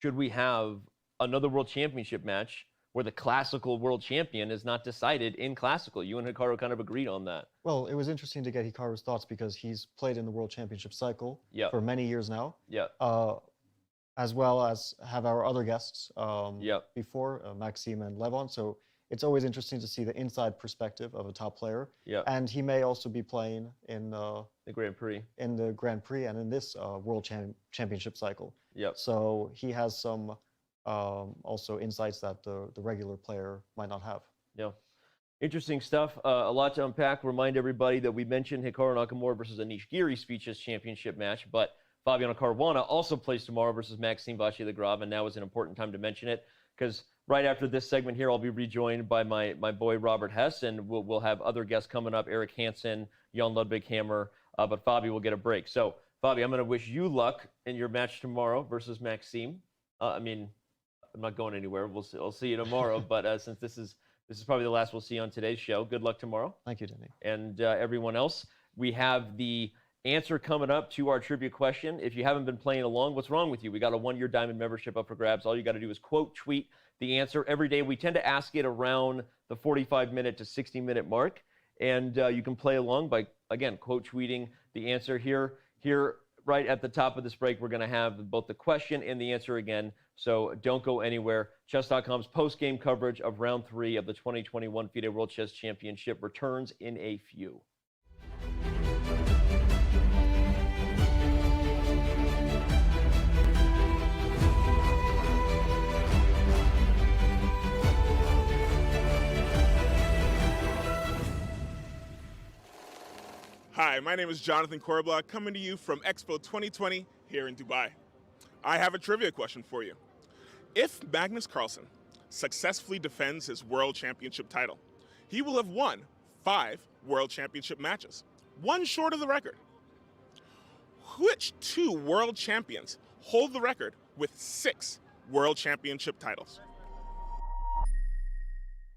[SPEAKER 1] should we have another World Championship match where the classical world champion is not decided in classical. You and Hikaru kind of agreed on that.
[SPEAKER 3] Well, it was interesting to get Hikaru's thoughts because he's played in the World Championship cycle
[SPEAKER 1] Yep.
[SPEAKER 3] for many years now.
[SPEAKER 1] Yeah.
[SPEAKER 3] As well as have our other guests
[SPEAKER 1] Yep.
[SPEAKER 3] before, Maxime and Levon. So it's always interesting to see the inside perspective of a top player.
[SPEAKER 1] Yep.
[SPEAKER 3] And he may also be playing in
[SPEAKER 1] the Grand Prix.
[SPEAKER 3] In the Grand Prix and in this World Championship cycle.
[SPEAKER 1] Yep.
[SPEAKER 3] So he has some also insights that the regular player might not have.
[SPEAKER 1] Yeah. Interesting stuff. A lot to unpack. Remind everybody that we mentioned Hikaru Nakamura versus Anish Giri Speed Chess Championship match, but Fabiano Caruana also plays tomorrow versus Maxime Vachier-Lagrave, and now is an important time to mention it because right after this segment here, I'll be rejoined by my boy Robert Hess, and we'll have other guests coming up, Eric Hansen, Jan Ludwig Hammer, but Fabi will get a break. So, Fabi, I'm going to wish you luck in your match tomorrow versus Maxime. I mean, I'm not going anywhere. I'll see you tomorrow, but since this is probably the last we'll see on today's show, good luck tomorrow.
[SPEAKER 3] Thank you, Denny.
[SPEAKER 1] And everyone else, we have the answer coming up to our trivia question. If you haven't been playing along, what's wrong with you? We got a 1-year diamond membership up for grabs. All you got to do is quote tweet the answer every day. We tend to ask it around the 45-minute to 60-minute mark, and you can play along by, again, quote tweeting the answer here. Right at the top of this break, we're going to have both the question and the answer again, so don't go anywhere. Chess.com's post-game coverage of round 3 of the 2021 FIDE World Chess Championship returns in a few.
[SPEAKER 8] Hi, my name is Jonathan Korblock, coming to you from Expo 2020 here in Dubai. I have a trivia question for you. If Magnus Carlsen successfully defends his World Championship title, he will have won 5 World Championship matches, one short of the record. Which 2 world champions hold the record with 6 World Championship titles?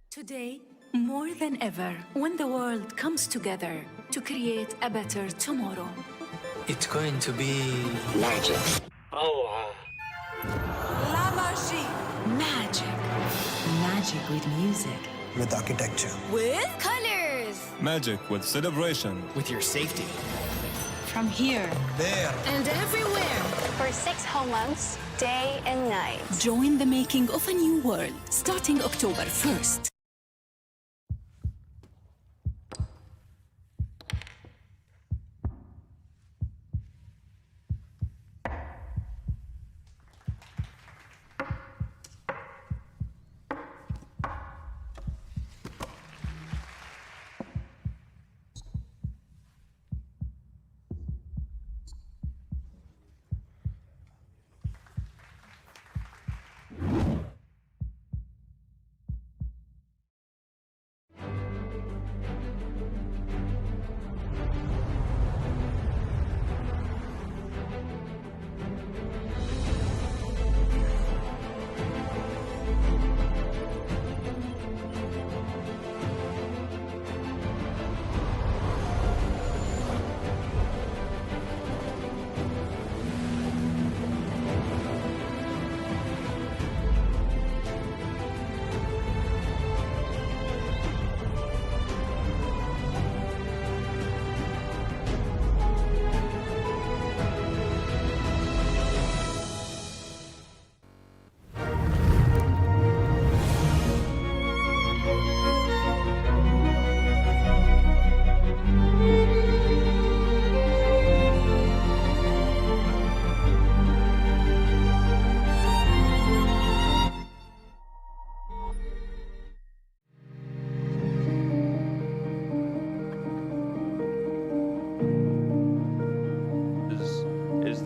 [SPEAKER 10] Today, more than ever, when the world comes together to create a better tomorrow.
[SPEAKER 22] It's going to be magic. Oh,
[SPEAKER 10] La magie. Magic. Magic with music.
[SPEAKER 22] with architecture.
[SPEAKER 10] With colors.
[SPEAKER 22] Magic with celebration. With your safety.
[SPEAKER 10] From here.
[SPEAKER 22] There.
[SPEAKER 10] And everywhere.
[SPEAKER 23] For 6 whole months, day and night.
[SPEAKER 10] Join the making of a new world, starting October 1st.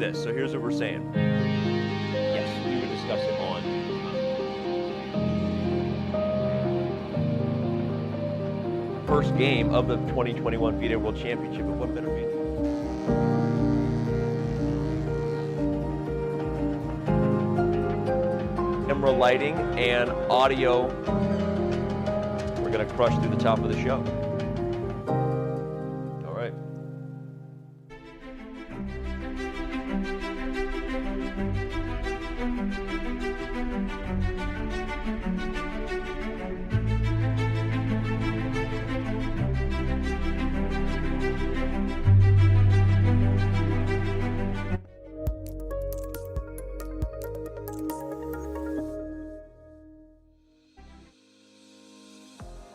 [SPEAKER 1] this. So here's what we're saying. Yes, we would discuss it on. First game of the 2021 FIDE World Championship. And what better meeting? Camera lighting and audio. We're going to crush through the top of the show. All right.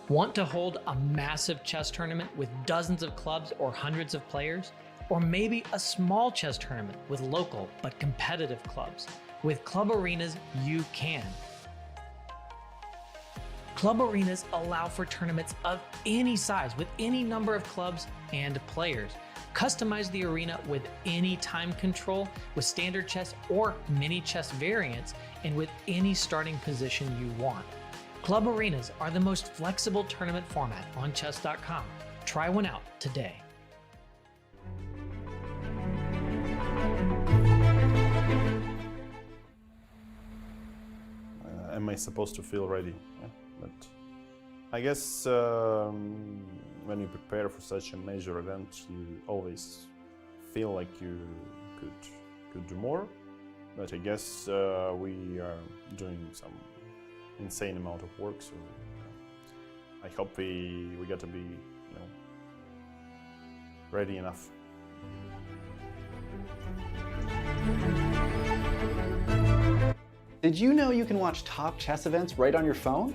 [SPEAKER 4] Want to hold a massive chess tournament with dozens of clubs or hundreds of players? Or maybe a small chess tournament with local but competitive clubs? With Club Arenas, you can. Club Arenas allow for tournaments of any size with any number of clubs and players. Customize the arena with any time control, with standard chess or mini chess variants, and with any starting position you want. Club Arenas are the most flexible tournament format on Chess.com. Try one out today.
[SPEAKER 5] Am I supposed to feel ready? Yeah, but I guess when you prepare for such a major event, you always feel like you could do more. But I guess we are doing some insane amount of work, so I hope we get to be, ready enough.
[SPEAKER 7] Did you know you can watch top chess events right on your phone?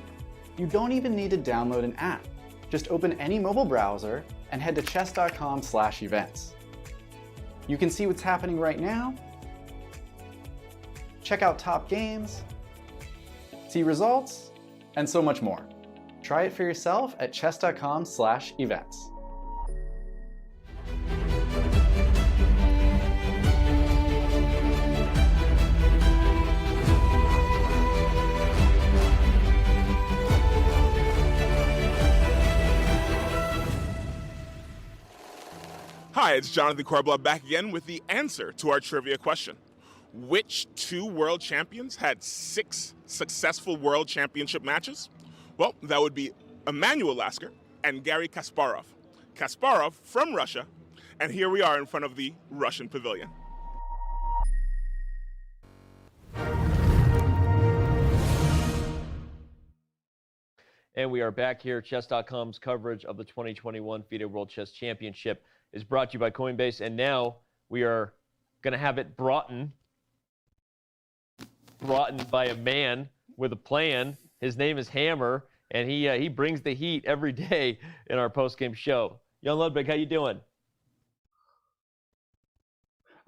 [SPEAKER 7] You don't even need to download an app. Just open any mobile browser and head to chess.com/events. You can see what's happening right now, check out top games, see results, and so much more. Try it for yourself at chess.com/events.
[SPEAKER 8] Hi, it's Jonathan Corbla back again with the answer to our trivia question. Which two world champions had 6 successful world championship matches? Well, that would be Emmanuel Lasker and Garry Kasparov. Kasparov from Russia, and here we are in front of the Russian pavilion.
[SPEAKER 1] And we are back here. Chess.com's coverage of the 2021 FIDE World Chess Championship is brought to you by Coinbase, and now we are going to have it brought in by a man with a plan. His name is Hammer, and he brings the heat every day in our post-game show. Jan Ludwig, how you doing?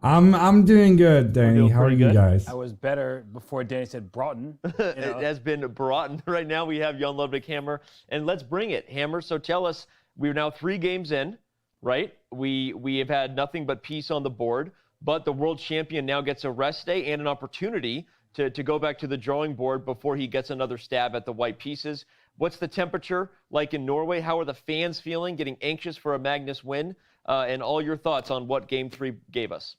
[SPEAKER 2] I'm doing good, Danny. How are you guys?
[SPEAKER 11] I was better before Danny said Broughton.
[SPEAKER 1] It has been brought in. Right now we have Jan Ludwig Hammer, and let's bring it. Hammer, so tell us, we're now 3 games in, right? We have had nothing but peace on the board, but the world champion now gets a rest day and an opportunity to go back to the drawing board before he gets another stab at the white pieces. What's the temperature like in Norway? How are the fans feeling, getting anxious for a Magnus win? And all your thoughts on what Game 3 gave us.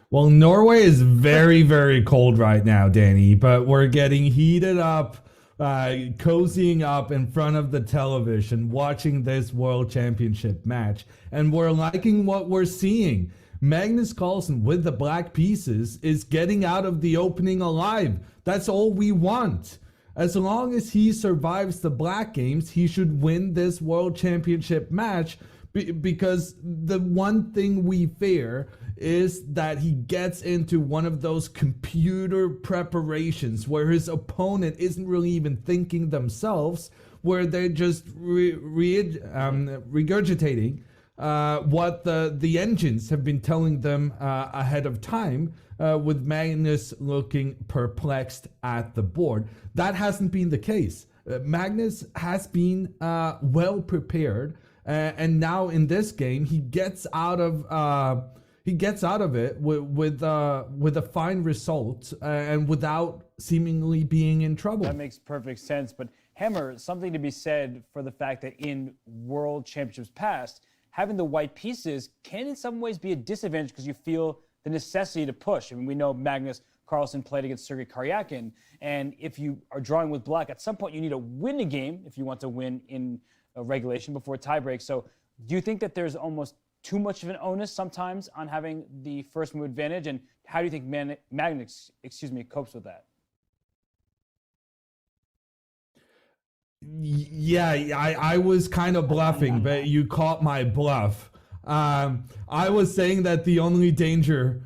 [SPEAKER 2] Well, Norway is very, very cold right now, Danny, but we're getting heated up, cozying up in front of the television, watching this World Championship match, and we're liking what we're seeing. Magnus Carlsen with the black pieces is getting out of the opening alive. That's all we want. As long as he survives the black games, he should win this World Championship match, because the one thing we fear is that he gets into one of those computer preparations where his opponent isn't really even thinking themselves, where they're just regurgitating what the engines have been telling them ahead of time, with Magnus looking perplexed at the board. That hasn't been the case. Magnus has been well prepared And now in this game, he gets out of it with a fine result and without seemingly being in trouble.
[SPEAKER 11] That makes perfect sense. But Hammer, something to be said for the fact that in World Championships past, having the white pieces can in some ways be a disadvantage because you feel the necessity to push. I mean, we know Magnus Carlsen played against Sergei Karyakin, and if you are drawing with black, at some point you need to win a game if you want to win in a regulation before tiebreak. So do you think that there's almost too much of an onus sometimes on having the first move advantage, and how do you think Magnus copes with that?
[SPEAKER 2] Yeah, I was kind of bluffing, but you caught my bluff. I was saying that the only danger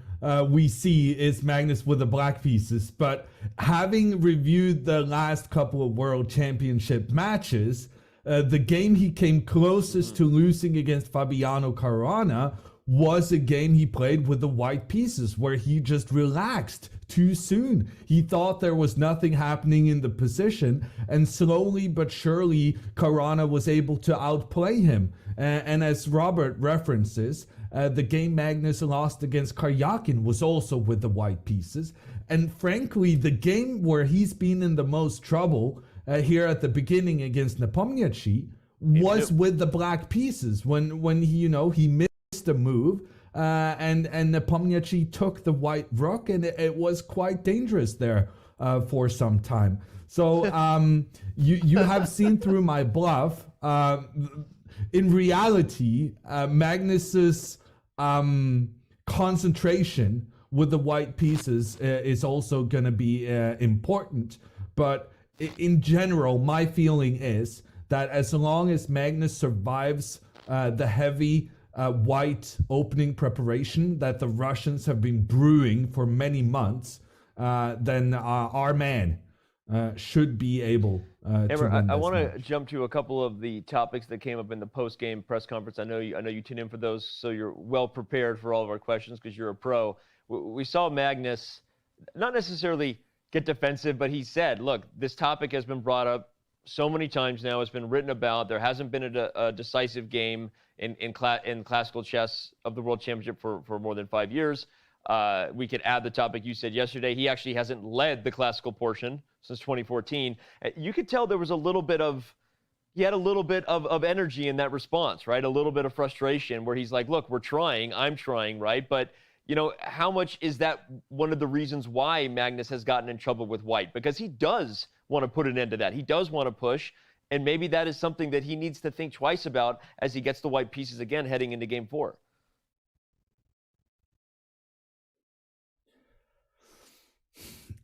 [SPEAKER 2] we see is Magnus with the black pieces, but having reviewed the last couple of World Championship matches, the game he came closest to losing against Fabiano Caruana was a game he played with the white pieces where he just relaxed too soon. He thought there was nothing happening in the position, and slowly but surely Caruana was able to outplay him. And as Robert references, the game Magnus lost against Karyakin was also with the white pieces. And frankly, the game where he's been in the most trouble here at the beginning against Nepomniachtchi was with the black pieces when he missed a move and Nepomniachtchi took the white rook, and it was quite dangerous there for some time. So you have seen through my bluff. In reality, Magnus's concentration with the white pieces is also going to be important. But in general, my feeling is that as long as Magnus survives the heavy white opening preparation that the Russians have been brewing for many months, then our man should be able to win
[SPEAKER 1] I
[SPEAKER 2] this
[SPEAKER 1] want to
[SPEAKER 2] match.
[SPEAKER 1] jump to a couple of the topics that came up in the post-game press conference. I know you tune in for those, so you're well prepared for all of our questions because you're a pro. We saw Magnus not necessarily get defensive, but he said, look, this topic has been brought up so many times now. It's been written about. There hasn't been a decisive game in classical chess of the World Championship for more than 5 years. We could add the topic you said yesterday. He actually hasn't led the classical portion since 2014. You could tell there was he had a little bit of energy in that response, right? A little bit of frustration where he's like, look, we're trying, I'm trying, right? But, how much is that one of the reasons why Magnus has gotten in trouble with white? Because he does want to put an end to that. He does want to push, and maybe that is something that he needs to think twice about as he gets the white pieces again heading into game 4.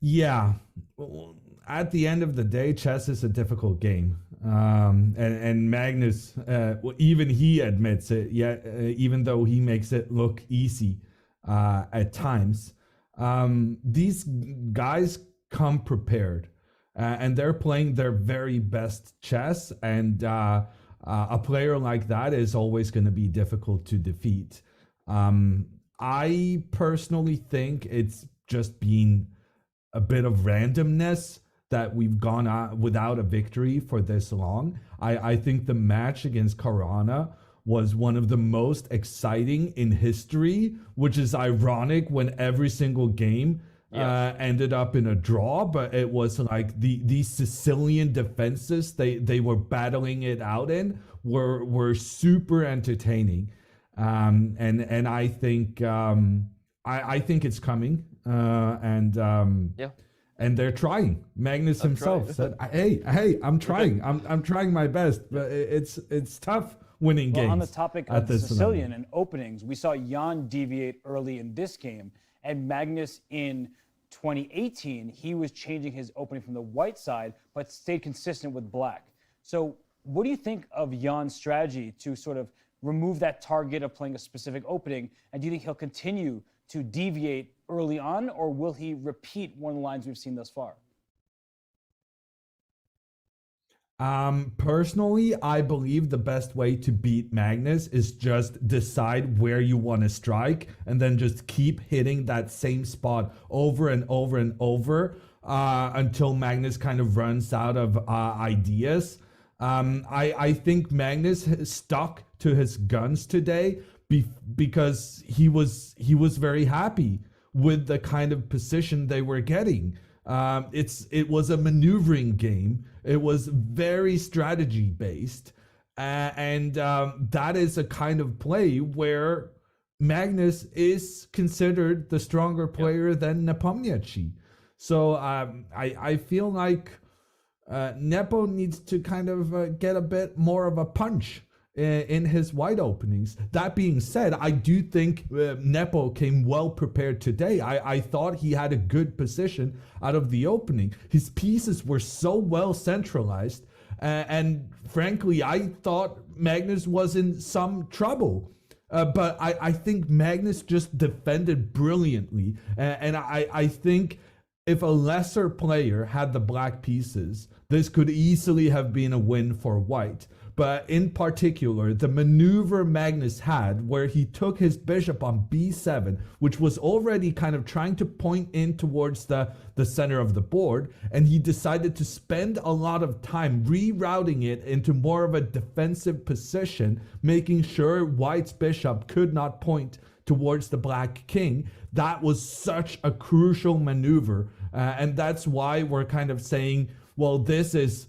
[SPEAKER 2] Yeah. At the end of the day, chess is a difficult game. And Magnus, even he admits it, even though he makes it look easy at times. These guys come prepared, and they're playing their very best chess, and a player like that is always going to be difficult to defeat. I personally think it's just been a bit of randomness that we've gone out without a victory for this long. I think the match against Caruana was one of the most exciting in history, which is ironic when every single game ended up in a draw, but it was like these Sicilian defenses they were battling it out in were super entertaining. And I think I think it's coming. And they're trying. Magnus himself said, "Hey, I'm trying. I'm trying my best, but it's tough winning games."
[SPEAKER 11] On the topic of
[SPEAKER 2] this
[SPEAKER 11] Sicilian
[SPEAKER 2] level.
[SPEAKER 11] and openings, we saw Jan deviate early in this game, and Magnus in 2018, he was changing his opening from the white side, but stayed consistent with black. So, what do you think of Jan's strategy to sort of remove that target of playing a specific opening, and do you think he'll continue to deviate early on, or will he repeat one of the lines we've seen thus far?
[SPEAKER 2] Personally, I believe the best way to beat Magnus is just decide where you want to strike and then just keep hitting that same spot over and over and over until Magnus kind of runs out of ideas. I think Magnus stuck to his guns today because he was very happy with the kind of position they were getting. It was a maneuvering game. It was very strategy based, and that is a kind of play where Magnus is considered the stronger player than Nepomniachtchi. So I feel like Nepo needs to kind of get a bit more of a punch in his wide openings. That being said, I do think Nepo came well prepared today. I thought he had a good position out of the opening. His pieces were so well centralized, and frankly, I thought Magnus was in some trouble. But I think Magnus just defended brilliantly, and I think if a lesser player had the black pieces, this could easily have been a win for white. But in particular, the maneuver Magnus had where he took his bishop on b7, which was already kind of trying to point in towards the center of the board, and he decided to spend a lot of time rerouting it into more of a defensive position, making sure white's bishop could not point towards the black king. That was such a crucial maneuver, and that's why we're kind of saying, well, this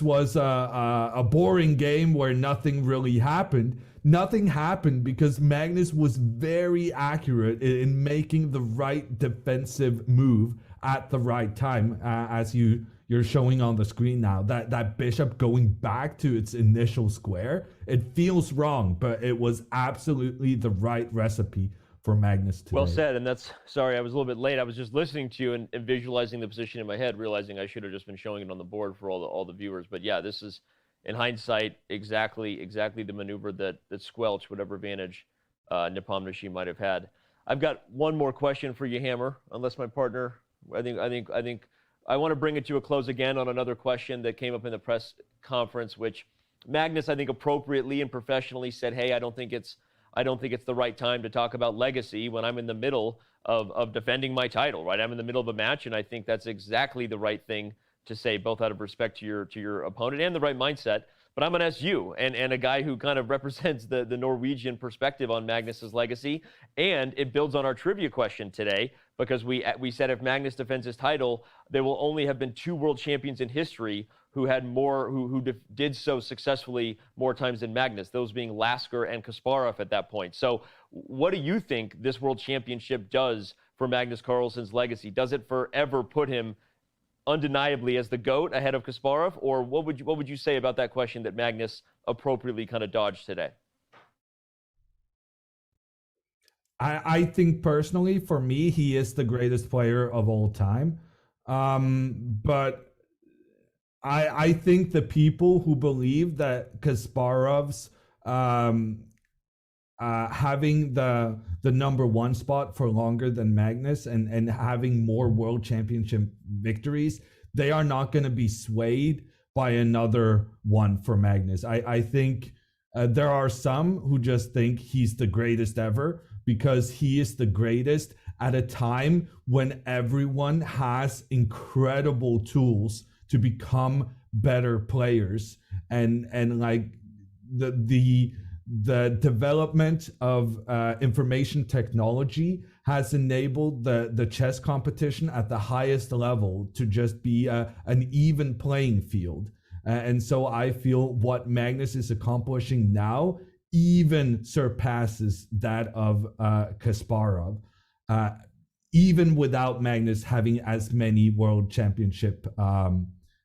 [SPEAKER 2] was a boring game where nothing really happened. Nothing happened because Magnus was very accurate in making the right defensive move at the right time, as you're showing on the screen now. That bishop going back to its initial square, it feels wrong, but it was absolutely the right recipe for Magnus today.
[SPEAKER 1] Well said, and sorry, I was a little bit late. I was just listening to you and visualizing the position in my head, realizing I should have just been showing it on the board for all the viewers. But yeah, this is, in hindsight, exactly the maneuver that squelched whatever advantage Nepomniachtchi might have had. I've got one more question for you, Hammer, unless my partner, I think I want to bring it to a close again on another question that came up in the press conference, which Magnus, I think, appropriately and professionally said, hey, I don't think it's the right time to talk about legacy when I'm in the middle of defending my title, right? I'm in the middle of a match, and I think that's exactly the right thing to say, both out of respect to your opponent and the right mindset. But I'm going to ask you, and a guy who kind of represents the Norwegian perspective on Magnus's legacy, and it builds on our trivia question today, because we said if Magnus defends his title, there will only have been 2 world champions in history who had more, who did so successfully more times than Magnus, those being Lasker and Kasparov at that point. So what do you think this World Championship does for Magnus Carlsen's legacy? Does it forever put him undeniably as the GOAT ahead of Kasparov? Or what would you say about that question that Magnus appropriately kind of dodged today?
[SPEAKER 2] I think personally, for me, he is the greatest player of all time. But I think the people who believe that Kasparov's having the number 1 spot for longer than Magnus and having more world championship victories, they are not going to be swayed by another one for Magnus. I think there are some who just think he's the greatest ever because he is the greatest at a time when everyone has incredible tools to become better players, and like the development of information technology has enabled the chess competition at the highest level to just be an even playing field. And so I feel what Magnus is accomplishing now even surpasses that of Kasparov, even without Magnus having as many world championship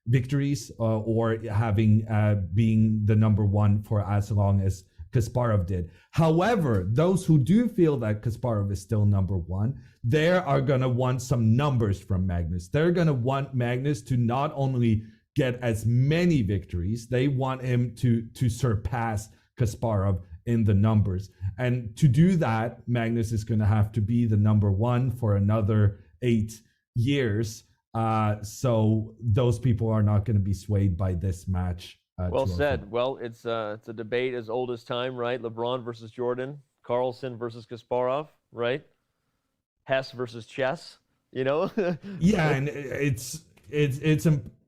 [SPEAKER 2] victories or having being the number 1 for as long as Kasparov did. However, those who do feel that Kasparov is still number 1, they are going to want some numbers from Magnus. They're going to want Magnus to not only get as many victories, they want him to surpass Kasparov in the numbers. And to do that, Magnus is going to have to be the number 1 for another 8 years. So those people are not going to be swayed by this match.
[SPEAKER 1] Well said. Well, it's a debate as old as time, right? LeBron versus Jordan, Carlsen versus Kasparov, right? Hess versus chess, you know?
[SPEAKER 2] Yeah, and it's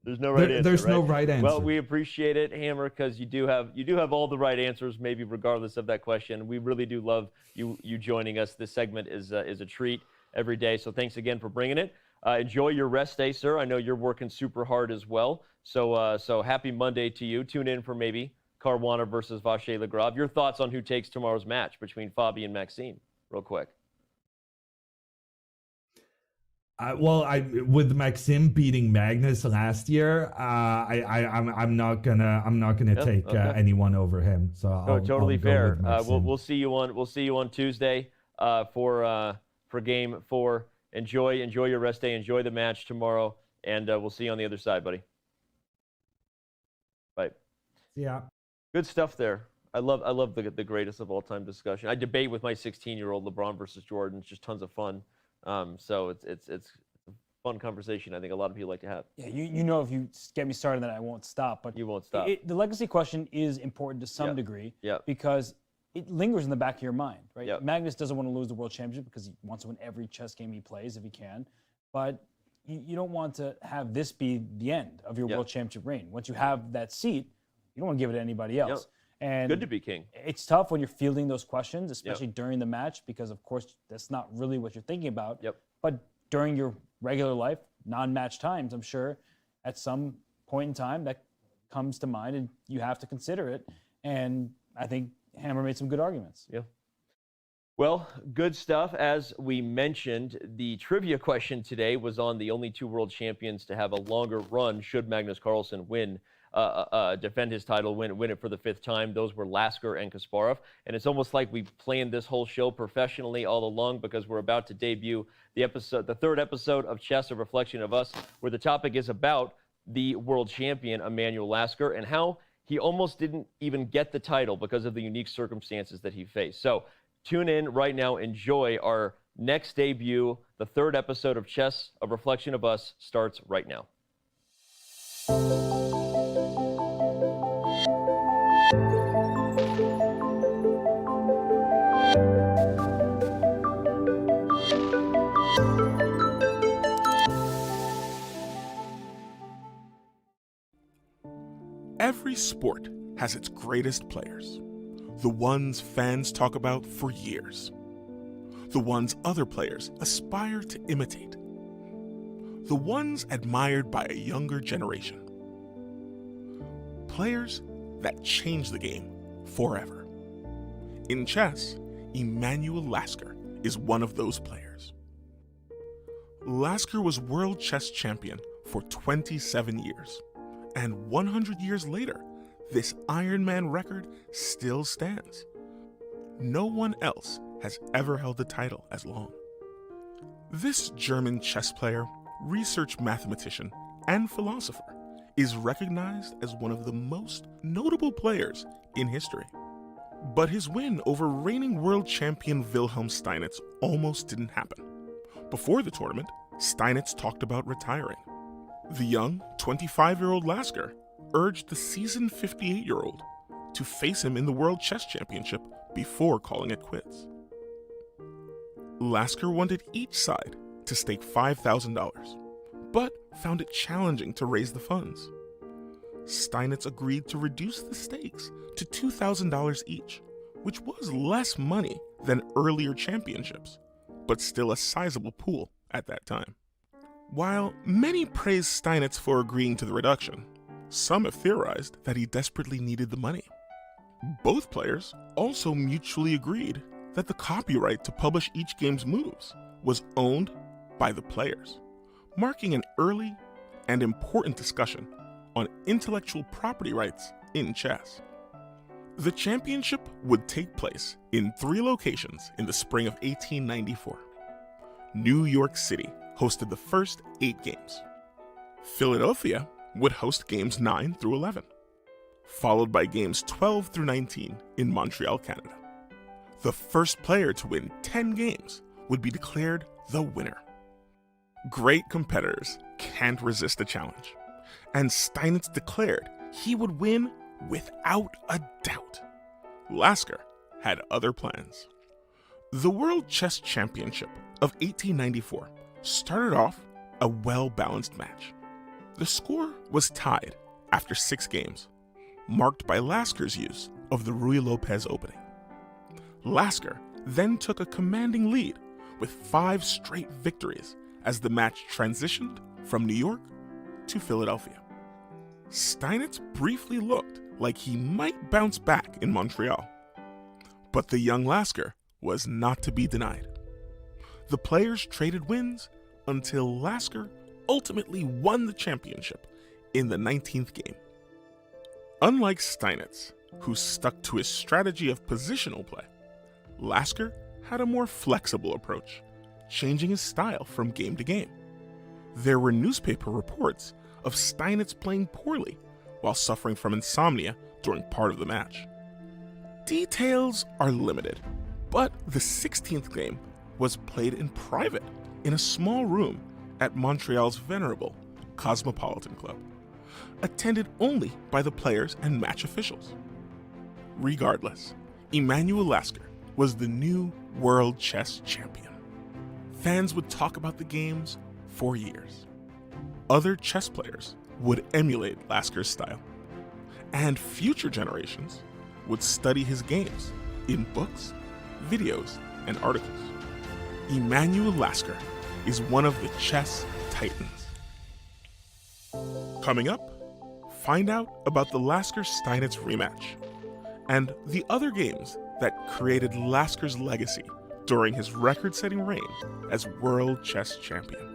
[SPEAKER 1] There's no right answer.
[SPEAKER 2] There's
[SPEAKER 1] right?
[SPEAKER 2] no right answer.
[SPEAKER 1] Well, we appreciate it, Hammer, because you do have all the right answers, maybe regardless of that question. We really do love you joining us. This segment is a treat every day. So thanks again for bringing it. Enjoy your rest day, sir. I know you're working super hard as well. So happy Monday to you. Tune in for maybe Caruana versus Vache Legrave. Your thoughts on who takes tomorrow's match between Fabi and Maxime, real quick.
[SPEAKER 2] With Maxime beating Magnus last year, I'm not gonna take anyone over him. So
[SPEAKER 1] totally
[SPEAKER 2] I'll go
[SPEAKER 1] fair.
[SPEAKER 2] with Maxime.
[SPEAKER 1] We'll see you on Tuesday for Game 4. Enjoy your rest day. Enjoy the match tomorrow, and we'll see you on the other side, buddy. Bye.
[SPEAKER 2] Yeah.
[SPEAKER 1] Good stuff there. I love the greatest of all time discussion. I debate with my 16-year-old LeBron versus Jordan. It's just tons of fun. So it's a fun conversation. I think a lot of people like to have.
[SPEAKER 11] Yeah, you know, if you get me started, then I won't stop. But
[SPEAKER 1] you won't stop.
[SPEAKER 11] The legacy question is important to some degree. Because it lingers in the back of your mind, right? Magnus doesn't want to lose the World Championship because he wants to win every chess game he plays if he can. But you don't want to have this be the end of your World Championship reign. Once you have that seat, you don't want to give it to anybody else. And
[SPEAKER 1] good to be king.
[SPEAKER 11] It's tough when you're fielding those questions, especially during the match, because of course that's not really what you're thinking about. But during your regular life, non-match times, I'm sure at some point in time that comes to mind and you have to consider it. And I think Hammer made some good arguments.
[SPEAKER 1] Yeah. Well, good stuff. As we mentioned, the trivia question today was on the only two world champions to have a longer run should Magnus Carlsen win. Defend his title, win it for the 5th time. Those were Lasker and Kasparov. And it's almost like we've planned this whole show professionally all along because we're about to debut the 3rd episode of Chess, A Reflection of Us, where the topic is about the world champion, Emanuel Lasker, and how he almost didn't even get the title because of the unique circumstances that he faced. So tune in right now. Enjoy our next debut. The 3rd episode of Chess, A Reflection of Us starts right now.
[SPEAKER 8] Every sport has its greatest players, the ones fans talk about for years, the ones other players aspire to imitate, the ones admired by a younger generation, players that change the game forever. In chess, Emanuel Lasker is one of those players. Lasker was World Chess Champion for 27 years. And 100 years later, this Iron Man record still stands. No one else has ever held the title as long. This German chess player, research mathematician, and philosopher is recognized as one of the most notable players in history. But his win over reigning world champion Wilhelm Steinitz almost didn't happen. Before the tournament, Steinitz talked about retiring. The young, 25-year-old Lasker urged the seasoned 58-year-old to face him in the World Chess Championship before calling it quits. Lasker wanted each side to stake $5,000, but found it challenging to raise the funds. Steinitz agreed to reduce the stakes to $2,000 each, which was less money than earlier championships, but still a sizable pool at that time. While many praised Steinitz for agreeing to the reduction, some have theorized that he desperately needed the money. Both players also mutually agreed that the copyright to publish each game's moves was owned by the players, marking an early and important discussion on intellectual property rights in chess. The championship would take place in 3 locations in the spring of 1894. New York City hosted the first 8 games. Philadelphia would host games 9 through 11, followed by games 12 through 19 in Montreal, Canada. The first player to win 10 games would be declared the winner. Great competitors can't resist a challenge, and Steinitz declared he would win without a doubt. Lasker had other plans. The World Chess Championship of 1894 started off a well-balanced match. The score was tied after 6 games, marked by Lasker's use of the Ruy Lopez opening. Lasker then took a commanding lead with 5 straight victories as the match transitioned from New York to Philadelphia. Steinitz briefly looked like he might bounce back in Montreal, but the young Lasker was not to be denied. The players traded wins until Lasker ultimately won the championship in the 19th game. Unlike Steinitz, who stuck to his strategy of positional play, Lasker had a more flexible approach, changing his style from game to game. There were newspaper reports of Steinitz playing poorly while suffering from insomnia during part of the match. Details are limited, but the 16th game was played in private in a small room at Montreal's venerable Cosmopolitan Club, attended only by the players and match officials. Regardless, Emanuel Lasker was the new World Chess Champion. Fans would talk about the games for years. Other chess players would emulate Lasker's style, and future generations would study his games in books, videos, and articles. Emanuel Lasker is one of the chess titans. Coming up, find out about the Lasker-Steinitz rematch and the other games that created Lasker's legacy during his record-setting reign as World Chess Champion.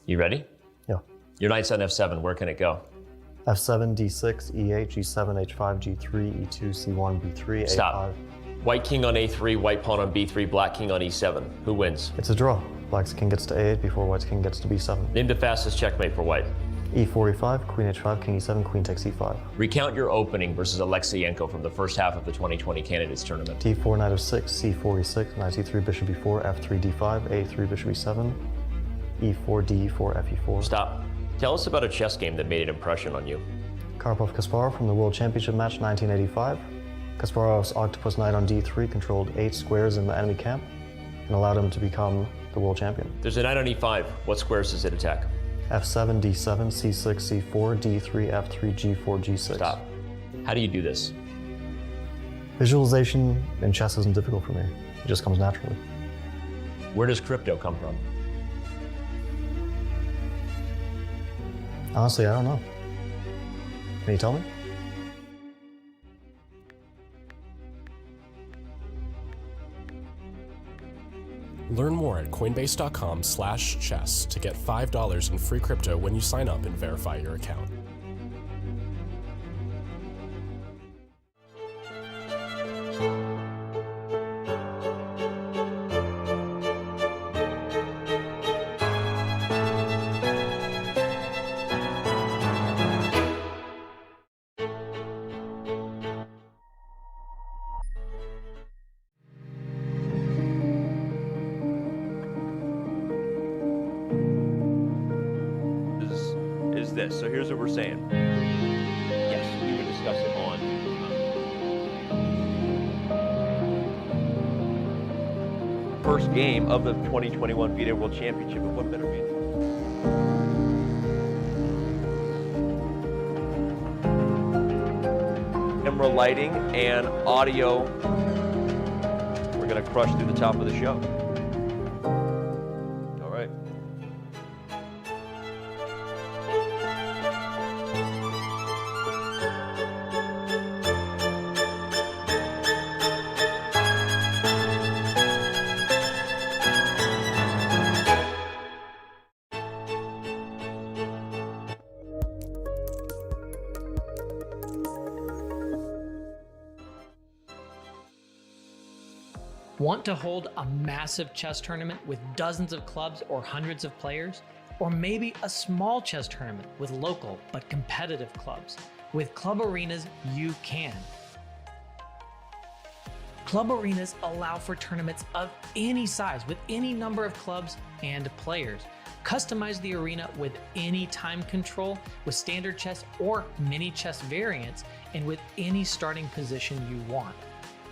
[SPEAKER 1] You ready?
[SPEAKER 3] Yeah.
[SPEAKER 1] Your knight's on f7. Where can it go?
[SPEAKER 3] f7, d6, e8, g7, h5, g3, e2, c1, b3,
[SPEAKER 1] Stop.
[SPEAKER 3] a5.
[SPEAKER 1] White king on a3, white pawn on b3, black king on e7. Who wins?
[SPEAKER 3] It's a draw. Black's king gets to a8 before white's king gets to b7.
[SPEAKER 1] Name the fastest checkmate for white.
[SPEAKER 3] e4, e5, queen h5, king e7, queen takes e5.
[SPEAKER 1] Recount your opening versus Alexeyenko from the first half of the 2020 Candidates Tournament.
[SPEAKER 3] d4, knight of6, c4, e6, knight e3, bishop e4, f3, d5, a3, bishop e7, e4, d4, fe4.
[SPEAKER 1] Stop. Tell us about a chess game that made an impression on you.
[SPEAKER 3] Karpov-Kasparov from the World Championship match 1985. Kasparov's octopus knight on d3 controlled 8 squares in the enemy camp and allowed him to become the world champion.
[SPEAKER 1] There's a knight on e5. What squares does it attack?
[SPEAKER 3] f7, d7, c6, c4, d3, f3, g4, g6.
[SPEAKER 1] Stop. How do you do this?
[SPEAKER 3] Visualization in chess isn't difficult for me. It just comes naturally.
[SPEAKER 1] Where does crypto come from?
[SPEAKER 3] Honestly, I don't know. Can you tell me?
[SPEAKER 14] Learn more at Coinbase.com/chess to get $5 in free crypto when you sign up and verify your account.
[SPEAKER 1] Is this. So here's what we're saying. Yes, we would discuss it on. First game of the 2021 FIDE World Championship. And what better mean? Camera lighting and audio. We're going to crush through the top of the show. All right.
[SPEAKER 4] Want to hold a massive chess tournament with dozens of clubs or hundreds of players? Or maybe a small chess tournament with local but competitive clubs? With Club Arenas, you can. Club Arenas allow for tournaments of any size with any number of clubs and players. Customize the arena with any time control, with standard chess or mini chess variants, and with any starting position you want.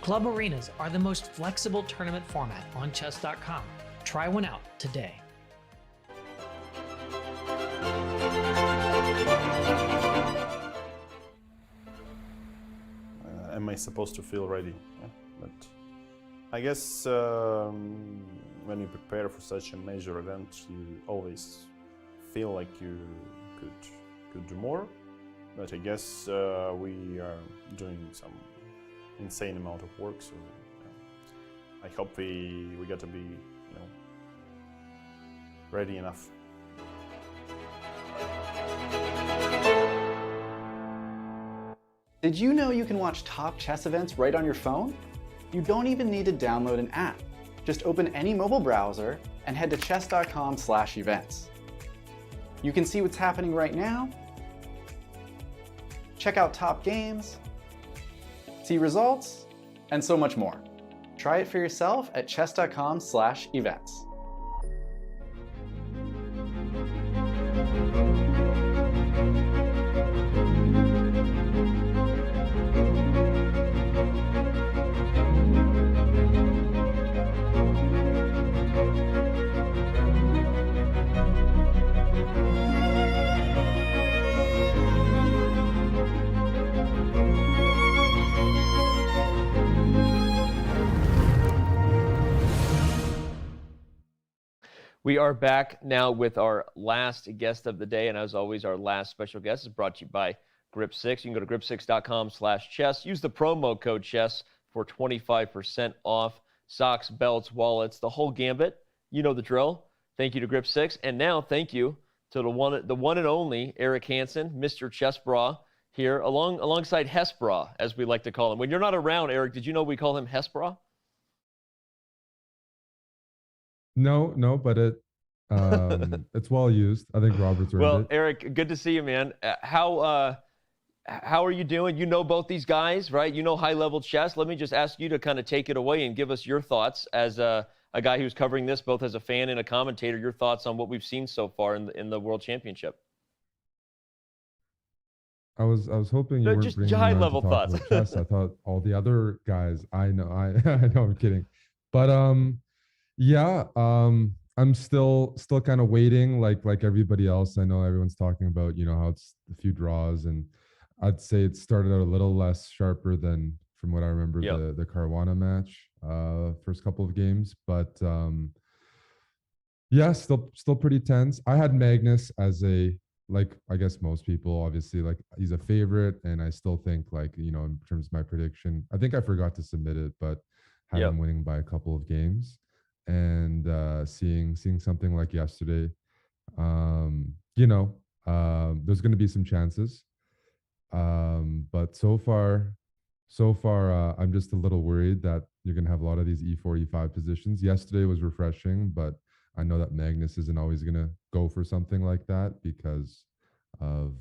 [SPEAKER 4] Club arenas are the most flexible tournament format on Chess.com. Try one out today.
[SPEAKER 5] Am I supposed to feel ready? Yeah, but I guess when you prepare for such a major event, you always feel like you could do more. But I guess we are doing some insane amount of work, so I hope we got to be ready enough.
[SPEAKER 7] Did you know you can watch top chess events right on your phone? You don't even need to download an app. Just open any mobile browser and head to chess.com/events. You can see what's happening right now, check out top games, see results, and so much more. Try it for yourself at chess.com/events.
[SPEAKER 1] We are back now with our last guest of the day, and as always, our last special guest is brought to you by Grip6. You can go to grip6.com/chess. Use the promo code CHESS for 25% off socks, belts, wallets, the whole gambit. You know the drill. Thank you to Grip6, and now thank you to the one and only Eric Hansen, Mr. Chess Bra, here alongside Hesbra, as we like to call him. When you're not around, Eric, did you know we call him Hesbra?
[SPEAKER 15] No, but it's well used. I think Robert's earned
[SPEAKER 1] Well,
[SPEAKER 15] it.
[SPEAKER 1] Eric, good to see you, man. How are you doing? You know both these guys, right? You know high-level chess. Let me just ask you to kind of take it away and give us your thoughts as a guy who's covering this, both as a fan and a commentator. Your thoughts on what we've seen so far in the World Championship.
[SPEAKER 15] I was hoping you weren't
[SPEAKER 1] just
[SPEAKER 15] bringing me on
[SPEAKER 1] high-level
[SPEAKER 15] to talk
[SPEAKER 1] thoughts.
[SPEAKER 15] about chess. I thought all the other guys. I know. I know. I'm kidding, but yeah. I'm still kind of waiting, like everybody else. I know everyone's talking about how it's a few draws, and I'd say it started out a little less sharper than from what I remember the Caruana match, first couple of games, but yeah, still pretty tense. I had Magnus as I guess most people, obviously, he's a favorite, and I still think in terms of my prediction, I think I forgot to submit it, but had him winning by a couple of games. And seeing something like yesterday, there's going to be some chances, but so far, I'm just a little worried that you're going to have a lot of these E4, E5 positions. Yesterday was refreshing, but I know that Magnus isn't always going to go for something like that because of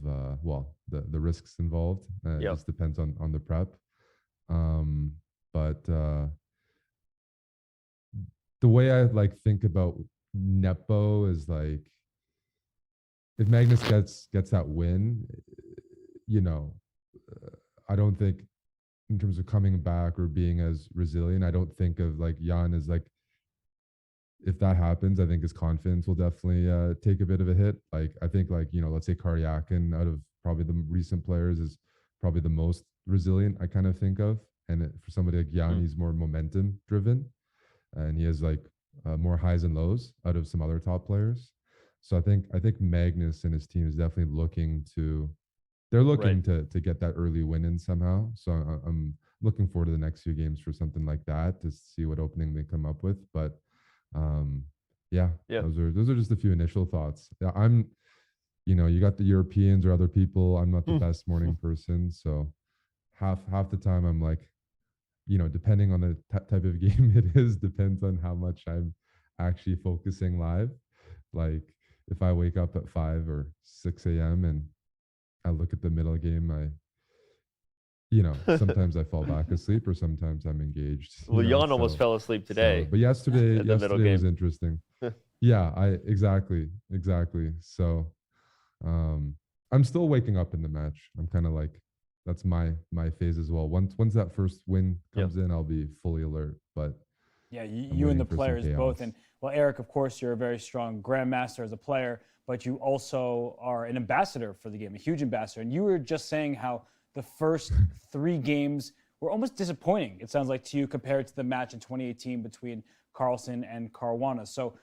[SPEAKER 15] the risks involved. It just depends on the prep, but the way I think about Nepo is if Magnus gets that win, I don't think in terms of coming back or being as resilient, I don't think of Jan as if that happens, I think his confidence will definitely take a bit of a hit. I think let's say Karyakin out of probably the recent players is probably the most resilient I kind of think of, and for somebody like Jan, he's more momentum driven. And he has more highs and lows out of some other top players. So I think Magnus and his team is definitely looking to get that early win in somehow. So I'm looking forward to the next few games for something like that to see what opening they come up with. But those are just a few initial thoughts. I'm you got the Europeans or other people. I'm not the best morning person, so half the time I'm depending on the type of game it is, depends on how much I'm actually focusing live. If I wake up at 5 or 6 a.m. and I look at the middle game, sometimes I fall back asleep or sometimes I'm engaged.
[SPEAKER 1] Well, Jan almost fell asleep today.
[SPEAKER 15] But yesterday was interesting. Yeah, exactly. So I'm still waking up in the match. I'm kind of like, that's my phase as well. Once that first win comes in, I'll be fully alert. But
[SPEAKER 11] Yeah,
[SPEAKER 15] I'm
[SPEAKER 11] you and
[SPEAKER 15] waiting
[SPEAKER 11] the
[SPEAKER 15] for some
[SPEAKER 11] players both.
[SPEAKER 15] chaos.
[SPEAKER 11] And well, Eric, of course, you're a very strong grandmaster as a player, but you also are an ambassador for the game, a huge ambassador. And you were just saying how the first 3 games were almost disappointing, it sounds like, to you compared to the match in 2018 between Carlsen and Caruana. So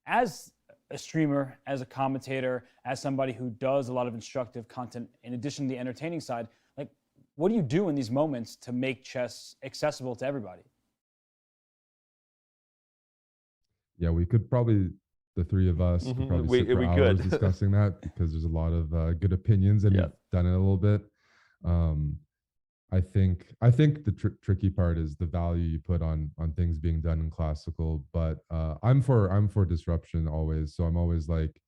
[SPEAKER 11] as a streamer, as a commentator, as somebody who does a lot of instructive content in addition to the entertaining side, like, what do you do in these moments to make chess accessible to everybody?
[SPEAKER 15] Yeah, we could probably, the 3 of us could probably sit for
[SPEAKER 1] we
[SPEAKER 15] hours
[SPEAKER 1] could.
[SPEAKER 15] discussing that, because there's a lot of good opinions, and we've done it a little bit. I think the tricky part is the value you put on things being done in classical. But I'm for disruption always. So I'm always like,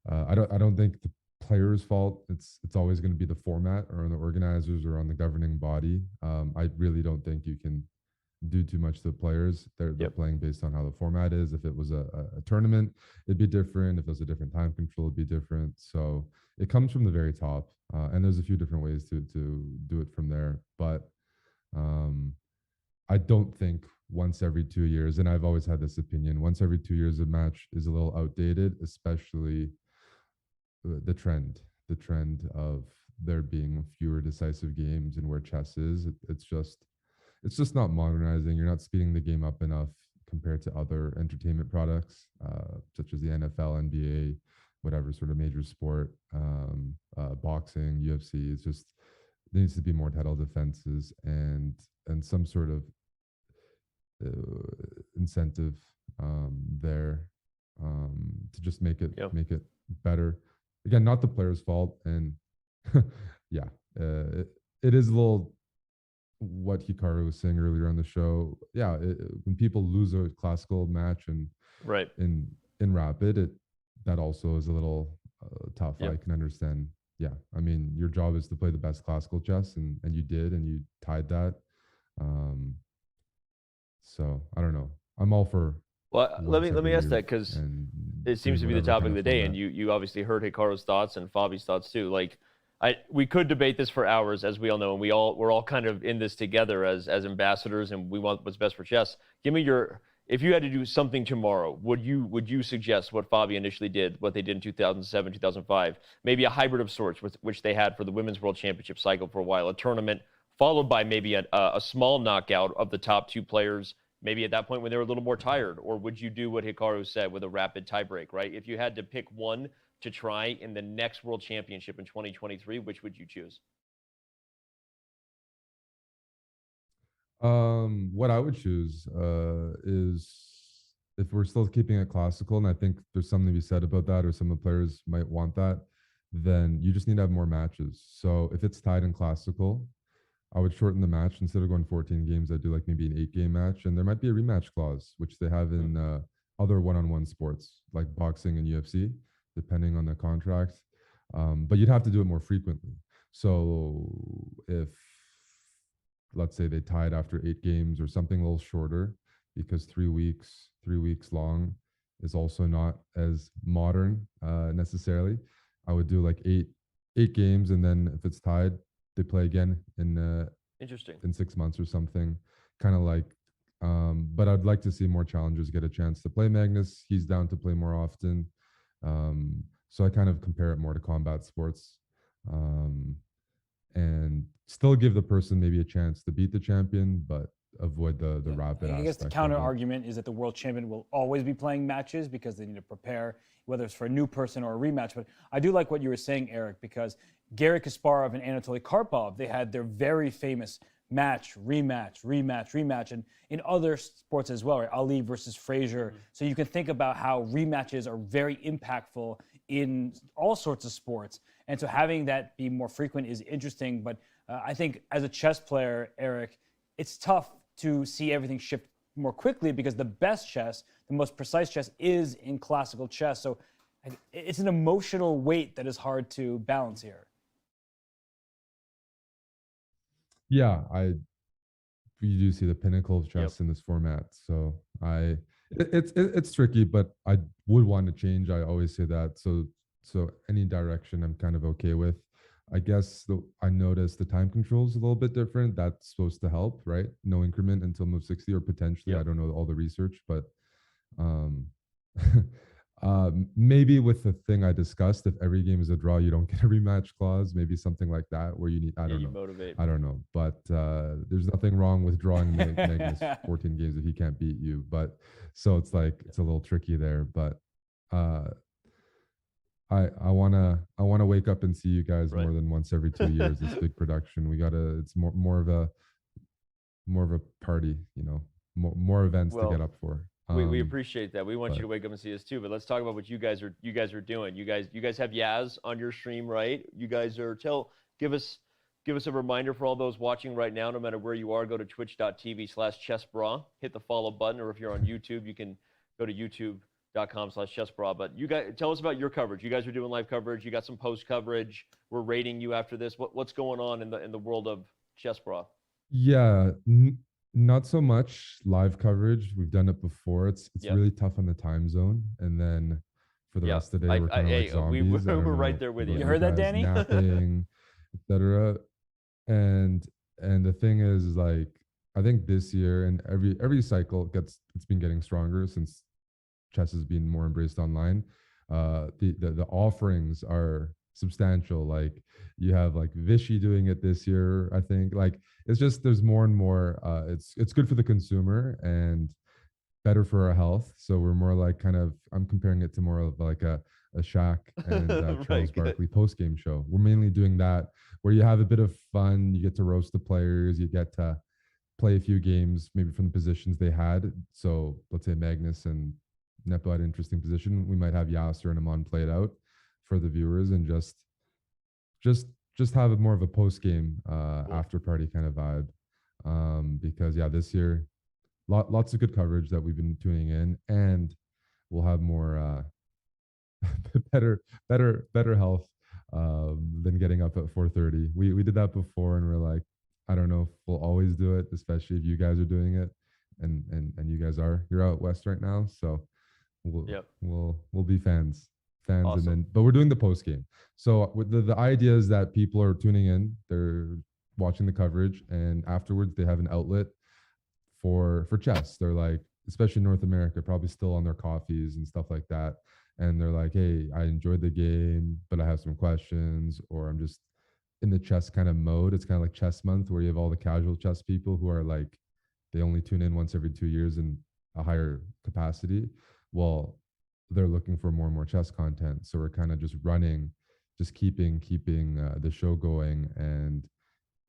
[SPEAKER 15] I don't think the player's fault. It's always going to be the format, or on the organizers, or on the governing body. I really don't think you can do too much to the players. They're playing based on how the format is. If it was a tournament, it'd be different. If it was a different time control, it'd be different. So it comes from the very top, and there's a few different ways to do it from there. But I don't think once every 2 years, and I've always had this opinion, once every 2 years a match is a little outdated, especially the trend of there being fewer decisive games and where chess is. It's just not modernizing. You're not speeding the game up enough compared to other entertainment products, such as the NFL, NBA, whatever sort of major sport, boxing, UFC. It's just, there needs to be more title defenses and some sort of incentive there to just make it better. Again, not the player's fault, and yeah, it is a little what Hikaru was saying earlier on the show. Yeah, when people lose a classical match and in rapid, that also is a little tough. I can understand. Yeah, I mean, your job is to play the best classical chess, and you did, and you tied that. So I don't know. I'm all for.
[SPEAKER 1] Well, let me ask that, because it seems to be the topic of the day, and you obviously heard Hikaru's thoughts and Fabi's thoughts too. Like, we could debate this for hours, as we all know, and we're all kind of in this together as ambassadors, and we want what's best for chess. Give me if you had to do something tomorrow, would you suggest what Fabi initially did, what they did in 2007, 2005, maybe a hybrid of sorts, which they had for the Women's World Championship cycle for a while, a tournament followed by maybe a small knockout of the top 2 players, maybe at that point when they were a little more tired? Or would you do what Hikaru said with a rapid tiebreak, right? If you had to pick one to try in the next World Championship in 2023, which would you choose?
[SPEAKER 15] What I would choose is, if we're still keeping it classical, and I think there's something to be said about that, or some of the players might want that, then you just need to have more matches. So if it's tied in classical, I would shorten the match. Instead of going 14 games, I'd do like maybe an 8-game match, and there might be a rematch clause, which they have in other one-on-one sports like boxing and UFC, depending on the contract. But you'd have to do it more frequently. So if, let's say, they tied after 8 games or something a little shorter, because 3 weeks long is also not as modern necessarily. I would do like eight games, and then if it's tied, they play again in
[SPEAKER 1] interesting
[SPEAKER 15] in 6 months or something, kind of like. But I'd like to see more challengers get a chance to play Magnus. He's down to play more often, so I kind of compare it more to combat sports, and still give the person maybe a chance to beat the champion, but avoid the rapid aspect.
[SPEAKER 11] I guess the counter argument is that the world champion will always be playing matches because they need to prepare, whether it's for a new person or a rematch. But I do like what you were saying, Eric, because Garry Kasparov and Anatoly Karpov, they had their very famous match, rematch, and in other sports as well, right? Ali versus Frazier. So you can think about how rematches are very impactful in all sorts of sports. And so having that be more frequent is interesting. But I think as a chess player, Eric, it's tough to see everything shift more quickly because the best chess, the most precise chess, is in classical chess. So it's an emotional weight that is hard to balance here.
[SPEAKER 15] Yeah, you do see the pinnacle of chess in this format. So It's tricky, but I would want to change. I always say that. So any direction I'm kind of okay with. I guess I noticed the time controls a little bit different. That's supposed to help, right? No increment until move 60 or potentially. I don't know all the research, but um maybe with the thing I discussed, if every game is a draw, you don't get a rematch clause, maybe something like that where you need, I don't know.
[SPEAKER 1] Motivate.
[SPEAKER 15] I don't know, but there's nothing wrong with drawing Magnus 14 games if he can't beat you. But so it's like, it's a little tricky there, but I wanna wake up and see you guys more than once every 2 years. This big production, it's more of a party, you know, more events to get up for.
[SPEAKER 1] We appreciate that. We want you to wake up and see us too. But let's talk about what you guys are doing. You guys have Yaz on your stream, right? You guys are give us a reminder for all those watching right now. No matter where you are, go to twitch.tv/chessbra. Hit the follow button, or if you're on YouTube, you can go to youtube.com/chessbra. But you guys, tell us about your coverage. You guys are doing live coverage. You got some post coverage. We're rating you after this. What's going on in the world of Chessbra?
[SPEAKER 15] Yeah. Not so much live coverage. We've done it before. It's really tough on the time zone, and then for the rest of the day, we're kind of like zombies.
[SPEAKER 1] We're right there with you.
[SPEAKER 11] You heard that, Danny?
[SPEAKER 15] Napping, etc. And the thing is, like, I think this year and every cycle it's been getting stronger since chess has been more embraced online. The offerings are substantial. Like, you have like Vichy doing it this year, I think. Like, it's just, there's more and more. It's good for the consumer and better for our health. So we're more like I'm comparing it to more of like a Shaq and Charles Barkley post-game show. We're mainly doing that, where you have a bit of fun, you get to roast the players, you get to play a few games maybe from the positions they had. So let's say Magnus and Nepo had an interesting position. We might have Yasser and Amon play it out for the viewers, and just have more of a post-game after party kind of vibe. Because this year, lots of good coverage that we've been tuning in, and we'll have more better health than getting up at 4:30. We did that before, and we're like, I don't know if we'll always do it, especially if you guys are doing it, and you guys you're out west right now, so we'll be fans. Awesome. And then, but we're doing the post game. So with the idea is that people are tuning in, they're watching the coverage, and afterwards they have an outlet for chess. They're like, especially in North America, probably still on their coffees and stuff like that. And they're like, hey, I enjoyed the game, but I have some questions, or I'm just in the chess kind of mode. It's kind of like chess month, where you have all the casual chess people who are like, they only tune in once every 2 years in a higher capacity. Well, they're looking for more and more chess content. So we're kind of just keeping the show going, and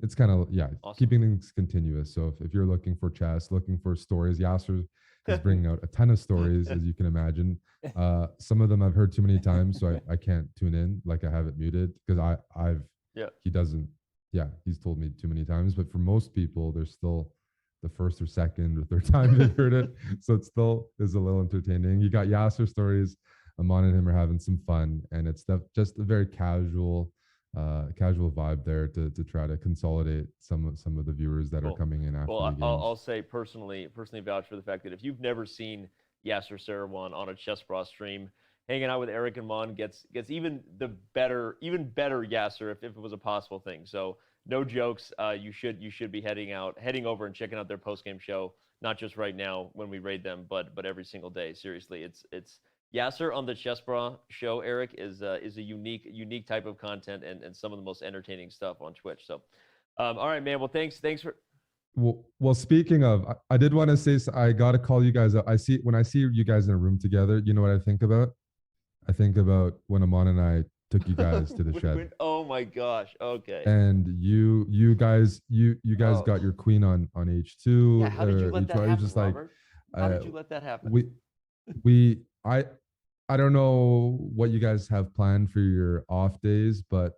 [SPEAKER 15] it's kind of awesome. Keeping things continuous. So if you're looking for chess, looking for stories, Yasser is bringing out a ton of stories, as you can imagine. Some of them I've heard too many times, so I can't tune in. Like, I have it muted because he doesn't. Yeah, he's told me too many times. But for most people, there's still the first or second or third time they've heard it, so it still is a little entertaining. You got Yasser stories. Amon and him are having some fun, and it's just a very casual vibe there to try to consolidate some of the viewers that are coming in after the games.
[SPEAKER 1] I'll say personally vouch for the fact that if you've never seen Yasser Seirawan on a Chessbra stream, hanging out with Eric and Mon gets even better Yasser if it was a possible thing. So no jokes. You should be heading over and checking out their post-game show, not just right now when we raid them, but every single day. Seriously, it's Yasser on the Chessbra show, Eric, is a unique type of content and some of the most entertaining stuff on Twitch. So, all right, man. Well, thanks for.
[SPEAKER 15] Well, speaking of, I did want to say, I got to call you guys out. When I see you guys in a room together, you know what I think about? I think about when Amon and I took you guys to the shed.
[SPEAKER 1] Oh my gosh. Okay.
[SPEAKER 15] And you guys got your queen on H2.
[SPEAKER 1] Yeah, how did you let that happen, just Robert? How did you let that happen?
[SPEAKER 15] I don't know what you guys have planned for your off days, but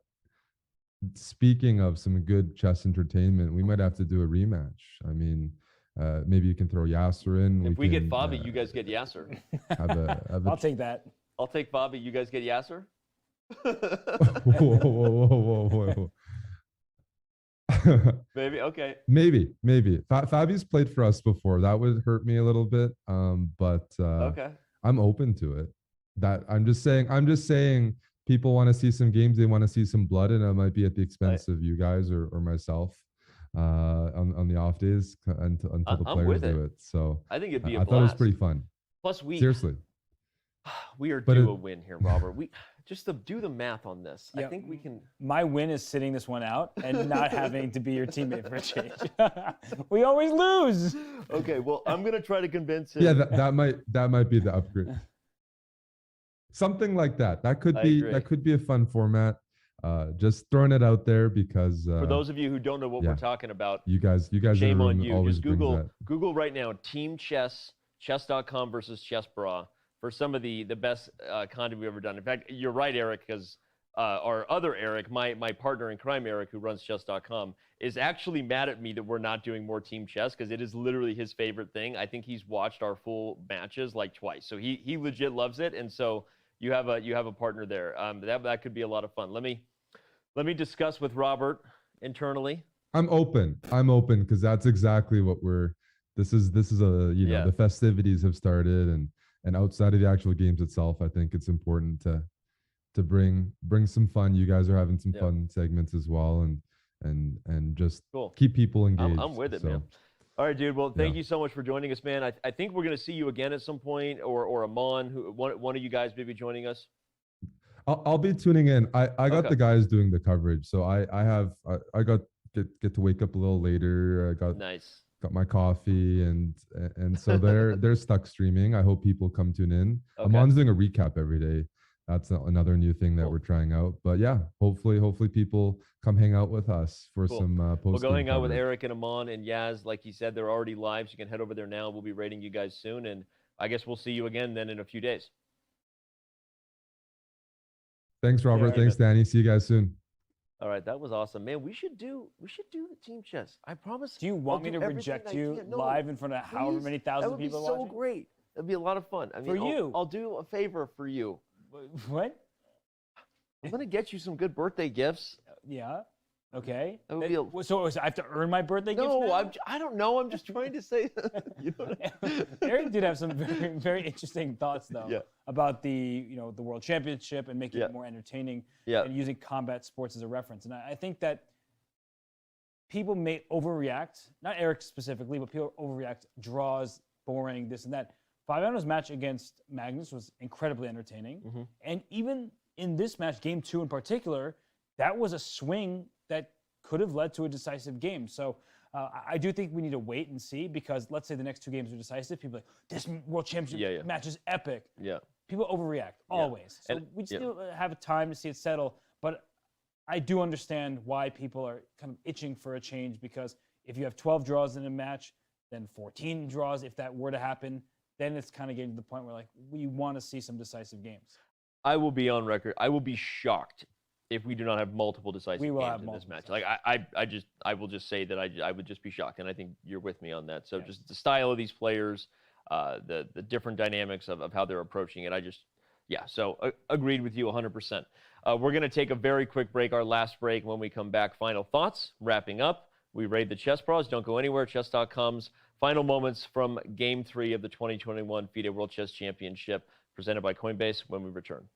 [SPEAKER 15] speaking of some good chess entertainment, we might have to do a rematch. I mean, maybe you can throw Yasser in.
[SPEAKER 1] If we get Bobby, you guys get Yasser.
[SPEAKER 11] I'll take that.
[SPEAKER 1] I'll take Bobby. You guys get Yasser.
[SPEAKER 15] whoa.
[SPEAKER 1] Maybe. Okay.
[SPEAKER 15] Maybe. Fabi's played for us before. That would hurt me a little bit. But
[SPEAKER 1] Okay.
[SPEAKER 15] I'm open to it. That I'm just saying people want to see some games, they want to see some blood, and it might be at the expense of you guys or myself on the off days until the
[SPEAKER 1] I'm
[SPEAKER 15] players
[SPEAKER 1] with
[SPEAKER 15] do it. So
[SPEAKER 1] I think it'd be a
[SPEAKER 15] I thought it was
[SPEAKER 1] blast.
[SPEAKER 15] pretty fun.
[SPEAKER 1] Plus,
[SPEAKER 15] seriously.
[SPEAKER 1] We are
[SPEAKER 15] But
[SPEAKER 1] due a win here, Robert. We just to do the math on this. I think we can.
[SPEAKER 11] My win is sitting this one out and not having to be your teammate for a change. We always lose.
[SPEAKER 1] Okay, well, I'm gonna try to convince him.
[SPEAKER 15] Yeah, that might be the upgrade. Something like that. That could be a fun format. Just throwing it out there because
[SPEAKER 1] for those of you who don't know what we're talking about,
[SPEAKER 15] you guys
[SPEAKER 1] shame
[SPEAKER 15] in the
[SPEAKER 1] on
[SPEAKER 15] room
[SPEAKER 1] you.
[SPEAKER 15] always
[SPEAKER 1] Just
[SPEAKER 15] brings
[SPEAKER 1] Google
[SPEAKER 15] that.
[SPEAKER 1] Google right now Team Chess, Chess.com versus Chess Bra for some of the best content we've ever done. In fact, you're right, Eric, because our other Eric, my partner in crime, Eric, who runs Chess.com, is actually mad at me that we're not doing more Team Chess because it is literally his favorite thing. I think he's watched our full matches like twice, so he legit loves it. And so you have a partner there. That could be a lot of fun. Let me discuss with Robert internally.
[SPEAKER 15] I'm open because that's exactly what this is a the festivities have started, and outside of the actual games itself, I think it's important to bring some fun. You guys are having some fun segments as well, and just keep people engaged.
[SPEAKER 1] I'm with it, man. All right, dude. Well, thank you so much for joining us, man. I think we're gonna see you again at some point, or Amon, one of you guys maybe joining us.
[SPEAKER 15] I'll be tuning in. I got the guys doing the coverage, so I get to wake up a little later. I got my coffee, and so they're stuck streaming. I hope people come tune in. Amon's doing a recap every day. That's another new thing that we're trying out. But yeah, hopefully people come hang out with us for some post.
[SPEAKER 1] We'll go hang out with Eric and Amon and Yaz. Like he said, they're already live, so you can head over there now. We'll be rating you guys soon, and I guess we'll see you again then in a few days.
[SPEAKER 15] Thanks, Robert. Thanks, Danny. See you guys soon.
[SPEAKER 1] All right, that was awesome, man. We should do the Team Chess. I promise.
[SPEAKER 11] Do you want me to reject you live in front of however many thousand people watching?
[SPEAKER 1] That would be so great. That'd be a lot of fun. I mean,
[SPEAKER 11] for you,
[SPEAKER 1] I'll do a favor for you.
[SPEAKER 11] What?
[SPEAKER 1] I'm gonna get you some good birthday gifts.
[SPEAKER 11] Yeah. Okay.
[SPEAKER 1] That would be
[SPEAKER 11] so I have to earn my birthday gift?
[SPEAKER 1] No, I don't know. I'm just trying to say. You know
[SPEAKER 11] Eric did have some very, very interesting thoughts though about the the World Championship and making it more entertaining and using combat sports as a reference. And I think that people may overreact. Not Eric specifically, but people overreact. Draws, boring, this and that. Fabiano's match against Magnus was incredibly entertaining, and even in this match, Game 2 in particular, that was a swing that could have led to a decisive game. So I do think we need to wait and see, because let's say the next two games are decisive. People are like, this World Championship match is epic.
[SPEAKER 1] Yeah.
[SPEAKER 11] People overreact, always. So we still have time to see it settle. But I do understand why people are kind of itching for a change, because if you have 12 draws in a match, then 14 draws, if that were to happen, then it's kind of getting to the point where like we want to see some decisive games.
[SPEAKER 1] I will be on record. I will be shocked if we do not have multiple decisive games in this match. Like I will just say that I would just be shocked, and I think you're with me on that. So just the style of these players, the different dynamics of how they're approaching it. So agreed with you 100%. We're going to take a very quick break, our last break. When we come back, final thoughts, wrapping up. We raid the Chess Pros. Don't go anywhere. Chess.com's final moments from Game 3 of the 2021 FIDE World Chess Championship, presented by Coinbase, when we return.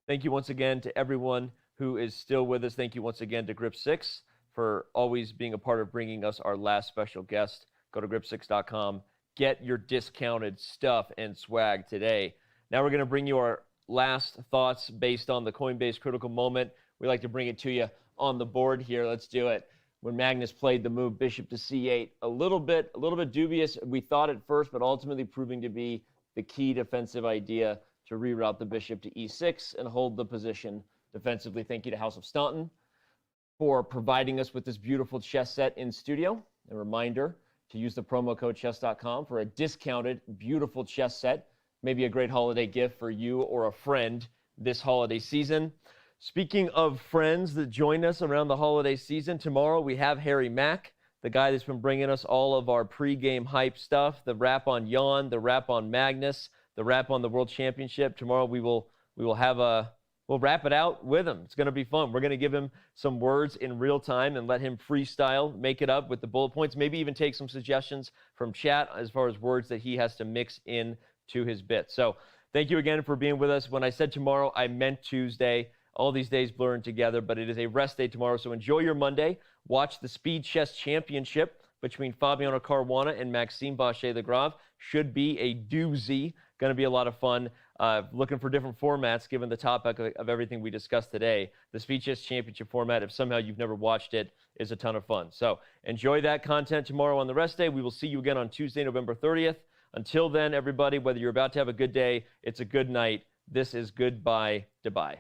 [SPEAKER 1] Thank you once again to everyone who is still with us. Thank you once again to Grip6 for always being a part of bringing us our last special guest. Go to grip6.com. Get your discounted stuff and swag today. Now we're going to bring you our last thoughts based on the Coinbase critical moment. We like to bring it to you on the board here. Let's do it. When Magnus played the move bishop to c8, a little bit dubious, we thought at first, but ultimately proving to be the key defensive idea to reroute the bishop to e6 and hold the position defensively. Thank you to House of Staunton for providing us with this beautiful chess set in studio. A reminder to use the promo code Chess.com for a discounted, beautiful chess set. Maybe a great holiday gift for you or a friend this holiday season. Speaking of friends that join us around the holiday season, tomorrow we have Harry Mack, the guy that's been bringing us all of our pre-game hype stuff, the wrap on Jan, the wrap on Magnus, the wrap on the World Championship. Tomorrow we'll wrap it out with him. It's going to be fun. We're going to give him some words in real time and let him freestyle, make it up with the bullet points, maybe even take some suggestions from chat as far as words that he has to mix in to his bit. So thank you again for being with us. When I said tomorrow, I meant Tuesday. All these days blurring together, but it is a rest day tomorrow, so enjoy your Monday. Watch the Speed Chess Championship between Fabiano Caruana and Maxime Bachet-Lagrave. Should be a doozy. Going to be a lot of fun. Looking for different formats, given the topic of everything we discussed today. The Speed Chess Championship format, if somehow you've never watched it, is a ton of fun. So enjoy that content tomorrow on the rest day. We will see you again on Tuesday, November 30th. Until then, everybody, whether you're about to have a good day, it's a good night. This is Goodbye Dubai.